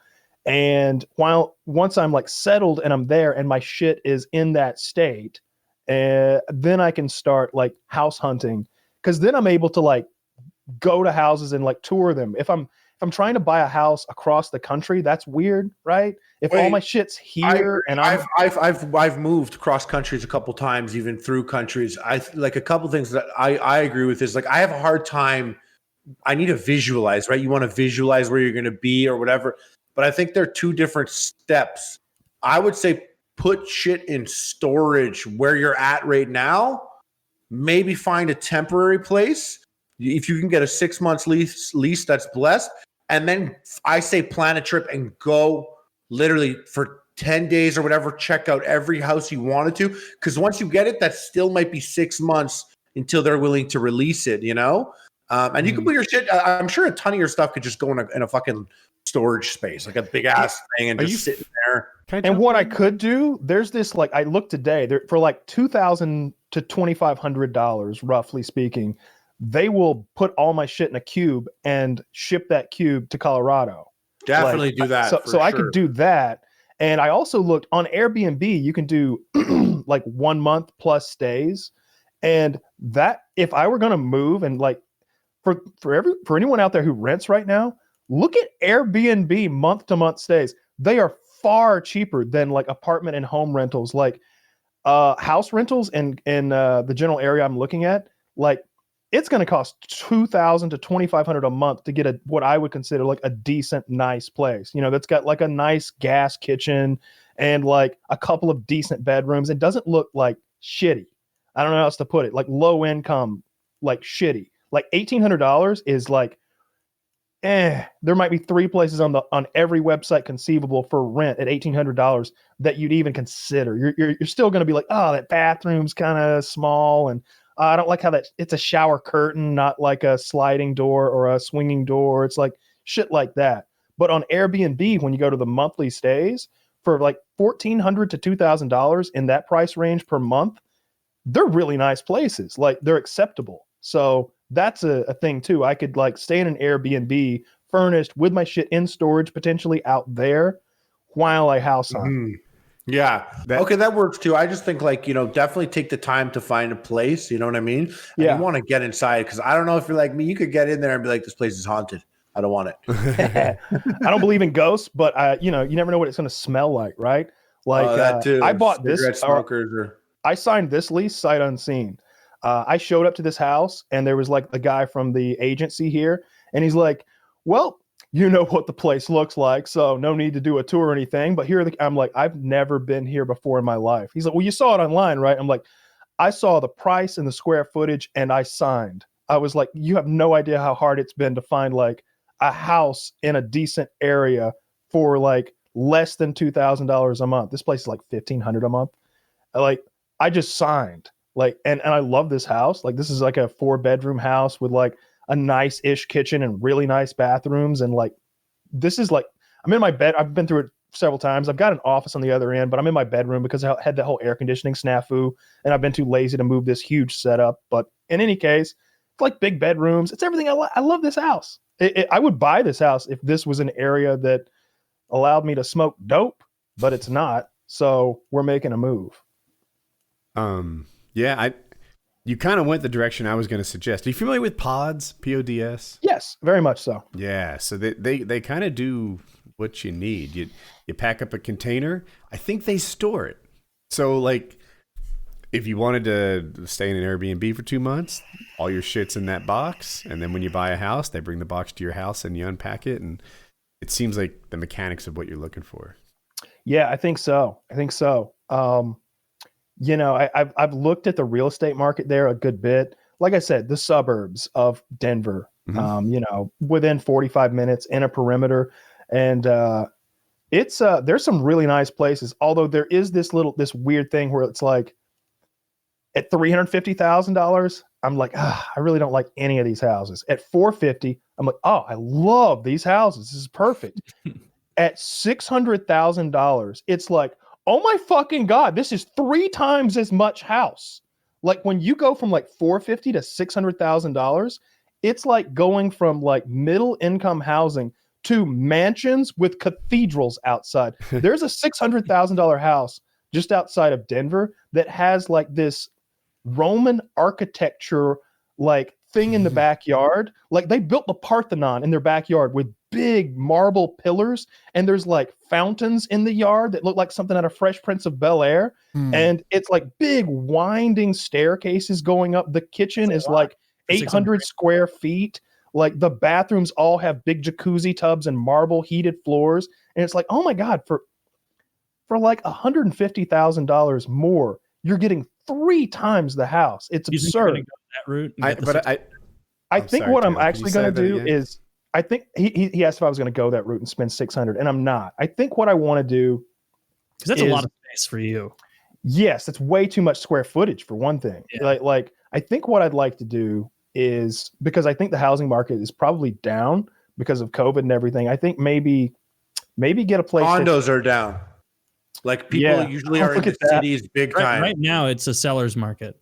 And once I'm like settled and I'm there and my shit is in that state, then I can start like house hunting, because then I'm able to like go to houses and like tour them. If I'm trying to buy a house across the country, that's weird, right? If all my shit's here I've moved cross countries a couple times, even through countries. I like a couple things that I agree with is like I have a hard time. I need to visualize, right? You want to visualize where you're going to be or whatever. But I think there are 2 different steps. I would say put shit in storage where you're at right now. Maybe find a temporary place. If you can get a 6 months lease, that's blessed. And then I say plan a trip and go literally for 10 days or whatever, check out every house you wanted to. Because once you get it, that still might be 6 months until they're willing to release it, you know? And you can put your shit, I'm sure a ton of your stuff could just go in a fucking storage space, like a big ass thing, and just sitting there. And what I could do, there's this, like I looked today, for like $2,000 to $2,500, roughly speaking, they will put all my shit in a cube and ship that cube to Colorado. Definitely do that. So I could do that. And I also looked on Airbnb, you can do like 1 month plus stays. And that, if I were going to move, and like for anyone out there who rents right now, look at Airbnb month to month stays. They are far cheaper than like apartment and home rentals. Like house rentals in the general area I'm looking at, like it's going to cost $2,000 to $2,500 a month to get what I would consider like a decent, nice place. You know, that's got like a nice gas kitchen and like a couple of decent bedrooms. It doesn't look like shitty. I don't know how else to put it. Like low income, like shitty. Like $1,800 is like, there might be 3 places on every website conceivable for rent at $1,800 that you'd even consider. You're still going to be like, oh, that bathroom's kind of small, and I don't like how it's a shower curtain, not like a sliding door or a swinging door. It's like shit like that. But on Airbnb, when you go to the monthly stays for like $1,400 to $2,000 in that price range per month, they're really nice places. Like they're acceptable. So that's a thing too. I could like stay in an Airbnb furnished with my shit in storage, potentially out there, while I house hunt. Mm-hmm. Yeah. Okay, that works too. I just think like, you know, definitely take the time to find a place. You know what I mean? And you want to get inside, because I don't know if you're like me, you could get in there and be like, this place is haunted. I don't want it. I don't believe in ghosts, but you know, you never know what it's going to smell like, right? Like that too. I bought this. Smokers I signed this lease sight unseen. I showed up to this house and there was like the guy from the agency here, and he's like, well, you know what the place looks like, so no need to do a tour or anything. But I'm like, I've never been here before in my life. He's like, well, you saw it online, right? I'm like, I saw the price and the square footage and I signed. I was like, you have no idea how hard it's been to find like a house in a decent area for like less than $2,000 a month. This place is like $1,500 a month. Like, I just signed. Like, and I love this house. Like, this is like a 4-bedroom house with like a nice-ish kitchen and really nice bathrooms. And like, this is like, I'm in my bed. I've been through it several times. I've got an office on the other end, but I'm in my bedroom because I had that whole air conditioning snafu, and I've been too lazy to move this huge setup. But in any case, it's like big bedrooms. It's everything. I love this house. I would buy this house if this was an area that allowed me to smoke dope, but it's not. So we're making a move. Yeah, you kind of went the direction I was going to suggest. Are you familiar with pods? PODS? Yes, very much so. Yeah, so they kind of do what you need. You pack up a container. I think they store it. So like, if you wanted to stay in an Airbnb for 2 months, all your shit's in that box, and then when you buy a house, they bring the box to your house and you unpack it, and it seems like the mechanics of what you're looking for. Yeah, I think so. You know, I've looked at the real estate market there a good bit. Like I said, the suburbs of Denver, you know, within 45 minutes in a perimeter. And there's some really nice places. Although there is this weird thing where it's like at $350,000, I'm like, I really don't like any of these houses. At $450, I'm like, oh, I love these houses. This is perfect. At $600,000, it's like, oh my fucking God, this is 3 times as much house. Like when you go from like $450 to $600,000, it's like going from like middle income housing to mansions with cathedrals outside. There's a $600,000 house just outside of Denver that has like this Roman architecture like thing in the backyard. Like they built the Parthenon in their backyard with big marble pillars, and there's like fountains in the yard that look like something out of Fresh Prince of Bel-Air. And it's like big winding staircases going up. The kitchen is like 800 square feet. Like the bathrooms all have big jacuzzi tubs and marble heated floors. And it's like, oh my God, for like $150,000 more, you're getting 3 times the house. It's absurd. That route. I think what I'm actually going to do is, I think he asked if I was going to go that route and spend $600, and I'm not. I think what I want to do, because that's a lot of space for you. Yes, it's way too much square footage for one thing. Yeah. Like I think what I'd like to do is, because I think the housing market is probably down because of COVID and everything. I think maybe get a place. Condos are down. Like people usually are in the cities big time. Right now, it's a seller's market.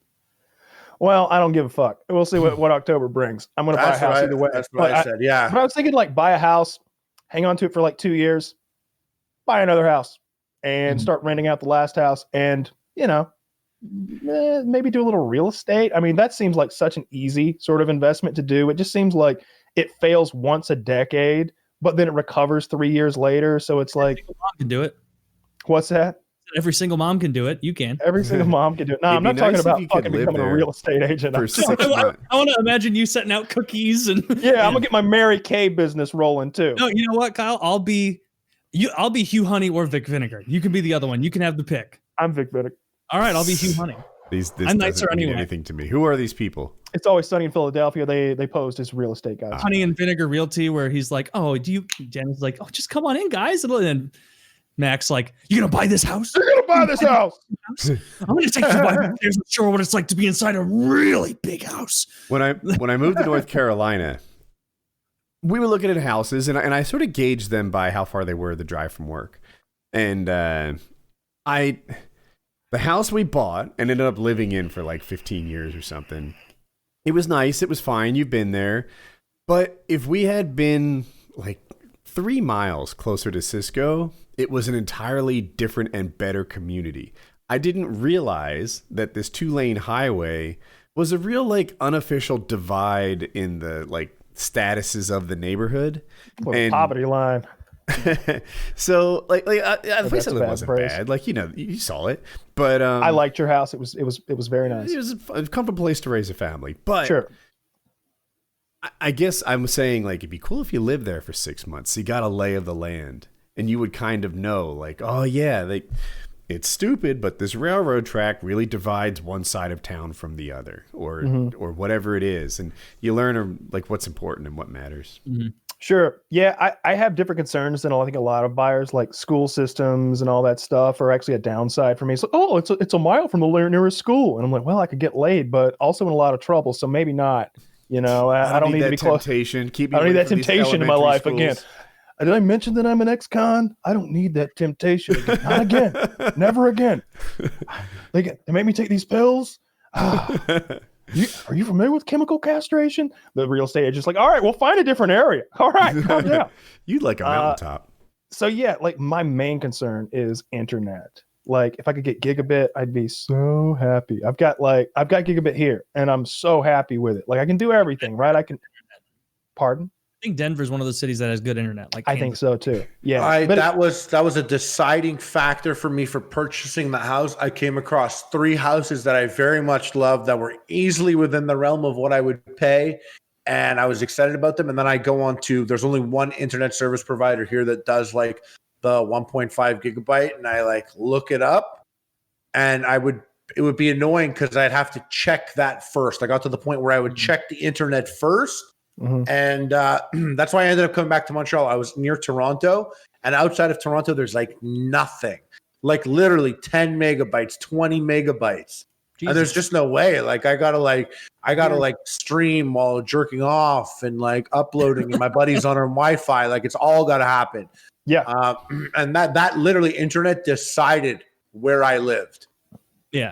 Well, I don't give a fuck. We'll see what October brings. I'm going to buy a house either way. That's what I said. Yeah. But I was thinking like buy a house, hang on to it for like 2 years, buy another house, and start renting out the last house, and you know, maybe do a little real estate. I mean, that seems like such an easy sort of investment to do. It just seems like it fails once a decade, but then it recovers 3 years later. So it's like, mom can do it. What's that? Every single mom can do it. You can. Every single mom can do it. No, I'm not talking about fucking becoming a real estate agent. I want to imagine you setting out cookies and yeah, I'm gonna get my Mary Kay business rolling too. No, you know what, Kyle? I'll be Hugh Honey or Vic Vinegar. You can be the other one. You can have the pick. I'm Vic Vinegar. All right, I'll be Hugh Honey. This doesn't mean anything to me. Who are these people? It's Always Sunny in Philadelphia. They posed as real estate guys. Honey and Vinegar Realty, where he's like, oh, Jen's like, oh, just come on in, guys. And then Mac's like, you're going to buy this house? You're going to buy this house. I'm going to take you to show what it's like to be inside a really big house. When I moved to North Carolina, we were looking at houses, and I sort of gauged them by how far they were the drive from work. And the house we bought and ended up living in for like 15 years or something, it was nice. It was fine. You've been there. But if we had been like 3 miles closer to Cisco, it was an entirely different and better community. I didn't realize that this 2-lane highway was a real like unofficial divide in the like statuses of the neighborhood. And poverty line. So like the place I lived wasn't bad. Like, you know, you saw it, but I liked your house. It was very nice. It was a comfortable place to raise a family. But sure. I guess I'm saying like it'd be cool if you lived there for 6 months. So you got a lay of the land, and you would kind of know like, oh yeah, it's stupid, but this railroad track really divides one side of town from the other, or whatever it is, and you learn like what's important and what matters. Mm-hmm. Sure. Yeah, I have different concerns than I think a lot of buyers, like school systems and all that stuff are actually a downside for me. It's like, oh, it's a mile from the nearest school. And I'm like, well, I could get laid, but also in a lot of trouble. So maybe not, you know, I don't need to be close. Temptation. I don't need that temptation in my life again. Did I mention that I'm an ex-con? I don't need that temptation again. Not again. Never again. They make me take these pills. Are you familiar with chemical castration? The real estate agent's like, all right, we'll find a different area. All right, calm down. You'd like a mountaintop. So yeah, like my main concern is internet. Like if I could get gigabit, I'd be so happy. I've got gigabit here and I'm so happy with it. Like I can do everything, right? Pardon? I think Denver's one of those cities that has good internet. Like I think so too. Yeah. That was a deciding factor for me for purchasing the house. I came across 3 houses that I very much loved that were easily within the realm of what I would pay. And I was excited about them. And then I go on to, there's only one internet service provider here that does like the 1.5 gigabyte. And I like look it up and it would be annoying because I'd have to check that first. I got to the point where I would check the internet first. Mm-hmm. And that's why I ended up coming back to Montreal. I was near Toronto, and outside of Toronto, there's like nothing, like literally 10 megabytes, 20 megabytes. Jesus. And there's just no way. Like I gotta stream while jerking off and like uploading, and my buddy's on our Wi-Fi. Like it's all gotta happen. Yeah. And that literally internet decided where I lived. Yeah.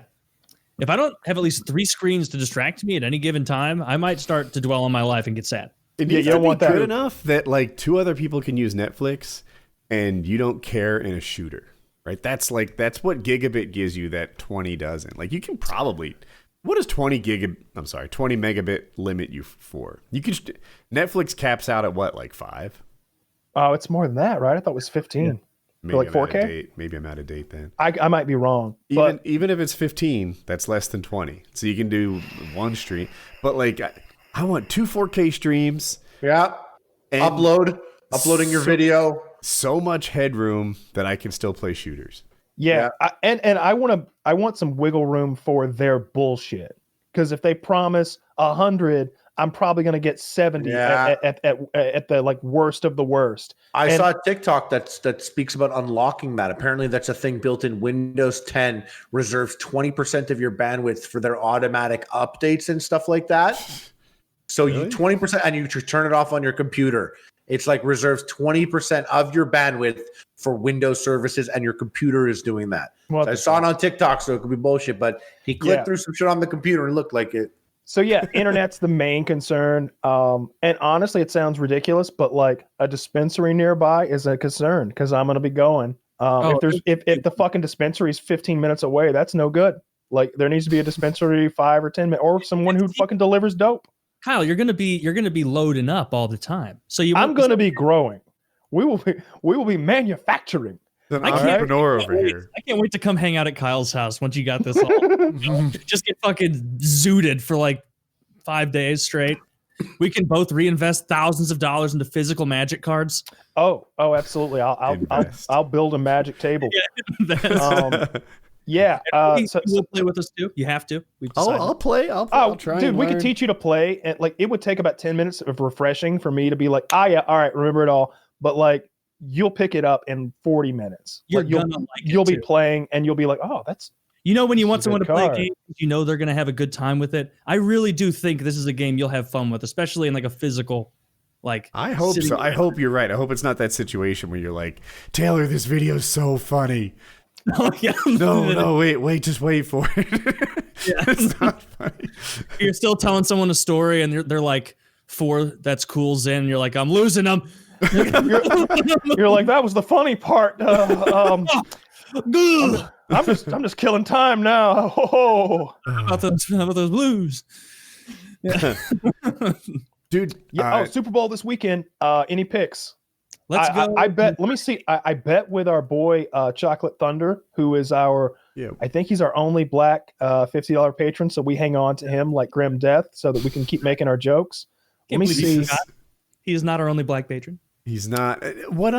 If I don't have at least 3 screens to distract me at any given time, I might start to dwell on my life and get sad. It needs to be good enough that like 2 other people can use Netflix and you don't care in a shooter, right? That's what gigabit gives you that 20 doesn't. Like you can probably, what does 20 megabit limit you for? You can, Netflix caps out at what, like 5? Oh, it's more than that, right? I thought it was 15. Yeah. Maybe like 4K? Maybe I'm out of date then. I might be wrong. Even if it's 15, that's less than 20. So you can do 1 stream. But like, I want 2 4K streams. Yeah. Uploading your video. So much headroom that I can still play shooters. Yeah. And I want some wiggle room for their bullshit. Because if they promise 100, I'm probably going to get 70 at the like worst of the worst. I saw a TikTok that speaks about unlocking that. Apparently that's a thing built in Windows 10, reserves 20% of your bandwidth for their automatic updates and stuff like that. So really? You 20%, and you turn it off on your computer. It's like reserves 20% of your bandwidth for Windows services, and your computer is doing that. So I saw it on TikTok, so it could be bullshit, but he clicked through some shit on the computer and it looked like it. So yeah, internet's the main concern. And honestly, it sounds ridiculous, but like a dispensary nearby is a concern because I'm going to be going. If the fucking dispensary is 15 minutes away, that's no good. Like there needs to be a dispensary 5 or 10 minutes, or someone who fucking delivers dope. Kyle, you're gonna be loading up all the time. So I'm going to be growing. We will be manufacturing. An entrepreneur over here. I can't wait to come hang out at Kyle's house once you got this all. Just get fucking zooted for like 5 days straight. We can both reinvest thousands of dollars into physical magic cards. Oh, absolutely. I'll build a magic table. Yeah. So you'll play with us too. You have to. I'll play. I'll try. Dude, we could teach you to play, and like it would take about 10 minutes of refreshing for me to be like, yeah, all right, remember it all. But like you'll pick it up in 40 minutes. You'll be playing, and you'll be like, oh, that's. You know, when you want someone to play a game, you know they're going to have a good time with it. I really do think this is a game you'll have fun with, especially in like a physical, like. I hope so. I hope you're right. I hope it's not that situation where you're like, Taylor, this video is so funny. Oh yeah. No, wait, just wait for it. Yeah. It's not funny. You're still telling someone a story, and they're like 4 that's cool's in. And you're like, I'm losing them. You're like, that was the funny part. I'm just killing time now. Oh. How about those blues? Yeah. Dude. Yeah. Super Bowl this weekend. Any picks? Let's go. I bet. Let me see. I bet with our boy Chocolate Thunder, who is our. Yeah. I think he's our only black $50 patron. So we hang on to him like grim death, so that we can keep making our jokes. Let me see. He is not our only black patron. He's not. What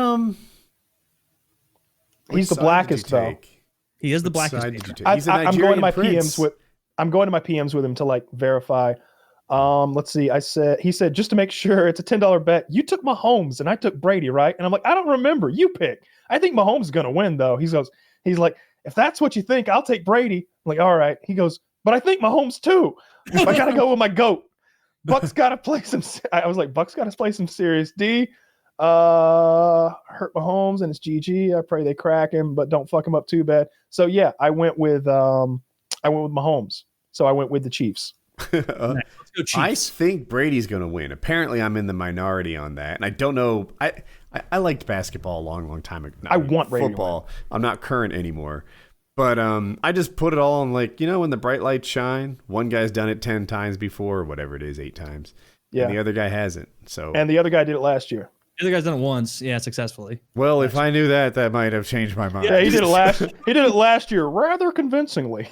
He's the blackest though. He is the blackest. I'm going to my PMs with him to like verify. Let's see. He said, just to make sure, it's a $10 bet. You took Mahomes and I took Brady, right? And I'm like, I don't remember. You pick. I think Mahomes is going to win though. He's like, if that's what you think, I'll take Brady. I'm like, all right. He goes, but I think Mahomes too. I got to go with my GOAT. Buck's got to play some. I was like, Buck's got to play some serious D. Hurt Mahomes and it's GG. I pray they crack him, but don't fuck him up too bad. So yeah, I went with Mahomes. So I went with the Chiefs. Let's go Chiefs. I think Brady's going to win. Apparently, I'm in the minority on that, and I don't know. I liked basketball a long time ago. I want Brady football. To win. I'm not current anymore, but I just put it all on when the bright lights shine. One guy's done it 10 times before, or whatever it is, 8 times. Yeah, and the other guy hasn't. So and the other guy did it last year. The other guy's done it once, successfully. Well, if I knew that might have changed my mind. Yeah, he did it last year, rather convincingly.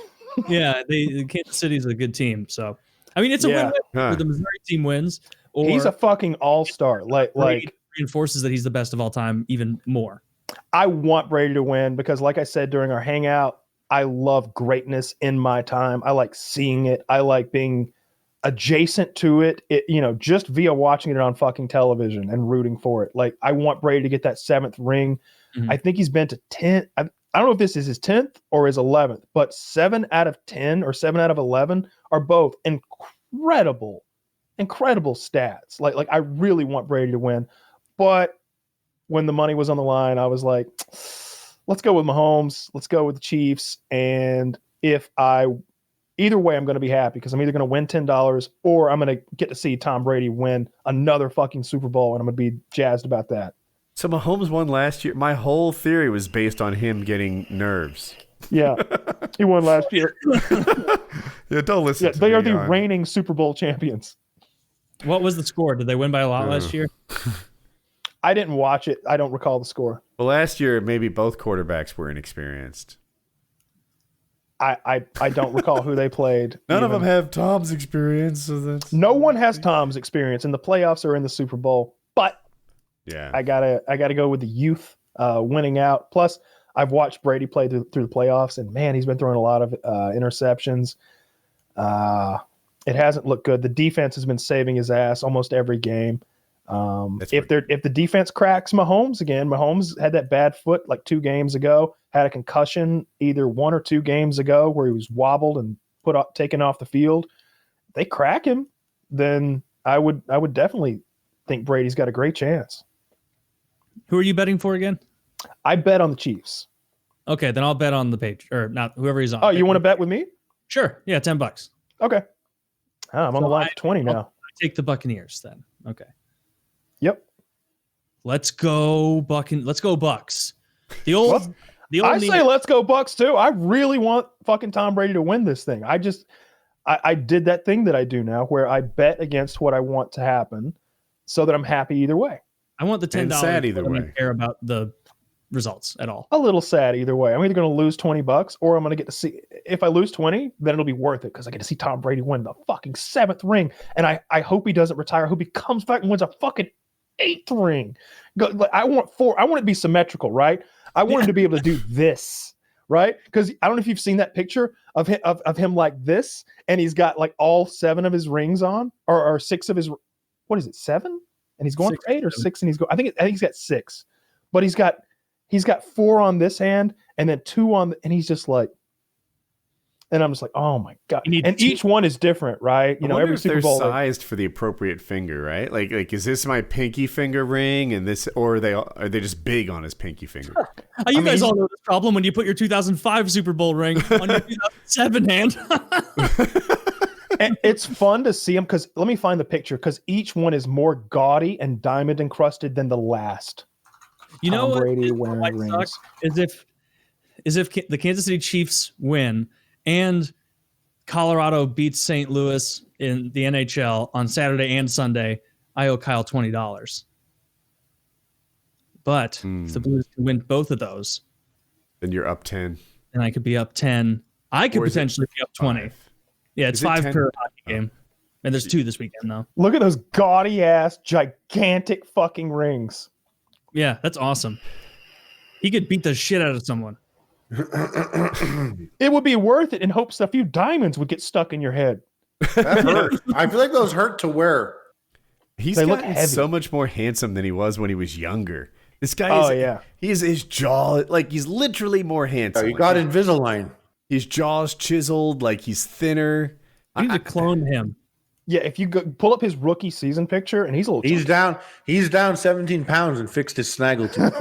Yeah, Kansas City's a good team, so I mean it's a win-win. Huh. The Missouri team wins. Or he's a fucking all-star. Like reinforces that he's the best of all time even more. I want Brady to win because, like I said during our hangout, I love greatness in my time. I like seeing it. I like being adjacent to it. Just via watching it on fucking television and rooting for it. Like, I want Brady to get that 7th ring. Mm-hmm. I think he's been to 10. I don't know if this is his 10th or his 11th, but 7 out of 10 or 7 out of 11 are both incredible stats. Like I really want Brady to win. But when the money was on the line, I was like, let's go with Mahomes. Let's go with the Chiefs. And either way, I'm going to be happy because I'm either going to win $10 or I'm going to get to see Tom Brady win another fucking Super Bowl. And I'm going to be jazzed about that. So Mahomes won last year. My whole theory was based on him getting nerves. Yeah, he won last year. Yeah, don't listen. Yeah, they are the reigning Super Bowl champions. What was the score? Did they win by a lot last year? I didn't watch it. I don't recall the score. Well, last year maybe both quarterbacks were inexperienced. I don't recall who they played. None of them have Tom's experience. So no one has Tom's experience in the playoffs or in the Super Bowl. But yeah, I gotta go with the youth winning out. Plus, I've watched Brady play through the playoffs, and man, he's been throwing a lot of interceptions. It hasn't looked good. The defense has been saving his ass almost every game. If the defense cracks Mahomes again, Mahomes had that bad foot like 2 games ago, had a concussion either 1 or 2 games ago where he was wobbled and taken off the field. If they crack him, then I would definitely think Brady's got a great chance. Who are you betting for again? I bet on the Chiefs. Okay, then I'll bet on the page or not whoever he's on. Oh, you want to bet with me? Sure. Yeah, $10. Okay. I'm on the line for 20 now. I'll take the Buccaneers then. Okay. Yep. Let's go Let's go Bucks. I say let's go Bucks too. I really want fucking Tom Brady to win this thing. I did that thing that I do now where I bet against what I want to happen so that I'm happy either way. I want the $10. Sad either way. I don't care about the results at all. A little sad either way. I'm either going to lose $20 or I'm going to get to see. If I lose 20, then it'll be worth it because I get to see Tom Brady win the fucking 7th ring. And I hope he doesn't retire. I hope he comes back and wins a fucking 8th ring. I want 4. I want it to be symmetrical, right? I want him to be able to do this, right? Because I don't know if you've seen that picture of him like this, and he's got like all 7 of his rings on, or 6 of his. What is it? 7? And he's going 6 for 8 or 6, and he's going. I think he's got 6, but he's got 4 on this hand, and then 2 on, and he's just like. And I'm just like, oh my god! And each one is different, right? Every Super Bowl sized for the appropriate finger, right? Like, is this my pinky finger ring, and this, or are they just big on his pinky finger? You guys all know this problem when you put your 2005 Super Bowl ring on your 2007 hand. And it's fun to see them because let me find the picture because each one is more gaudy and diamond encrusted than the last. Tom Brady wearing rings. Is if the Kansas City Chiefs win. And Colorado beats St. Louis in the NHL on Saturday and Sunday, I owe Kyle $20. But if the Blues can win both of those, then you're up 10. And I could be up 10. I could potentially be up 20. 5? Yeah, it's 5 per hockey game. And there's 2 this weekend, though. Look at those gaudy ass, gigantic fucking rings. Yeah, that's awesome. He could beat the shit out of someone. It would be worth it in hopes a few diamonds would get stuck in your head. That hurt. I feel like those hurt to wear. He's gotten so much more handsome than he was when he was younger. This guy his jaw, like he's literally more handsome. Oh, you got Invisalign. His jaw's chiseled, like he's thinner. You need to clone him. Yeah, if you pull up his rookie season picture, and he's a little. He's down 17 pounds and fixed his snaggle tooth.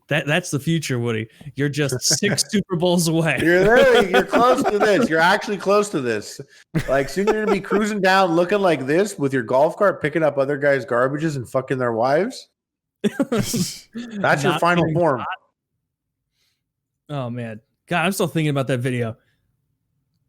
That's the future, Woody. You're just 6 Super Bowls away. You're close to this. You're actually close to this. Like soon you're gonna be cruising down looking like this with your golf cart, picking up other guys' garbages and fucking their wives. That's your final form. Oh man, God, I'm still thinking about that video.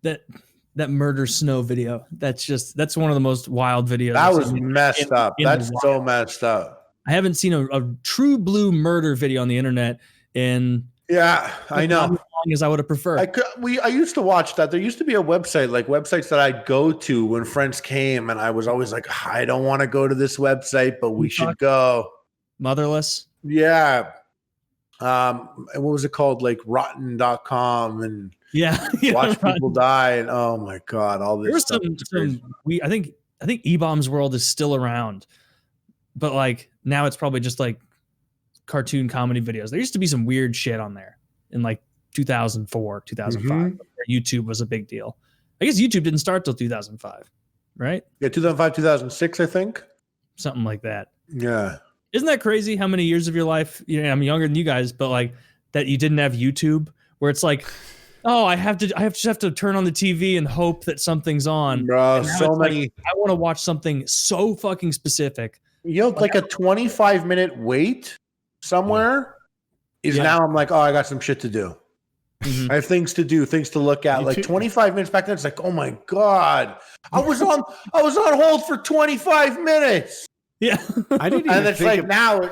That murder snow video. That's one of the most wild videos. That was messed up. That's so messed up. I haven't seen a true blue murder video on the internet in I know as long as I would have preferred. I used to watch that. There used to be a website, like websites that I'd go to when friends came, and I was always like, I don't want to go to this website, but we should go. Motherless. Yeah. What was it called? Like rotten.com and watch people die. And oh my God, all this stuff. I think E-Bomb's World is still around, but like now it's probably just like cartoon comedy videos. There used to be some weird shit on there in like 2004, 2005. YouTube was a big deal. I guess YouTube didn't start till 2005, right? Yeah, 2005, 2006, I think. Something like that. Yeah. Isn't that crazy how many years of your life, I'm younger than you guys, but like that you didn't have YouTube, where it's like, oh, I just have to turn on the TV and hope that something's on. Bro, so many. Like, I want to watch something so fucking specific. Like a 25-minute wait somewhere now I'm like, oh, I got some shit to do. I have things to do, things to look at. Like 25 minutes back then, it's like, oh my God, I was on hold for 25 minutes. Yeah. I didn't even and it's like now.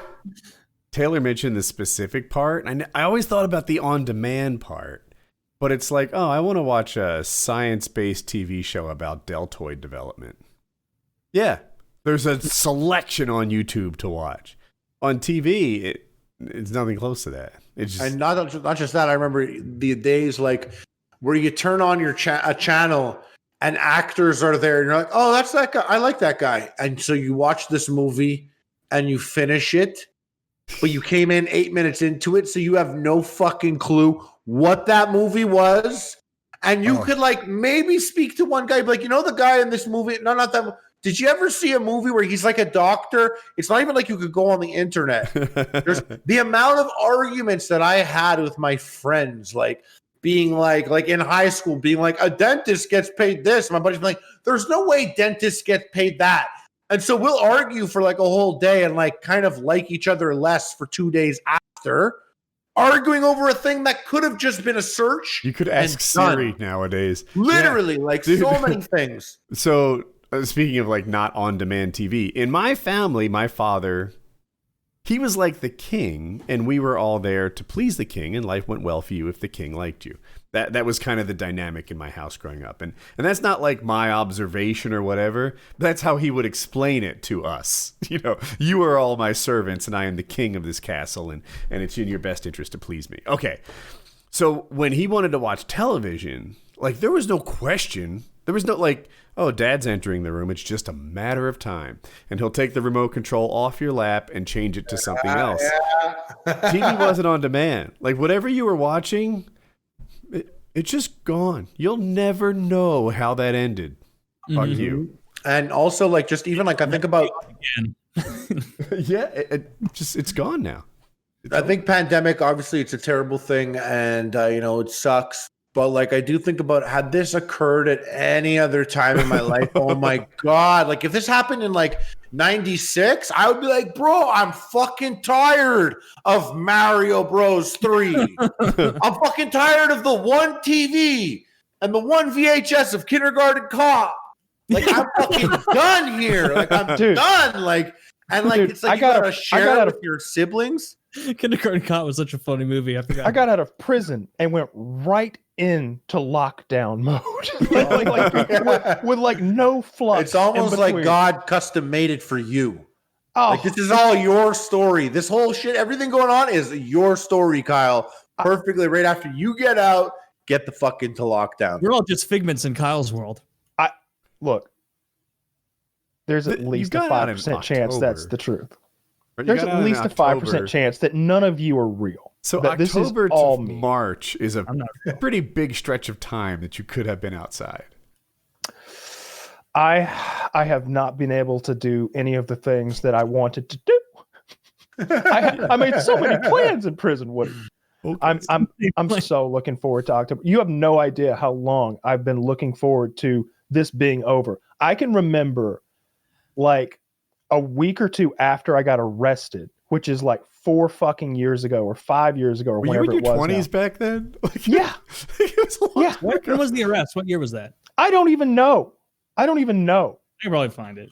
Taylor mentioned the specific part. I always thought about the on-demand part, but it's like, oh, I want to watch a science-based TV show about deltoid development. Yeah, there's a selection on YouTube to watch. On TV, it's nothing close to that. It's just, and not just that. I remember the days like where you turn on your a channel and actors are there, and you're like, oh, that's that guy. I like that guy. And so you watch this movie and you finish it, but you came in 8 minutes into it, so you have no fucking clue what that movie was. And you could like maybe speak to one guy, like, the guy in this movie. No, not that. Did you ever see a movie where he's like a doctor? It's not even like you could go on the internet. There's the amount of arguments that I had with my friends, like being like in high school, being like, a dentist gets paid this. My buddy's like, there's no way dentists get paid that. And so we'll argue for like a whole day and like kind of like each other less for 2 days after, arguing over a thing that could have just been a search. You could ask Siri nowadays. Literally, so many things. So speaking of like not on-demand TV, in my family, my father, he was like the king, and we were all there to please the king, and life went well for you if the king liked you. That was kind of the dynamic in my house growing up. And that's not like my observation or whatever. That's how he would explain it to us. You are all my servants, and I am the king of this castle, and it's in your best interest to please me. Okay. So when he wanted to watch television, like there was no question. There was no like, oh, dad's entering the room. It's just a matter of time. And he'll take the remote control off your lap and change it to something else. TV wasn't on demand. Like whatever you were watching, it's just gone. You'll never know how that ended. Fuck you. And also like just even like I think about it's gone now. I think pandemic, obviously it's a terrible thing, and it sucks. But like I do think about, had this occurred at any other time in my life, oh my God. Like if this happened in like 96, I would be like, bro, I'm fucking tired of Mario Bros 3. I'm fucking tired of the one TV and the one VHS of Kindergarten Cop. Like I'm fucking done here. Like I'm done. Like, and like, it's like you gotta share it with your siblings. Kindergarten Cop was such a funny movie. I forgot. I got out of prison and went right into lockdown mode with like no flux. It's almost like God custom made it for you. Oh, like this is all your story. This whole shit, everything going on is your story, Kyle. Perfectly right after you get out, get the fuck into lockdown. We're all just figments in Kyle's world. Look, there's at least a 5% chance that's the truth. There's at least a 5% chance that none of you are real. So that October to March is a pretty big stretch of time that you could have been outside. I have not been able to do any of the things that I wanted to do. I made so many plans in prison, Woody. Okay. I'm so looking forward to October. You have no idea how long I've been looking forward to this being over. I can remember like a week or two after I got arrested, which is like 4 fucking years ago or 5 years ago or whenever it was. Were you in your 20s back then? Yeah. Yeah. When was the arrest? What year was that? I don't even know. I can probably find it.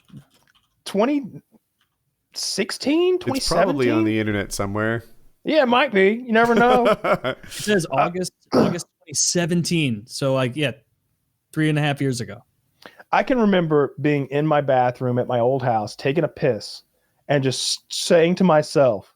2016, 2017? It's probably on the internet somewhere. Yeah, it might be. You never know. It says August 2017. So 3.5 years ago. I can remember being in my bathroom at my old house, taking a piss, and just saying to myself,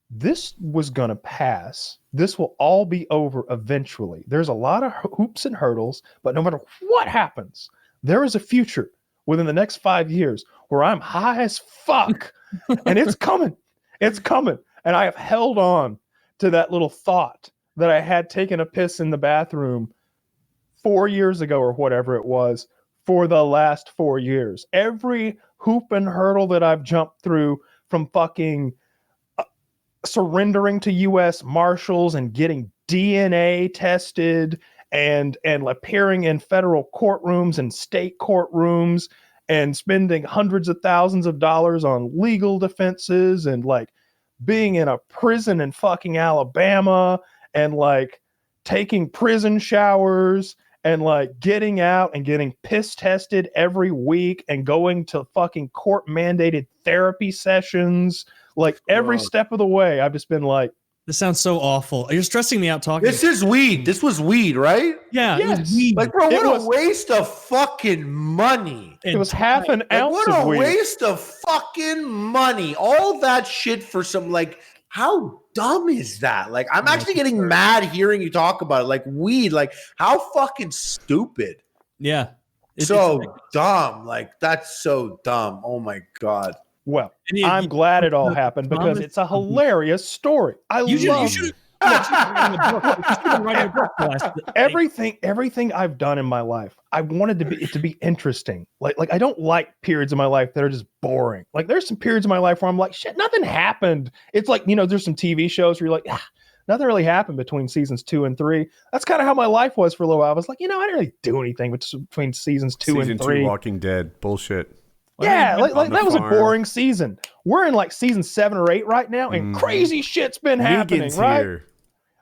this was going to pass. This will all be over eventually. There's a lot of hoops and hurdles, but no matter what happens, there is a future within the next 5 years where I'm high as fuck and it's coming. It's coming. And I have held on to that little thought that I had taken a piss in the bathroom 4 years ago or whatever it was for the last 4 years. Every hoop and hurdle that I've jumped through, from fucking surrendering to U.S. Marshals and getting DNA tested and appearing in federal courtrooms and state courtrooms and spending hundreds of thousands of dollars on legal defenses and like being in a prison in fucking Alabama and like taking prison showers and like getting out and getting piss tested every week and going to fucking court mandated therapy sessions. Like every step of the way, I've just been like, this sounds so awful. You're stressing me out talking. This is weed. This was weed, right? Yeah. Yes. It was weed. Like, bro, what a waste of fucking money. It was half an ounce of weed. What a waste of fucking money. All that shit for some, like, how dumb is that? Like, I'm actually getting mad hearing you talk about it. Like, weed, like, how fucking stupid. Yeah. It's dumb. Like, that's so dumb. Oh my God. Well, I'm glad it all happened because it's a hilarious story. Everything I've done in my life, I wanted it to be interesting. Like I don't like periods of my life that are just boring. Like there's some periods of my life where I'm like, shit, nothing happened. It's like, there's some TV shows where you're like, nothing really happened between seasons 2 and 3. That's kind of how my life was for a little while. I was like, I didn't really do anything between seasons 2 and 3. Season 2 Walking Dead. Bullshit. Yeah, like that was a boring season. We're in like season 7 or 8 right now, and crazy shit's been happening, right? Here.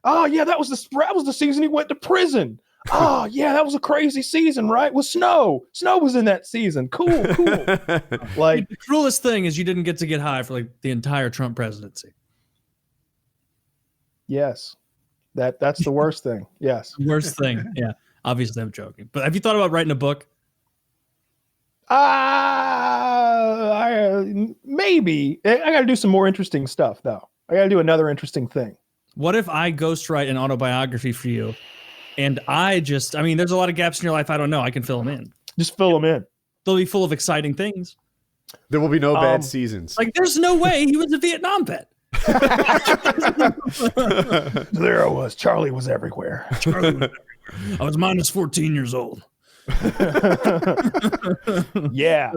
Oh yeah, that was the season he went to prison. Oh yeah, that was a crazy season, right? With Snow. Snow was in that season. Cool. Like the cruelest thing is you didn't get to get high for like the entire Trump presidency. Yes, that's the worst thing. Yes, worst thing. Yeah, obviously I'm joking. But have you thought about writing a book? Maybe. I got to do some more interesting stuff, though. I got to do another interesting thing. What if I ghostwrite an autobiography for you? And there's a lot of gaps in your life. I don't know. I can fill them in. Just fill them in. They'll be full of exciting things. There will be no bad seasons. Like, there's no way he was a Vietnam vet. There I was. Charlie was everywhere. I was minus 14 years old. Yeah,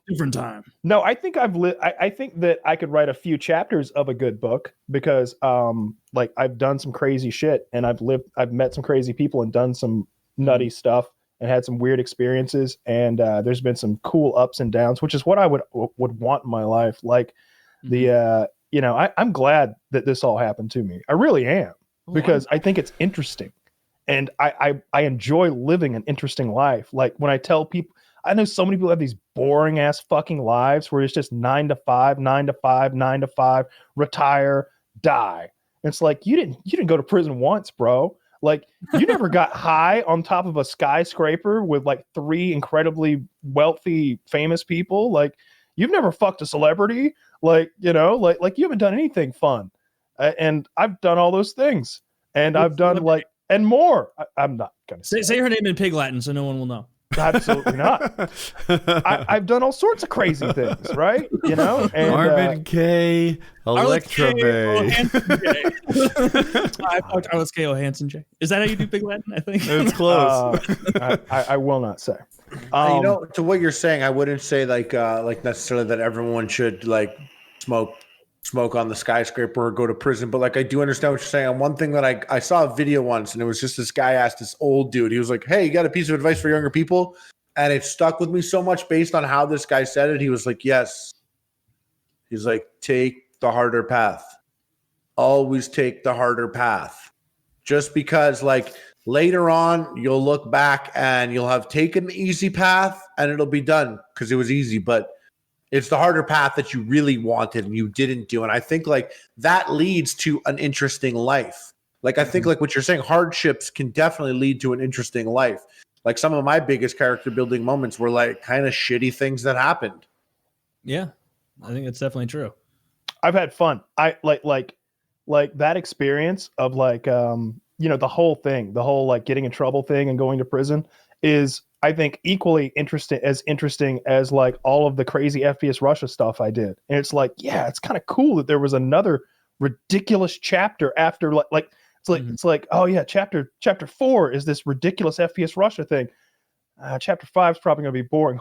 different time. No, I think I think that I could write a few chapters of a good book because like I've done some crazy shit and I've met some crazy people and done some nutty stuff and had some weird experiences, and there's been some cool ups and downs, which is what I would want in my life. Like I'm glad that this all happened to me. I really am, because I think it's interesting. And I enjoy living an interesting life. Like when I tell people, I know so many people have these boring ass fucking lives where it's just 9 to 5, 9 to 5, 9 to 5, retire, die. And it's like, you didn't go to prison once, bro. Like you never got high on top of a skyscraper with like 3 incredibly wealthy, famous people. Like you've never fucked a celebrity. Like you haven't done anything fun. And I've done all those things. And I've done like, and more. I'm not gonna say her name in Pig Latin so no one will know. Absolutely not. I've done all sorts of crazy things, right? You know, and, Marvin Gaye, Electra Bay. Arletz Hansen J. Is that how you do Big Latin? I think It's close. I will not say. You know, to what you're saying, I wouldn't say like necessarily that everyone should like smoke on the skyscraper or go to prison, but like I do understand what you're saying. And one thing that I saw a video once, and it was just this guy asked this old dude, he was like, "Hey, you got a piece of advice for younger people?" And it stuck with me so much based on how this guy said it. He was like, "Yes." He's like, "Take the harder path. Always take the harder path." Just because like later on you'll look back and you'll have taken the easy path and it'll be done because it was easy, but it's the harder path that you really wanted and you didn't do. And I think like that leads to an interesting life. Like I think like what you're saying, hardships can definitely lead to an interesting life. Like some of my biggest character building moments were like kind of shitty things that happened. Yeah, I think it's definitely true. I've had fun. I like that experience of like, you know, the whole thing, the whole like getting in trouble thing and going to prison is, I think, equally interesting as like all of the crazy FPS Russia stuff I did. And it's like, yeah, it's kind of cool that there was another ridiculous chapter after it's like, oh yeah, chapter 4 is this ridiculous FPS Russia thing. Chapter 5 is probably going to be boring.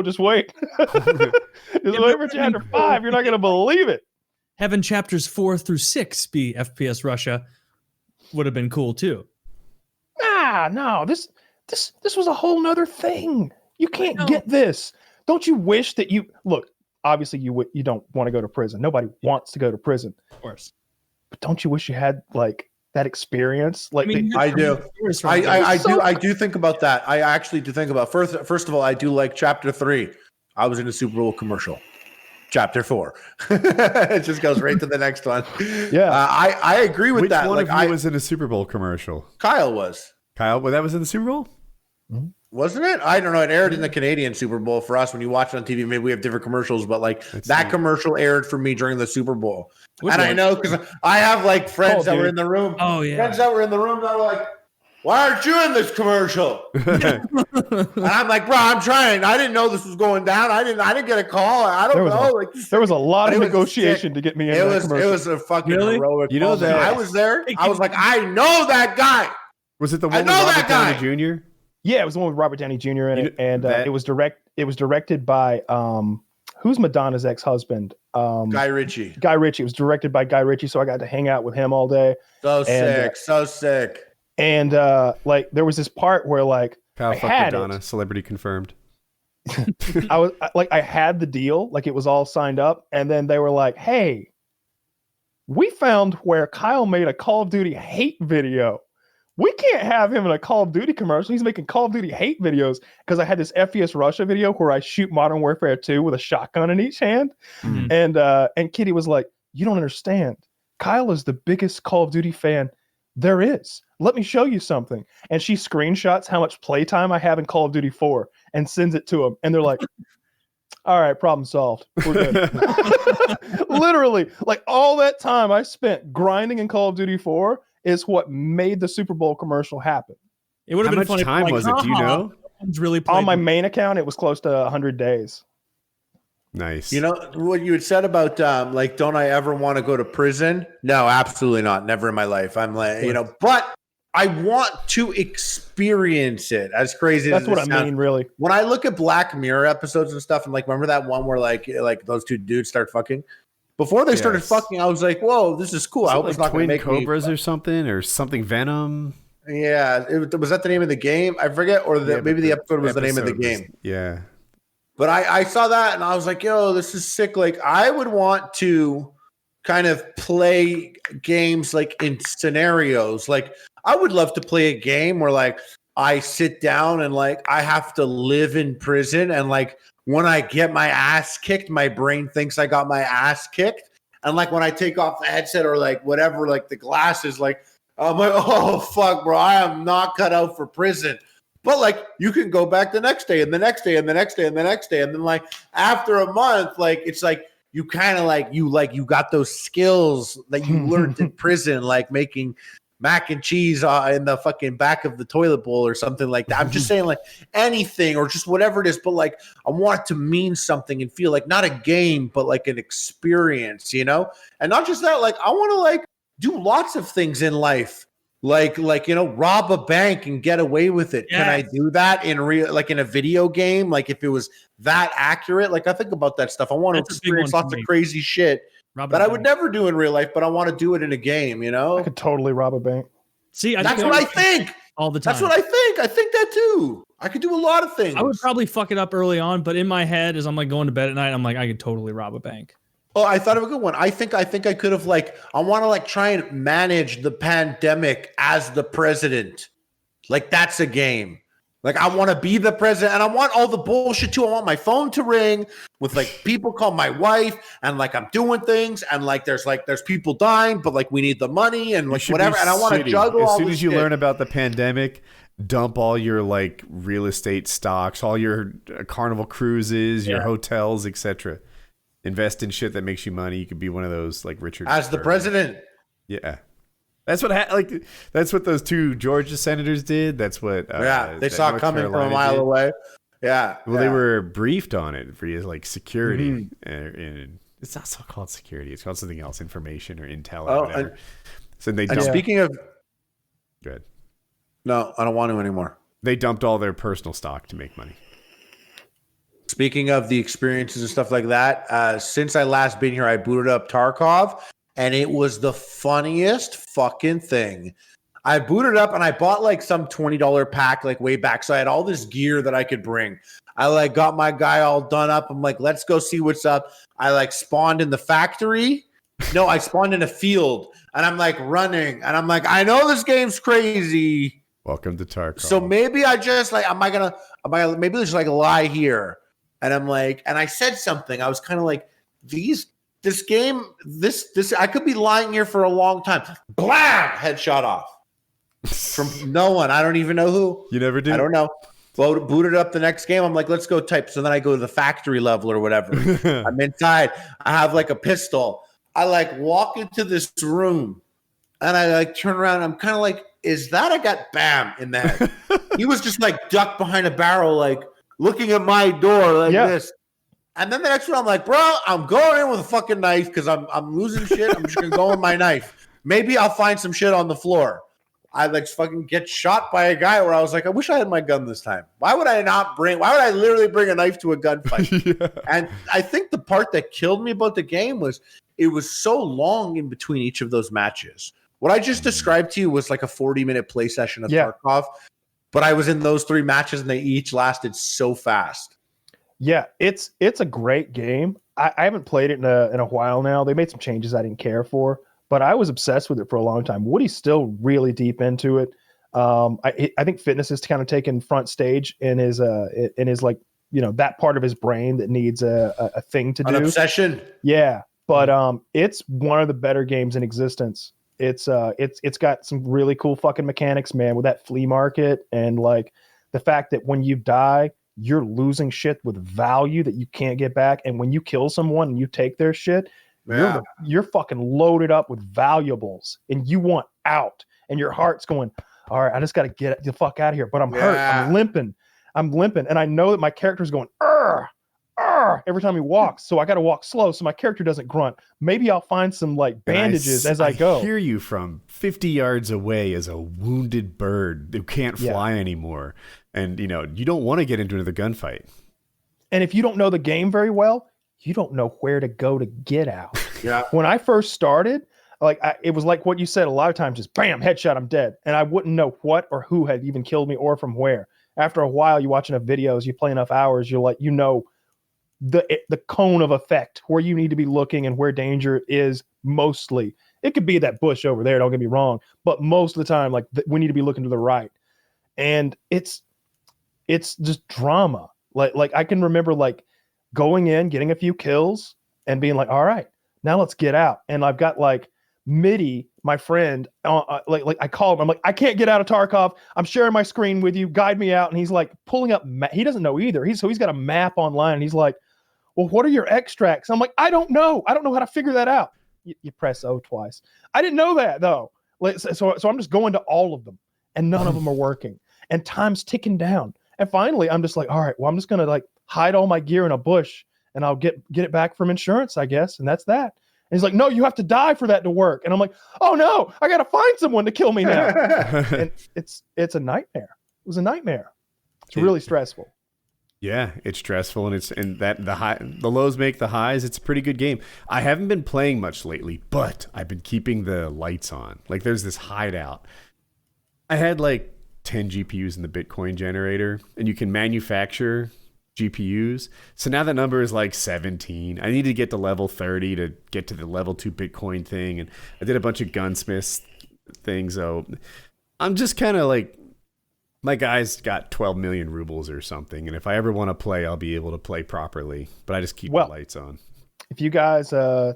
Just wait. Just wait for chapter 5. You're not going to believe it. Having chapters 4 through 6 be FPS Russia would have been cool too. No, this was a whole nother thing. You can't get this. Don't you wish that you look? Obviously, you don't want to go to prison. Nobody wants to go to prison, of course. But don't you wish you had like that experience? Like I do. I do think about that. I actually do think about first of all, I do like chapter 3. I was in a Super Bowl commercial. Chapter 4. It just goes right to the next one. Yeah, I agree with that. Which one like of you was in a Super Bowl commercial? Kyle was. Well, that was in the Super Bowl? Wasn't it? I don't know. It aired in the Canadian Super Bowl for us. When you watch it on TV, maybe we have different commercials, but like commercial aired for me during the Super Bowl. I know because I have like friends that were in the room. Oh yeah, friends that were in the room that were like, "Why aren't you in this commercial?" And I'm like, "Bro, I'm trying. I didn't know this was going down. I didn't get a call. I don't know." There was a lot of negotiation to get me in. It was a fucking heroic. You know that I was there. I was like, I know that guy. Was it the one with Robert Downey Jr.? Yeah, it was the one with Robert Downey Jr. in it, and it was directed by who's Madonna's ex-husband? Guy Ritchie. Guy Ritchie. It was directed by Guy Ritchie, so I got to hang out with him all day. So sick. And like there was this part where like Kyle fucked Madonna, celebrity confirmed. I had the deal, like it was all signed up, and then they were like, "Hey, we found where Kyle made a Call of Duty hate video. We can't have him in a Call of Duty commercial. He's making Call of Duty hate videos," because I had this FPS Russia video where I shoot Modern Warfare 2 with a shotgun in each hand. Mm-hmm. And Kitty was like, "You don't understand. Kyle is the biggest Call of Duty fan there is. Let me show you something." And she screenshots how much playtime I have in Call of Duty 4 and sends it to them. And they're like, "All right, problem solved. We're good." Literally, like all that time I spent grinding in Call of Duty 4 is what made the Super Bowl commercial happen. It would have been funny. How much time was it? Do you know? Really on my main account, it was close to 100 days. Nice. You know what you had said about like, don't I ever want to go to prison? No, absolutely not. Never in my life. I'm like, but I want to experience it. As crazy as that's what I mean, really. When I look at Black Mirror episodes and stuff, and like, remember that one where like those two dudes start fucking? Before they started fucking, I was like, "Whoa, this is cool." I hope it's not going to make Cobras or something Venom. Yeah, was that the name of the game? I forget, or maybe the episode was the name of the game. Yeah, but I saw that and I was like, "Yo, this is sick!" Like, I would want to kind of play games like in scenarios. Like, I would love to play a game where like I sit down and like I have to live in prison and like. When I get my ass kicked, my brain thinks I got my ass kicked. And like when I take off the headset or like whatever, like the glasses, like I'm like, oh fuck, bro, I am not cut out for prison. But like you can go back the next day and the next day and the next day and the next day. And then like after a month, like it's like you kind of like you got those skills that you learned in prison, like making mac and cheese in the fucking back of the toilet bowl or something like that. I'm just saying like anything or just whatever it is, but like I want it to mean something and feel like not a game, but like an experience, you know? And not just that, like I want to like do lots of things in life. Like, you know, rob a bank and get away with it. Yes. Can I do that in real, like in a video game? Like if it was that accurate, like I think about that stuff. I want to experience lots of crazy shit that I would never do in real life, but I want to do it in a game, you know? I could totally rob a bank. See, that's what I think all the time. That's what I think. I think that too. I could do a lot of things. I would probably fuck it up early on, but in my head, as I'm like going to bed at night, I'm like, I could totally rob a bank. Oh, I thought of a good one. I think I could have like, I want to like try and manage the pandemic as the president. Like that's a game. Like I want to be the president and I want all the bullshit too. I want my phone to ring with like people call my wife and like I'm doing things and like there's people dying, but like we need the money and like whatever. And I want to juggle all this. As soon as you learn about the pandemic, dump all your like real estate stocks, all your Carnival cruises, your hotels, etc. Invest in shit that makes you money. You could be one of those like Richard as the president. Yeah, that's what that's what those two Georgia senators did. That's what they saw North coming Carolina from a mile away. Yeah. Well, they were briefed on it for like security, and it's not so called security. It's called something else, information or intel or whatever. So they dumped. Speaking of, good. No, I don't want to anymore. They dumped all their personal stock to make money. Speaking of the experiences and stuff like that, since I last been here, I booted up Tarkov, and it was the funniest fucking thing. I booted up, and I bought like some $20 pack like way back, so I had all this gear that I could bring. I like got my guy all done up. I'm like, let's go see what's up. I like spawned in the factory. No, I spawned in a field, and I'm like running, and I'm like, I know this game's crazy. Welcome to Tarkov. So maybe I just like, maybe just like lie here. And I'm like, and I said something. I was kind of like, this game, I could be lying here for a long time. Blam! Headshot off. From no one. I don't even know who. You never did? I don't know. Booted up the next game. I'm like, let's go type. So then I go to the factory level or whatever. I'm inside. I have like a pistol. I like walk into this room and I like turn around. I'm kind of like, is that? I got bam in the head. He was just like ducked behind a barrel, like, looking at my door like this. And then the next one, I'm like, bro, I'm going in with a fucking knife because I'm losing shit. I'm just going to go with my knife. Maybe I'll find some shit on the floor. I like fucking get shot by a guy where I was like, I wish I had my gun this time. Why would I literally bring a knife to a gunfight? And I think the part that killed me about the game was it was so long in between each of those matches. What I just described to you was like a 40-minute play session of Tarkov. But I was in those 3 matches, and they each lasted so fast. Yeah, it's a great game. I haven't played it in a while now. They made some changes I didn't care for, but I was obsessed with it for a long time. Woody's still really deep into it. I think fitness is kind of taking front stage in his like, you know, that part of his brain that needs a thing to do. An obsession. Yeah, but it's one of the better games in existence. It's got some really cool fucking mechanics, man, with that flea market and like the fact that when you die, you're losing shit with value that you can't get back. And when you kill someone and you take their shit, you're fucking loaded up with valuables and you want out and your heart's going, all right, I just got to get the fuck out of here. But I'm hurt. I'm limping. And I know that my character's going, every time he walks, so I got to walk slow so my character doesn't grunt. Maybe I'll find some like bandages as I go. I hear you from 50 yards away as a wounded bird who can't fly anymore. And, you know, you don't want to get into another gunfight. And if you don't know the game very well, you don't know where to go to get out. Yeah. When I first started, it was like what you said a lot of times, just bam, headshot, I'm dead. And I wouldn't know what or who had even killed me or from where. After a while, you watch enough videos, you play enough hours, you're like, you know, the cone of effect where you need to be looking and where danger is mostly. It could be that bush over there, don't get me wrong, but most of the time, like we need to be looking to the right. And it's just drama. Like I can remember like going in, getting a few kills and being like, all right, now let's get out. And I've got like Mitty, my friend, like I call him. I'm like, I can't get out of Tarkov. I'm sharing my screen with you. Guide me out. And he's like pulling up. He doesn't know either. He's got a map online. And he's like, well, what are your extracts? I'm like, I don't know. I don't know how to figure that out. You press O twice. I didn't know that though. So I'm just going to all of them, and none of them are working, and time's ticking down. And finally, I'm just like, all right, well, I'm just gonna like hide all my gear in a bush, and I'll get it back from insurance, I guess, and that's that. And he's like, no, you have to die for that to work. And I'm like, oh no, I gotta find someone to kill me now. And it's a nightmare. It was a nightmare. It's really stressful. Yeah, it's stressful, and the lows make the highs. It's a pretty good game. I haven't been playing much lately, but I've been keeping the lights on. Like, there's this hideout. I had like 10 GPUs in the Bitcoin generator, and you can manufacture GPUs. So now the number is like 17. I need to get to level 30 to get to the level 2 Bitcoin thing, and I did a bunch of gunsmiths things. So I'm just kind of like, my guy's got 12 million rubles or something, and if I ever want to play, I'll be able to play properly. But I just keep the lights on. If you guys,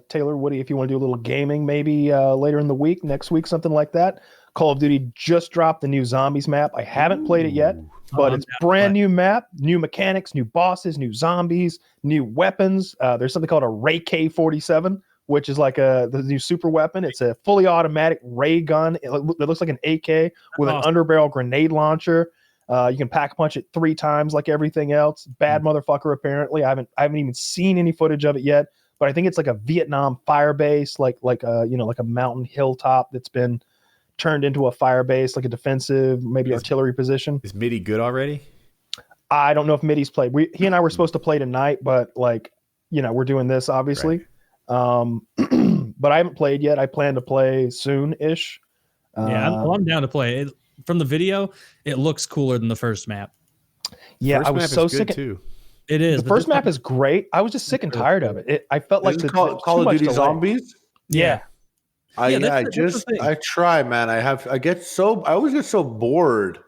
Taylor, Woody, if you want to do a little gaming, maybe later in the week, next week, something like that. Call of Duty just dropped the new Zombies map. I haven't played it yet, but it's brand new map, new mechanics, new bosses, new zombies, new weapons. There's something called a AK-47, which is like the new super weapon. It's a fully automatic ray gun. It looks like an AK with an underbarrel grenade launcher. You can pack punch it 3 times like everything else. Bad motherfucker, apparently. I haven't even seen any footage of it yet, but I think it's like a Vietnam fire base, like a mountain hilltop that's been turned into a fire base, like a defensive, maybe artillery position. Is MIDI good already? I don't know if MIDI's played. He and I were supposed to play tonight, but we're doing this obviously. Right. But I haven't played yet. I plan to play soon-ish. I'm down to play it. From the video, it looks cooler than the first map. Yeah, I was so sick. It is. The first map is great. I was just sick and tired of it. I felt like Call of Duty Zombies. Yeah. I try, man. I always get so bored.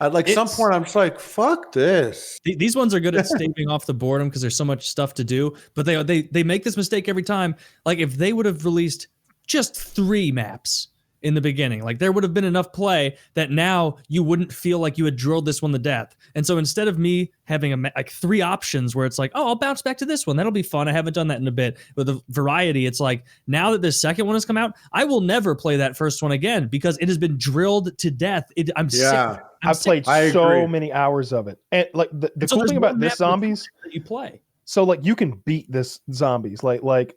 At some point, I'm just like, fuck this. These ones are good at staving off the boredom because there's so much stuff to do. But they make this mistake every time. Like, if they would have released just 3 maps in the beginning, like, there would have been enough play that now you wouldn't feel like you had drilled this one to death. And so instead of me having 3 options where it's like, oh, I'll bounce back to this one, that'll be fun, I haven't done that in a bit. With the variety, it's like, now that this second one has come out, I will never play that first one again because it has been drilled to death. I'm sick. I've played so many hours of it. And like the cool thing about this Zombies that you play. So like you can beat this Zombies. Like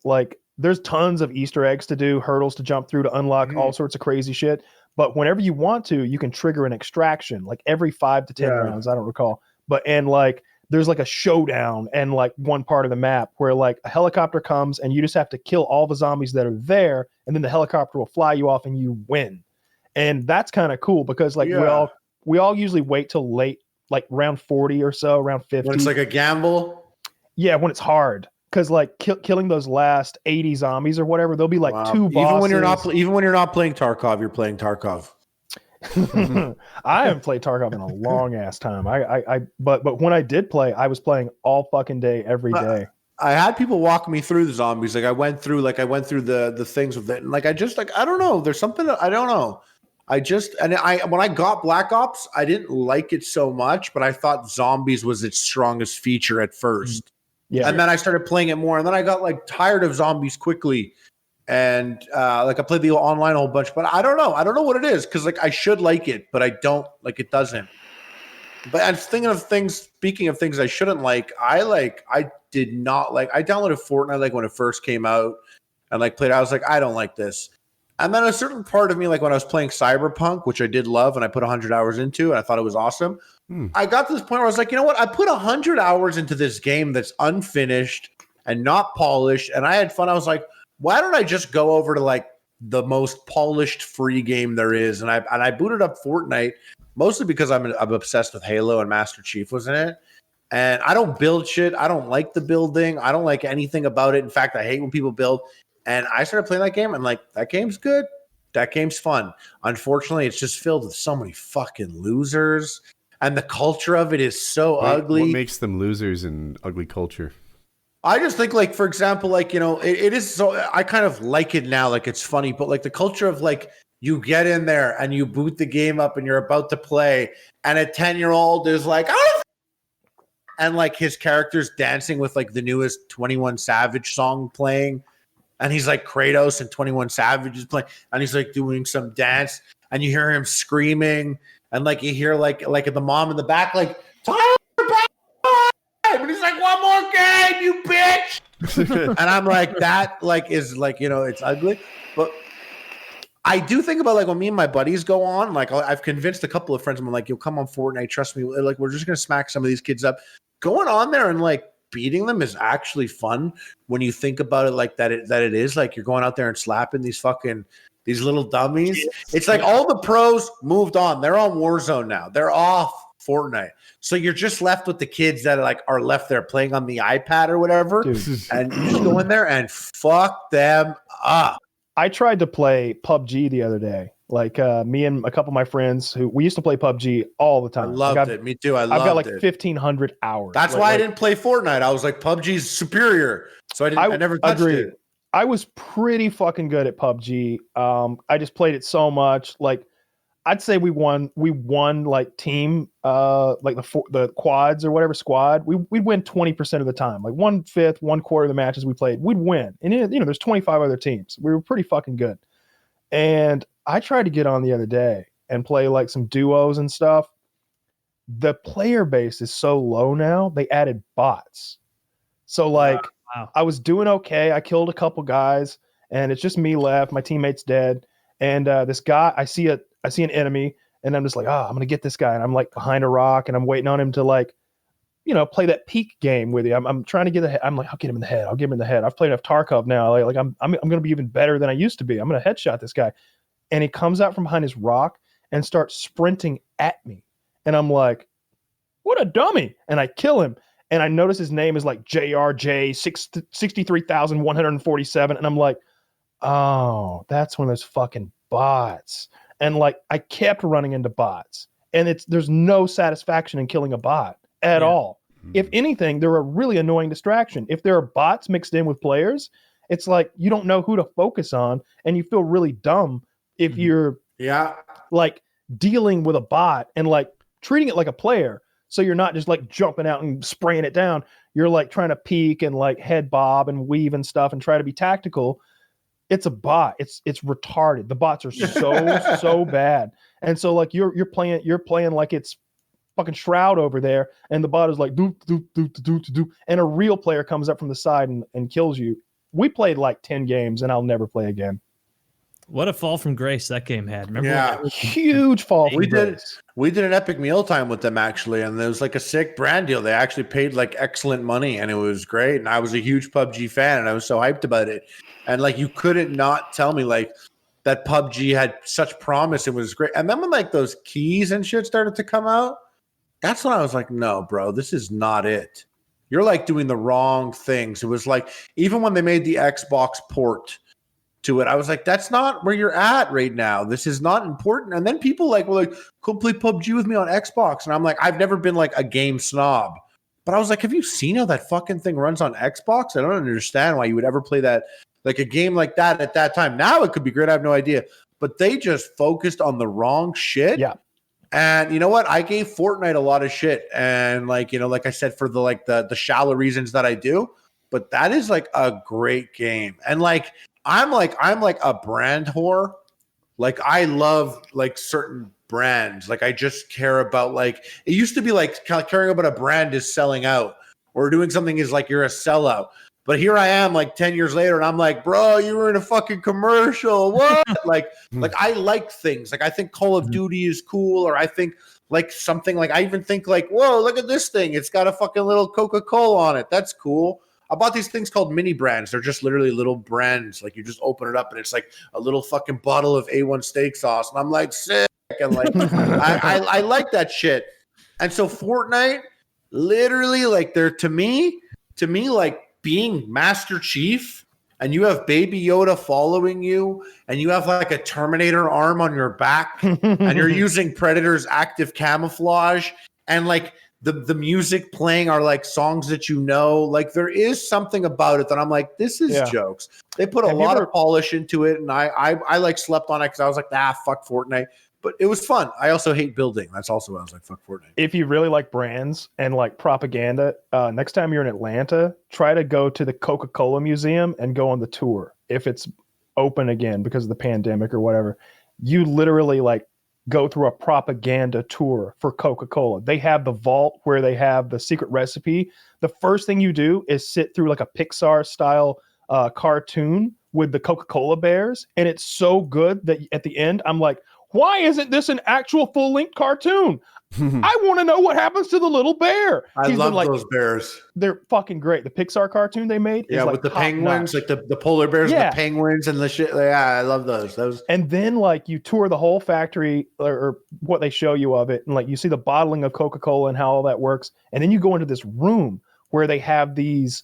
there's tons of Easter eggs to do, hurdles to jump through to unlock all sorts of crazy shit. But whenever you want to, you can trigger an extraction like every 5 to 10 rounds. I don't recall. And like there's like a showdown and like one part of the map where like a helicopter comes and you just have to kill all the zombies that are there, and then the helicopter will fly you off and you win. And that's kind of cool because like we all usually wait till late, like round 40 or so, around 50. When it's like a gamble? Yeah, when it's hard. Because like killing those last 80 zombies or whatever, there'll be like 2 bosses. Even when you're not playing Tarkov, you're playing Tarkov. I haven't played Tarkov in a long ass time. But when I did play, I was playing all fucking day, every day. I had people walk me through the zombies. Like I went through the things with it. And like I don't know. There's something that I don't know. When I got Black Ops, I didn't like it so much, but I thought zombies was its strongest feature at first. Yeah. And then I started playing it more, and then I got like tired of zombies quickly. And like I played the online a whole bunch, but I don't know. I don't know what it is, because like I should like it, but I don't like it doesn't. But I'm thinking of things, speaking of things I shouldn't like, I did not like, I downloaded Fortnite like when it first came out and like played it. I was like, I don't like this. And then a certain part of me, like when I was playing Cyberpunk, which I did love and I put 100 hours into and I thought it was awesome. I got to this point where I was like, you know what? I put 100 hours into this game that's unfinished and not polished, and I had fun. I was like, why don't I just go over to like the most polished free game there is? And I booted up Fortnite mostly because I'm obsessed with Halo and Master Chief was in it. And I don't build shit. I don't like the building. I don't like anything about it. In fact, I hate when people build. And I started playing that game and like, that game's good. That game's fun. Unfortunately, it's just filled with so many fucking losers. And the culture of it is so ugly. What makes them losers in ugly culture? I just think, like, for example, like, you know, it is so, I kind of like it now, like it's funny, but like the culture of like, you get in there and you boot the game up and you're about to play, and a 10-year-old is like, oh, and like his character's dancing with like the newest 21 Savage song playing. and he's like Kratos and 21 Savage is playing, and he's like doing some dance, and you hear him screaming, and like you hear like the mom in the back like Tyler back, and he's like, one more game, you bitch. And I'm like, that like is like, you know, it's ugly, but I do think about like when me and my buddies go on, like I've convinced a couple of friends, I'm like, you'll come on Fortnite, trust me, like we're just gonna smack some of these kids up. Going on there and like beating them is actually fun when you think about it like that. It is like you're going out there and slapping these little dummies. It's like all the pros moved on. They're on Warzone now. They're off Fortnite. So you're just left with the kids that are left there playing on the iPad or whatever. Dude. And you just go in there and fuck them up. I tried to play PUBG the other day. Like me and a couple of my friends who we used to play PUBG all the time. I loved it. Me too. I've got like 1,500 hours. That's why I didn't play Fortnite. I was like, PUBG's superior. So I never touched it. I was pretty fucking good at PUBG. I just played it so much. Like I'd say we won like team like the quads or whatever squad. We'd win 20% of the time. Like 1/5, 1/4 of the matches we played, we'd win. And you know, there's 25 other teams. We were pretty fucking good. And I tried to get on the other day and play like some duos and stuff. The player base is so low now. They added bots. So like I was doing okay. I killed a couple guys and it's just me left. My teammate's dead. And this guy, I see an enemy and I'm just like, I'm going to get this guy. And I'm like behind a rock and I'm waiting on him to like, you know, play that peak game with you. I'm trying to get the head. I'm like, I'll get him in the head. I'll get him in the head. I've played enough Tarkov now. Like I'm going to be even better than I used to be. I'm going to headshot this guy. And he comes out from behind his rock and starts sprinting at me. And I'm like, what a dummy. And I kill him. And I notice his name is like JRJ 63,147. And I'm like, oh, that's one of those fucking bots. And like, I kept running into bots. And there's no satisfaction in killing a bot at all. If anything, they're a really annoying distraction. If there are bots mixed in with players, it's like you don't know who to focus on. And you feel really dumb if you're like dealing with a bot and like treating it like a player. So you're not just like jumping out and spraying it down. You're like trying to peek and like head bob and weave and stuff and try to be tactical. It's a bot. It's retarded. The bots are so bad. And so like you're playing like it's fucking Shroud over there, and the bot is like do, and a real player comes up from the side and kills you. We played like 10 games and I'll never play again. What a fall from grace that game had. Remember? Yeah, huge fall from grace. We did an epic mealtime with them actually, and there was like a sick brand deal. They actually paid like excellent money, and it was great. And I was a huge PUBG fan, and I was so hyped about it. And like you couldn't not tell me like that PUBG had such promise. It was great. And then when like those keys and shit started to come out, that's when I was like, no, bro, this is not it. You're like doing the wrong things. It was like even when they made the Xbox port to it, I was like, that's not where you're at right now. This is not important. And then people like were like, come play PUBG with me on Xbox. And I'm like, I've never been like a game snob. But I was like, have you seen how that fucking thing runs on Xbox? I don't understand why you would ever play that, like a game like that at that time. Now it could be great. I have no idea. But they just focused on the wrong shit. Yeah. And you know what? I gave Fortnite a lot of shit. And like, you know, like I said, for the shallow reasons that I do. But that is like a great game. And like, I'm like a brand whore. Like I love like certain brands. Like I just care about like, it used to be like caring about a brand is selling out or doing something is like you're a sellout. But here I am like 10 years later and I'm like, bro, you were in a fucking commercial. What? like I like things. Like I think Call of Duty is cool, or I think like something like I even think like, whoa, look at this thing. It's got a fucking little Coca-Cola on it. That's cool. I bought these things called mini brands. They're just literally little brands. Like you just open it up and it's like a little fucking bottle of A1 steak sauce. And I'm like, sick. And like, I like that shit. And so Fortnite, literally like they're to me, like being Master Chief and you have Baby Yoda following you and you have like a Terminator arm on your back and you're using Predator's active camouflage and like, the music playing are like songs that you know, like there is something about it that I'm like, this is jokes. They put a lot of polish into it, and I like slept on it because I was like, fuck Fortnite. But it was fun. I also hate building. That's also why I was like, fuck Fortnite. If you really like brands and like propaganda, next time you're in Atlanta, try to go to the Coca-Cola Museum and go on the tour. If it's open again because of the pandemic or whatever, you literally like go through a propaganda tour for Coca-Cola. They have the vault where they have the secret recipe. The first thing you do is sit through like a Pixar style cartoon with the Coca-Cola bears. And it's so good that at the end, I'm like, why isn't this an actual full-length cartoon? I want to know what happens to the little bear. I love those bears. They're fucking great. The Pixar cartoon they made is like with the penguins, like the polar bears, and the penguins and the shit. Yeah, I love those. And then like you tour the whole factory or what they show you of it, and like you see the bottling of Coca-Cola and how all that works. And then you go into this room where they have these,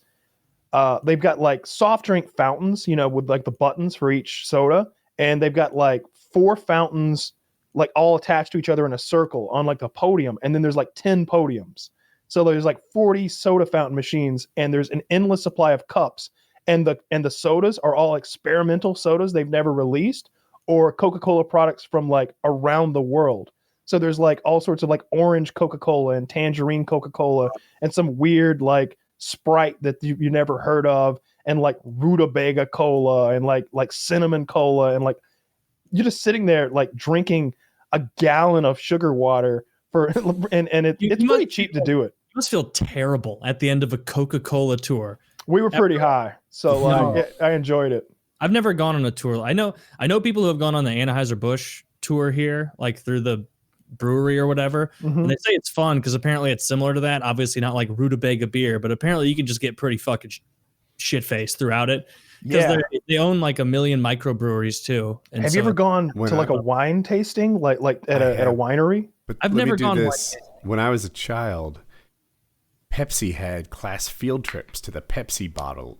they've got like soft drink fountains, with like the buttons for each soda. And they've got like 4 fountains like all attached to each other in a circle on like the podium. And then there's like 10 podiums. So there's like 40 soda fountain machines and there's an endless supply of cups. And the sodas are all experimental sodas they've never released or Coca-Cola products from like around the world. So there's like all sorts of like orange Coca-Cola and tangerine Coca-Cola and some weird like Sprite that you never heard of and like rutabaga cola and like cinnamon cola and like you're just sitting there like drinking a gallon of sugar water and it's pretty cheap to do it. You must feel terrible at the end of a Coca-Cola tour. We were pretty high, so I enjoyed it. I've never gone on a tour. I know people who have gone on the Anheuser-Busch tour here, like through the brewery or whatever, and they say it's fun because apparently it's similar to that. Obviously not like rutabaga beer, but apparently you can just get pretty fucking shit-faced throughout it. Because they own like a million microbreweries too. And have you ever gone to like a wine tasting, like at a winery? But I've never gone. When I was a child, Pepsi had class field trips to the Pepsi bottle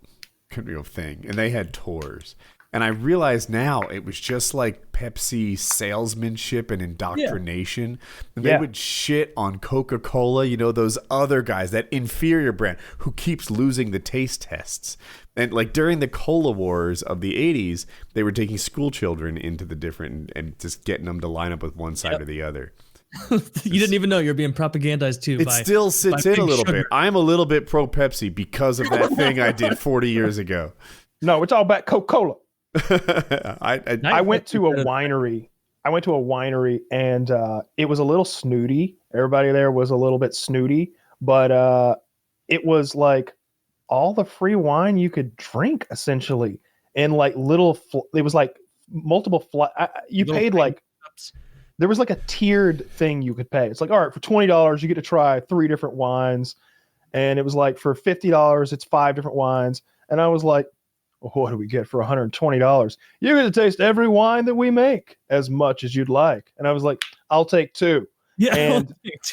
thing, and they had tours. And I realize now it was just like Pepsi salesmanship and indoctrination. And they would shit on Coca-Cola, those other guys, that inferior brand who keeps losing the taste tests. And like during the cola wars of the 80s, they were taking school children into the different and just getting them to line up with one side or the other. You didn't even know you're being propagandized too. It still sits in a little bit. I'm a little bit pro Pepsi because of that thing I did 40 years ago. No, it's all about Coca-Cola. I went to a winery. And it was a little snooty. Everybody there was a little bit snooty, but it was like all the free wine you could drink essentially. And like it was like multiple you paid like cups. There was like a tiered thing you could pay. It's like, all right, for $20 you get to try 3 different wines. And it was like for $50 it's 5 different wines. And I was like, what do we get for $120? You're going to taste every wine that we make as much as you'd like. And I was like, I'll take 2. Yeah.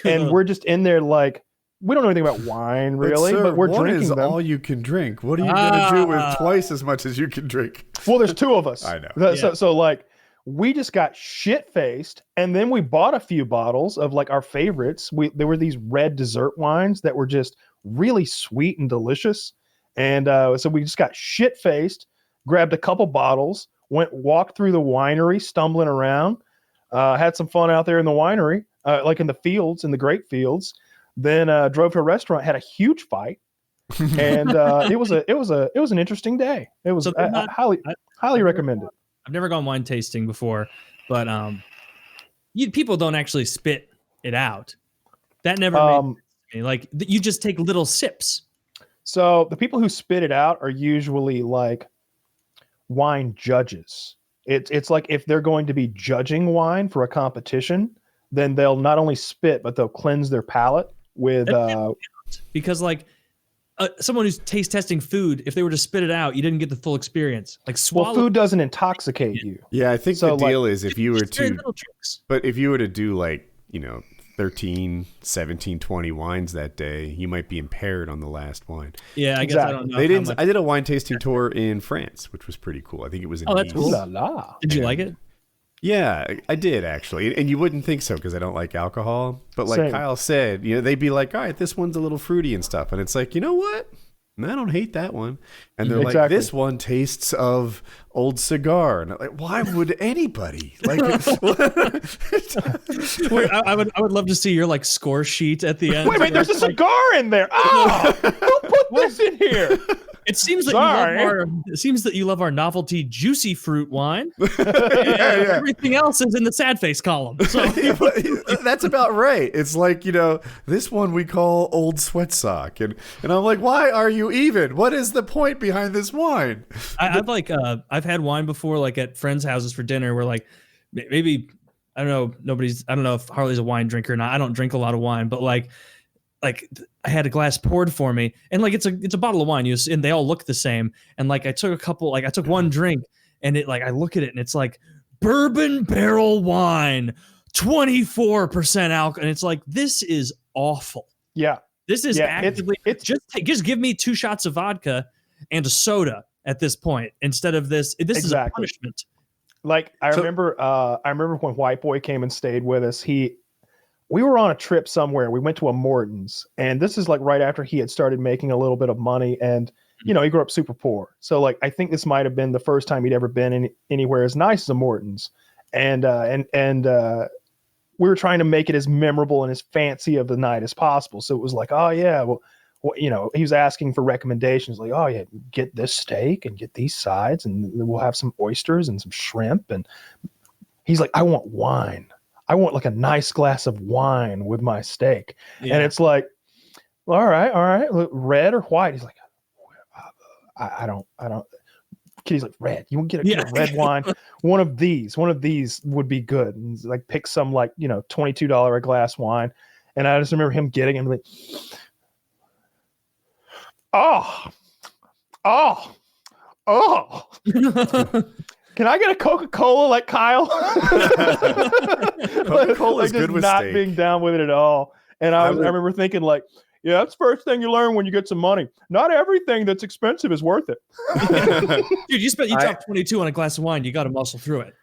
And we're just in there like, we don't know anything about wine really, but we're drinking them. All you can drink. What are you going to do with twice as much as you can drink? Well, there's 2 of us. I know. So like we just got shit-faced and then we bought a few bottles of like our favorites. There were these red dessert wines that were just really sweet and delicious. And so we just got shit-faced, grabbed a couple bottles, walked through the winery, stumbling around, had some fun out there in the winery, like in the fields, in the grape fields. Then drove to a restaurant, had a huge fight, and it was an interesting day. It was highly recommend it. I've never gone wine tasting before, but people don't actually spit it out. That never made sense to me. Like you just take little sips. So the people who spit it out are usually like wine judges. It's like if they're going to be judging wine for a competition, then they'll not only spit, but they'll cleanse their palate with because like someone who's taste testing food, if they were to spit it out, you didn't get the full experience. Like swallow. Well, food doesn't intoxicate you. Yeah, I think the deal is if you were to do like 13, 17, 20 wines that day, you might be impaired on the last wine. Yeah, I guess I don't know. I did a wine tasting tour in France, which was pretty cool. I think it was in Nice. That's cool. La la. Did you like it? Yeah, I did actually. And you wouldn't think so because I don't like alcohol. But like Kyle said, they'd be like, all right, this one's a little fruity and stuff. And it's like, you know what? And I don't hate that one. And they're like, this one tastes of old cigar. And I'm like, why would anybody like? I would love to see your like score sheet at the end. Wait, there's a cigar in there. Oh, who put this in here? It seems that you love our novelty juicy fruit wine. Everything else is in the sad face column. So that's about right. It's like, this one we call Old Sweat Sock, and I'm like, why are you even? What is the point behind this wine? I've had wine before, like at friends' houses for dinner, where like maybe I don't know if Harley's a wine drinker or not. I don't drink a lot of wine, but like I had a glass poured for me, and like it's a bottle of wine, and they all look the same. And like I took one drink, and it like I look at it, and it's like bourbon barrel wine, 24% alcohol, and it's like, this is awful. Yeah, this is actively. It's just give me 2 shots of vodka and a soda at this point instead of this. This is a punishment. Like I remember when White Boy came and stayed with us. We were on a trip somewhere. We went to a Morton's, and this is like right after he had started making a little bit of money, and he grew up super poor. So like I think this might have been the first time he'd ever been anywhere as nice as a Morton's, and we were trying to make it as memorable and as fancy of the night as possible. So it was like, oh yeah, well, he was asking for recommendations, like, oh yeah, get this steak and get these sides, and we'll have some oysters and some shrimp. And he's like, I want wine. I want like a nice glass of wine with my steak. Yeah. And it's like, all right, red or white? He's like, I don't. Kitty's like, red. You want to get a red wine? One of these would be good. And he's like, pick some like, $22 a glass wine. And I just remember him getting him like, oh. Can I get a Coca-Cola like Kyle? Coca-Cola is good with not steak. Being down with it at all. And I remember thinking like, yeah, that's the first thing you learn when you get some money. Not everything that's expensive is worth it. Dude, you dropped 22 on a glass of wine. You got to muscle through it.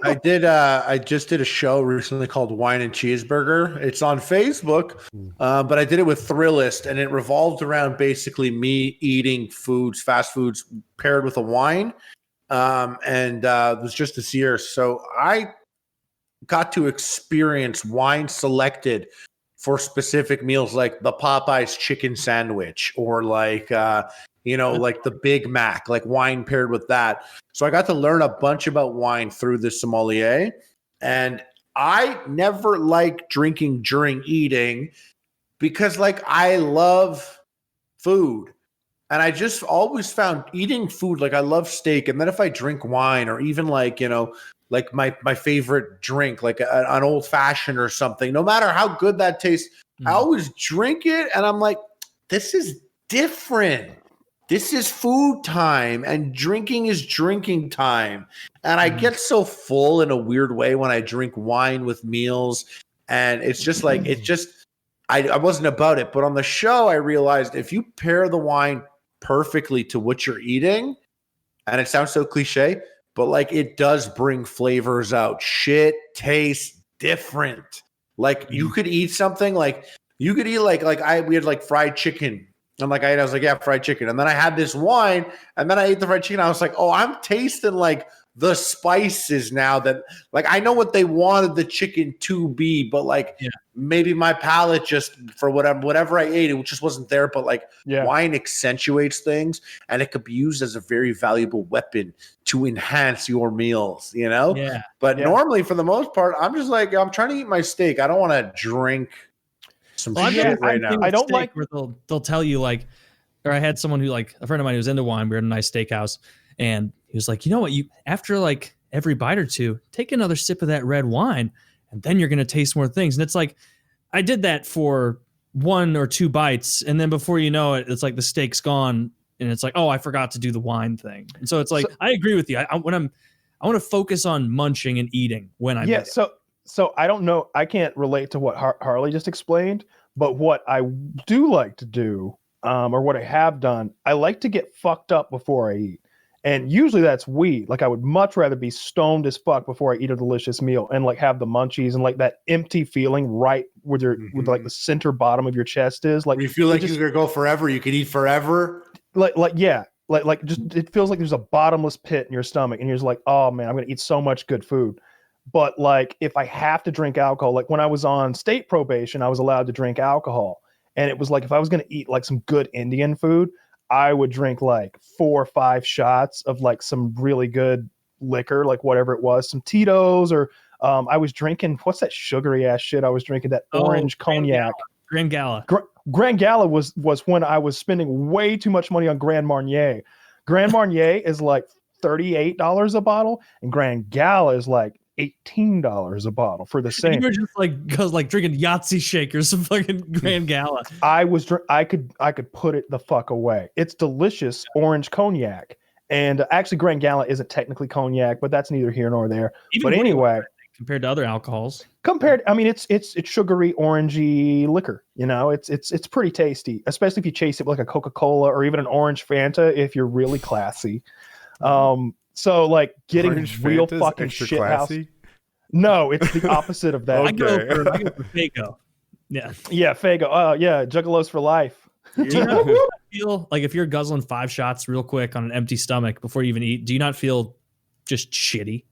I just did a show recently called Wine and Cheeseburger. It's on Facebook, but I did it with Thrillist, and it revolved around basically me eating fast foods paired with a wine. And it was just this year. So I got to experience wine selected for specific meals, like the Popeyes chicken sandwich, or like, like the Big Mac, like wine paired with that. So I got to learn a bunch about wine through the sommelier, and I never liked drinking during eating because like I love food. And I just always found eating food, like I love steak. And then if I drink wine, or even like, like my favorite drink, like an old fashioned or something, no matter how good that tastes, I always drink it. And I'm like, this is different. This is food time, and drinking is drinking time. And I get so full in a weird way when I drink wine with meals. And it's just like, I wasn't about it. But on the show, I realized if you pair the wine perfectly to what you're eating, and it sounds so cliche, but like it does bring flavors out. Shit tastes different. Like you could eat something, like you could eat we had like fried chicken. I'm like, I was like, yeah, fried chicken. And then I had this wine, and then I ate the fried chicken. I was like, oh, I'm tasting like the spices now, that like I know what they wanted the chicken to be, but like maybe my palate just for whatever I ate, it just wasn't there. But like wine accentuates things, and it could be used as a very valuable weapon to enhance your meals, But normally, for the most part, I'm just like, I'm trying to eat my steak. I don't want to drink some shit right now. I don't like where they'll tell you like, or I had someone who, like a friend of mine who was into wine. We were at a nice steakhouse, and he was like, you know what, after like every bite or two, take another sip of that red wine, and then you're going to taste more things. And it's like, I did that for 1 or 2 bites, and then before you know it, it's like the steak's gone, and it's like, oh, I forgot to do the wine thing. And so it's like, I agree with you. I want to focus on munching and eating when I'm So I don't know. I can't relate to what Harley just explained, but what I do like to do, or what I have done, I like to get fucked up before I eat. And usually that's weed. Like I would much rather be stoned as fuck before I eat a delicious meal and like have the munchies and like that empty feeling right where with like the center bottom of your chest is. Like you feel like you could go forever, you could eat forever. Yeah. Like just it feels like there's a bottomless pit in your stomach and you're just like, oh man, I'm gonna eat so much good food. But like if I have to drink alcohol, like when I was on state probation, I was allowed to drink alcohol. And it was like if I was gonna eat like some good Indian food, I would drink like 4 or 5 shots of like some really good liquor, like whatever it was, some Tito's or I was drinking, what's that sugary ass shit I was drinking, that orange cognac. Grand Gala. Grand Gala was when I was spending way too much money on Grand Marnier. Grand Marnier is like $38 a bottle and Grand Gala is like $18 a bottle for the same. You were just like drinking Yahtzee shakers of fucking Grand Gala. I could put it the fuck away. It's delicious orange cognac, and actually Grand Gala isn't technically cognac, but that's neither here nor there. But anyway, compared to other alcohols, I mean, it's sugary orangey liquor. You know, it's pretty tasty, especially if you chase it with like a Coca-Cola or even an orange Fanta if you're really classy. So like getting Orange real Fanta's fucking extra shit classy? house. No, it's the opposite of that. I go for Faygo. Yeah, Faygo. Yeah, Juggalos for life. Do you not feel like if you're guzzling 5 shots real quick on an empty stomach before you even eat, do you not feel just shitty?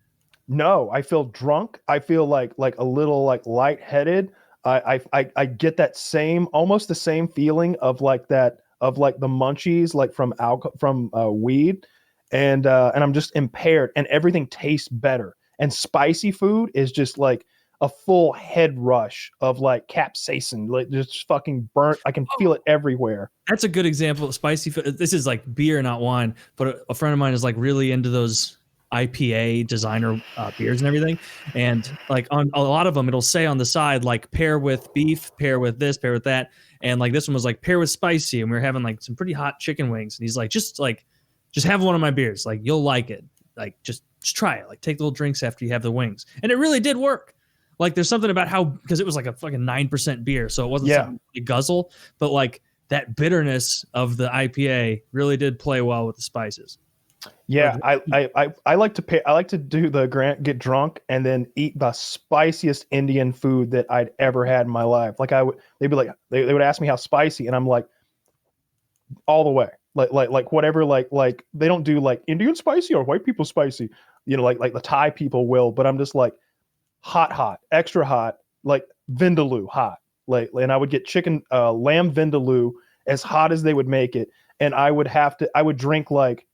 No, I feel drunk. I feel like a little like lightheaded. I get that almost the same feeling of like the munchies like from weed. And I'm just impaired and everything tastes better. And spicy food is just like a full head rush of like capsaicin, like just fucking burnt. I can feel it everywhere. That's a good example of spicy food. This is like beer, not wine, but a friend of mine is like really into those IPA designer beers and everything. And like on a lot of them, it'll say on the side, like pair with beef, pair with this, pair with that. And like this one was like pair with spicy. And we were having like some pretty hot chicken wings. And he's like, just have one of my beers. Like, you'll like it. Like, just try it. Like, take little drinks after you have the wings. And it really did work. Like, there's something about how, because it was like a fucking 9% beer. So it wasn't something you guzzle. But like, that bitterness of the IPA really did play well with the spices. Yeah, I like to do get drunk and then eat the spiciest Indian food that I'd ever had in my life. Like, they'd be like, they would ask me how spicy. And I'm like, all the way. Like whatever, like they don't do like Indian spicy or white people spicy, you know, like the Thai people will, but I'm just like hot, extra hot, like vindaloo hot. And I would get lamb vindaloo as hot as they would make it. And I would drink like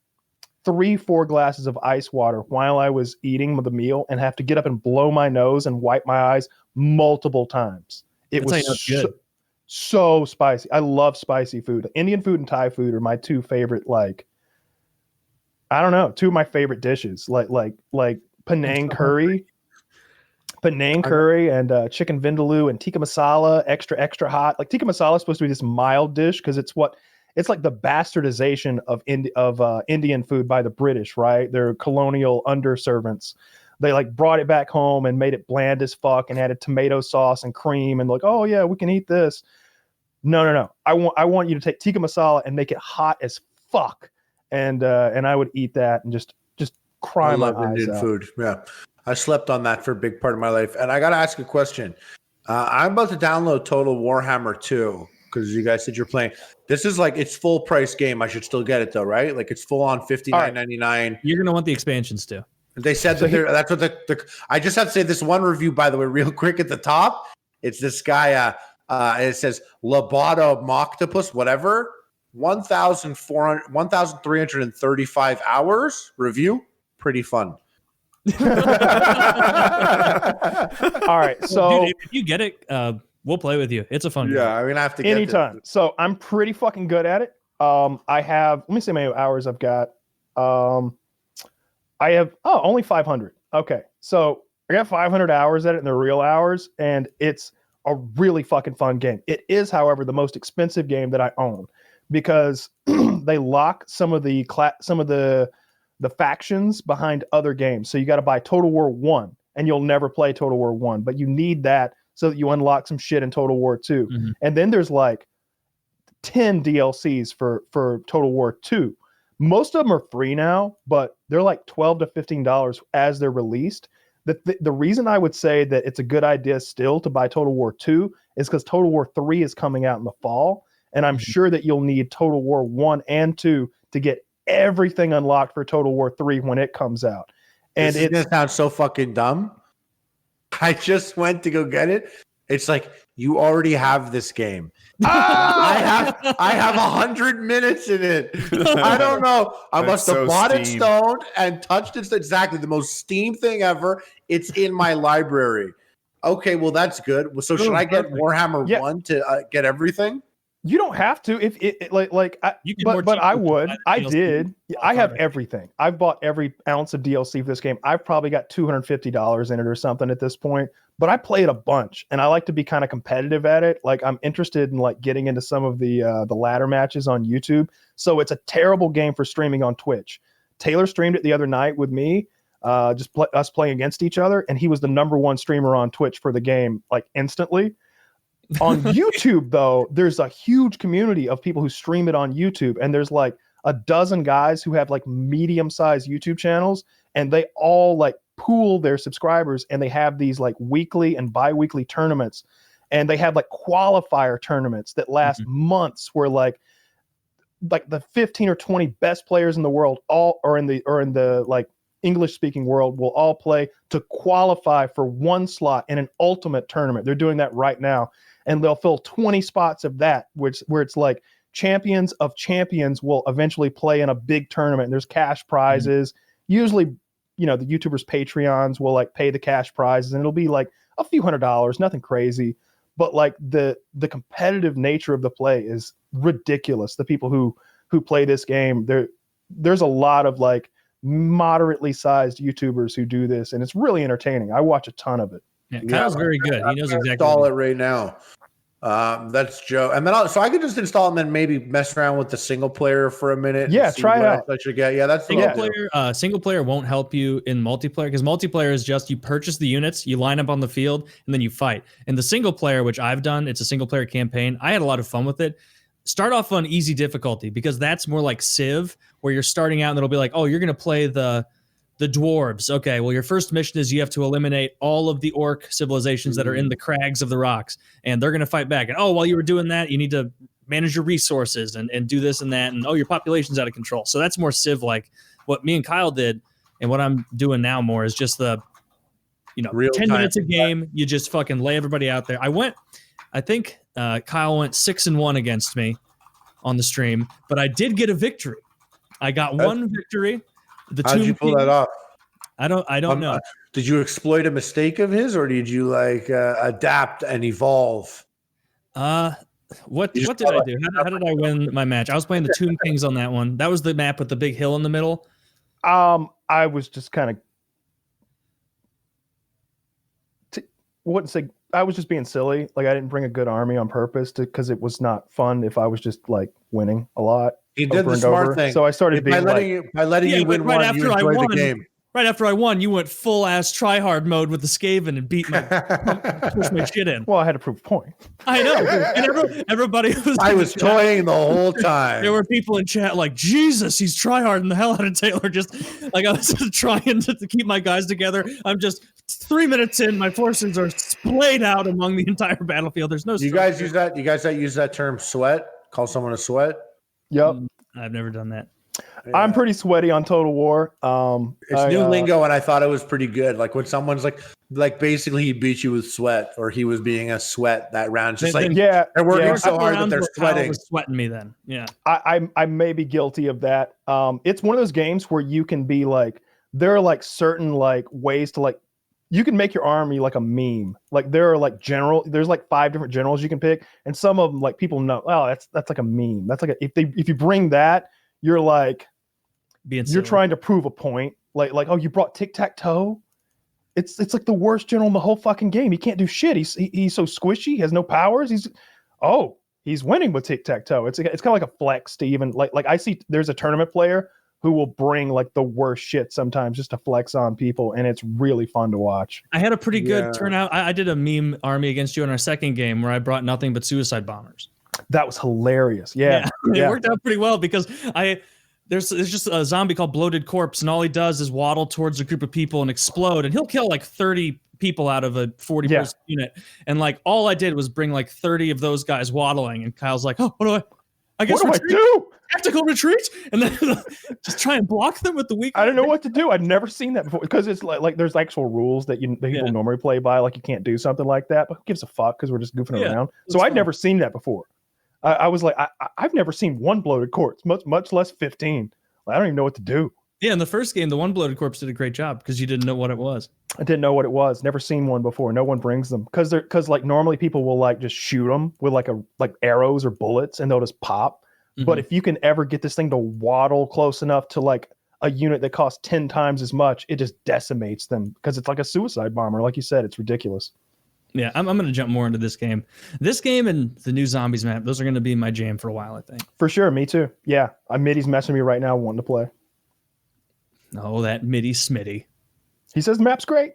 3-4 glasses of ice water while I was eating the meal and have to get up and blow my nose and wipe my eyes multiple times. It was so spicy. I love spicy food. Indian food and Thai food are my 2 favorite, like, I don't know, 2 of my favorite dishes. Like Penang curry and chicken vindaloo and tikka masala, extra hot. Like tikka masala is supposed to be this mild dish because it's like the bastardization of Indian food by the British, right? They're colonial underservants. They like brought it back home and made it bland as fuck and added tomato sauce and cream and like, oh yeah, we can eat this. No. I want you to take tikka masala and make it hot as fuck. And I would eat that and just cry my eyes out. Indian food. Yeah. I slept on that for a big part of my life. And I got to ask a question. I'm about to download Total Warhammer 2 because you guys said you're playing. This is like it's full price game. I should still get it though, right? Like it's full on $59.99. You're gonna want the expansions too. They said that that's what the I just have to say this one review, by the way, real quick at the top. It's this guy. It says Loboto Moctopus, whatever. 1,335 hours review. Pretty fun. All right, so dude, if you get it, we'll play with you. It's a fun game. I mean, I have to get anytime. So I'm pretty fucking good at it. I have. Let me see how many hours I've got. I have only 500. Okay, so I got 500 hours at it, and they're real hours, and it's a really fucking fun game. It is, however, the most expensive game that I own because they lock some of the factions behind other games. So you got to buy Total War 1, and you'll never play Total War 1, but you need that so that you unlock some shit in Total War 2. Mm-hmm. And then there's like 10 DLCs for Total War 2. Most of them are free now, but they're like $12 to $15 as they're released. The reason I would say that it's a good idea still to buy Total War 2 is because Total War 3 is coming out in the fall. And I'm sure that you'll need Total War 1 and 2 to get everything unlocked for Total War 3 when it comes out. And it's going to sound so fucking dumb. I just went to go get it. It's like, you already have this game. I have 100 minutes in it. I don't know. I must have bought it stoned and touched it. Exactly. The most Steam thing ever. It's in my library. Okay, well, that's good. So should I get Warhammer 1 to get everything? You don't have to. If it but I would. I did. I have everything. I've bought every ounce of DLC for this game. I've probably got $250 in it or something at this point. But I play it a bunch, and I like to be kind of competitive at it. Like, I'm interested in like getting into some of the ladder matches on YouTube. So it's a terrible game for streaming on Twitch. Taylor streamed it the other night with me, us playing against each other, and he was the #1 streamer on Twitch for the game, like instantly. On YouTube, though, there's a huge community of people who stream it on YouTube, and there's like a dozen guys who have like medium-sized YouTube channels, and they all like pool their subscribers, and they have these like weekly and bi-weekly tournaments, and they have like qualifier tournaments that last months, where like the 15 or 20 best players in the world all or in the like English-speaking world will all play to qualify for one slot in an ultimate tournament. They're doing that right now. And they'll fill 20 spots of that, where it's like champions of champions will eventually play in a big tournament. And there's cash prizes. Usually, the YouTubers' Patreons will like pay the cash prizes, and it'll be like a few $100s, nothing crazy. But like the competitive nature of the play is ridiculous. The people who play this game, there's a lot of like moderately sized YouTubers who do this, and it's really entertaining. I watch a ton of it. Yeah, Kyle's very good. He knows exactly. Install it right now. That's Joe. And then so I could just install and then maybe mess around with the single player for a minute. Yeah, try it out. I should get. Yeah, that's single player. Single player won't help you in multiplayer, because multiplayer is just you purchase the units, you line up on the field, and then you fight. And the single player, which I've done, it's a single player campaign. I had a lot of fun with it. Start off on easy difficulty, because that's more like Civ, where you're starting out and it'll be like, oh, you're going to play the dwarves. Okay, well, your first mission is you have to eliminate all of the orc civilizations that are in the crags of the rocks, and they're going to fight back. And oh, while you were doing that, you need to manage your resources and do this and that, and oh, your population's out of control. So that's more Civ-like. What me and Kyle did, and what I'm doing now more, is just the 10 minutes a game. You just fucking lay everybody out there. I think Kyle went 6-1 against me on the stream, but I did get a victory. I got one victory. How'd you pull that off? I don't know. Did you exploit a mistake of his, or did you like adapt and evolve? What did I do? How did I win my match? I was playing the Tomb Kings on that one. That was the map with the big hill in the middle. I was just kind of I was just being silly. Like, I didn't bring a good army on purpose because it was not fun if I was just like winning a lot. He did the smart thing. So I started being by letting you win one, you enjoyed the game. Right after I won, you went full ass tryhard mode with the Skaven and beat pushed my shit in. Well, I had to prove a point. I know. And everybody was. I was toying the whole time. There were people in chat like, Jesus, he's tryharding the hell out of Taylor. Just like, I was just trying to keep my guys together. I'm just 3 minutes in, my forces are splayed out among the entire battlefield. There's no. You guys use that? You guys that use that term sweat? Call someone a sweat? Yep. I've never done that. Yeah. I'm pretty sweaty on Total War. It's new lingo, and I thought it was pretty good. Like when someone's like basically he beat you with sweat, or he was being a sweat that round. Just like they're working so hard that they're sweating. Was sweating me then. Yeah. I may be guilty of that. It's one of those games where you can be like, there are like certain like ways to like, you can make your army like a meme. Like there are like there's like 5 different generals you can pick, and some of them like people know, oh, that's like a meme. That's like if you bring that, you're like you're trying to prove a point. Like oh, you brought tic-tac-toe. It's like the worst general in the whole fucking game. He can't do shit. He's so squishy. He has no powers. He's winning with tic-tac-toe. It's kind of like a flex to even like I see there's a tournament player who will bring like the worst shit sometimes just to flex on people, and it's really fun to watch. I had a pretty good turnout. I did a meme army against you in our second game where I brought nothing but suicide bombers. That was hilarious. Yeah. It worked out pretty well because there's just a zombie called Bloated Corpse, and all he does is waddle towards a group of people and explode, and he'll kill like 30 people out of a 40-person unit. And like all I did was bring like 30 of those guys waddling, and Kyle's like, oh, I guess what do I do? Tactical retreat, and then just try and block them with the weak. I don't know what to do. I'd never seen that before, because it's like there's actual rules that people normally play by, like you can't do something like that. But who gives a fuck? Because we're just goofing around. So I'd never seen that before. I was like, I've never seen one bloated corpse, much less 15. I don't even know what to do. Yeah, in the first game, the one bloated corpse did a great job because you didn't know what it was. I didn't know what it was. Never seen one before. No one brings them because like normally people will like just shoot them with like arrows or bullets, and they'll just pop. But if you can ever get this thing to waddle close enough to like a unit that costs 10 times as much, it just decimates them because it's like a suicide bomber. Like you said, it's ridiculous. Yeah, I'm going to jump more into this game. This game and the new Zombies map, those are going to be my jam for a while, I think. For sure, me too. Yeah, Mitty's messing me right now wanting to play. Oh, that Mitty Smitty. He says the map's great.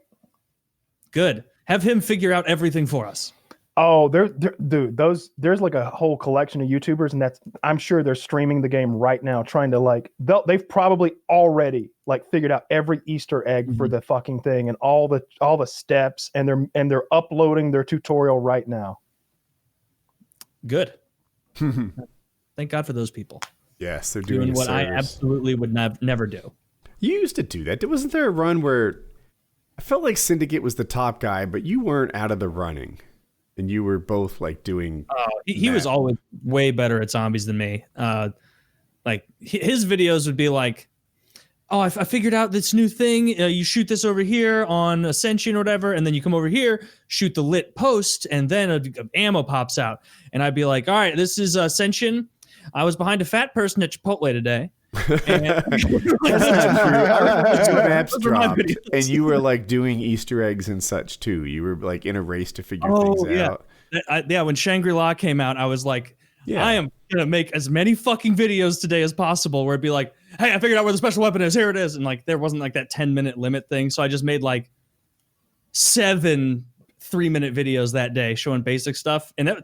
Good. Have him figure out everything for us. Oh, dude, there's like a whole collection of YouTubers, and I'm sure they're streaming the game right now, trying to like they've probably already like figured out every Easter egg for the fucking thing and all the steps, and they're uploading their tutorial right now. Good. Thank God for those people. Yes, they're doing what I absolutely would never do. You used to do that. Wasn't there a run where I felt like Syndicate was the top guy, but you weren't out of the running? And you were both like doing. He was always way better at zombies than me. Like his videos would be like, "Oh, I figured out this new thing. You shoot this over here on Ascension or whatever, and then you come over here, shoot the lit post, and then ammo pops out." And I'd be like, "All right, this is Ascension. I was behind a fat person at Chipotle today." And that's not true. I remember two maps dropped, and you were like doing Easter eggs and such too. You were like in a race to figure things out. When Shangri-La came out, I was like, I am gonna make as many fucking videos today as possible where it'd be like, hey, I figured out where the special weapon is. Here it is. And like there wasn't like that 10-minute limit thing, so I just made like 7 3-minute videos that day showing basic stuff. And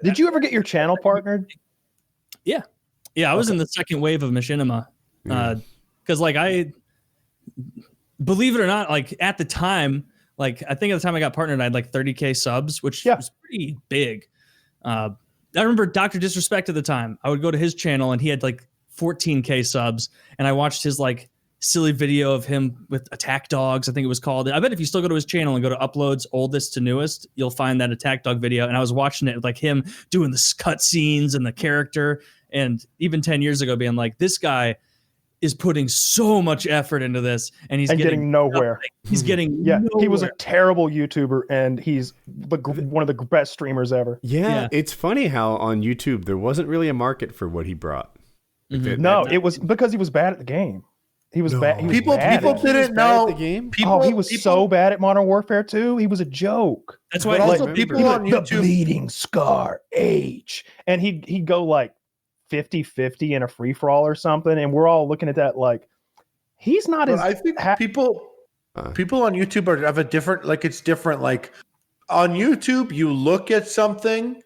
did you ever get your channel partnered? Yeah, I was in the second wave of Machinima. Because like I believe it or not, like at the time, like I think at the time I got partnered, I had like 30K subs, which was pretty big. I remember Dr. Disrespect at the time. I would go to his channel and he had like 14K subs, and I watched his like silly video of him with attack dogs, I think it was called. I bet if you still go to his channel and go to uploads oldest to newest, you'll find that attack dog video. And I was watching it with like him doing the cut scenes and the character. And even 10 years ago being like, this guy is putting so much effort into this, and he's getting nowhere. He's getting nowhere. He was a terrible YouTuber, and he's one of the best streamers ever. Yeah, it's funny how on YouTube there wasn't really a market for what he brought. It was because he was bad at the game. He was bad. People didn't know the game. He was so bad at Modern Warfare 2. He was a joke. That's why also people on YouTube, the bleeding scar H, and he'd go like 50-50 in a free-for-all or something, and we're all looking at that like he's not as. I think people on YouTube have a different, like it's different. Like on YouTube, you look at something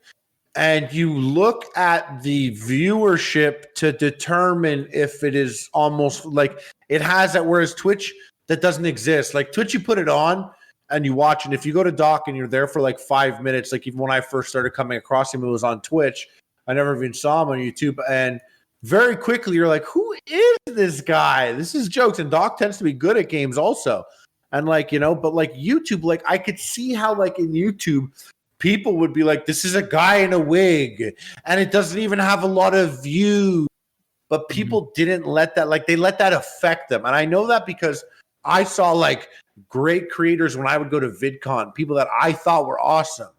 and you look at the viewership to determine if it is almost like it has that, whereas Twitch, that doesn't exist. Like Twitch, you put it on and you watch, and if you go to Doc and you're there for like 5 minutes, like even when I first started coming across him, it was on Twitch. I never even saw him on YouTube. And very quickly, you're like, who is this guy? This is jokes. And Doc tends to be good at games also. And like, but like YouTube, like I could see how like in YouTube, people would be like, this is a guy in a wig. And it doesn't even have a lot of views. But people didn't let that, like they let that affect them. And I know that because I saw like great creators when I would go to VidCon, people that I thought were awesome,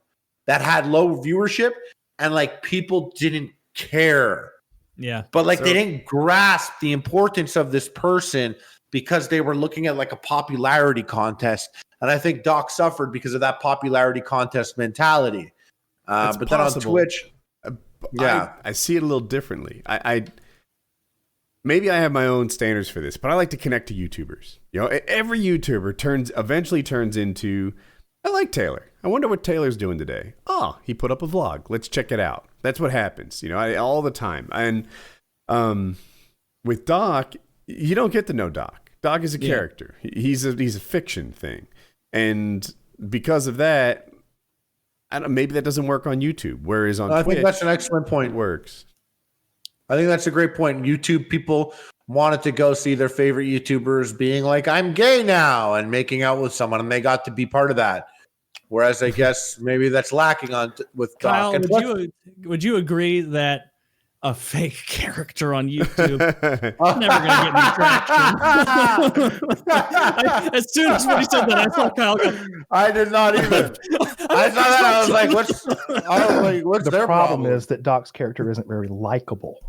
that had low viewership. And like people didn't care. Yeah. But like they didn't grasp the importance of this person because they were looking at like a popularity contest. And I think Doc suffered because of that popularity contest mentality. But possible. Then on Twitch, I see it a little differently. I maybe I have my own standards for this, but I like to connect to YouTubers. Every YouTuber eventually turns into, I like Taylor. I wonder what Taylor's doing today. Oh, he put up a vlog. Let's check it out. That's what happens, all the time. And with Doc, you don't get to know Doc. Doc is a character. He's a fiction thing, and because of that, I don't. Maybe that doesn't work on YouTube. Whereas on Twitch, I think that's an excellent point. It works. I think that's a great point. YouTube people wanted to go see their favorite YouTubers being like, I'm gay now, and making out with someone, and they got to be part of that. Whereas I guess maybe that's lacking on with Doc. Kyle, would you agree that a fake character on YouTube never going to get any traction? As soon as we said that, I saw Kyle go, I did not even. I saw that. I was like, what's their problem? Is that Doc's character isn't very likable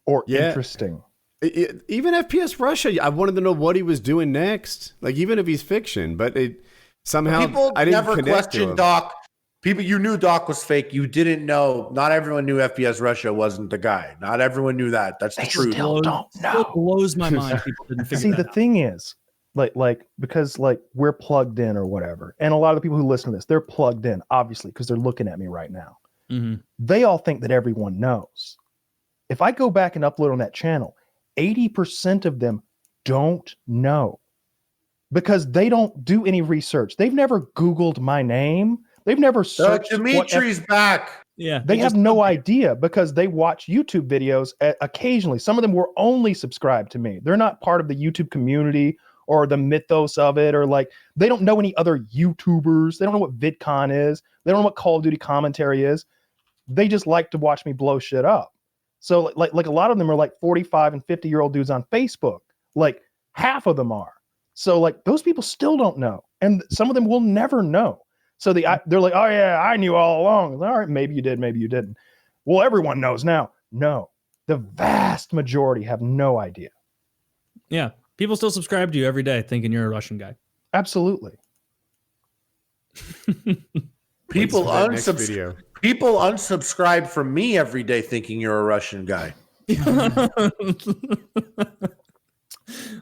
or interesting. Even FPS Russia, I wanted to know what he was doing next. Like, even if he's fiction, but somehow people I didn't never questioned Doc. People, you knew Doc was fake. You didn't know. Not everyone knew FPS Russia wasn't the guy. Not everyone knew that. That's the truth. Still don't know. It blows my mind. People didn't figure See, that the out. thing is, because we're plugged in or whatever, and a lot of the people who listen to this, they're plugged in, obviously, because they're looking at me right now. Mm-hmm. They all think that everyone knows. If I go back and upload on that channel, 80% of them don't know because they don't do any research. They've never Googled my name. They've never searched. Dimitri's back. Yeah, they have no idea because they watch YouTube videos occasionally. Some of them were only subscribed to me. They're not part of the YouTube community or the mythos of it, or they don't know any other YouTubers. They don't know what VidCon is. They don't know what Call of Duty commentary is. They just like to watch me blow shit up. So like a lot of them are 45 and 50-year-old dudes on Facebook. Half of them are. So those people still don't know. And some of them will never know. So they're like, oh yeah, I knew all along. All right, maybe you did, maybe you didn't. Well, everyone knows now. No, the vast majority have no idea. Yeah, people still subscribe to you every day thinking you're a Russian guy. Absolutely. People unsubscribe from me every day thinking you're a Russian guy.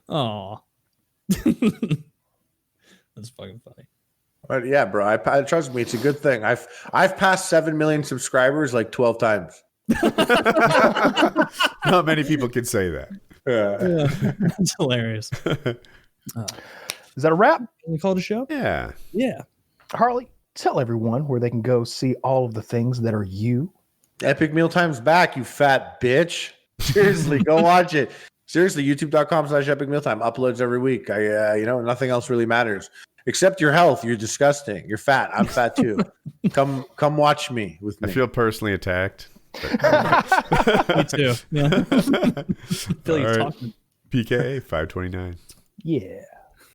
Aw. That's fucking funny. But yeah, bro, I trust me, it's a good thing. I've passed 7 million subscribers 12 times. Not many people can say that. Yeah. It's hilarious. Is that a wrap? Can we call it a show? Yeah. Yeah. Harley, tell everyone where they can go see all of the things that are you. Epic Mealtime's back, you fat bitch. Seriously, go watch it. Seriously, youtube.com/Epic Mealtime uploads every week. Nothing else really matters. Except your health. You're disgusting. You're fat. I'm fat too. Come watch me with me. I feel personally attacked. Me too. Yeah. I feel like you're talking. PKA 529. Yeah.